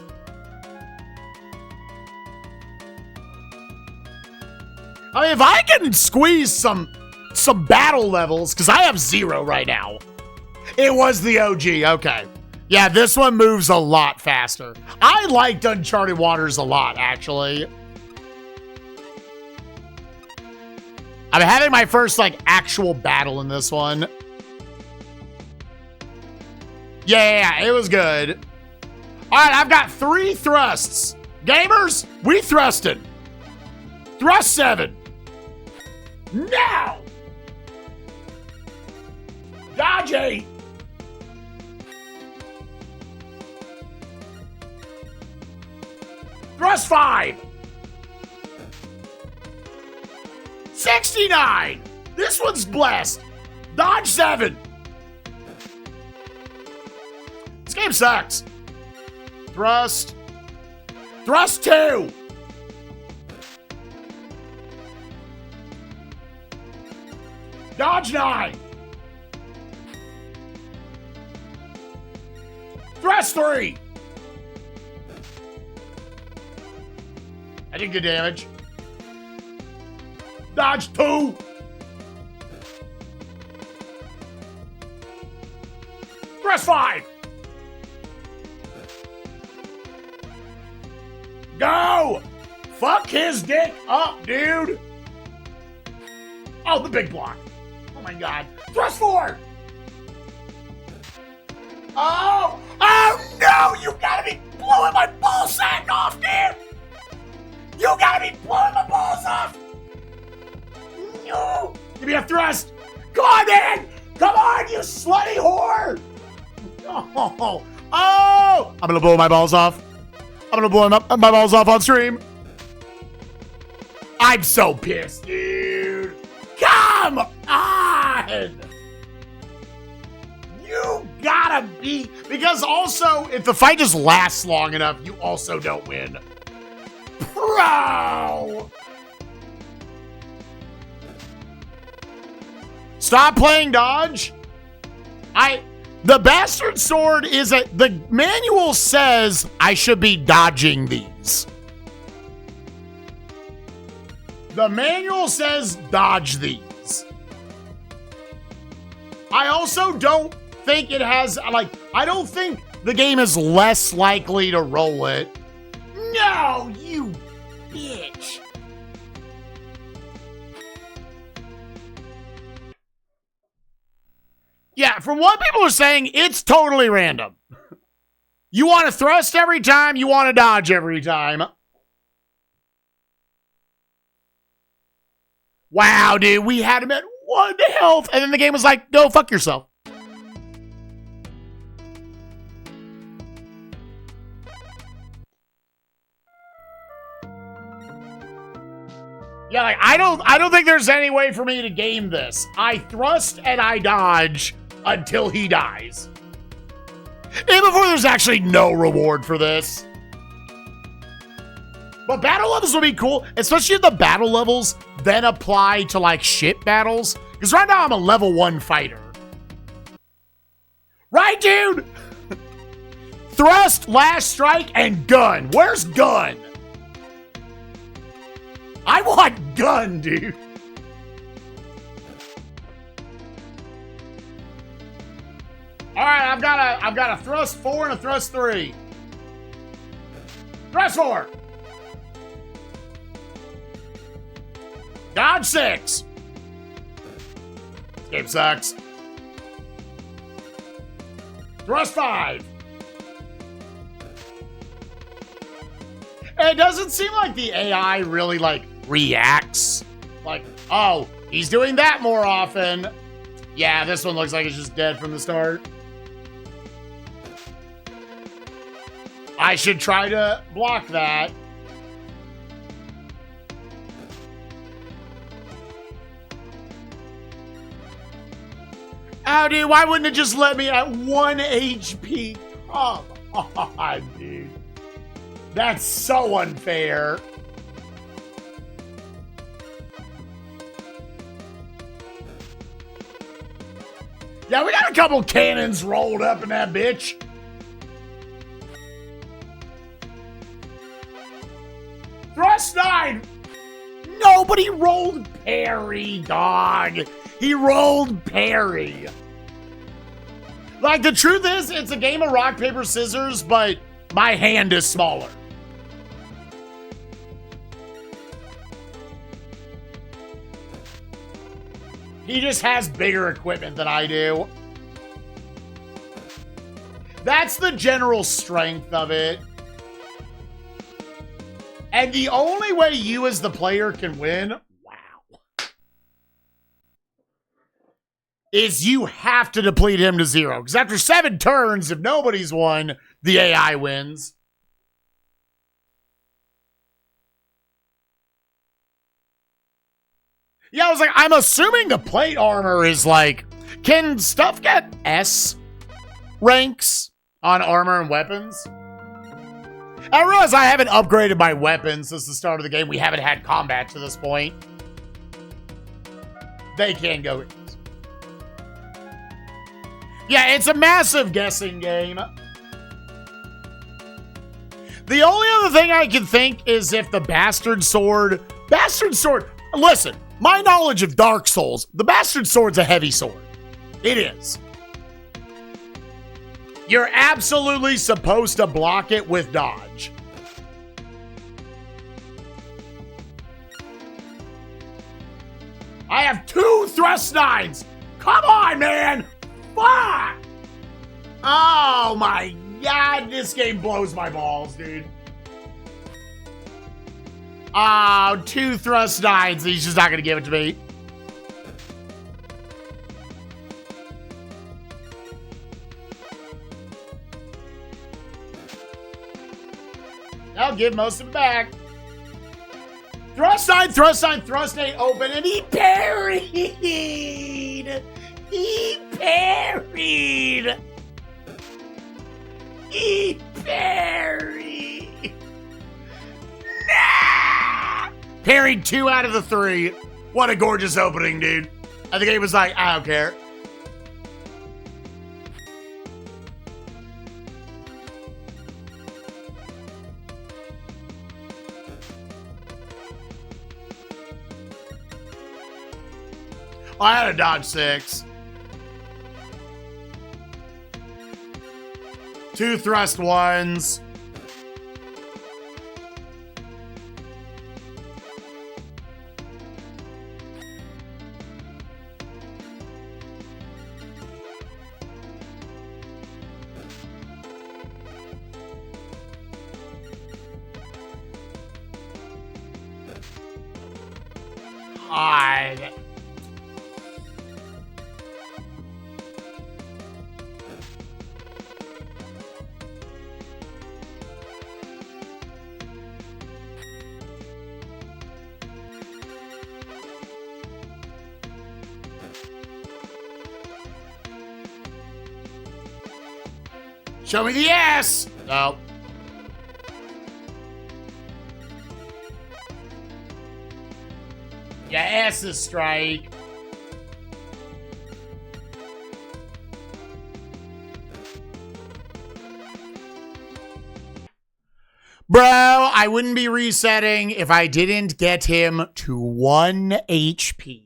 I mean, if I can squeeze some battle levels, because I have 0 right now. It was the OG, okay. Yeah, this one moves a lot faster. I liked Uncharted Waters a lot, actually. I'm having my first, like, actual battle in this one. Yeah, it was good. All right, I've got 3 thrusts. Gamers, we thrusted. Thrust 7. Now! Dodge 8. Thrust 5. 69. This one's blessed. Dodge 7. This game sucks. Thrust. Thrust 2. Dodge 9. Thrust 3. I did good damage. Dodge 2. Thrust 5. Go! Fuck his dick up, dude. Oh, the big block. Oh my god. Thrust 4. Oh! Oh no! You gotta be blowing my ball sack off, dude! You gotta be blowing my balls off! No! Give me a thrust! Come on, man! Come on, you slutty whore! Oh! Oh! I'm gonna blow my balls off. I'm gonna blow my balls off on stream. I'm so pissed, dude! Come on! You gotta be... Because also, if the fight just lasts long enough, you also don't win. Bro! Stop playing dodge. The bastard sword is the manual says I should be dodging these. The manual says dodge these. I also don't think it has, like, I don't think the game is less likely to roll it. No, you bitch. Yeah, from what people are saying, it's totally random. You want to thrust every time, you want to dodge every time. Wow, dude, we had him at 1 health, and then the game was like, go fuck yourself. Yeah, like, I don't think there's any way for me to game this. I thrust and I dodge until he dies. Even before there's actually no reward for this. But battle levels would be cool, especially if the battle levels then apply to, like, shit battles. Because right now I'm a level 1 fighter. Right, dude? Thrust, last strike, and gun. Where's gun? I want gun, dude. All right, I've got a thrust 4 and a thrust 3. Thrust 4. Dodge 6. This game sucks. Thrust 5. It doesn't seem like the AI really, like, reacts. Like, oh, he's doing that more often. Yeah, this one looks like it's just dead from the start. I should try to block that. Oh, dude, why wouldn't it just let me at 1 HP? Come on, dude. That's so unfair. Yeah, we got a couple cannons rolled up in that bitch. Thrust 9. Nobody rolled parry, dog. He rolled parry. Like, the truth is, it's a game of rock, paper, scissors, but my hand is smaller. He just has bigger equipment than I do. That's the general strength of it. And the only way you as the player can win, wow, is you have to deplete him to 0. Because after 7 turns, if nobody's won, the AI wins. Yeah, I was like, I'm assuming the plate armor is like, can stuff get S ranks on armor and weapons? I realize I haven't upgraded my weapons since the start of the game. We haven't had combat to this point. They can go. Yeah, it's a massive guessing game. The only other thing I can think is if the Bastard Sword, listen, my knowledge of Dark Souls, the Bastard Sword's a heavy sword. It is. You're absolutely supposed to block it with dodge. I have 2 thrust 9s. Come on, man. Fuck. Oh my God, this game blows my balls, dude. Oh, 2 thrust 9s. He's just not going to give it to me. I'll give most of it back. Thrust 9, thrust 9, thrust 8 open, and he parried. He parried. He parried. Nah! Parried 2 out of the 3. What a gorgeous opening, dude. And the game was like, I don't care. I had a dodge 6. 2 thrust 1s. God. Show me the ass! No. Yeah, ass is strike. Bro, I wouldn't be resetting if I didn't get him to 1 HP.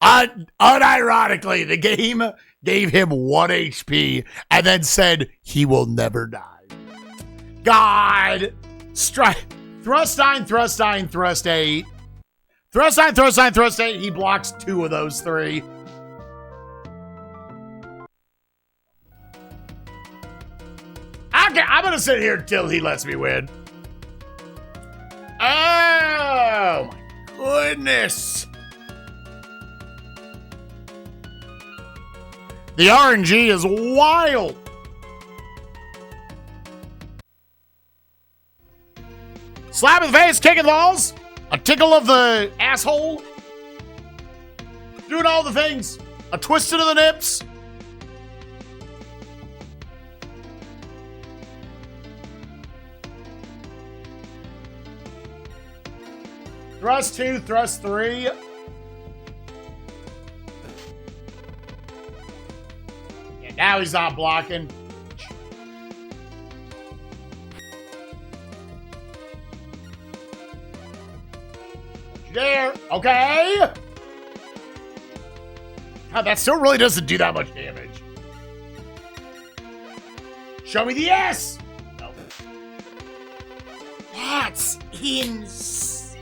Unironically, the game gave him 1 HP and then said he will never die. God. Strike. Thrust 9, thrust 9, thrust 8. Thrust 9, thrust 9, thrust 8. He blocks 2 of those 3. Okay, I'm going to sit here until he lets me win. Oh, my goodness. The RNG is wild. Slap in the face, kick in the balls, a tickle of the asshole. Doing all the things. A twist to the nips. Thrust 2, thrust 3. Yeah, now he's not blocking. There. Okay. God, that still really doesn't do that much damage. Show me the S. Nope. That's insane.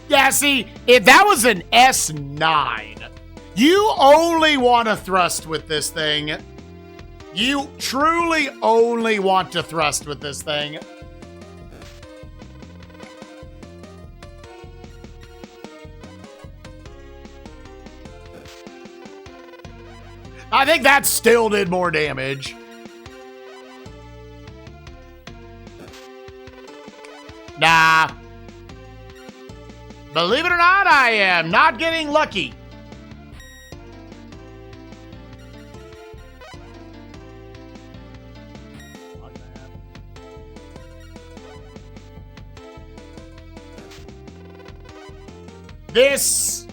Yeah, see, if that was an S9, you only want to thrust with this thing. You truly only want to thrust with this thing. I think that still did more damage. Nah. Believe it or not, I am not getting lucky. This,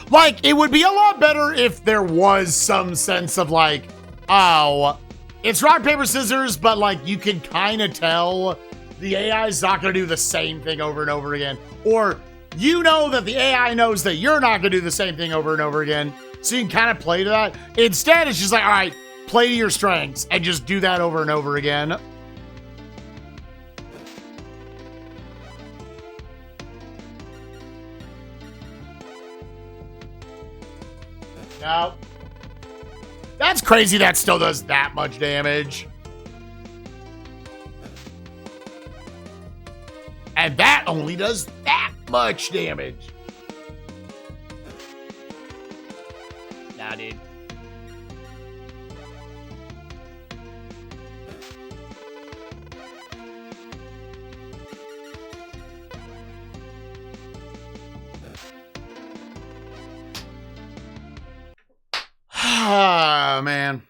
like, it would be a lot better if there was some sense of like, oh, it's rock, paper, scissors, but like you can kind of tell the AI is not going to do the same thing over and over again. Or you know that the AI knows that you're not going to do the same thing over and over again. So you can kind of play to that. Instead, it's just like, all right, play to your strengths and just do that over and over again. No. That's crazy that still does that much damage. And that only does that much damage. Nah, dude. Ah, man.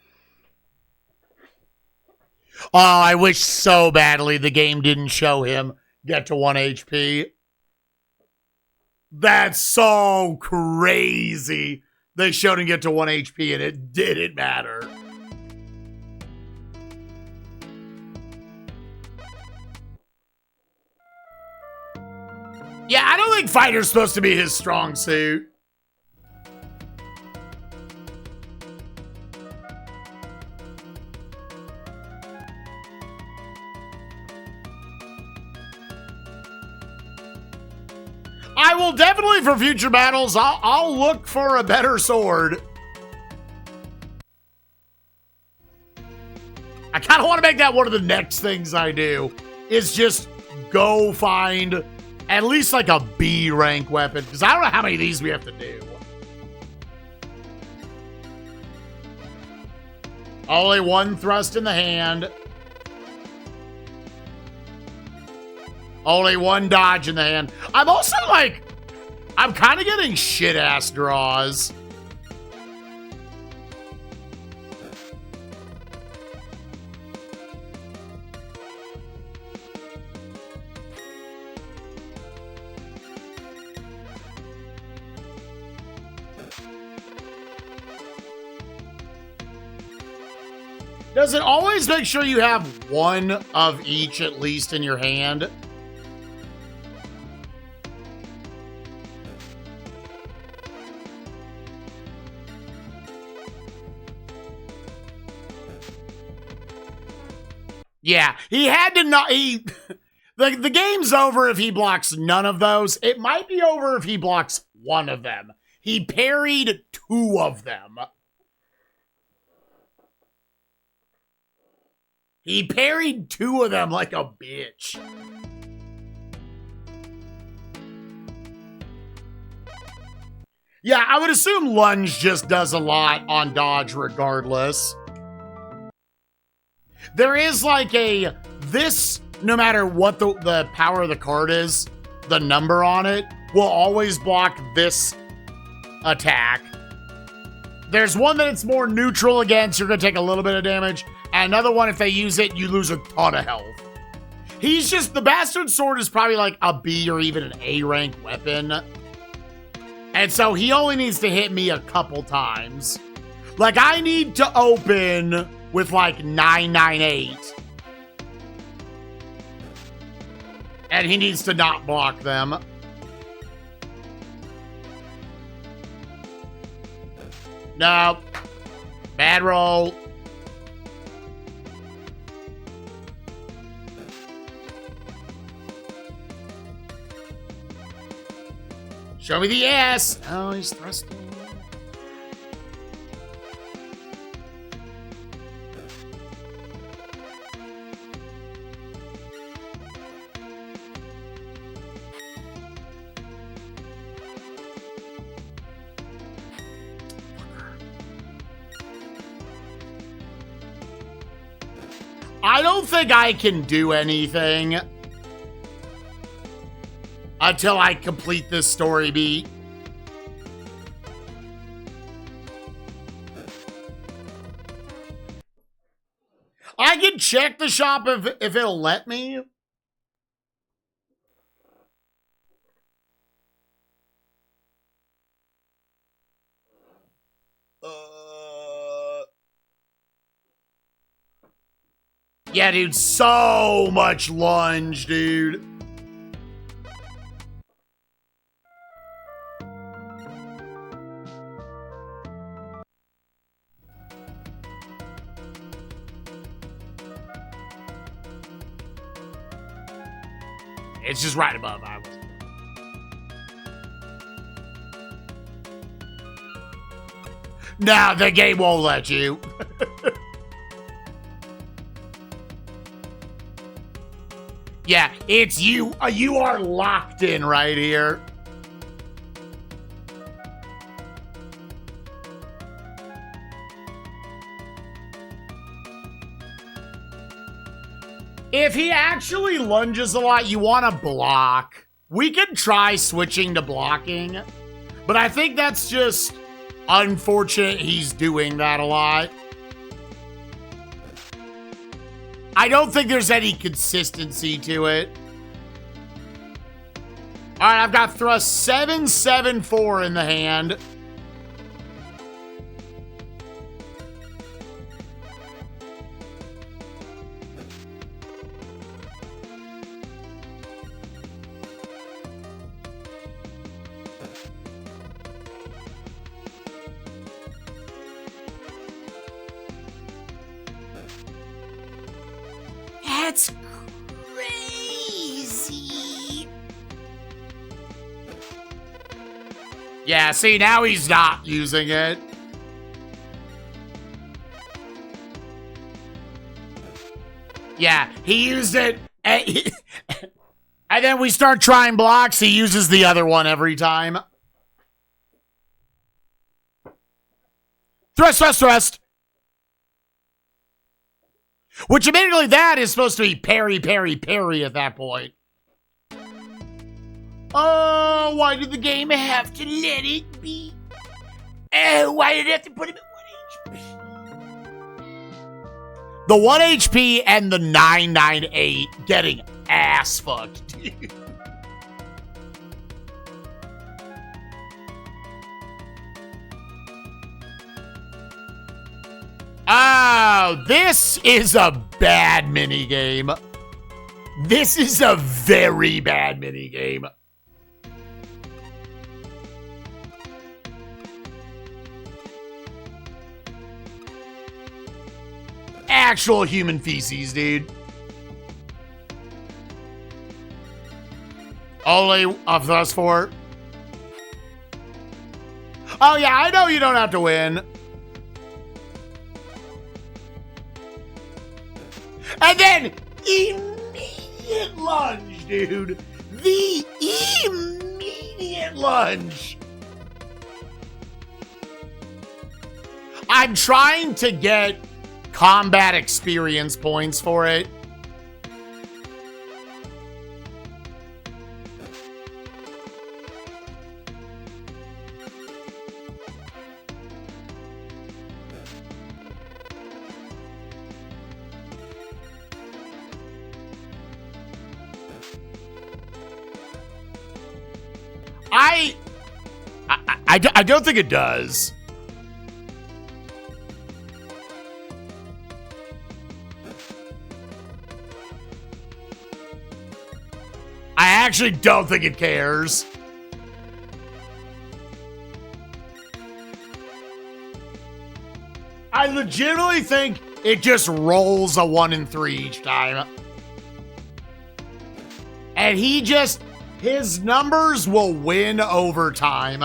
Oh, I wish so badly the game didn't show him get to 1 HP. That's so crazy. They showed him get to 1 HP and it didn't matter. Yeah, I don't think fighter's supposed to be his strong suit. I will definitely, for future battles, I'll look for a better sword. I kind of want to make that one of the next things I do, is just go find at least like a B rank weapon, because I don't know how many of these we have to do. Only one thrust in the hand. Only one dodge in the hand. I'm also like, I'm kind of getting shit-ass draws. Does it always make sure you have one of each at least in your hand? Yeah, he had to not. The game's over if he blocks none of those. It might be over if he blocks one of them. He parried 2 of them. He parried 2 of them like a bitch. Yeah, I would assume lunge just does a lot on dodge regardless. There is like a this, no matter what the power of the card is, the number on it will always block this attack. There's one that it's more neutral against, you're going to take a little bit of damage. And another one, if they use it, you lose a ton of health. He's just, the Bastard Sword is probably like a B or even an A rank weapon. And so he only needs to hit me a couple times. Like, I need to open with like 998. And he needs to not block them. No. Bad roll. Show me the ass. Oh, he's thrusting. I don't think I can do anything until I complete this story beat. I can check the shop if it'll let me. Yeah, dude, so much lunge, dude. It's just right above. I was. No, the game won't let you. Yeah, it's you. You are locked in right here. If he actually lunges a lot, you want to block. We can try switching to blocking, but I think that's just unfortunate he's doing that a lot. I don't think there's any consistency to it. All right, I've got thrust 774 in the hand. That's crazy. Yeah, see, now he's not using it. Yeah, he used it. And then we start trying blocks. He uses the other one every time. Thrust, thrust, thrust. Which admittedly, that is supposed to be parry, parry, parry at that point. Oh, why did the game have to let it be? Oh, why did it have to put him at 1 HP? The 1 HP and the 998 getting ass fucked, dude. Oh, this is a bad minigame. This is a very bad minigame. Actual human feces, dude. Only of those four. Oh yeah, I know you don't have to win. And then, immediate lunge, dude. The immediate lunge. I'm trying to get combat experience points for it. I don't think it does. I actually don't think it cares. I legitimately think it just rolls a 1 in 3 each time. And his numbers will win over time.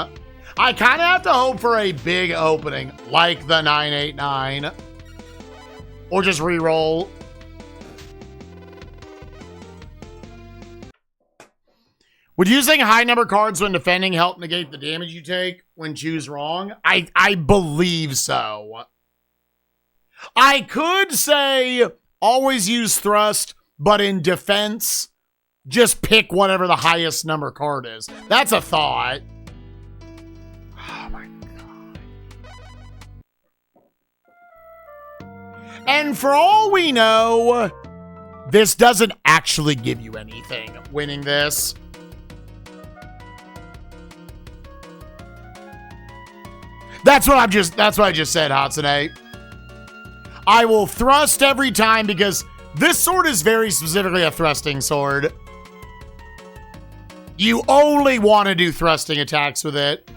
I kind of have to hope for a big opening, like the 989. Or just re-roll. Would using high number cards when defending help negate the damage you take when choose wrong? I believe so. I could say always use thrust, but in defense, just pick whatever the highest number card is. That's a thought. Oh my God. And for all we know, this doesn't actually give you anything winning this. That's what I just said, Hatsune. I will thrust every time because this sword is very specifically a thrusting sword. You only want to do thrusting attacks with it.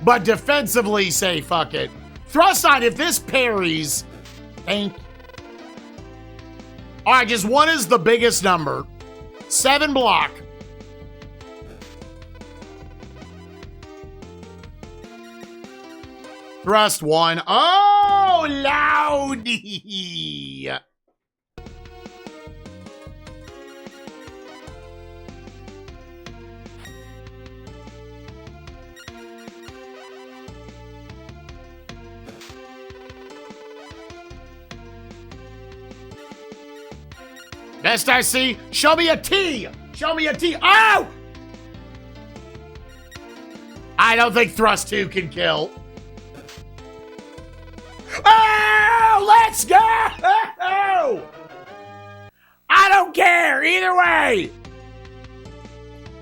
But defensively, say fuck it. Thrust on, if this parries, thank you. All right, just 1 is the biggest number. 7 block. Thrust 1. Oh, loudy. Best I see, show me a T! Show me a T! Oh! I don't think thrust 2 can kill. Oh! Let's go! I don't care, either way!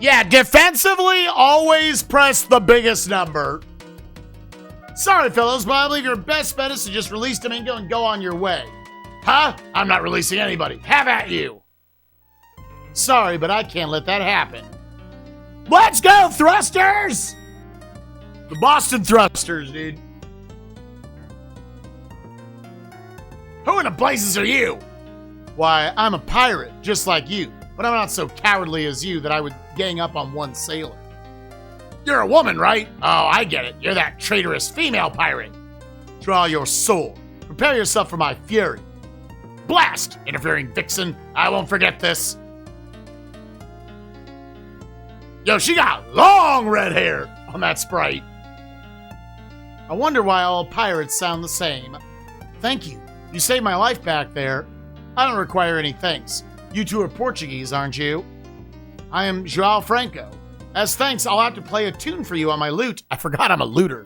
Yeah, defensively, always press the biggest number. Sorry, fellas, but I believe your best bet is to just release Domingo and go on your way. Huh? I'm not releasing anybody. Have at you. Sorry, but I can't let that happen. Let's go, Thrusters! The Boston Thrusters, dude. Who in the blazes are you? Why, I'm a pirate, just like you. But I'm not so cowardly as you that I would gang up on one sailor. You're a woman, right? Oh, I get it. You're that traitorous female pirate. Draw your sword. Prepare yourself for my fury. Blast, interfering vixen. I won't forget this. Yo, she got long red hair on that sprite. I wonder why all pirates sound the same. Thank you. You saved my life back there. I don't require any thanks. You two are Portuguese, aren't you? I am Joao Franco. As thanks, I'll have to play a tune for you on my lute. I forgot I'm a looter.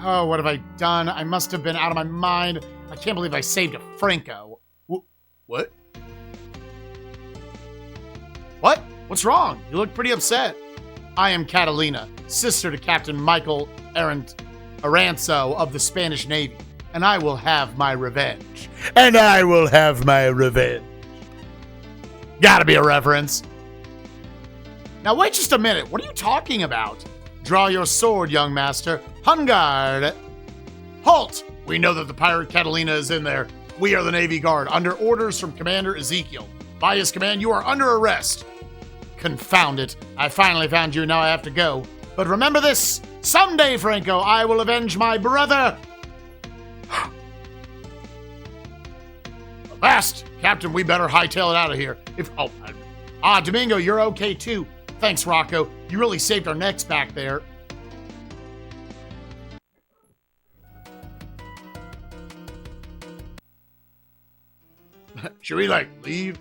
Oh, what have I done? I must have been out of my mind. I can't believe I saved a Franco. What? What? What's wrong? You look pretty upset. I am Catalina, sister to Captain Michael Aranzo of the Spanish Navy, and I will have my revenge. And I will have my revenge. Gotta be a reference. Now wait just a minute. What are you talking about? Draw your sword, young master. Hungard. Halt! We know that the pirate Catalina is in there. We are the Navy Guard, under orders from Commander Ezekiel. By his command, you are under arrest. Confound it. I finally found you, now I have to go. But remember this, someday, Franco, I will avenge my brother. Avast! Captain, we better hightail it out of here. Domingo, you're okay too. Thanks, Rocco. You really saved our necks back there. Should we, leave?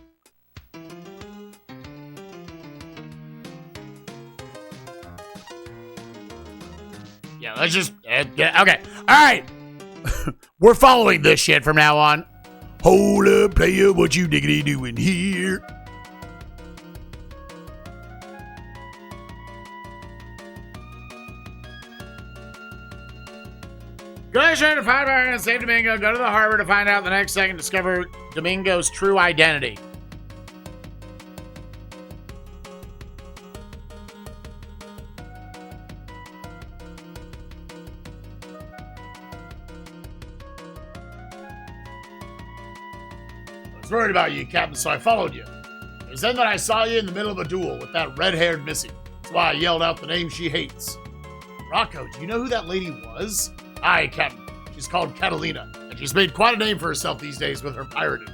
Yeah, let's just... okay. All right. We're following this shit from now on. Hold up, player, what you diggity doing here? Glacier to find Byron and save Domingo. Go to the harbor to find out the next second. Discover Domingo's true identity. I was worried about you, Captain, so I followed you. It was then that I saw you in the middle of a duel with that red-haired Missy. That's why I yelled out the name she hates. Rocco, do you know who that lady was? Aye, Captain. She's called Catalina, and she's made quite a name for herself these days with her pirating.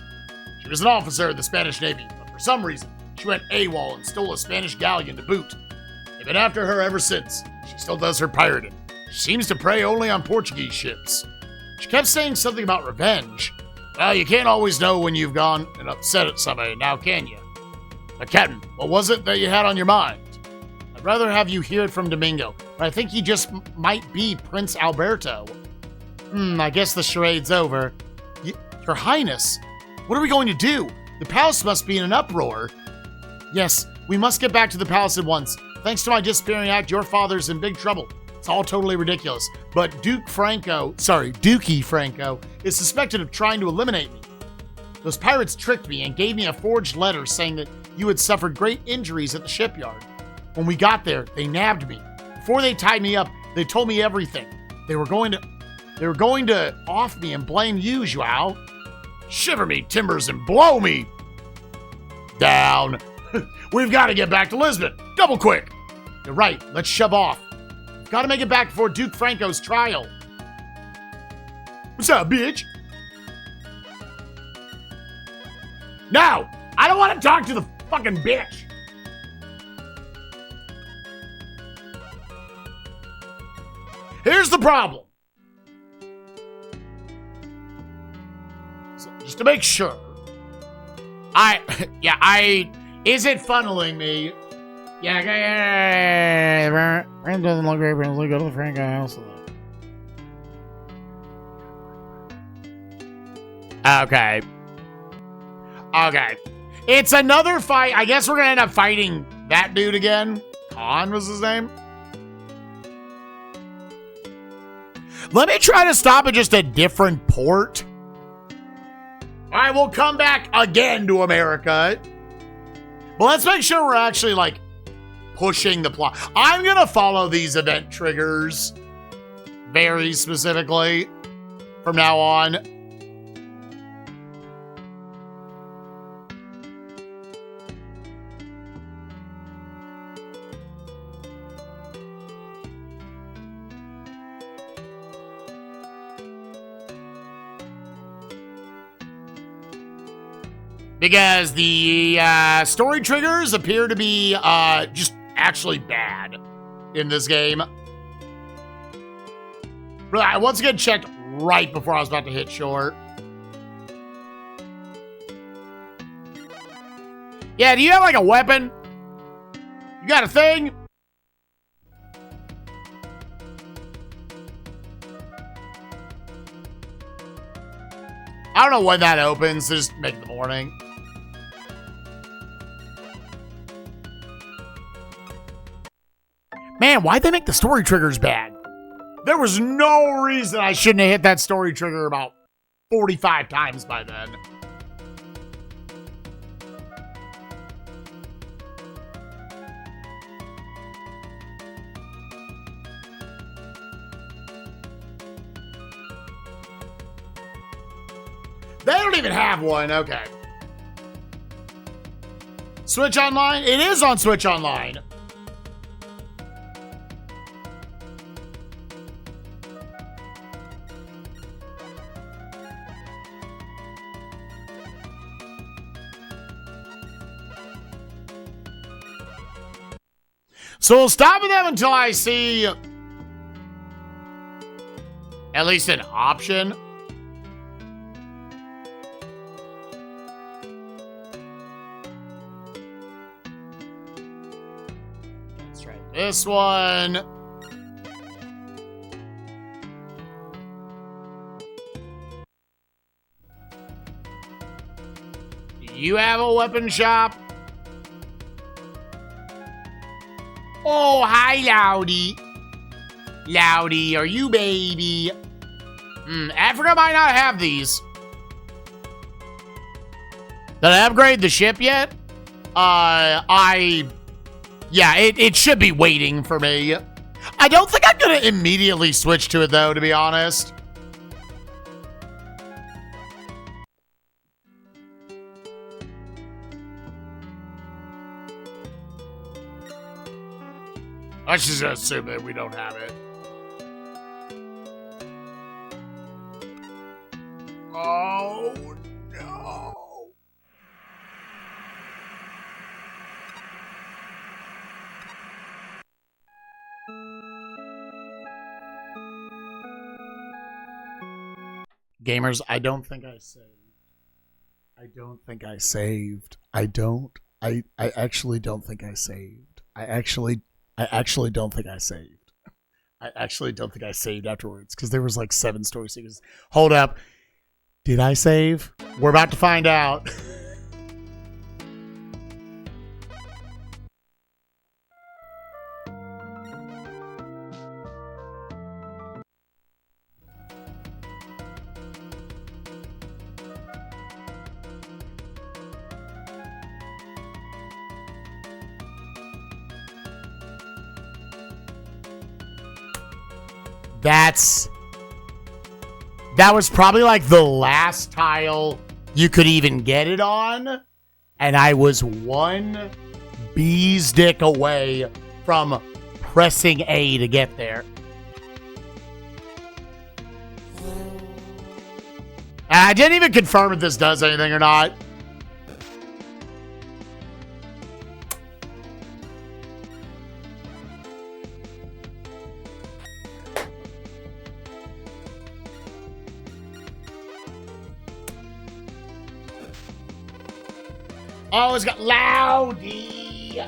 She was an officer in the Spanish Navy, but for some reason, she went AWOL and stole a Spanish galleon to boot. They've been after her ever since. She still does her pirating. She seems to prey only on Portuguese ships. She kept saying something about revenge. Well, you can't always know when you've gone and upset at somebody, now can you? But Captain, what was it that you had on your mind? I'd rather have you hear it from Domingo, but I think he just might be Prince Alberto. I guess the charade's over. Your Highness, what are we going to do? The palace must be in an uproar. Yes, we must get back to the palace at once. Thanks to my disappearing act, your father's in big trouble. It's all totally ridiculous. But Dookie Franco is suspected of trying to eliminate me. Those pirates tricked me and gave me a forged letter saying that you had suffered great injuries at the shipyard. When we got there, they nabbed me. Before they tied me up, they told me everything. They were going to off me and blame you, Joao. Shiver me timbers and blow me down. We've got to get back to Lisbon. Double quick. You're right. Let's shove off. Got to make it back before Duke Franco's trial. What's up, bitch? No, I don't want to talk to the fucking bitch. Here's the problem. So, just to make sure. Is it funneling me? Yeah. Brand doesn't look great, Brand. Go to the Franco house. Okay. It's another fight. I guess we're gonna end up fighting that dude again. Khan was his name. Let me try to stop at just a different port. All right, we'll come back again to America. But let's make sure we're actually, like, pushing the plot. I'm going to follow these event triggers very specifically from now on. Because the story triggers appear to be just actually bad in this game. Really, I once again checked right before I was about to hit short. Yeah, do you have like a weapon? You got a thing? I don't know when that opens, so just make it the morning. Man, why'd they make the story triggers bad? There was no reason I shouldn't have hit that story trigger about 45 times by then. They don't even have one. Okay. Switch Online? It is on Switch Online. So we'll stop with them until I see at least an option. Let's try this one. you have a weapon shop? Oh, hi, Loudy. Loudy, are you baby? Africa might not have these. Did I upgrade the ship yet? Yeah, it should be waiting for me. I don't think I'm gonna immediately switch to it though, to be honest. Let's just assume that we don't have it. Oh, no. Gamers, I don't think I saved. I actually don't think I saved. I actually don't think I saved. I actually don't think I saved afterwards because there was like 7 story seekers. Hold up. Did I save? We're about to find out. That was probably like the last tile you could even get it on. And I was 1 bee's dick away from pressing A to get there. And I didn't even confirm if this does anything or not. Oh, it's got Loudy.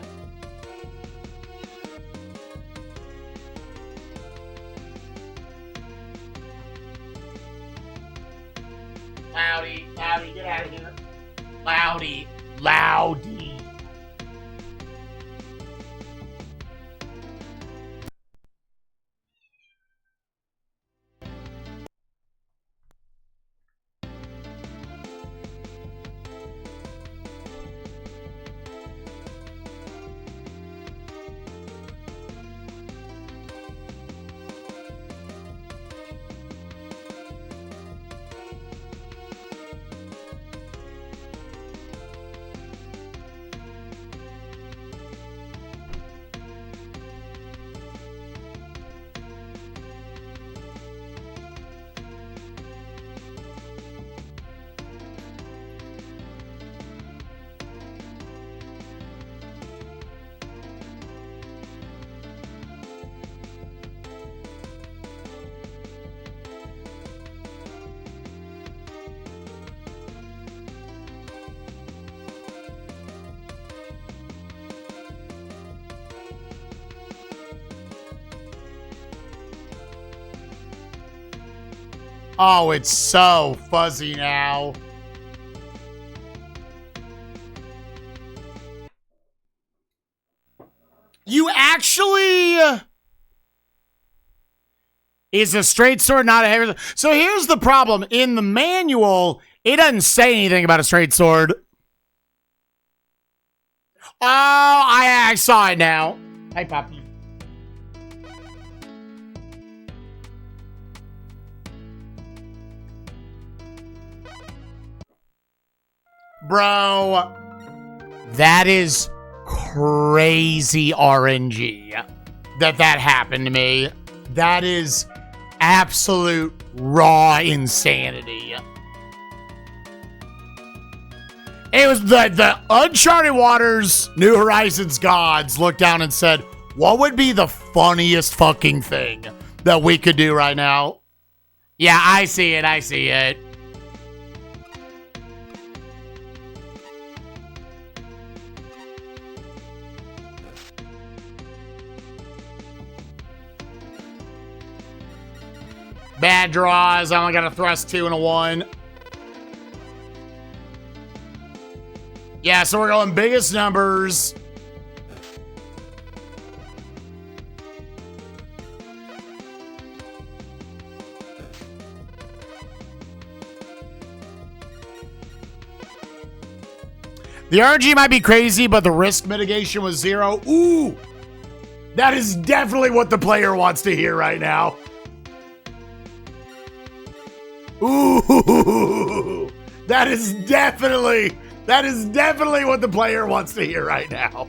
Loudy, get out of here. Loudy. Oh, it's so fuzzy now. You actually... Is a straight sword not a heavy... So here's the problem. In the manual, it doesn't say anything about a straight sword. Oh, I saw it now. Hey, Poppy. Bro, that is crazy RNG that happened to me. That is absolute raw insanity. It was the Uncharted Waters New Horizons gods looked down and said, what would be the funniest fucking thing that we could do right now? Yeah, I see it. Bad draws. I only got a thrust 2 and a 1. Yeah, so we're going biggest numbers. The RNG might be crazy, but the risk mitigation was 0. Ooh, that is definitely what the player wants to hear right now. Ooh, that is definitely what the player wants to hear right now.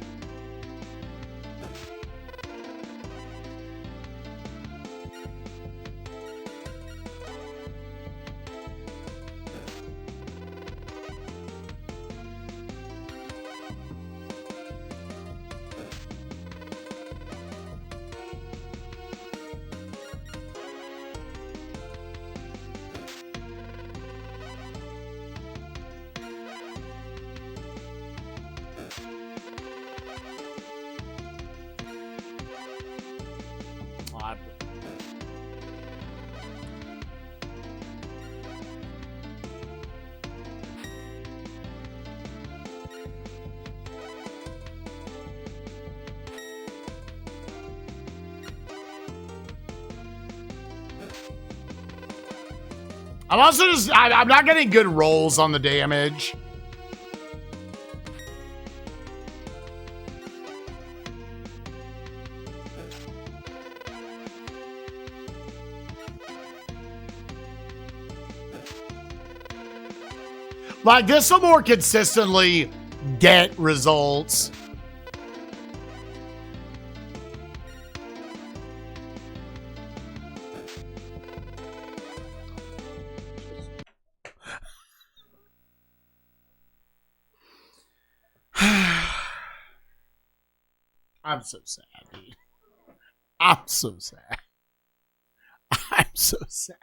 I'm also I'm not getting good rolls on the damage. Like, this will more consistently get results. I'm so sad, dude. I'm so sad. I'm so sad.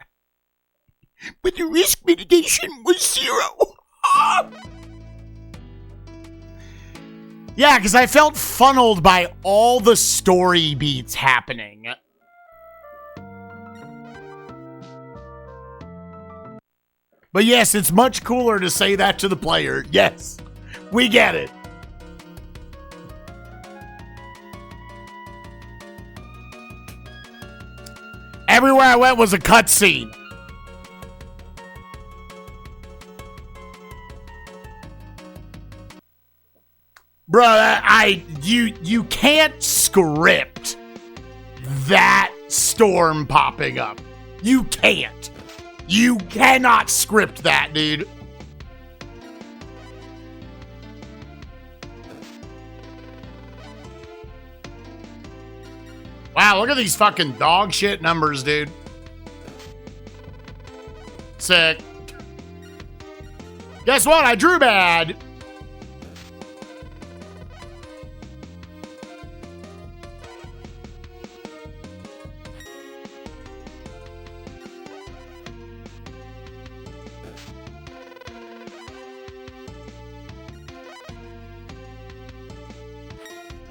But the risk mitigation was 0. Yeah, because I felt funneled by all the story beats happening. But yes, it's much cooler to say that to the player. Yes, we get it. Everywhere I went was a cutscene. Bruh, you can't script that storm popping up. You can't. You cannot script that, dude. Wow, look at these fucking dog shit numbers, dude. Sick. Guess what? I drew bad.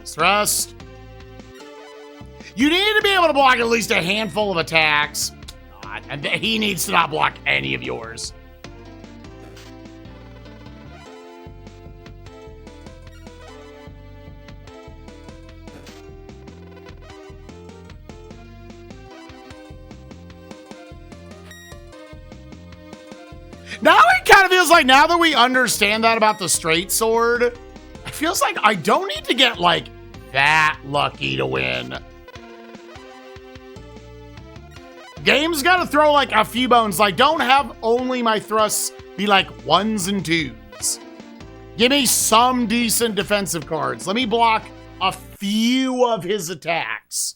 Thrust. You need to be able to block at least a handful of attacks. God, he needs to not block any of yours. Now it kind of feels like, now that we understand that about the straight sword, it feels like I don't need to get like that lucky to win. Game's got to throw like a few bones. Like, don't have only my thrusts be like 1s and 2s. Give me some decent defensive cards. Let me block a few of his attacks.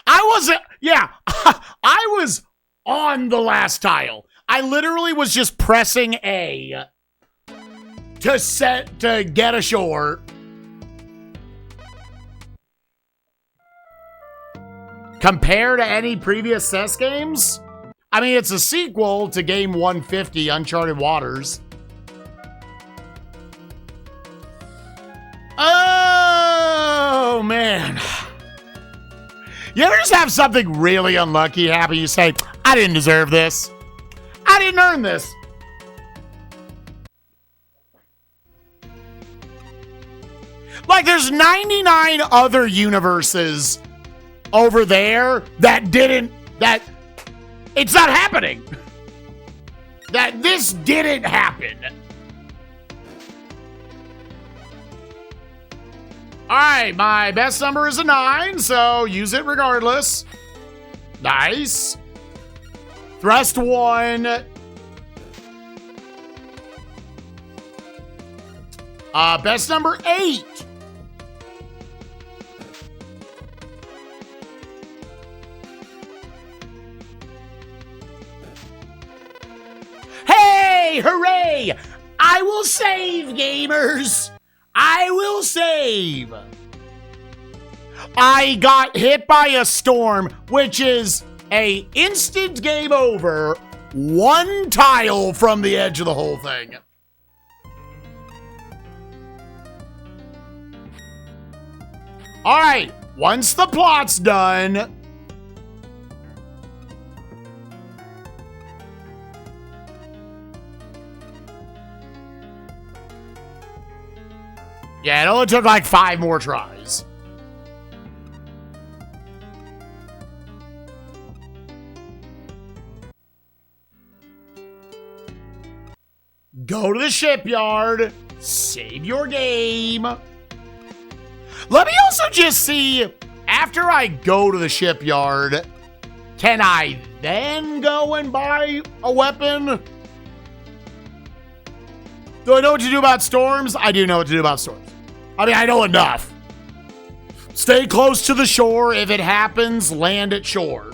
I was on the last tile. I literally was just pressing A to get ashore. Compared to any previous SNES games? I mean, it's a sequel to game 150, Uncharted Waters. Oh, man. You ever just have something really unlucky happen? You say, I didn't deserve this. I didn't earn this. Like, there's 99 other universes over there that it's not happening. That this didn't happen. All right, my best number is a 9, so use it regardless. Nice. Thrust 1. Best number 8. Hey, hooray! I will save, gamers. I will save. I got hit by a storm, which is a instant game over, 1 tile from the edge of the whole thing. All right, once the plot's done, yeah, it only took like 5 more tries. Go to the shipyard, save your game. Let me also just see, after I go to the shipyard, can I then go and buy a weapon? Do I know what to do about storms? I do know what to do about storms. I mean, I know enough. Stay close to the shore. If it happens, land at shore.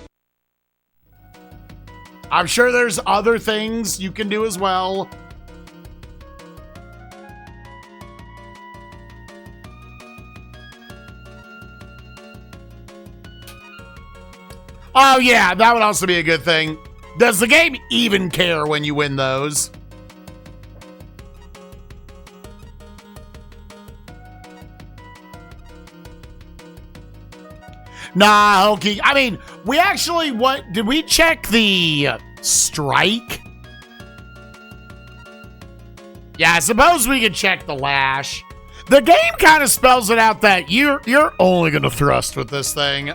I'm sure there's other things you can do as well. Oh, yeah, that would also be a good thing. Does the game even care when you win those? Nah, okay. I mean, we actually, did we check the strike? Yeah, I suppose we could check the lash. The game kind of spells it out that you're only going to thrust with this thing.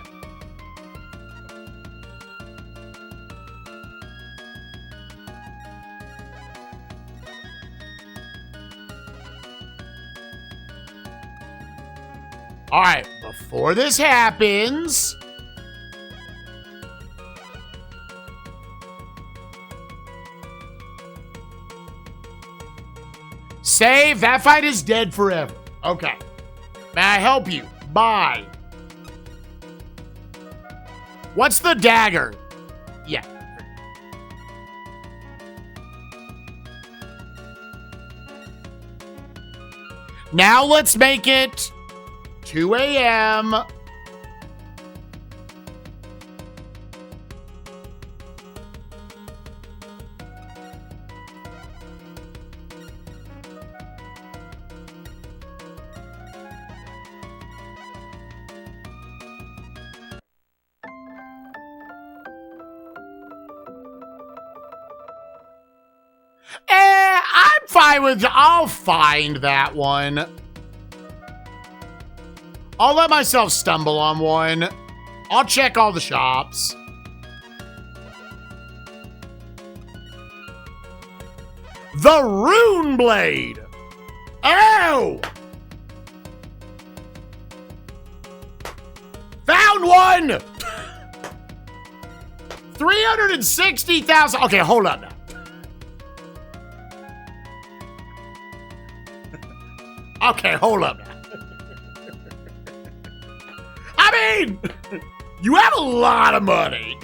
All right, before this happens, save. That fight is dead forever. Okay. May I help you? Bye. What's the dagger? Yeah. Now let's make it 2 a.m. I'm fine with, I'll find that one. I'll let myself stumble on one. I'll check all the shops. The Rune Blade. Oh! Found one! 360,000. Okay, hold up now. Okay, hold up now. I mean, you have a lot of money.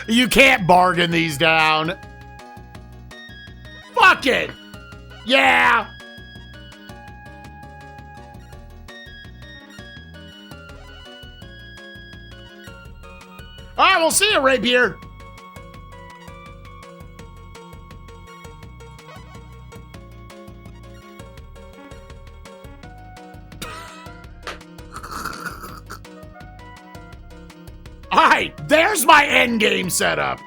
You can't bargain these down. Fuck it. Yeah. All right, we'll see you, Rapier. All right, there's my end game setup.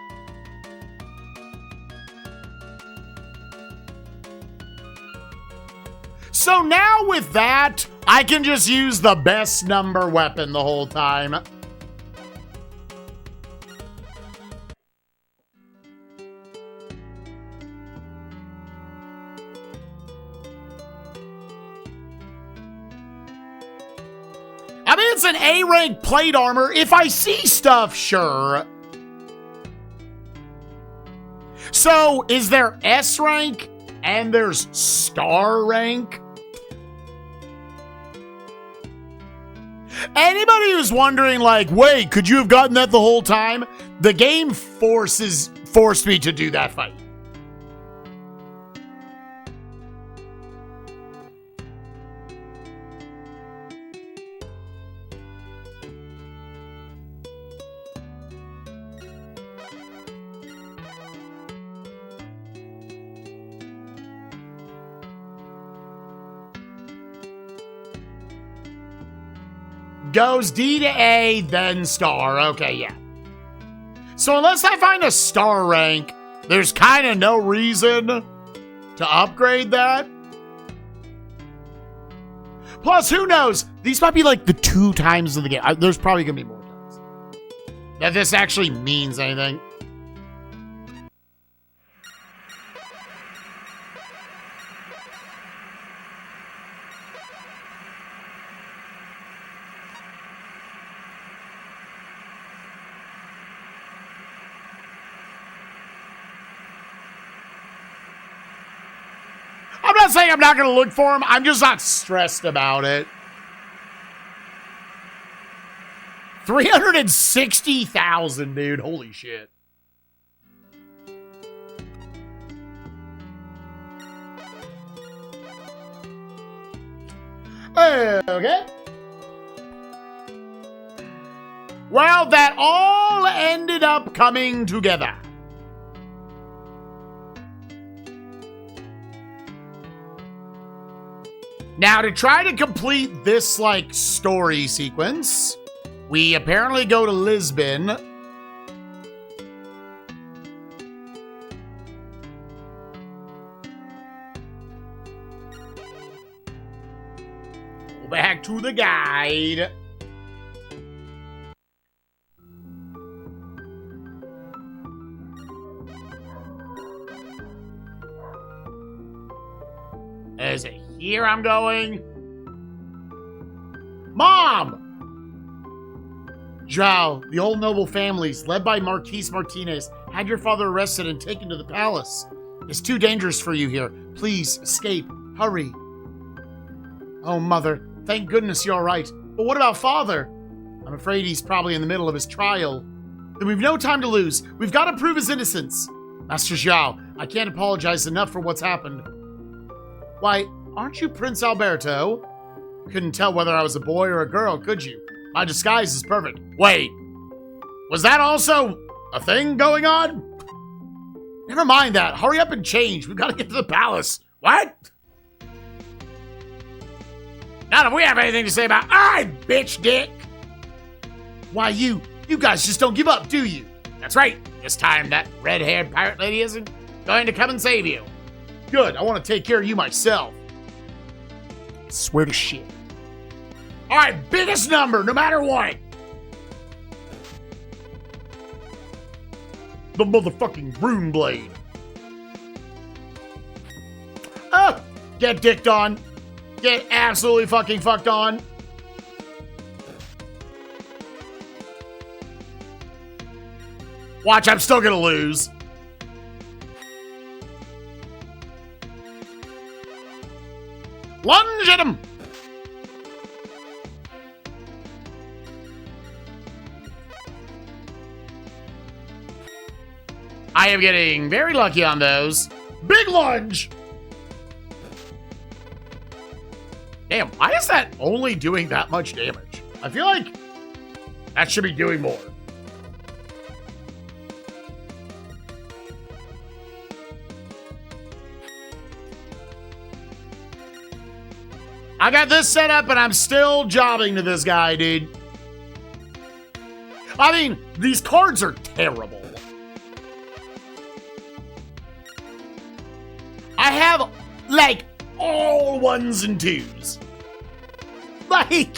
So now with that, I can just use the best number weapon the whole time. I mean, it's an A-rank plate armor. If I see stuff, sure. So, is there S rank and there's star rank? Anybody who's wondering, like, wait, could you have gotten that the whole time? The game forced me to do that fight. Goes D to A, then star. Okay, yeah. So unless I find a star rank, there's kind of no reason to upgrade that. Plus, who knows? These might be like the 2 times of the game. There's probably going to be more times that this actually means anything. I'm not saying I'm not going to look for him. I'm just not stressed about it. 360,000, dude. Holy shit. Okay. Well, that all ended up coming together. Now, to try to complete this, like, story sequence, we apparently go to Lisbon. Go back to the guide. Is it here I'm going? Mom! Zhao, the old noble families, led by Marquise Martinez, had your father arrested and taken to the palace. It's too dangerous for you here. Please, escape. Hurry. Oh, Mother, thank goodness you're all right. But what about Father? I'm afraid he's probably in the middle of his trial. Then we've no time to lose. We've got to prove his innocence. Master Zhao, I can't apologize enough for what's happened. Why, aren't you Prince Alberto? Couldn't tell whether I was a boy or a girl, could you? My disguise is perfect. Wait, was that also a thing going on? Never mind that. Hurry up and change. We've got to get to the palace. What? Not if we have anything to say about, all right, bitch dick. Why, you guys just don't give up, do you? That's right. This time that red-haired pirate lady isn't going to come and save you. Good. I want to take care of you myself. Swear to shit. All right, biggest number, no matter what. The motherfucking rune blade. Oh, get dicked on. Get absolutely fucking fucked on. Watch, I'm still gonna lose. Lunge at him. I am getting very lucky on those. Big lunge. Damn, why is that only doing that much damage? I feel like that should be doing more. I got this set up and I'm still jobbing to this guy, dude. I mean, these cards are terrible. I have, like, all 1s and 2s. Like...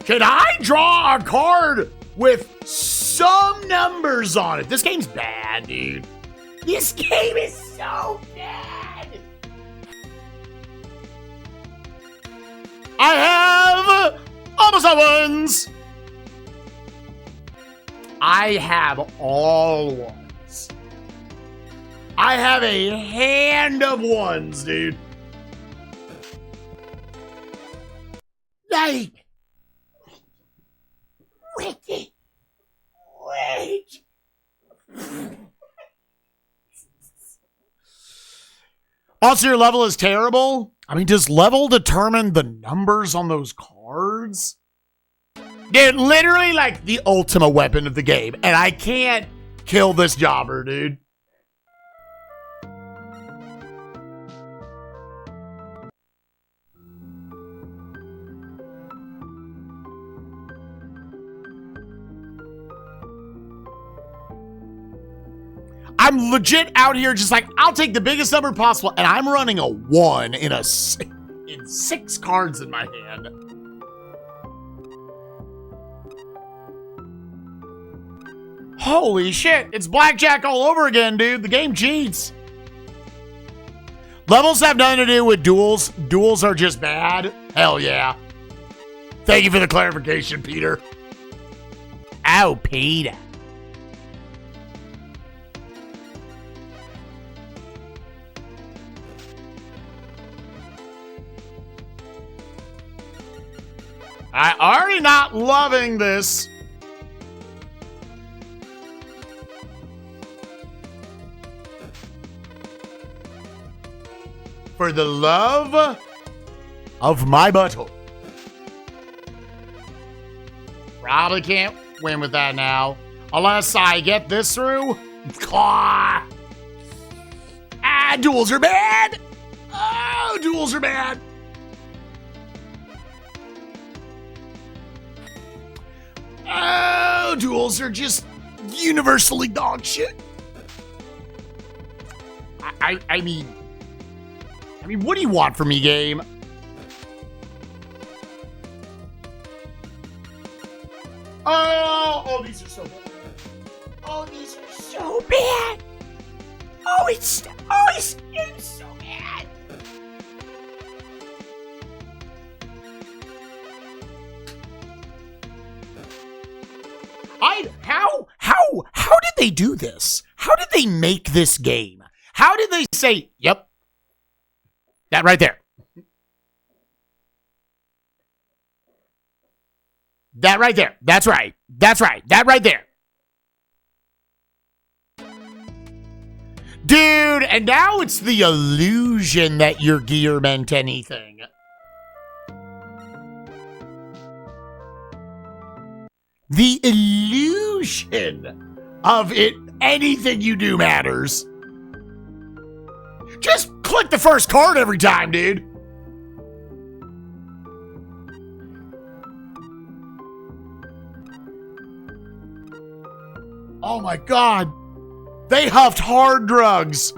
Can I draw a card with some numbers on it? This game's bad, dude. This game is so bad. I have almost all 1s. I have all 1s. I have a hand of 1s, dude. Like... Wait. Also, your level is terrible? I mean, does level determine the numbers on those cards? Dude, literally like the ultimate weapon of the game. And I can't kill this jobber, dude. I'm legit out here just like, I'll take the biggest number possible, and I'm running a 1 in 6 cards in my hand. Holy shit, it's blackjack all over again, dude. The game cheats. Levels have nothing to do with duels. Duels are just bad. Hell yeah. Thank you for the clarification, Peter. Oh, Peter. I'm already not loving this. For the love of my butthole. Probably can't win with that now. Unless I get this through. Duels are bad. Oh, duels are bad. Oh, duels are just universally dog shit. I mean, what do you want from me, game? Oh, these are so bad. Oh, these are so bad. Oh, it's so bad. How did they do this? How did they make this game? How did they say, yep, that right there. That right there. That's right. That's right. That right there. Dude, and now it's the illusion that your gear meant anything. The illusion of it, anything you do matters. Just click the first card every time, dude. Oh my God. They huffed hard drugs.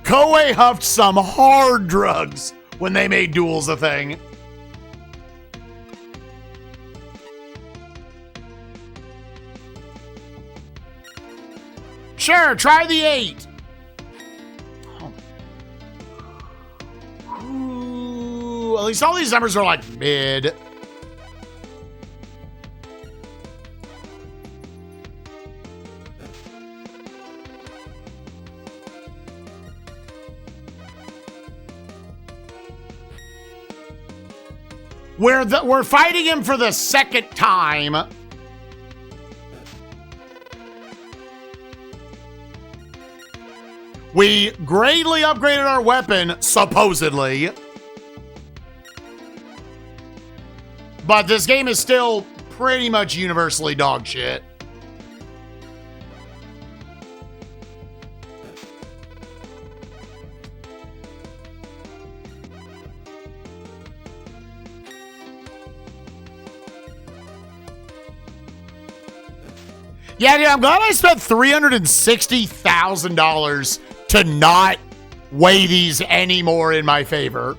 Koei huffed some hard drugs when they made duels a thing. Sure, try the 8. Oh. Ooh, at least all these numbers are like mid. We're fighting him for the second time. We greatly upgraded our weapon, supposedly. But this game is still pretty much universally dog shit. Yeah, dude, I'm glad I spent $360,000 to not weigh these anymore in my favor.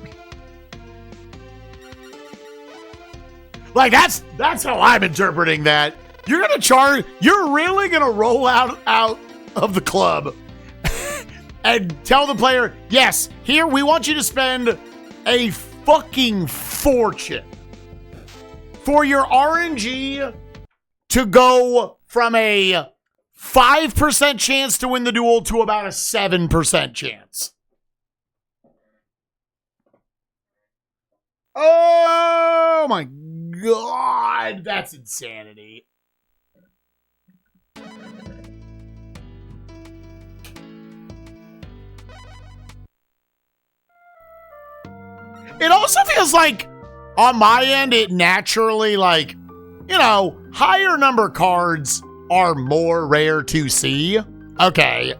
Like, that's how I'm interpreting that. You're really gonna roll out of the club and tell the player, yes, here we want you to spend a fucking fortune for your RNG to go from a 5% chance to win the duel to about a 7% chance. Oh my God, that's insanity. It also feels like, on my end, it naturally, like, you know, higher number cards are more rare to see. Okay.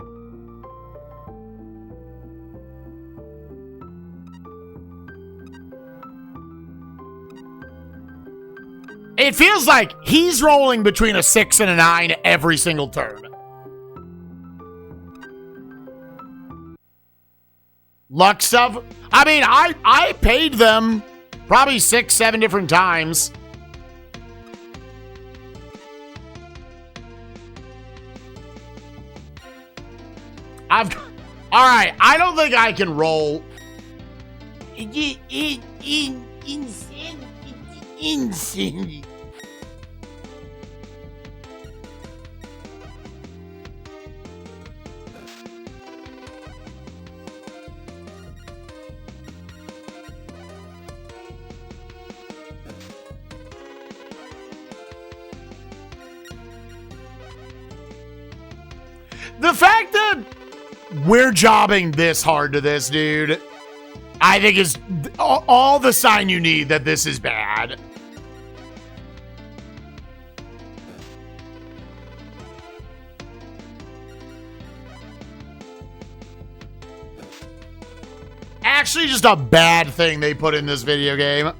It feels like he's rolling between a 6 and a 9 every single turn. Luck stuff. I mean, I paid them probably 6, 7 different times. All right, I don't think I can roll. Insanity. The fact that we're jobbing this hard to this dude, I think is all the sign you need that this is bad. Actually, just a bad thing they put in this video game.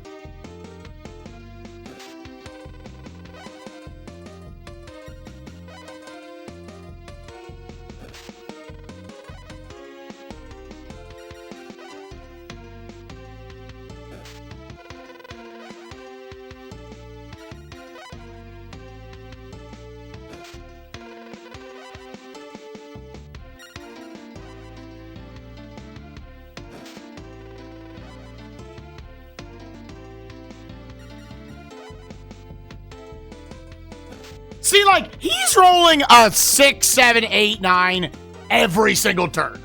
See, like, he's rolling a 6, 7, 8, 9 every single turn.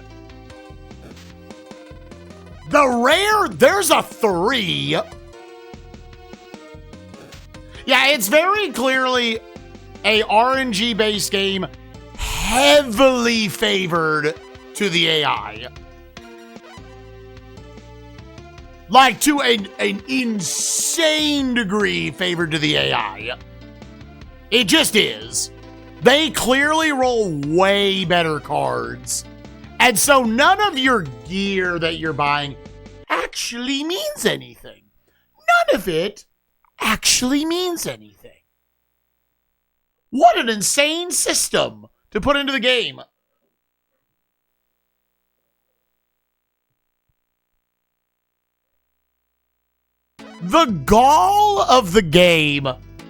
The rare, there's a 3. Yeah, it's very clearly a RNG-based game heavily favored to the AI. Like, to an insane degree favored to the AI. It just is. They clearly roll way better cards. And so none of your gear that you're buying actually means anything. None of it actually means anything. What an insane system to put into the game. The gall of the game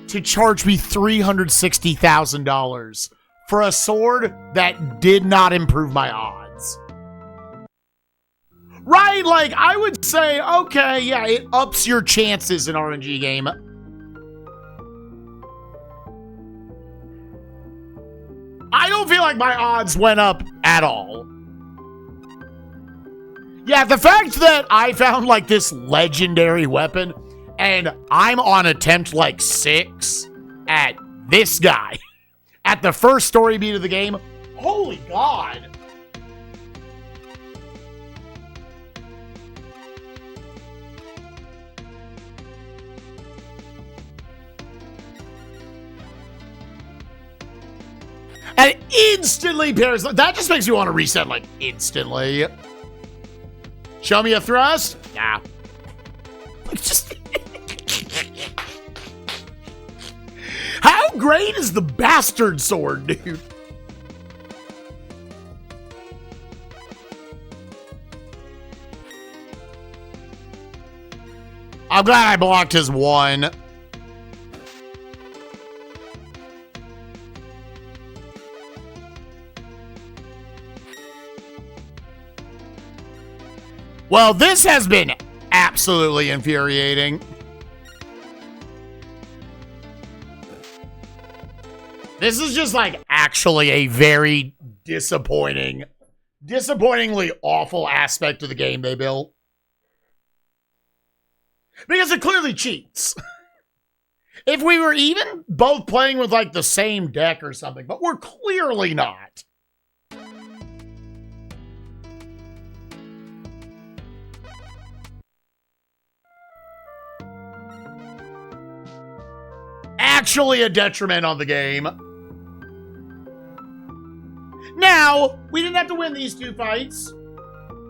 to charge me $360,000 for a sword that did not improve my odds. Right? Like, I would say, okay, yeah, it ups your chances in RNG game. I don't feel like my odds went up at all. Yeah, the fact that I found, like, this legendary weapon and I'm on attempt like 6 at this guy at the first story beat of the game. Holy God. And instantly parries. That just makes me want to reset, like, instantly. Show me a thrust? Nah. Just... How great is the bastard sword, dude? I'm glad I blocked his one. Well, this has been absolutely infuriating. This is just like actually a very disappointingly awful aspect of the game they built. Because it clearly cheats. If we were even both playing with like the same deck or something, but we're clearly not. Actually a detriment on the game. Now, we didn't have to win these two fights.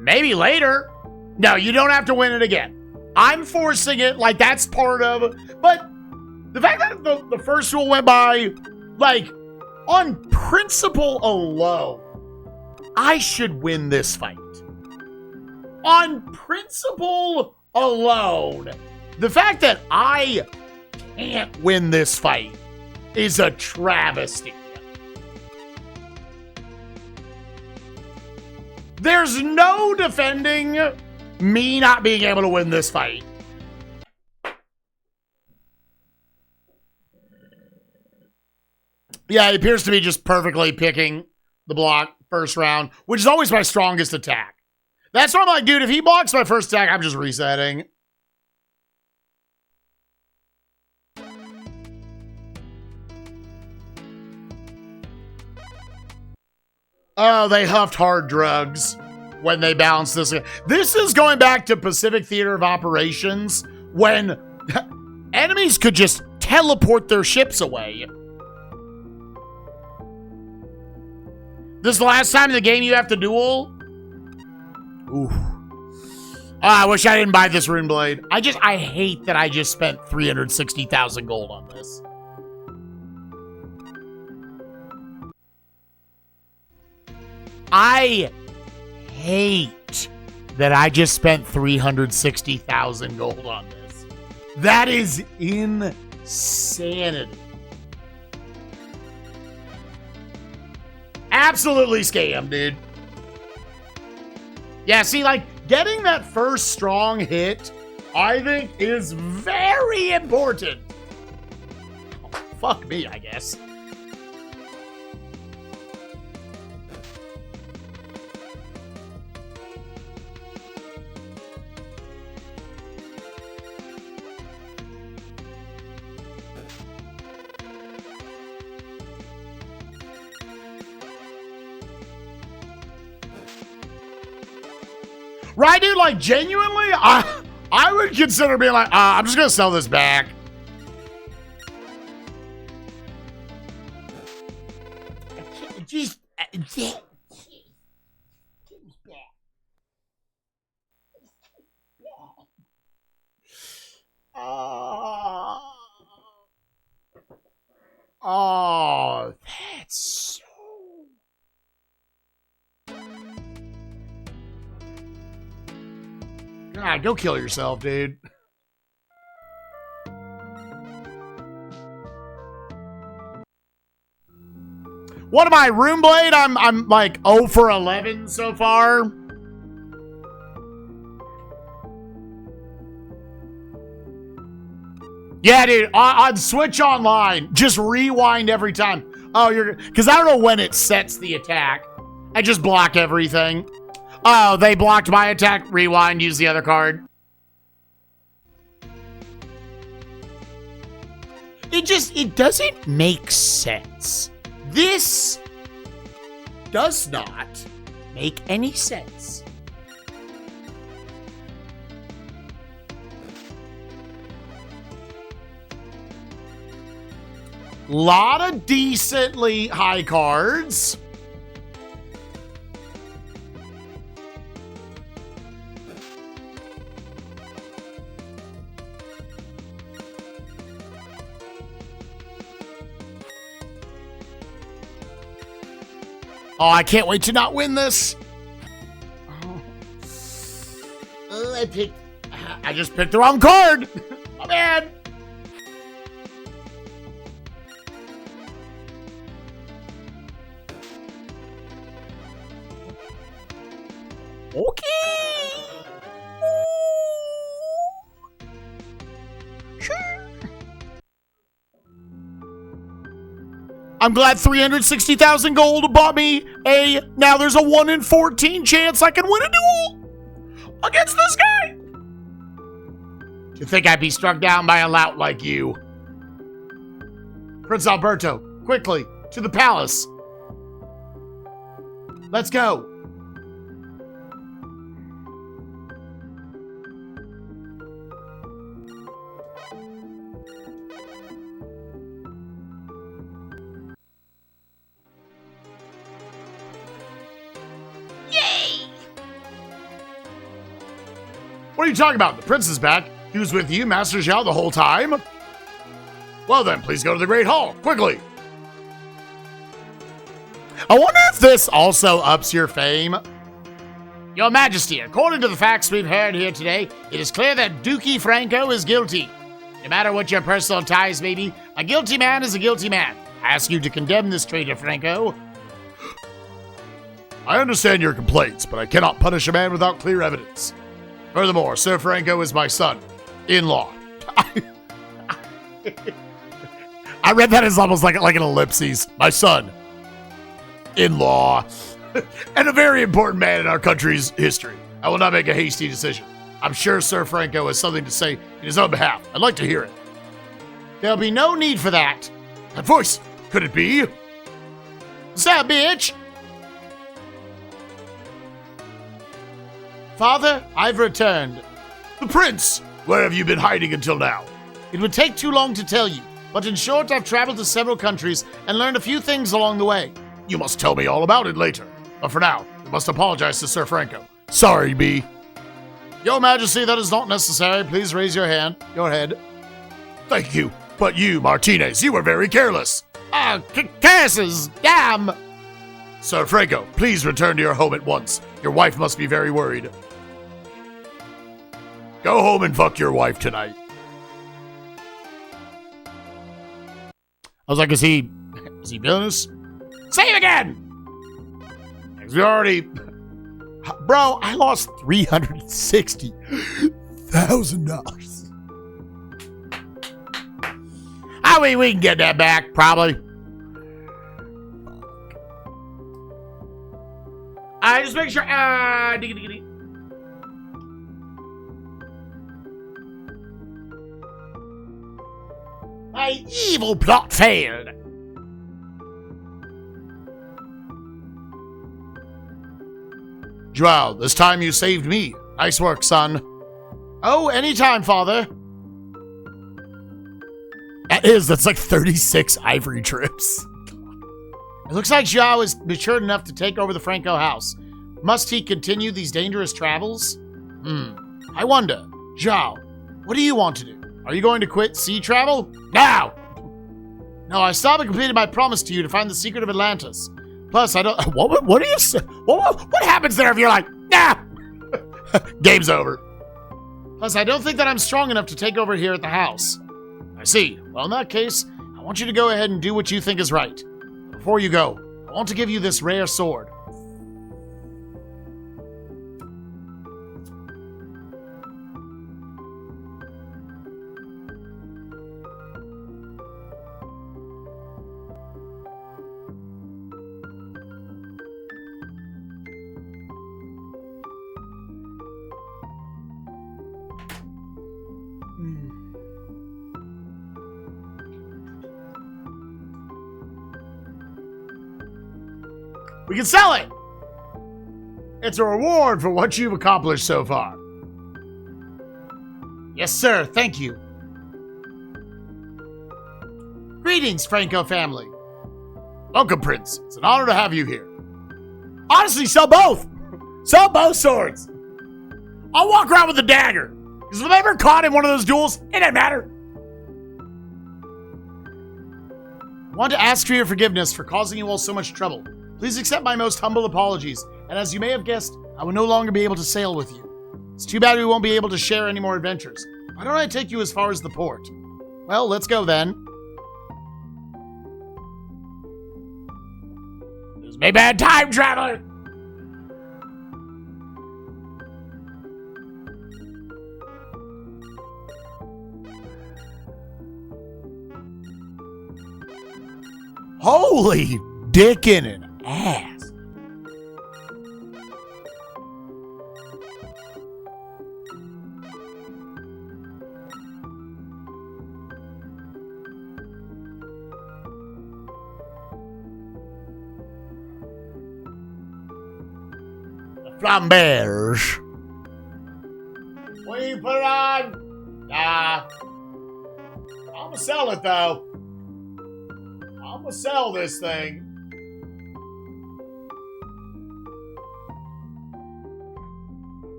Maybe later. No, you don't have to win it again. I'm forcing it, like that's part of, but the fact that the first duel went by, like, on principle alone, I should win this fight. On principle alone, the fact that I can't win this fight is a travesty. There's no defending me not being able to win this fight. Yeah, he appears to be just perfectly picking the block first round, which is always my strongest attack. That's why I'm like, dude, if he blocks my first attack, I'm just resetting. Oh, they huffed hard drugs when they balanced this. This is going back to Pacific Theater of Operations when enemies could just teleport their ships away. This is the last time in the game you have to duel? Ooh. I wish I didn't buy this rune blade. I hate that I just spent 360,000 gold on this. I hate that I just spent 360,000 gold on this. That is insanity. Absolutely scam, dude. Yeah, see, like, getting that first strong hit, I think, is very important. Oh, fuck me, I guess. Right, dude? Like, genuinely, I would consider being like, I'm just going to sell this back. Just, oh, that's so... God, go kill yourself, dude. What am I, Rune Blade? I'm like 0 for 11 so far. Yeah, dude, on Switch Online, just rewind every time. Oh, because I don't know when it sets the attack. I just block everything. Oh, they blocked my attack. Rewind, use the other card. It doesn't make sense. This does not make any sense. Lot of decently high cards. Oh, I can't wait to not win this. Oh. I just picked the wrong card. Oh, man. Okay. Sure. I'm glad 360,000 gold bought me now there's a 1 in 14 chance I can win a duel against this guy. To think I'd be struck down by a lout like you. Prince Alberto, quickly, to the palace. Let's go. What are you talking about? The prince is back. He was with you, Master Zhao, the whole time? Well then, please go to the Great Hall, quickly. I wonder if this also ups your fame. Your Majesty, according to the facts we've heard here today, it is clear that Duque Franco is guilty. No matter what your personal ties may be, a guilty man is a guilty man. I ask you to condemn this traitor, Franco. I understand your complaints, but I cannot punish a man without clear evidence. Furthermore, Sir Franco is my son-in-law. I read that as almost like an ellipses. My son-in-law. And a very important man in our country's history. I will not make a hasty decision. I'm sure Sir Franco has something to say in his own behalf. I'd like to hear it. There'll be no need for that. That voice, could it be? What's that, bitch? Father, I've returned. The prince! Where have you been hiding until now? It would take too long to tell you, but in short, I've traveled to several countries and learned a few things along the way. You must tell me all about it later. But for now, you must apologize to Sir Franco. Sorry, B. Your Majesty, that is not necessary. Please raise your head. Thank you. But you, Martinez, you were very careless. Curses! Damn! Sir Franco, please return to your home at once. Your wife must be very worried. Go home and fuck your wife tonight. I was like, is he villainous? Say it again! We already... Bro, I lost $360,000. We can get that back, probably. Just make sure. My evil plot failed. Joao, this time you saved me. Nice work, son. Oh, anytime, father. That's like 36 ivory trips. It looks like Joao is matured enough to take over the Franco house. Must he continue these dangerous travels? I wonder. Joao, what do you want to do? Are you going to quit sea travel? Now! No, I still haven't completed my promise to you to find the secret of Atlantis. Plus, I don't... What do you say? What happens there if you're like, nah! Game's over. Plus, I don't think that I'm strong enough to take over here at the house. I see. Well, in that case, I want you to go ahead and do what you think is right. Before you go, I want to give you this rare sword. We can sell it! It's a reward for what you've accomplished so far. Yes, sir. Thank you. Greetings, Franco family. Welcome, Prince. It's an honor to have you here. Honestly, sell both. Sell both swords. I'll walk around with a dagger. Because if I'm ever caught in one of those duels, it doesn't matter. I want to ask for your forgiveness for causing you all so much trouble. Please accept my most humble apologies. And as you may have guessed, I will no longer be able to sail with you. It's too bad we won't be able to share any more adventures. Why don't I take you as far as the port? Well, let's go then. This may be a time traveler. Holy dick in an ass. Flambers. When you put it on? Nah. I'm gonna sell it though. I'm gonna sell this thing.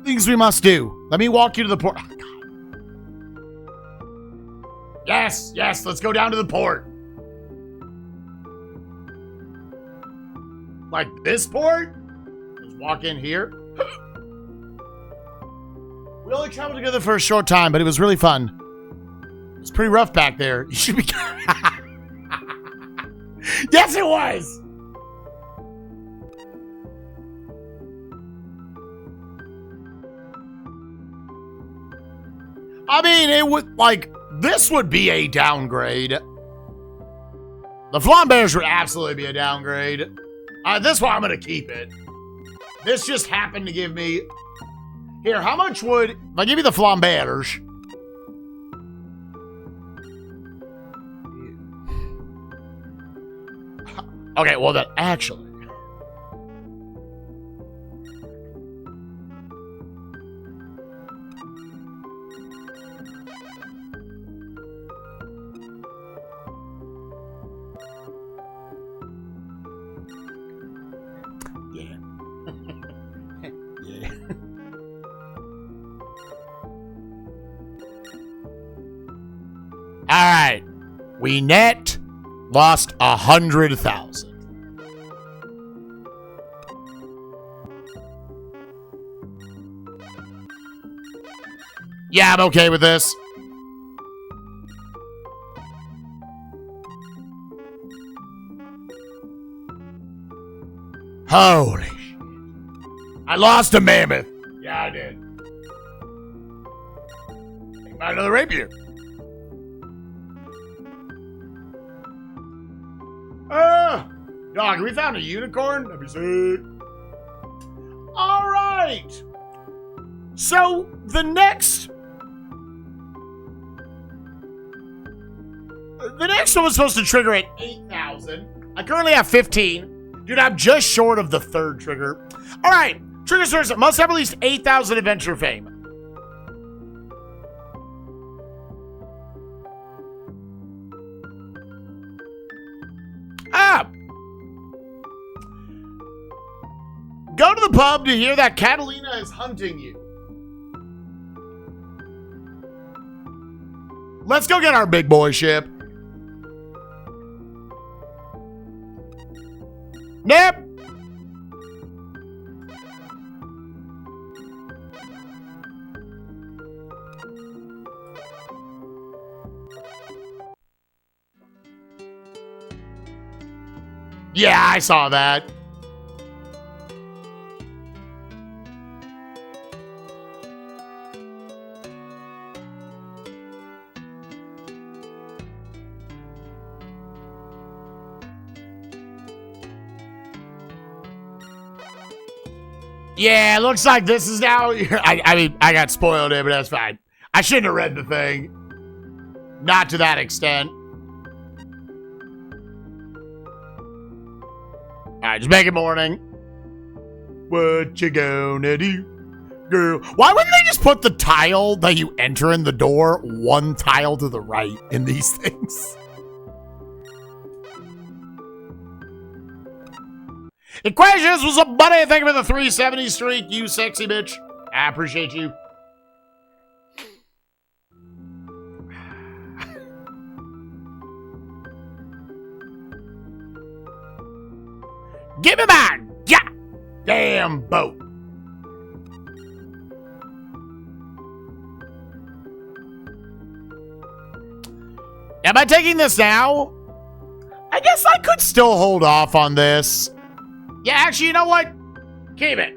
Things we must do. Let me walk you to the port. Oh, God. Yes, let's go down to the port. Like this port? Just walk in here. We only traveled together for a short time, but it was really fun. It's pretty rough back there. You should be. Yes, it was. I mean, it would this would be a downgrade. The Flambers would absolutely be a downgrade. This one I'm gonna keep it. This just happened to give me. Here, how much would if I give you the Flambers? Okay, well then actually. Yeah. Yeah. All right. We net lost 100,000. Yeah, I'm okay with this. Holy shit. I lost a mammoth. Yeah, I did. Think about another rapier. Dog, we found a unicorn? That'd be sick. All right. So, the next one was supposed to trigger at 8,000. I currently have 15. Dude, I'm just short of the third trigger. All right. Trigger source must have at least 8,000 adventure fame. Go to the pub to hear that Catalina is hunting you. Let's go get our big boy ship. Nope. Yeah, I saw that. Yeah, it looks like this is now. I mean, I got spoiled here, but that's fine. I shouldn't have read the thing. Not to that extent. Alright, just make it morning. What you gonna do? Why wouldn't they just put the tile that you enter in the door one tile to the right in these things? Equations was a buddy. Thank you for the 370 streak, you sexy bitch. I appreciate you. Give me my damn boat. Am I taking this now? I guess I could still hold off on this. Yeah, actually, you know what? Keep it.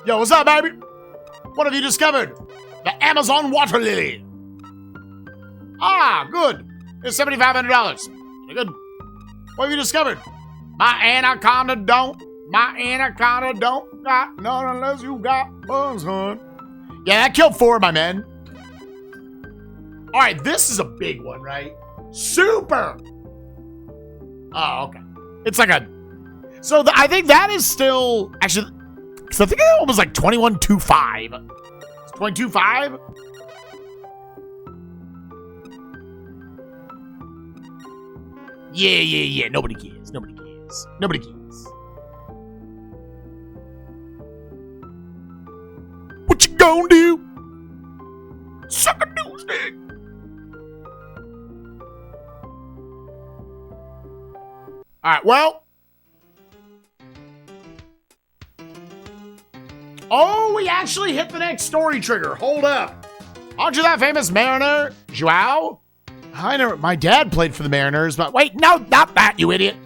Yo, what's up, baby? What have you discovered? The Amazon water lily. Ah, good. It's $7,500. Good. What have you discovered? My anaconda don't got none unless you got buns, hon. Yeah, that killed 4 of my men. All right, this is a big one, right? Super. Oh, okay. It's like a... So I think that is still... Actually, because I think that one was like 21.25. It's 22.5? Yeah. Nobody cares. Nobody cares. What you gonna do? Suck a news dick. Alright, well. Oh, we actually hit the next story trigger. Hold up. Aren't you that famous mariner, Joao? I never. My dad played for the Mariners, but wait, no, not that, you idiot.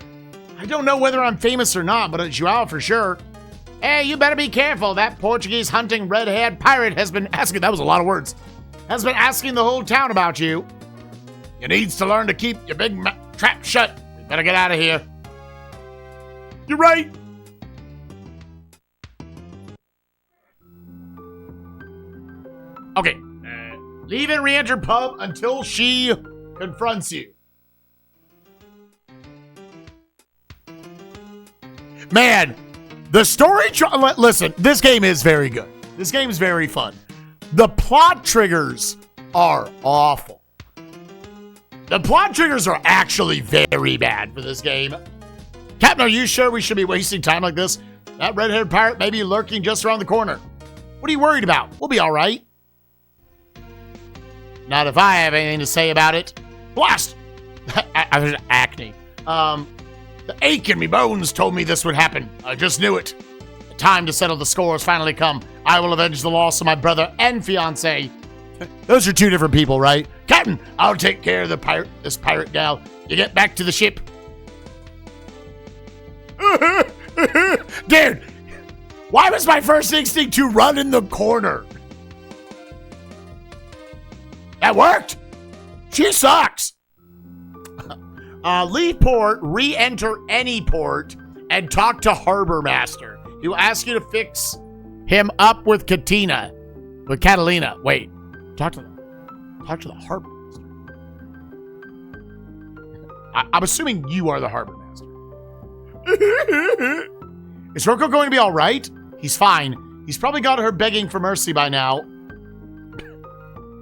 I don't know whether I'm famous or not, but it's Joao for sure. Hey, you better be careful. That Portuguese hunting red-haired pirate has been asking, that was a lot of words, has been asking the whole town about you. You needs to learn to keep your big trap shut. We better get out of here. You're right. Okay. Leave and re-enter pub until she confronts you. Man, the story... Listen, this game is very good. This game is very fun. The plot triggers are awful. The plot triggers are actually very bad for this game. Captain, are you sure we should be wasting time like this? That red-haired pirate may be lurking just around the corner. What are you worried about? We'll be all right. Not if I have anything to say about it. Blast! I was acne. The ache in me bones told me this would happen. I just knew it. The time to settle the score has finally come. I will avenge the loss of my brother and fiancé. Those are 2 different people, right? Captain, I'll take care of this pirate gal. You get back to the ship. Dude, why was my first instinct to run in the corner? That worked. She sucks. Leave port, re-enter any port, and talk to Harbor Master. He will ask you to fix him up with Catalina. Wait, talk to the Harbor Master. I'm assuming you are the Harbor Master. Is Rocco going to be all right? He's fine. He's probably got her begging for mercy by now.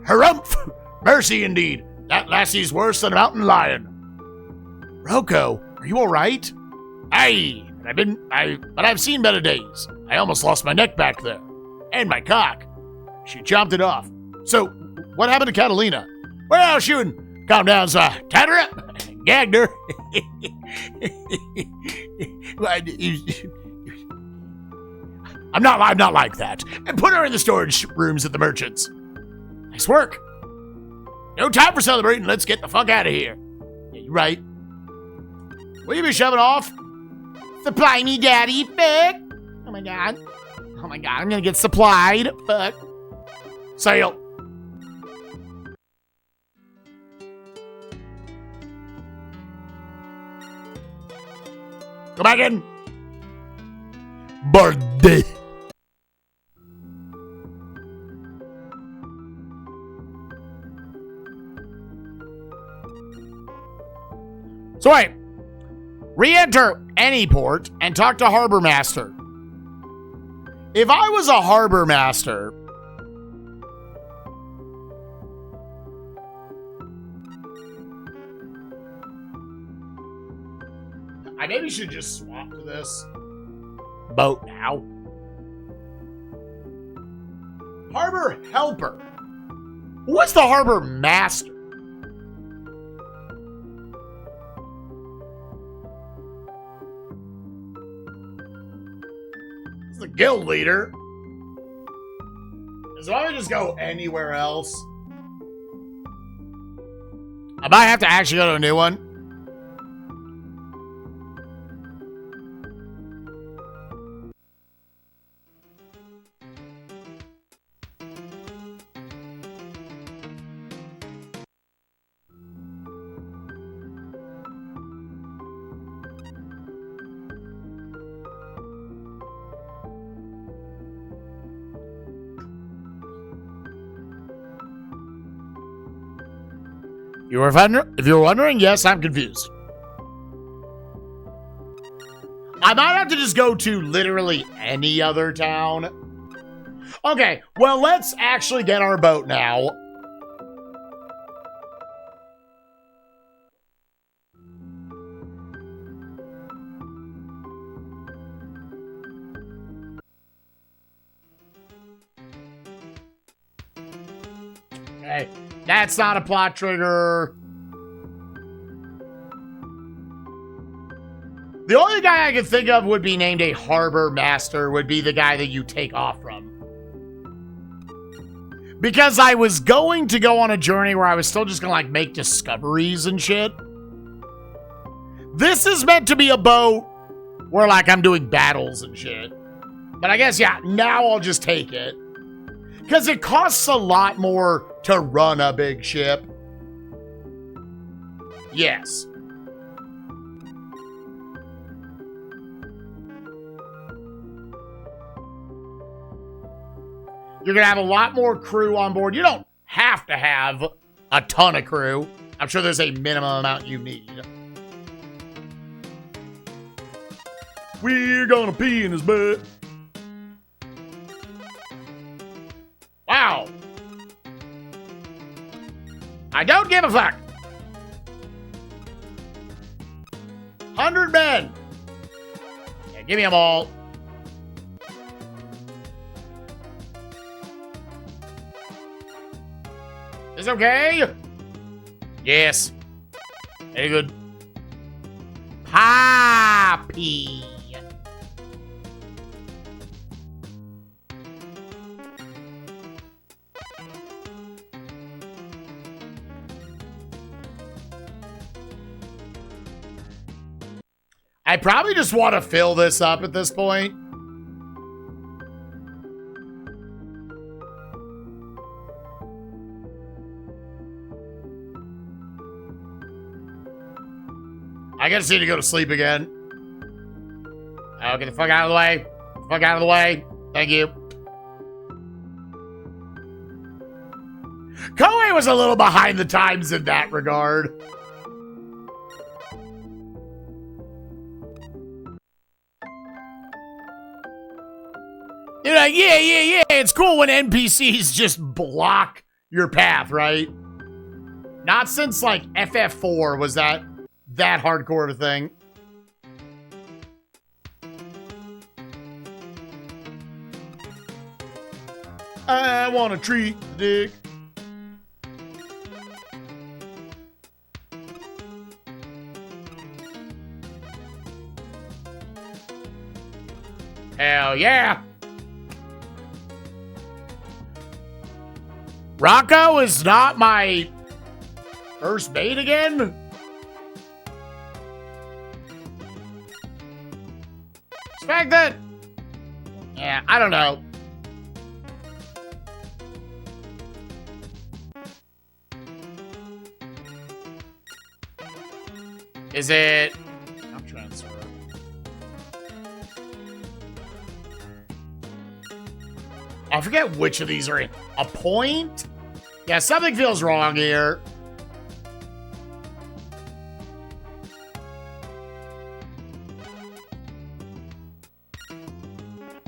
Harumph! Mercy indeed. That lassie's worse than a mountain lion. Rocco, are you all right? Aye, but I've seen better days. I almost lost my neck back there. And my cock. She chopped it off. So, what happened to Catalina? Well, she would calm down, so I tied her up, gagged her. I'm not like that. And put her in the storage rooms at the merchants. Nice work. No time for celebrating. Let's get the fuck out of here. Yeah, you're right. Will you be shoving off? Supply me, daddy. Fuck. Oh my god. I'm gonna get supplied. Fuck. Sail. Go back in. Birthday. So wait. Re-enter any port and talk to Harbor Master. If I was a Harbor Master... I maybe should just swap to this. Boat now. Harbor Helper. Who is the Harbor Master? He's the guild leader. So why don't we just go anywhere else? I might have to actually go to a new one. If you're wondering, yes, I'm confused. I might have to just go to literally any other town. Okay, well, let's actually get our boat now. Okay, that's not a plot trigger. The only guy I could think of would be named a Harbor Master, would be the guy that you take off from. Because I was going to go on a journey where I was still just gonna like make discoveries and shit. This is meant to be a boat where like I'm doing battles and shit. But I guess, yeah, now I'll just take it. Because it costs a lot more to run a big ship. Yes. You're going to have a lot more crew on board. You don't have to have a ton of crew. I'm sure there's a minimum amount you need. We're going to pee in his butt. Wow. I don't give a fuck. 100 men. Yeah, give me them all. Is this okay? Yes. Very good. Poppy. I probably just want to fill this up at this point. I guess I need to go to sleep again. Oh, get the fuck out of the way. Get the fuck out of the way. Thank you. Koei was a little behind the times in that regard. You're like, yeah. It's cool when NPCs just block your path, right? Not since, like, FF4 was that hardcore of a thing. I want to treat the dick. Hell yeah. Rocco is not my first mate again? Expect that? Yeah, I don't know. Is it... I'm transfer. I forget which of these are in. A point? Yeah, something feels wrong here.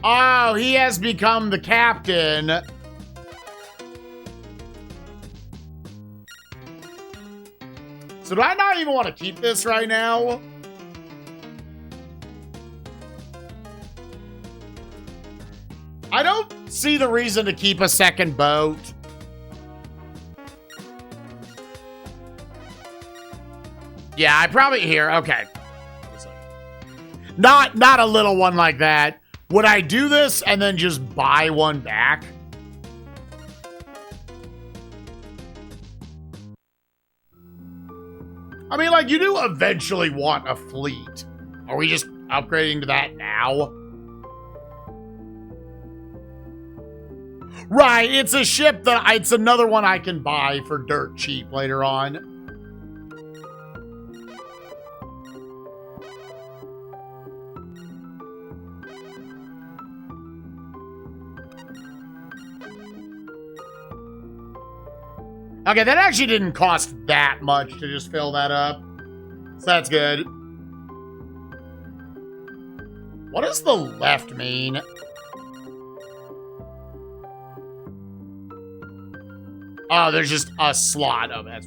Oh, he has become the captain. So do I not even want to keep this right now? I don't see the reason to keep a second boat. Yeah, I probably here. Okay. Not a little one like that. Would I do this and then just buy one back? I mean, like, you do eventually want a fleet. Are we just upgrading to that now? Right, it's a ship that it's another one I can buy for dirt cheap later on. Okay, that actually didn't cost that much to just fill that up. So that's good. What does the left mean? Oh, there's just a slot of it.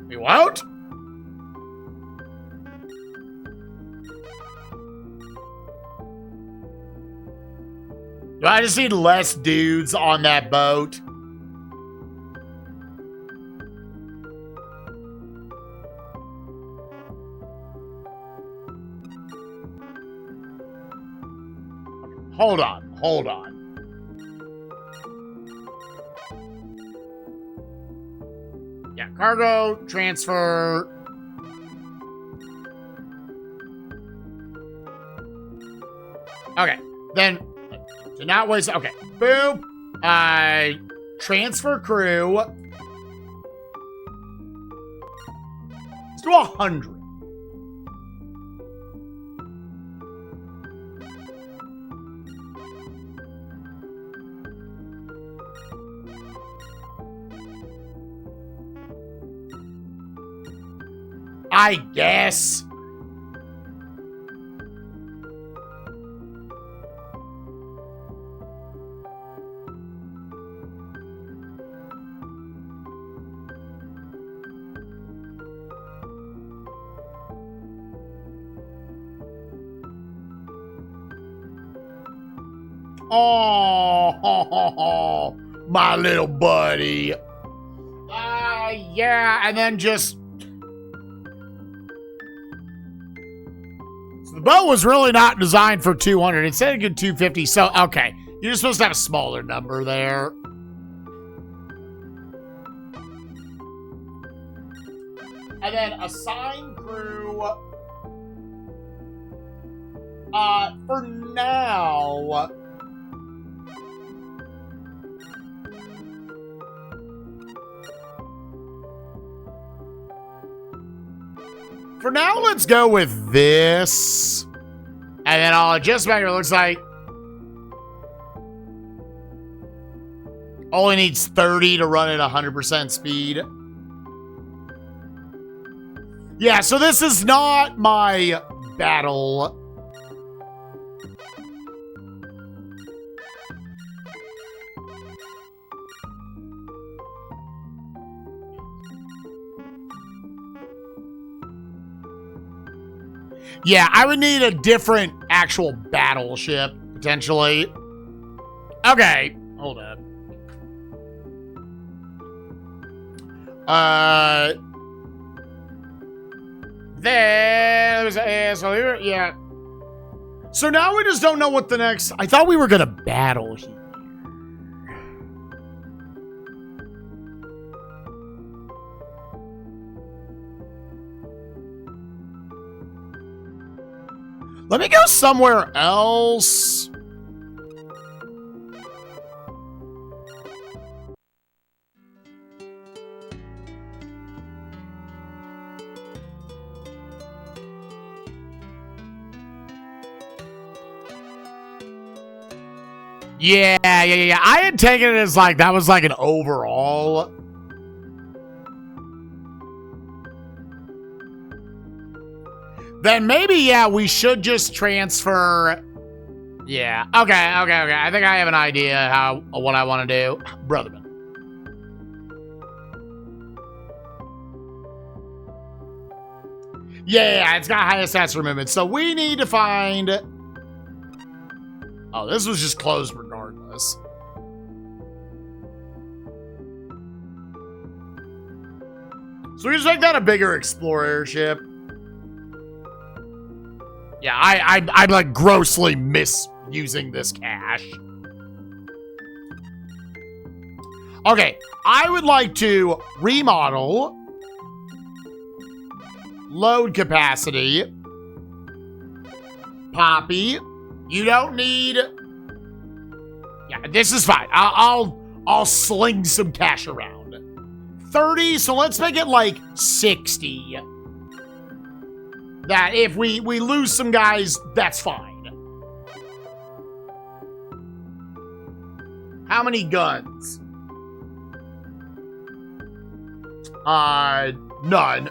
We won't? Do I just need less dudes on that boat? Hold on, hold on. Yeah, cargo, transfer. Okay, then, to not waste, okay, boom. Transfer crew. Let's do 100. I guess. Oh, my little buddy. Yeah, and then just... So the boat was really not designed for 200. It said a good 250, so, okay. You're just supposed to have a smaller number there. And then assign crew... for now... For now, let's go with this. And then I'll adjust back. It looks like only needs 30 to run at 100% speed. Yeah, so this is not my battle. Yeah, I would need a different actual battleship, potentially. Okay, hold up. There's yeah. So now we just don't know what the next... I thought we were going to battle here. Let me go somewhere else. Yeah. I had taken it as like, that was like an overall. Then maybe, yeah, we should just transfer. Yeah. Okay. I think I have an idea what I want to do. Brotherman. Yeah, it's got highest stats for movement. So we need to find... Oh, this was just closed regardless. So we just make that a bigger explorer ship. Yeah, I'm like grossly misusing this cash. Okay, I would like to remodel... Load capacity. Poppy, you don't need... Yeah, this is fine. I'll sling some cash around. 30, so let's make it like 60. That if we lose some guys, that's fine. How many guns? None.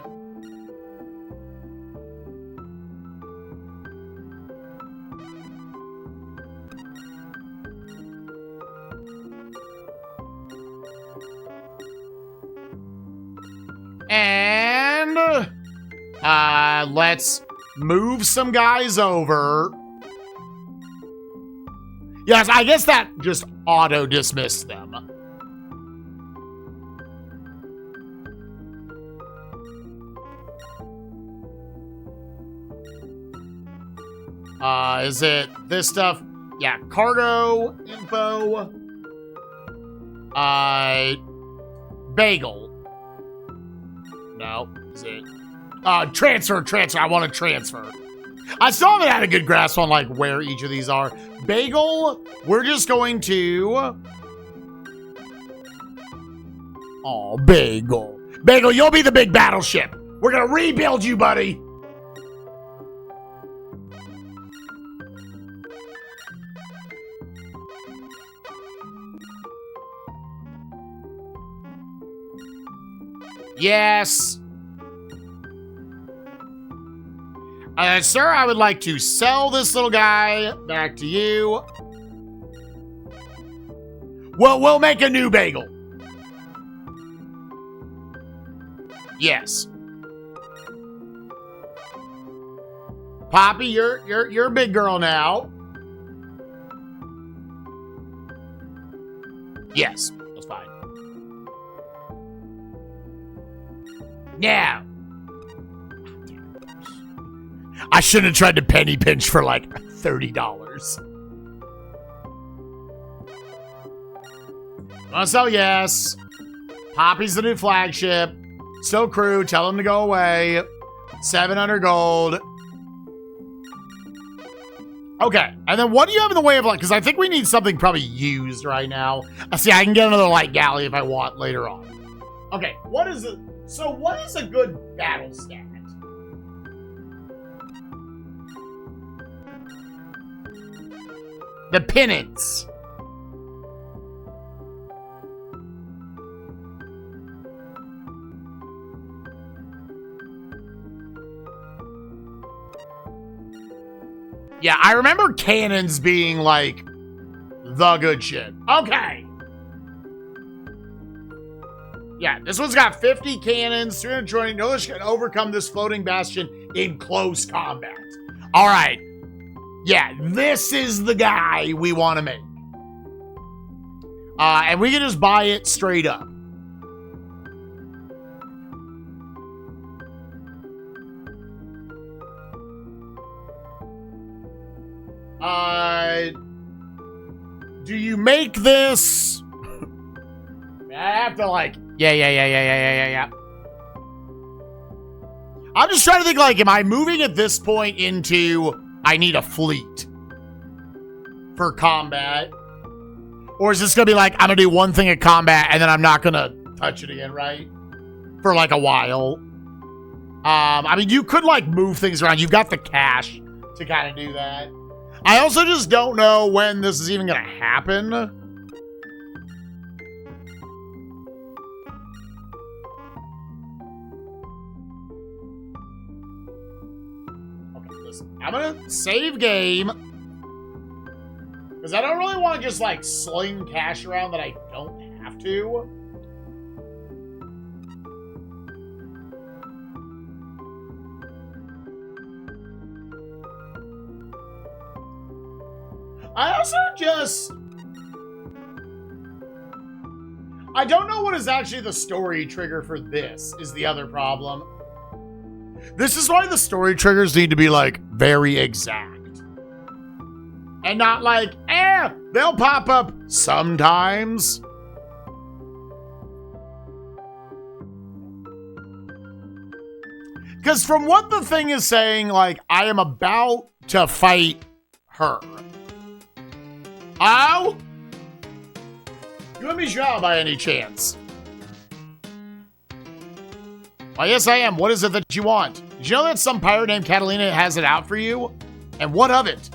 And let's move some guys over. Yes, I guess that just auto-dismissed them. Is it this stuff? Yeah, cargo info. Bagel. No, is it? Transfer. I want to transfer. I still haven't had a good grasp on like where each of these are. Bagel, we're just going to... Oh, Bagel. Bagel, you'll be the big battleship. We're gonna rebuild you, buddy. Yes. Sir, I would like to sell this little guy back to you. Well, we'll make a new bagel. Yes. Poppy, you're a big girl now. Yes, that's fine. Now, I shouldn't have tried to penny pinch for like $30. So yes, Poppy's the new flagship. Still crew, tell them to go away. 700 gold. Okay, and then what do you have in the way of like, because I think we need something probably used right now. See, I can get another light galley if I want later on. Okay, what is it? So what is a good battle stat? The penance. Yeah, I remember cannons being like the good shit. Okay. Yeah, this one's got 50 cannons, 320. No, this can overcome this floating bastion in close combat. All right. Yeah, this is the guy we want to make. And we can just buy it straight up. Do you make this? I have to like, yeah. I'm just trying to think like, am I moving at this point into I need a fleet for combat? Or is this gonna be like, I'm gonna do one thing at combat and then I'm not gonna touch it again, right? For like a while. I mean, you could like move things around. You've got the cash to kind of do that. I also just don't know when this is even gonna happen. I'm gonna save game. Because I don't really want to just, like, sling cash around that I don't have to. I also just... I don't know what is actually the story trigger for this, is the other problem. This is why the story triggers need to be, like, very exact. And not like, they'll pop up sometimes. Because from what the thing is saying, like, I am about to fight her. Oh? You let me Zhao by any chance? Well, yes, I am. What is it that you want? Did you know that some pirate named Catalina has it out for you? And what of it?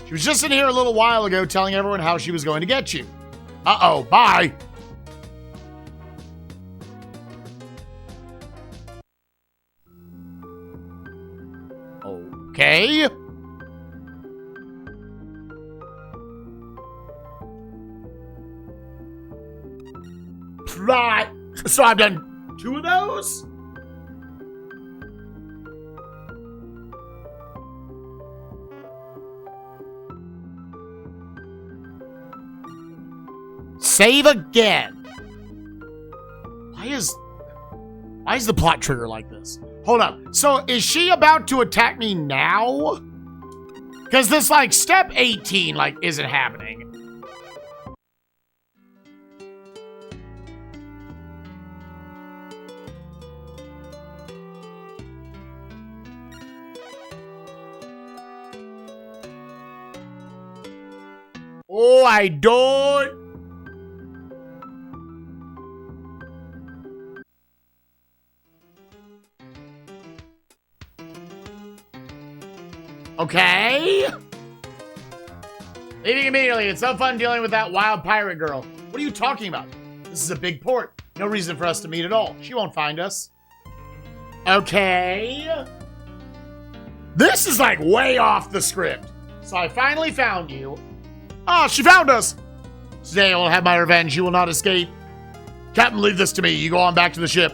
She was just in here a little while ago telling everyone how she was going to get you. Uh-oh, bye. Okay. Right. So I've done 2 of those? Save again. Why is the plot trigger like this? Hold up. So is she about to attack me now? Because this, like, step 18, like, isn't happening. Oh, I don't. Okay. Leaving immediately. It's so fun dealing with that wild pirate girl. What are you talking about? This is a big port. No reason for us to meet at all. She won't find us. Okay. This is like way off the script. So I finally found you. Ah, she found us. Today I will have my revenge. You will not escape. Captain, leave this to me. You go on back to the ship.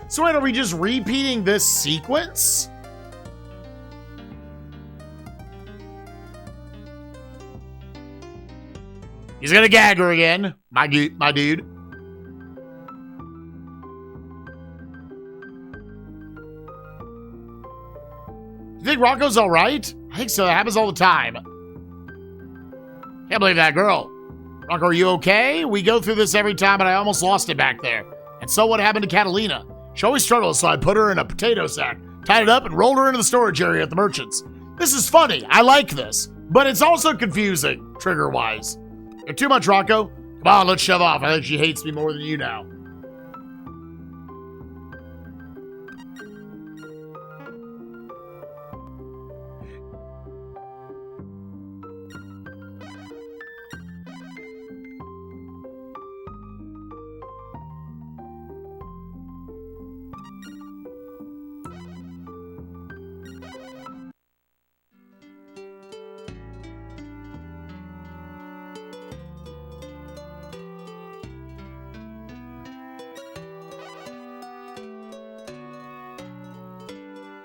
So wait, are we just repeating this sequence? He's gonna gag her again, my dude. You think Rocco's all right? I think so. It happens all the time. Can't believe that girl. Rocco, are you okay? We go through this every time, but I almost lost it back there. And so what happened to Catalina? She always struggles, so I put her in a potato sack, tied it up, and rolled her into the storage area at the Merchants. This is funny. I like this. But it's also confusing, trigger-wise. You're too much, Rocco. Come on, let's shove off. I think she hates me more than you now.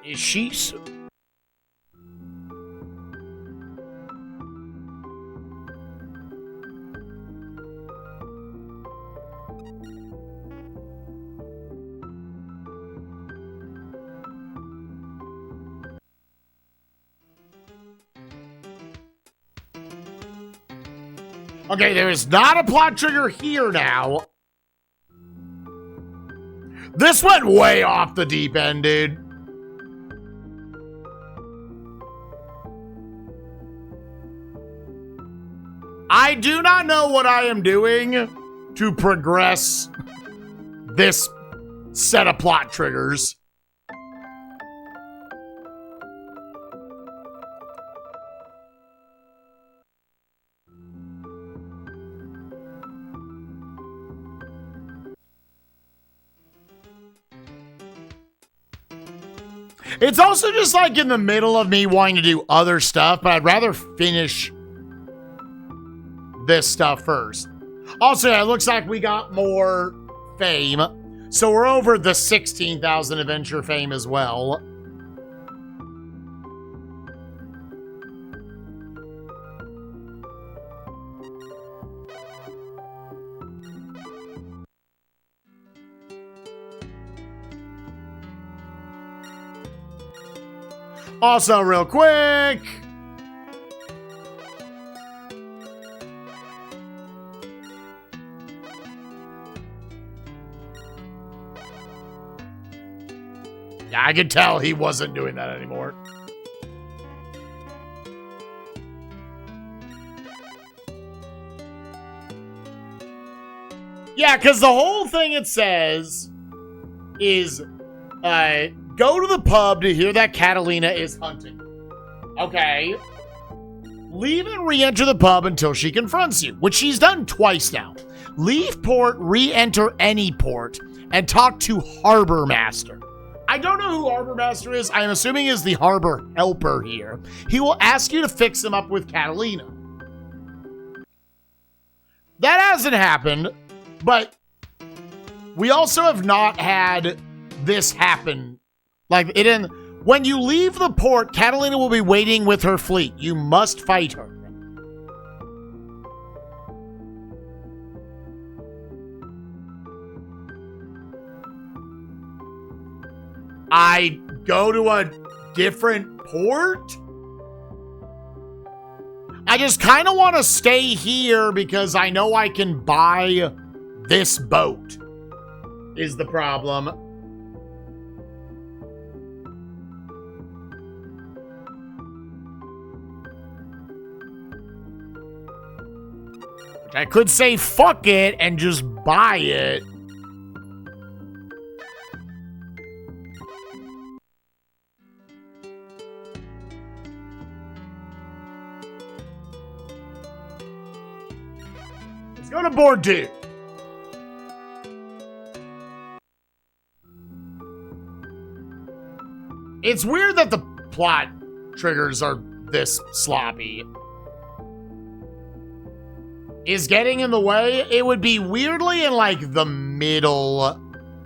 Is she so? Okay, there is not a plot trigger here now. This went way off the deep end, dude. I do not know what I am doing to progress this set of plot triggers. It's also just like in the middle of me wanting to do other stuff, but I'd rather finish this stuff first. Also, it looks like we got more fame. So we're over the 16,000 adventure fame as well. Also, real quick, yeah, I could tell he wasn't doing that anymore. Yeah, because the whole thing it says is, go to the pub to hear that Catalina is hunting. Okay. Leave and re-enter the pub until she confronts you, which she's done twice now. Leave port, re-enter any port, and talk to Harbor Master. I don't know who Harbor Master is. I am assuming is the harbor helper here. He will ask you to fix him up with Catalina. That hasn't happened, but we also have not had this happen. Like, it didn't. When you leave the port, Catalina will be waiting with her fleet. You must fight her. I go to a different port? I just kind of want to stay here because I know I can buy this boat, is the problem. I could say fuck it and just buy it. Let's go to Bordeaux. It's weird that the plot triggers are this sloppy. Is getting in the way? It would be weirdly in like the middle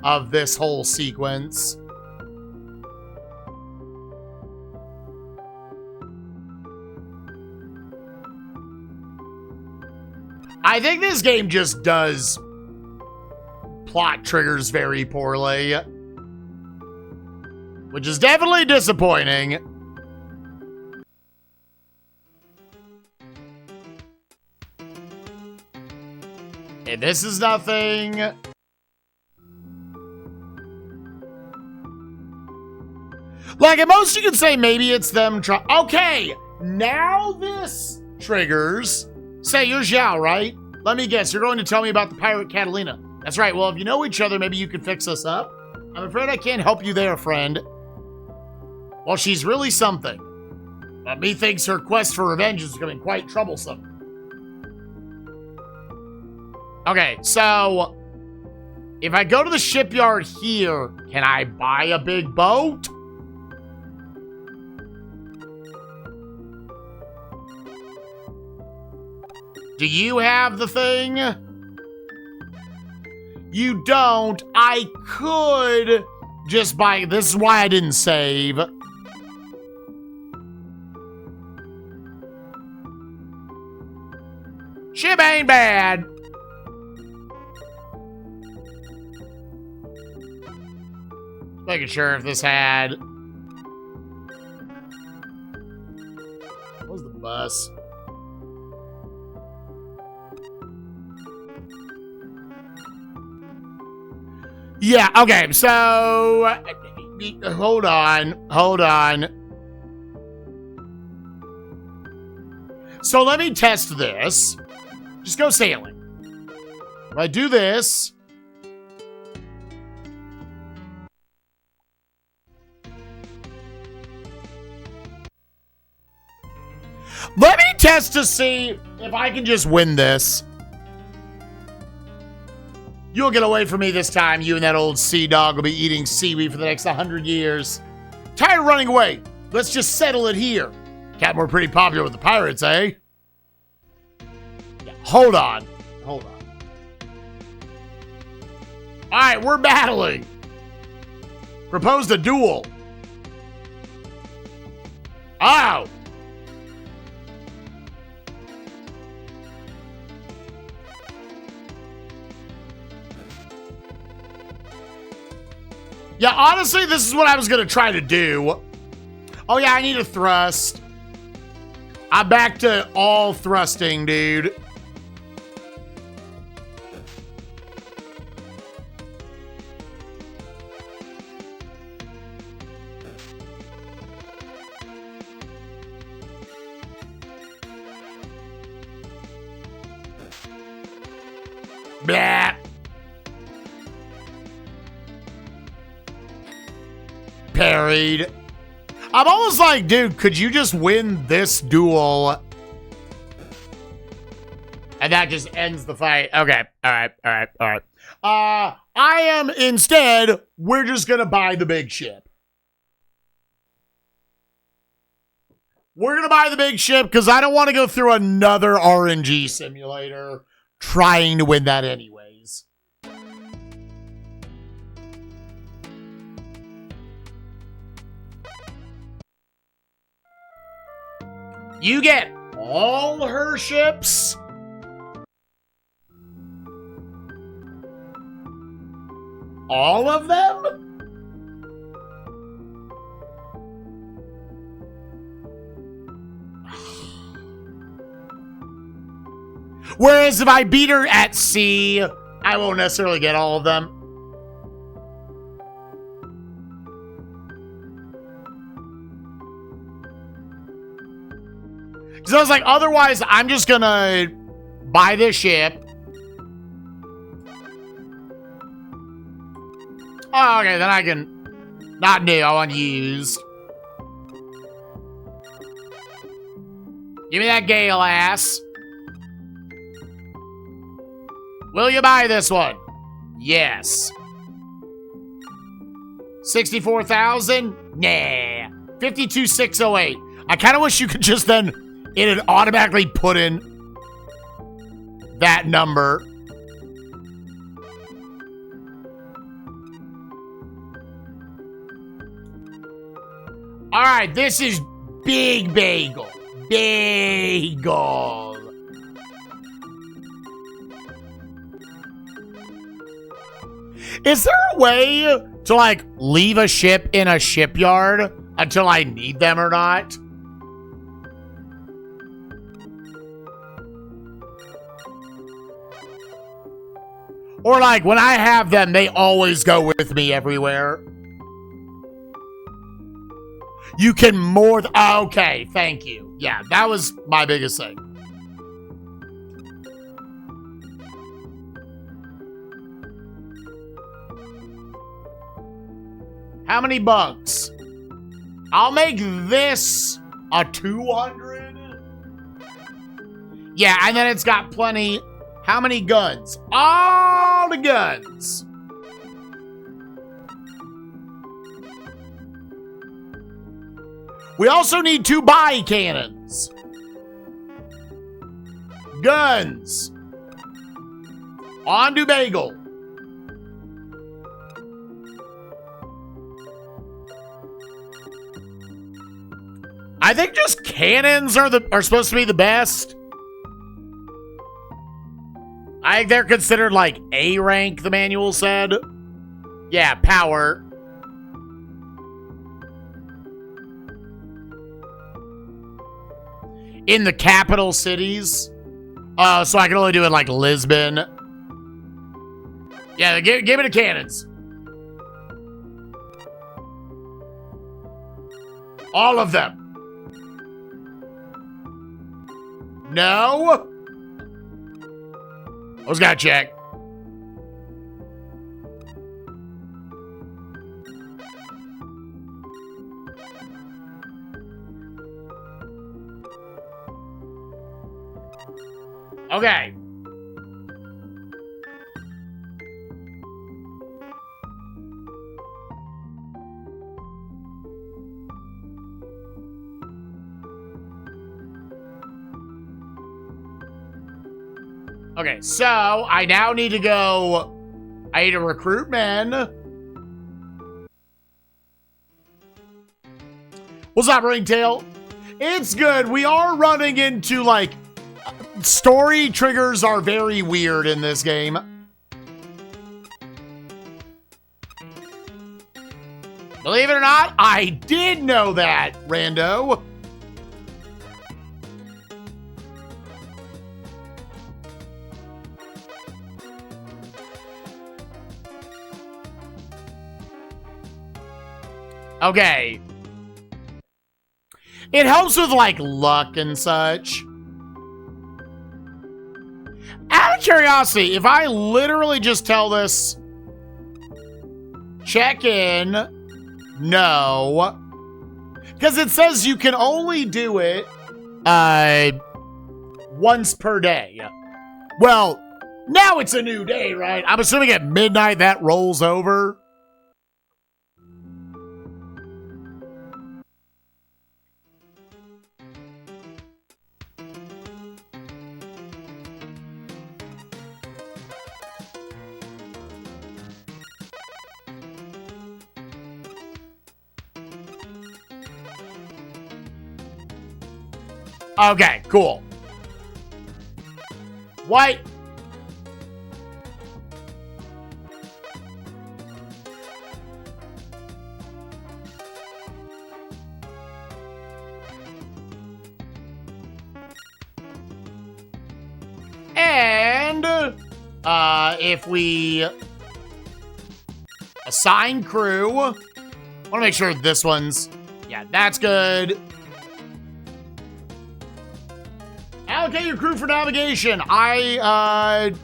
of this whole sequence. I think this game just does plot triggers very poorly, which is definitely disappointing. And this is nothing. Like, at most you could say maybe it's them okay, now this triggers. Say, you're Zhao, right? Let me guess, you're going to tell me about the pirate Catalina. That's right, well, if you know each other, maybe you could fix us up. I'm afraid I can't help you there, friend. Well, she's really something. But methinks her quest for revenge is becoming quite troublesome. Okay, so if I go to the shipyard here, can I buy a big boat? Do you have the thing? You don't. I could just buy. This is why I didn't save. Ship ain't bad. Making sure if this had... What was the bus? Yeah, okay, so... Hold on. So let me test this. Just go sailing. If I do this... Let me test to see if I can just win this. You'll get away from me this time. You and that old sea dog will be eating seaweed for the next 100 years. Tired of running away. Let's just settle it here. Captain, we're pretty popular with the pirates, eh? Yeah, hold on. Hold on. All right, we're battling. Proposed a duel. Oh. Yeah, honestly, this is what I was going to try to do. Oh, yeah, I need a thrust. I'm back to all thrusting, dude. Blah. Parried. I'm almost like, dude, could you just win this duel? And that just ends the fight. Okay. All right. I am instead, we're just going to buy the big ship. We're going to buy the big ship because I don't want to go through another RNG simulator trying to win that anyways. You get all her ships? All of them? Whereas if I beat her at sea, I won't necessarily get all of them. Because I was like, otherwise, I'm just going to buy this ship. Oh, okay, then I can... Not new, I want used. Give me that Gale ass. Will you buy this one? Yes. 64,000? Nah. 52,608. I kind of wish you could just then... It'd automatically put in that number. All right, this is Big Bagel. Bagel. Is there a way to, like, leave a ship in a shipyard until I need them or not? Or, like, when I have them, they always go with me everywhere. You can more... okay, thank you. Yeah, that was my biggest thing. How many bunks? I'll make this a 200. Yeah, and then it's got plenty... How many guns? All the guns. We also need 2 buy cannons. Guns. On to Bagel. I think just cannons are supposed to be the best. I think they're considered like A rank, the manual said. Yeah, power. In the capital cities. So I can only do it like Lisbon. Yeah, give me the cannons. All of them. No. I was gonna check. Okay. Okay, so I now need to go. I need to recruit men. What's up, Ringtail? It's good. We are running into, like, story triggers are very weird in this game. Believe it or not, I did know that, rando. Okay. It helps with, like, luck and such. Out of curiosity, if I literally just tell this, check in, no, because it says you can only do it once per day. Well, now it's a new day, right? I'm assuming at midnight that rolls over. Okay, cool. What? And if we assign crew, I want to make sure this one's, yeah, that's good. Allocate your crew for navigation. Let's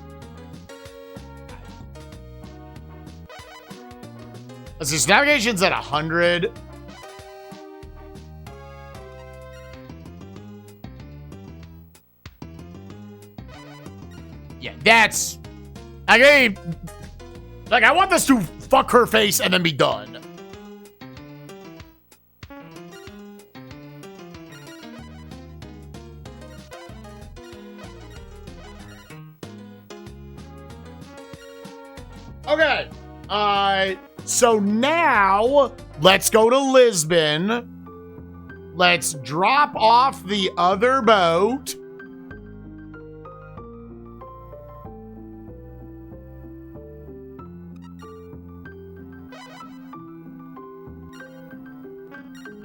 see, navigation's at 100. Yeah, that's, okay. Like, I want this to fuck her face and then be done. Okay. So now let's go to Lisbon. Let's drop off the other boat.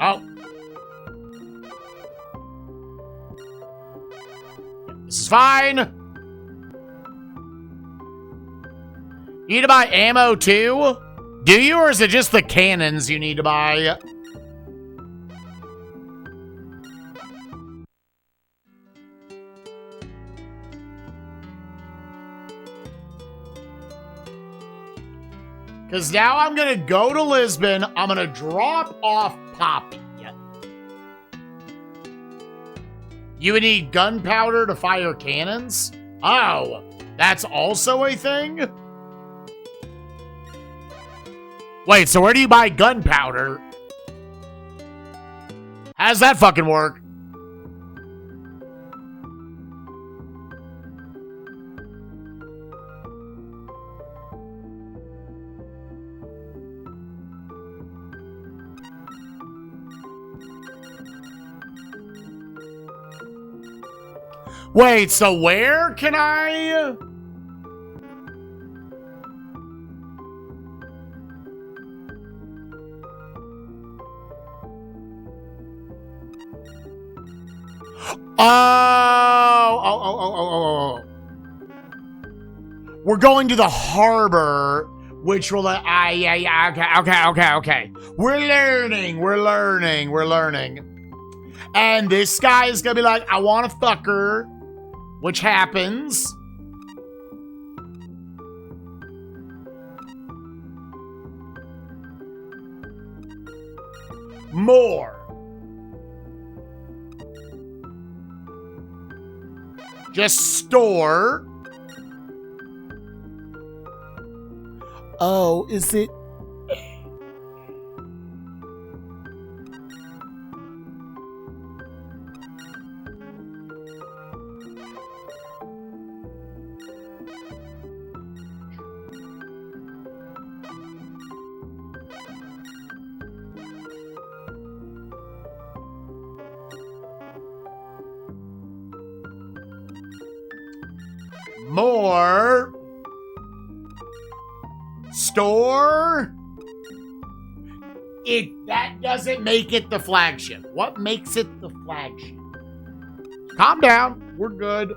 Oh. This is fine. You need to buy ammo too? Do you, or is it just the cannons you need to buy? Because now I'm going to go to Lisbon. I'm going to drop off Poppy. You would need gunpowder to fire cannons? Oh, that's also a thing? Wait, so where do you buy gunpowder? How does that fucking work? Wait, so where can I... Oh. We're going to the harbor, which will, yeah, okay. We're learning. And this guy is gonna be like, I want to fuck her, which happens. More. Just store. Oh, is it? More. Store. That doesn't make it the flagship. What makes it the flagship? Calm down. We're good.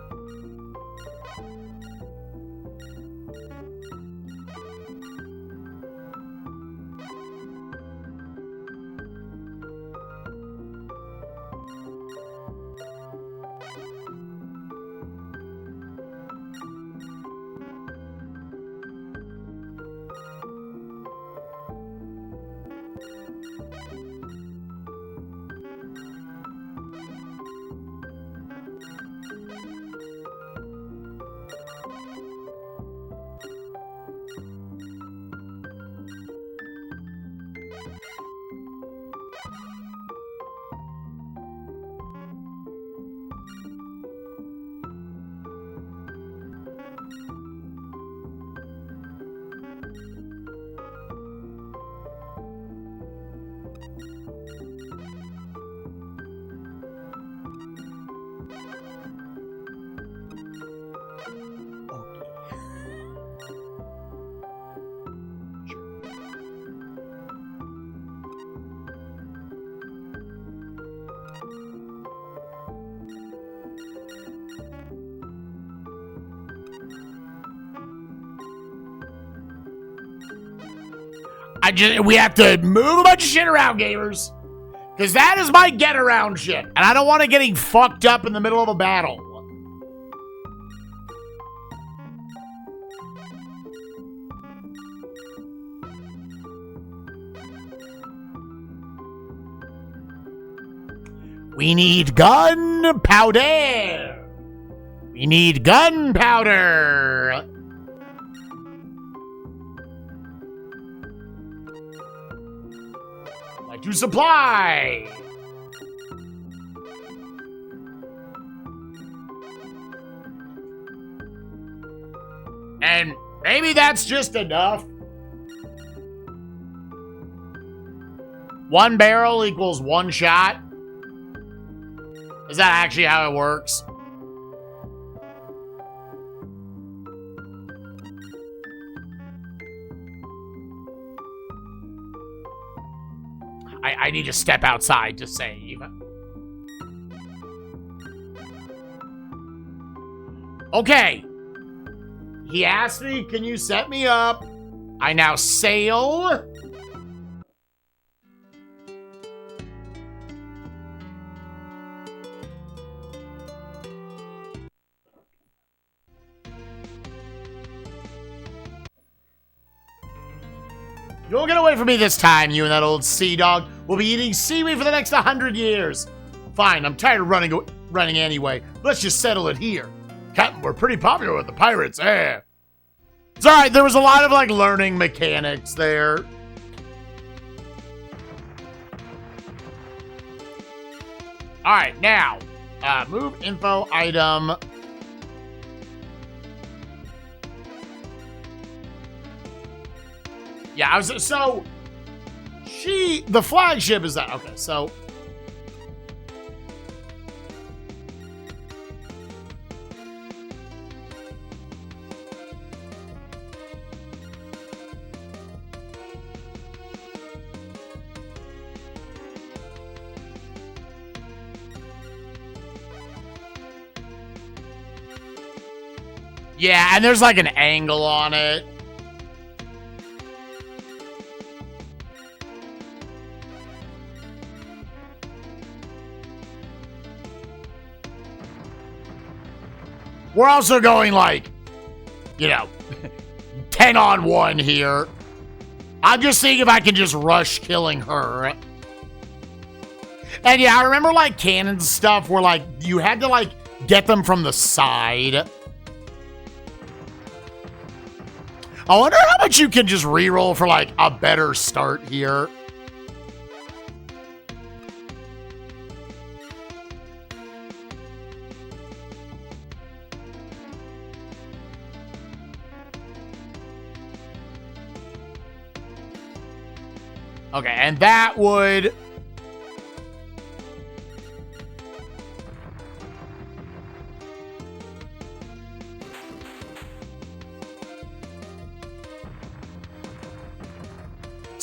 We have to move a bunch of shit around, gamers. Because that is my get around shit. And I don't want to getting fucked up in the middle of a battle. We need gunpowder. We need gunpowder. To supply. And maybe that's just enough. 1 barrel equals 1 shot. Is that actually how it works? I need to step outside to save. Okay. He asked me, can you set me up? I now sail. You won't get away from me this time, you and that old sea dog. We'll be eating seaweed for the next 100 years. Fine, I'm tired of running anyway. Let's just settle it here. Captain, we're pretty popular with the pirates, eh? It's alright, there was a lot of, like, learning mechanics there. Alright, now, move info item. Yeah, so, the flagship is that, okay, so. Yeah, and there's like an angle on it. We're also going like, 10 on 1 here. I'm just seeing if I can just rush killing her. And yeah, I remember like cannon stuff where like you had to like get them from the side. I wonder how much you can just reroll for like a better start here. Okay, and that would...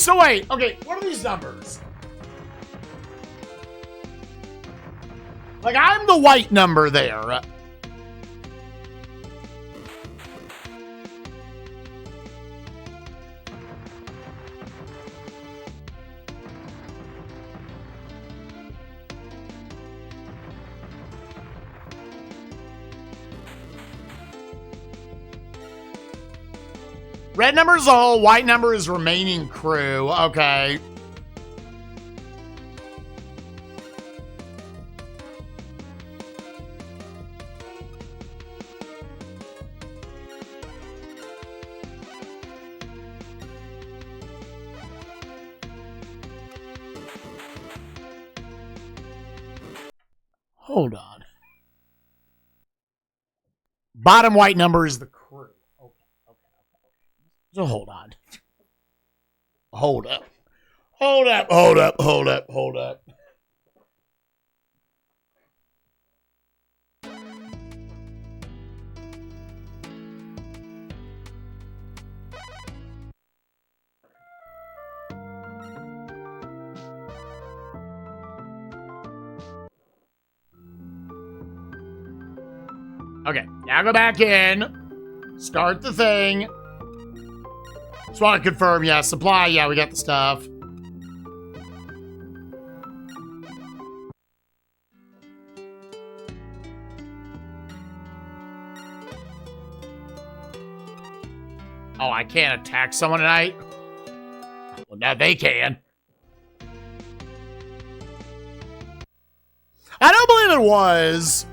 so wait. Okay, what are these numbers? Like, I'm the white number there. Red number is the whole, white number is remaining crew. Okay. Hold on. Bottom white number is the crew. Okay. So hold on. Hold up. Okay, now go back in. Start the thing. Just want to confirm, yeah, supply, yeah, we got the stuff. Oh, I can't attack someone tonight? Well, now they can. I don't believe it was.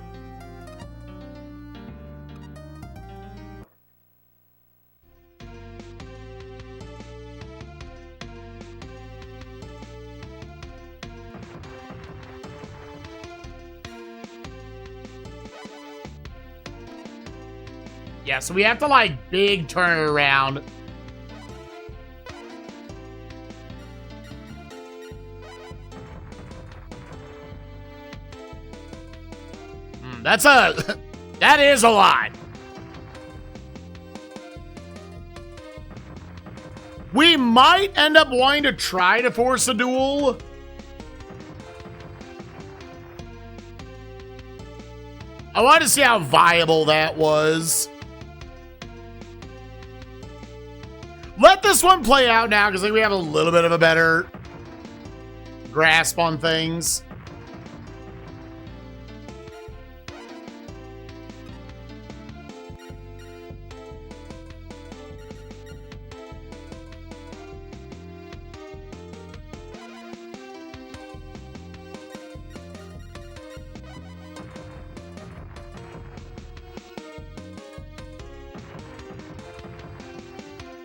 Yeah, so we have to, like, big turn it around. That is a lot. We might end up wanting to try to force a duel. I wanted to see how viable that was. Let this one play out now, because I think we have a little bit of a better grasp on things.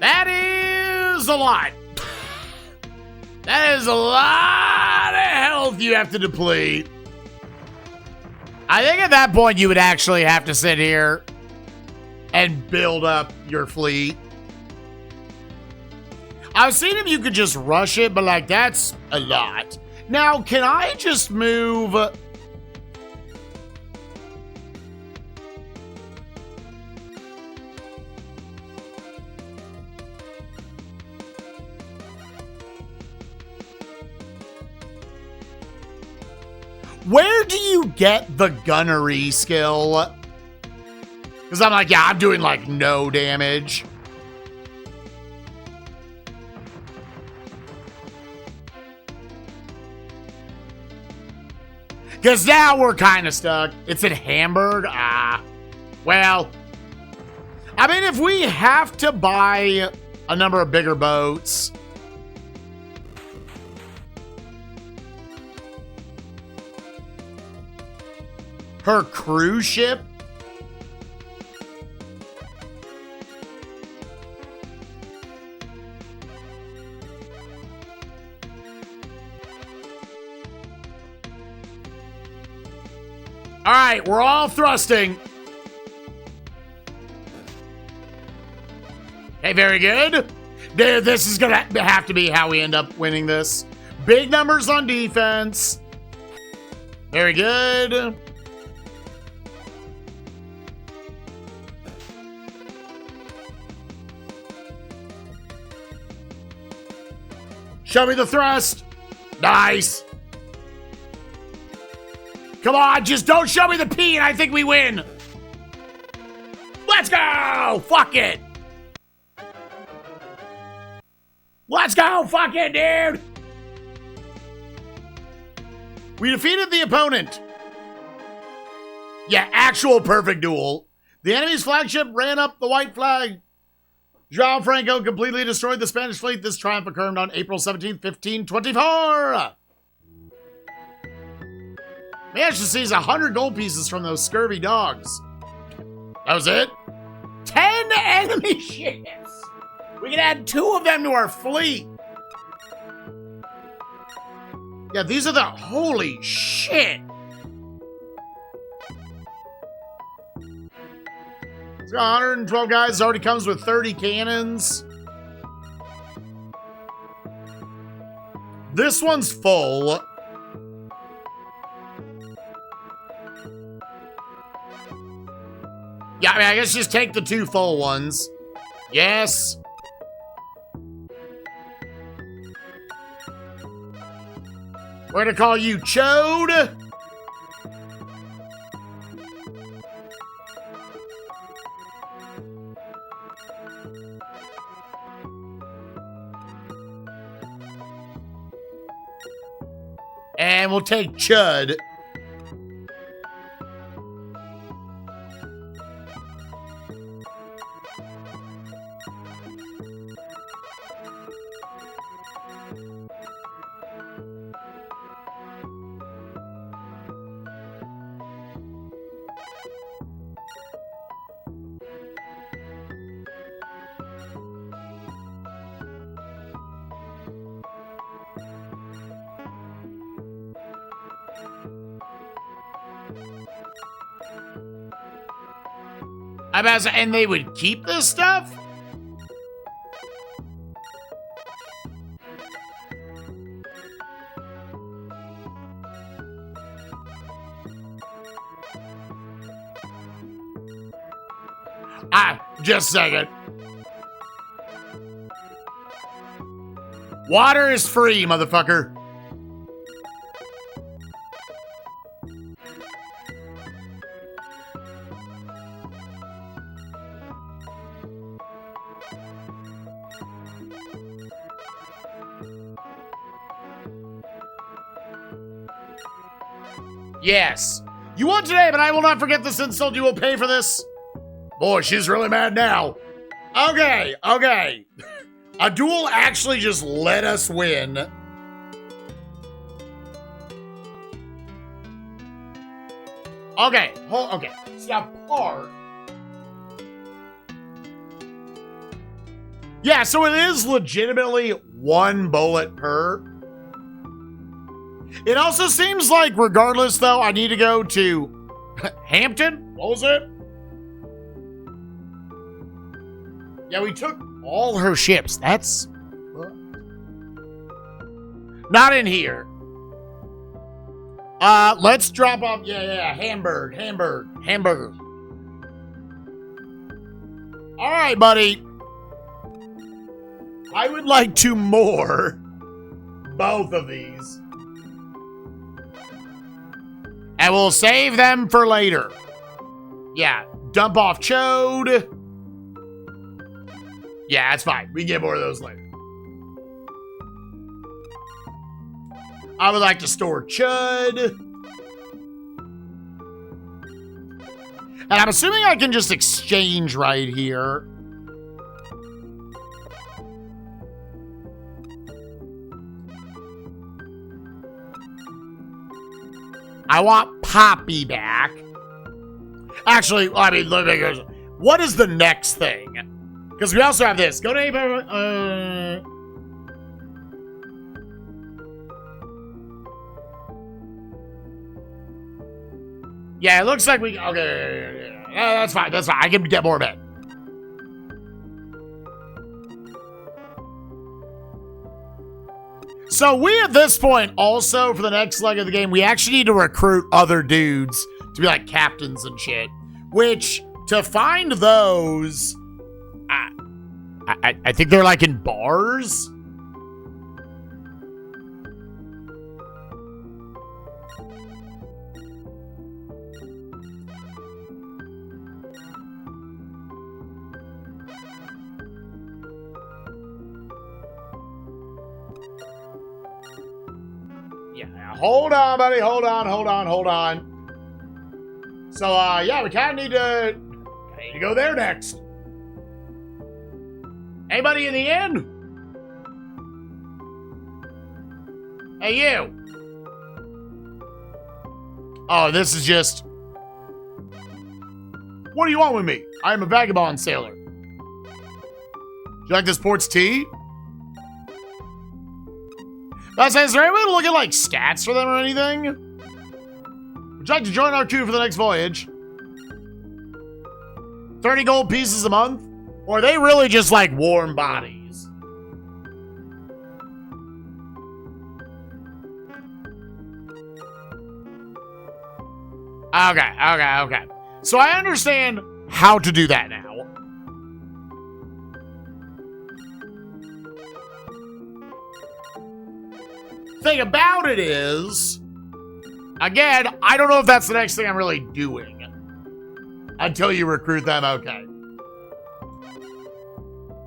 That is a lot. That is a lot of health you have to deplete. I think at that point you would actually have to sit here and build up your fleet. I was seeing if you could just rush it, but like that's a lot. Now, can I just move... Where do you get the gunnery skill? Because I'm like, yeah, I'm doing like no damage. Because now we're kind of stuck. It's in Hamburg. Well, I mean, if we have to buy a number of bigger boats... Her cruise ship? All right, we're all thrusting. Okay, very good. This is going to have to be how we end up winning this. Big numbers on defense. Very good. Show me the thrust. Nice. Come on, just don't show me the P and I think we win. Let's go. Fuck it. Let's go. Fuck it, dude. We defeated the opponent. Yeah, actual perfect duel. The enemy's flagship ran up the white flag. João Franco completely destroyed the Spanish fleet. This triumph occurred on April 17th, 1524. Managed to seize 100 gold pieces from those scurvy dogs. That was it? 10 enemy ships! We can add 2 of them to our fleet. Yeah, these are the... Holy shit! It's got 112 guys. Already comes with 30 cannons. This one's full. Yeah, I mean, I guess just take the 2 full ones. Yes. We're gonna call you Chode. And we'll take Chud. And they would keep this stuff? Just a second. Water is free, motherfucker. Yes. You won today, but I will not forget this insult. You will pay for this. Boy, she's really mad now. Okay. A duel actually just let us win. Okay. Okay. Stop part. Yeah, so it is legitimately 1 bullet per. It also seems like, regardless, though, I need to go to Hampton? What was it? Yeah, we took all her ships. That's... not in here. Let's drop off... Yeah, Hamburger. All right, buddy. I would like to moor both of these. And we'll save them for later. Yeah, dump off Chode. Yeah, that's fine. We can get more of those later. I would like to store Chud. And I'm assuming I can just exchange right here. I want Poppy back. Actually, I mean, what is the next thing? Because we also have this. Go to yeah, it looks like we... Okay. That's fine. I can get more of it. So we, at this point, also, for the next leg of the game, we actually need to recruit other dudes to be like captains and shit. Which, to find those, I think they're like in bars. Yeah, hold on, buddy. Hold on. So, yeah, we kind of need to go there next. Anybody in the inn? Hey, you. Oh, this is just... What do you want with me? I am a vagabond sailor. Do you like this port's tea? I was saying, is there any way to look at, like, stats for them or anything? Would you like to join our crew for the next voyage? 30 gold pieces a month? Or are they really just, like, warm bodies? Okay. So I understand how to do that now. Thing about it is, again, I don't know if that's the next thing I'm really doing until you recruit them. Okay.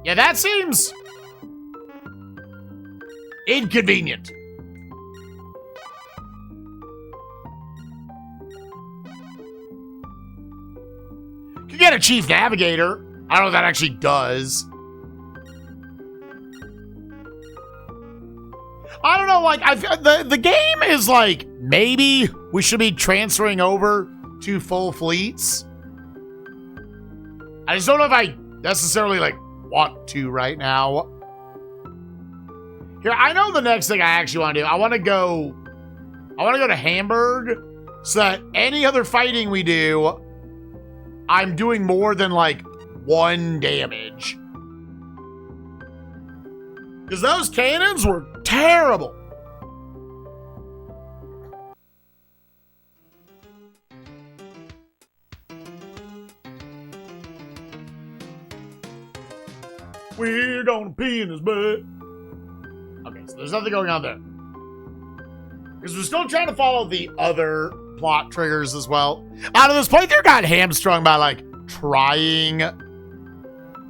Yeah, that seems inconvenient. You get a chief navigator. I don't know what that actually does. I don't know, like, the game is like, maybe we should be transferring over to full fleets. I just don't know if I necessarily, like, want to right now. Here, I know the next thing I actually want to do. I want to go to Hamburg so that any other fighting we do, I'm doing more than, like, 1 damage. Because those cannons were terrible. We're gonna pee in his butt. Okay, so there's nothing going on there. Because we're still trying to follow the other plot triggers as well. Out of this playthrough got hamstrung by, like, trying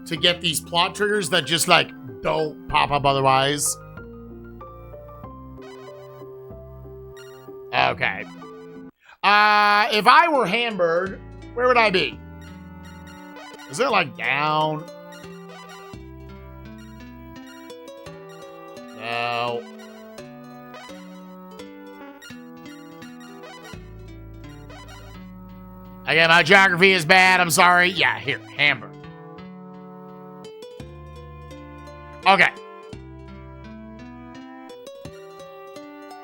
to get these plot triggers that just, like, don't pop up otherwise. Okay. If I were Hamburg, where would I be? Is it, like, down? No. Again, my geography is bad. I'm sorry. Yeah, here, Hamburg. Okay.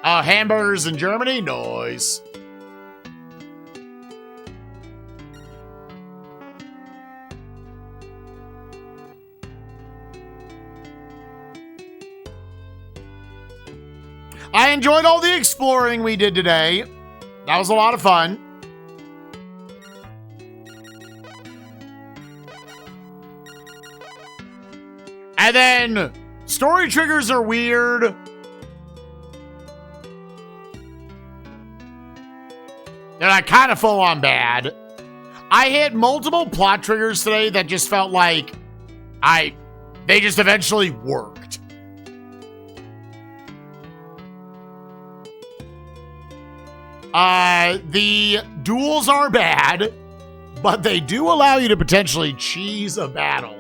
Hamburgers in Germany? Nice. I enjoyed all the exploring we did today. That was a lot of fun. And then, story triggers are weird. They're like kind of full on bad. I hit multiple plot triggers today that just felt like they just eventually worked. The duels are bad, but they do allow you to potentially cheese a battle.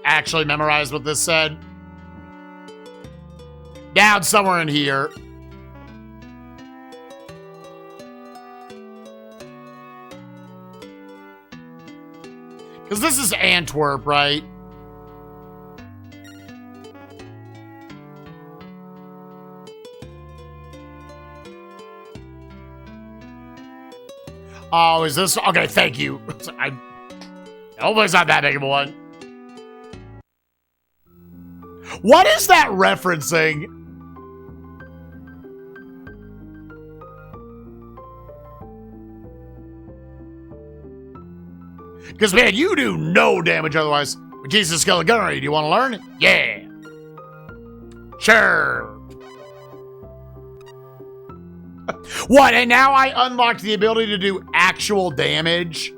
Actually memorize what this said. Down somewhere in here. Because this is Antwerp, right? Oh, is this? Okay, thank you. Hopefully it's not that big of a one. What is that referencing? Because, man, you do no damage otherwise. Jesus Skeletonary, do you want to learn? Yeah. Sure. What, and now I unlocked the ability to do actual damage?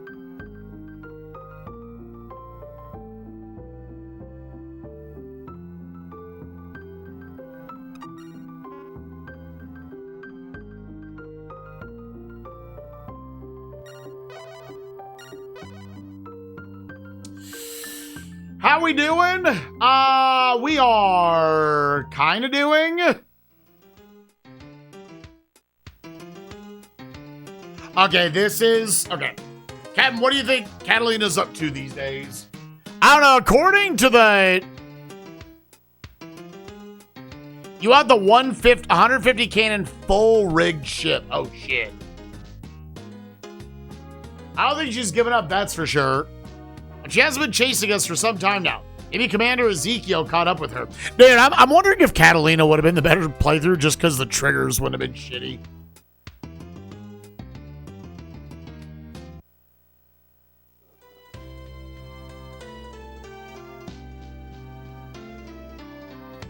How we doing? We are kind of doing. Okay, okay. Captain, what do you think Catalina's up to these days? I don't know, according to the... You have the 150 cannon full rigged ship. Oh, shit. I don't think she's given up, that's for sure. And she hasn't been chasing us for some time now. Maybe Commander Ezekiel caught up with her. Dude, I'm wondering if Catalina would have been the better playthrough just because the triggers wouldn't have been shitty.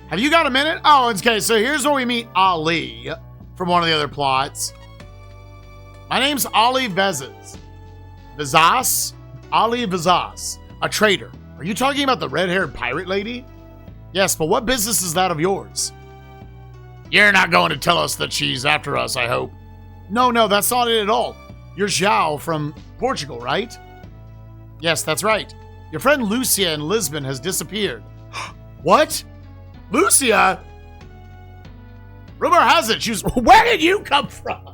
Have you got a minute? Oh, okay, so here's where we meet Ali from one of the other plots. My name's Ali Vezas. Vezas? Ali Vezas, a traitor. Are you talking about the red-haired pirate lady? Yes, but what business is that of yours? You're not going to tell us that she's after us, I hope. No, that's not it at all. You're Zhao from Portugal, right? Yes, that's right. Your friend Lucia in Lisbon has disappeared. What? Lucia? Rumor has it she's... Where did you come from?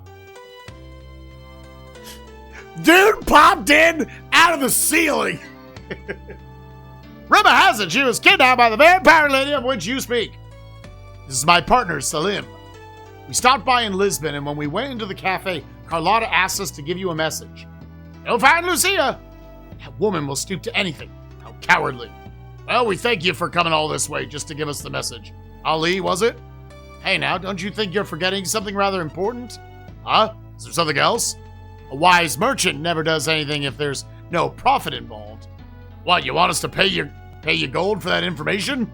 Dude popped in out of the ceiling. Rumor has it she was kidnapped by the very pirate lady of which you speak. This is my partner, Salim. We stopped by in Lisbon, and when we went into the cafe, Carlotta asked us to give you a message. Go find Lucia. That woman will stoop to anything. How cowardly. Well, we thank you for coming all this way just to give us the message. Ali, was it? Hey now, don't you think you're forgetting something rather important? Huh? Is there something else? A wise merchant never does anything if there's no profit involved. What, you want us to pay you gold for that information?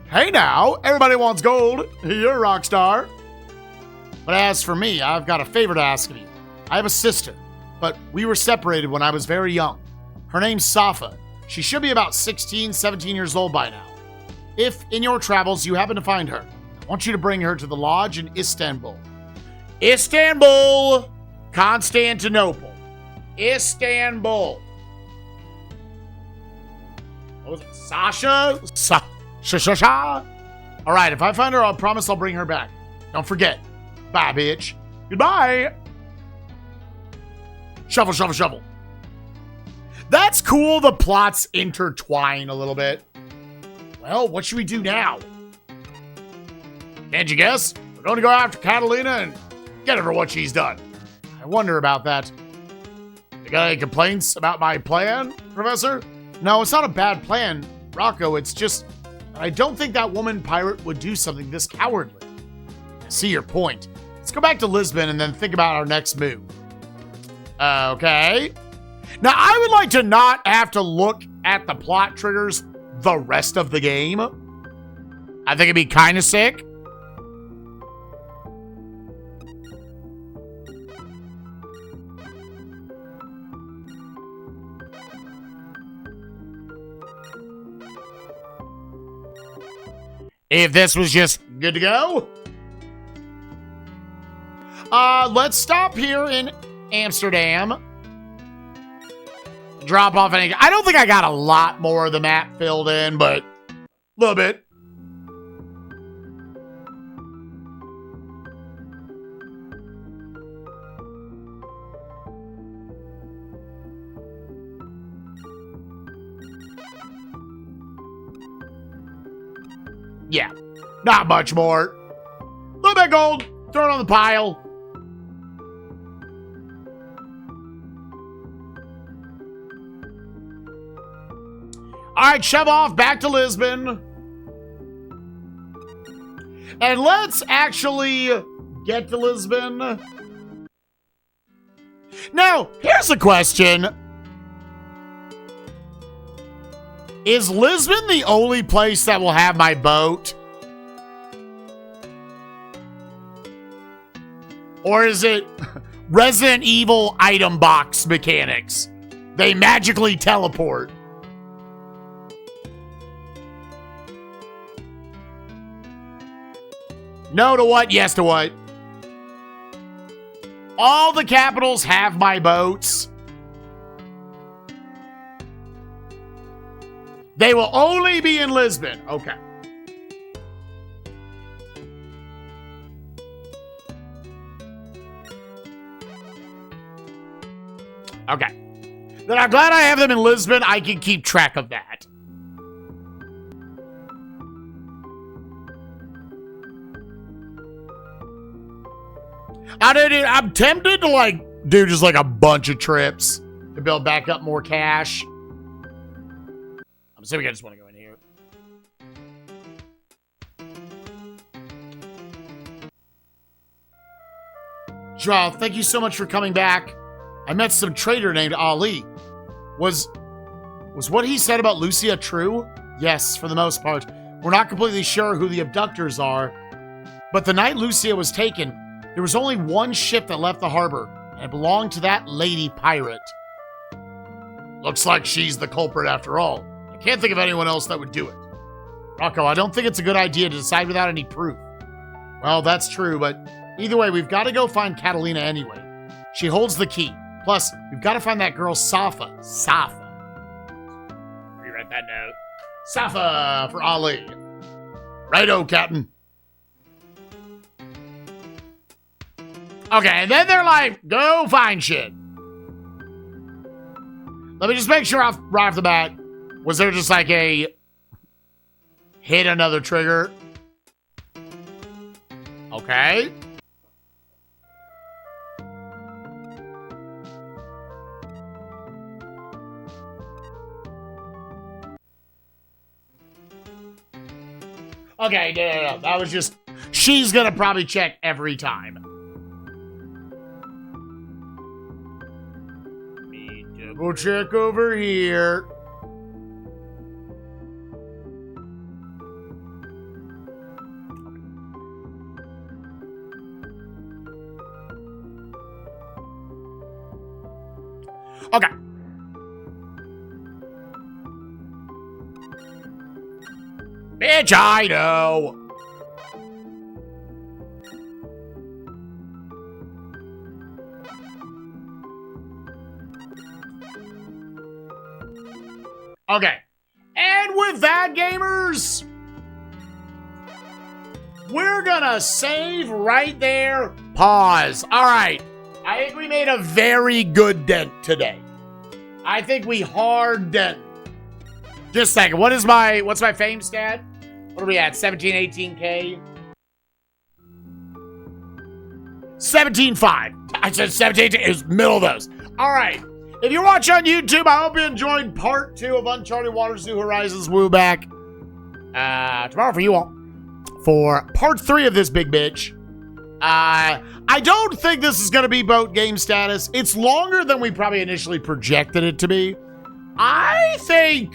Hey now, everybody wants gold. You're a rock star. But as for me, I've got a favor to ask of you. I have a sister, but we were separated when I was very young. Her name's Safa. She should be about 16, 17 years old by now. If, in your travels, you happen to find her, I want you to bring her to the lodge in Istanbul. Istanbul! Constantinople. Istanbul. What was it? Sasha? Sasha? All right, if I find her, I'll promise I'll bring her back. Don't forget. Bye, bitch. Goodbye. Shovel, shovel, shovel. That's cool. The plots intertwine a little bit. Well, what should we do now? Can't you guess? We're going to go after Catalina and get her for what she's done. I wonder about that. You got any complaints about my plan, Professor? No, it's not a bad plan, Rocco. It's just I don't think that woman pirate would do something this cowardly. I see your point. Let's go back to Lisbon and then think about our next move. Okay. Now, I would like to not have to look at the plot triggers the rest of the game. I think it'd be kind of sick. If this was just good to go. Let's stop here in Amsterdam. Drop off any... I don't think I got a lot more of the map filled in, but a little bit. Yeah, not much more. A little bit of gold, throw it on the pile. All right, shove off back to Lisbon. And let's actually get to Lisbon. Now, here's a question. Is Lisbon the only place that will have my boat? Or is it Resident Evil item box mechanics? They magically teleport. No to what? Yes to what? All the capitals have my boats. They will only be in Lisbon. Okay. Okay. Then I'm glad I have them in Lisbon. I can keep track of that. I'm tempted to, like, do just, like, a bunch of trips to build back up more cash. I'm assuming I just want to go in here. Draw, thank you so much for coming back. I met some trader named Ali. Was what he said about Lucia true? Yes, for the most part. We're not completely sure who the abductors are. But the night Lucia was taken, there was only one ship that left the harbor, and it belonged to that lady pirate. Looks like she's the culprit after all. I can't think of anyone else that would do it. Rocco, I don't think it's a good idea to decide without any proof. Well, that's true, but either way, we've got to go find Catalina anyway. She holds the key. Plus, we've got to find that girl Safa. Safa. Rewrite that note. Safa for Ali. Righto, Captain. Okay, and then they're like, go find shit. Let me just make sure right off the bat, was there just like a hit another trigger? Okay. Okay, no. That was just, she's gonna probably check every time. Double check over here. Okay. Bitch, I know. Okay. And with that, gamers, we're gonna save right there. Pause. All right. I think we made a very good dent today. I think we hard dent. Just a second. What's my fame stat? What are we at? 17, 18K? 17.5. I said 17. It was middle of those. All right. If you're watching on YouTube, I hope you enjoyed part 2 of Uncharted Waters New Horizons. We'll be back tomorrow for you all for part 3 of this big bitch. I don't think this is going to be boat game status. It's longer than we probably initially projected it to be. I think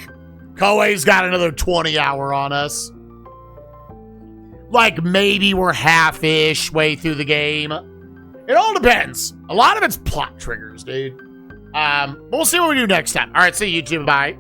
Koei's got another 20-hour on us. Like, maybe we're half-ish way through the game. It all depends. A lot of it's plot triggers, dude. We'll see what we do next time. All right, see you, YouTube. Bye.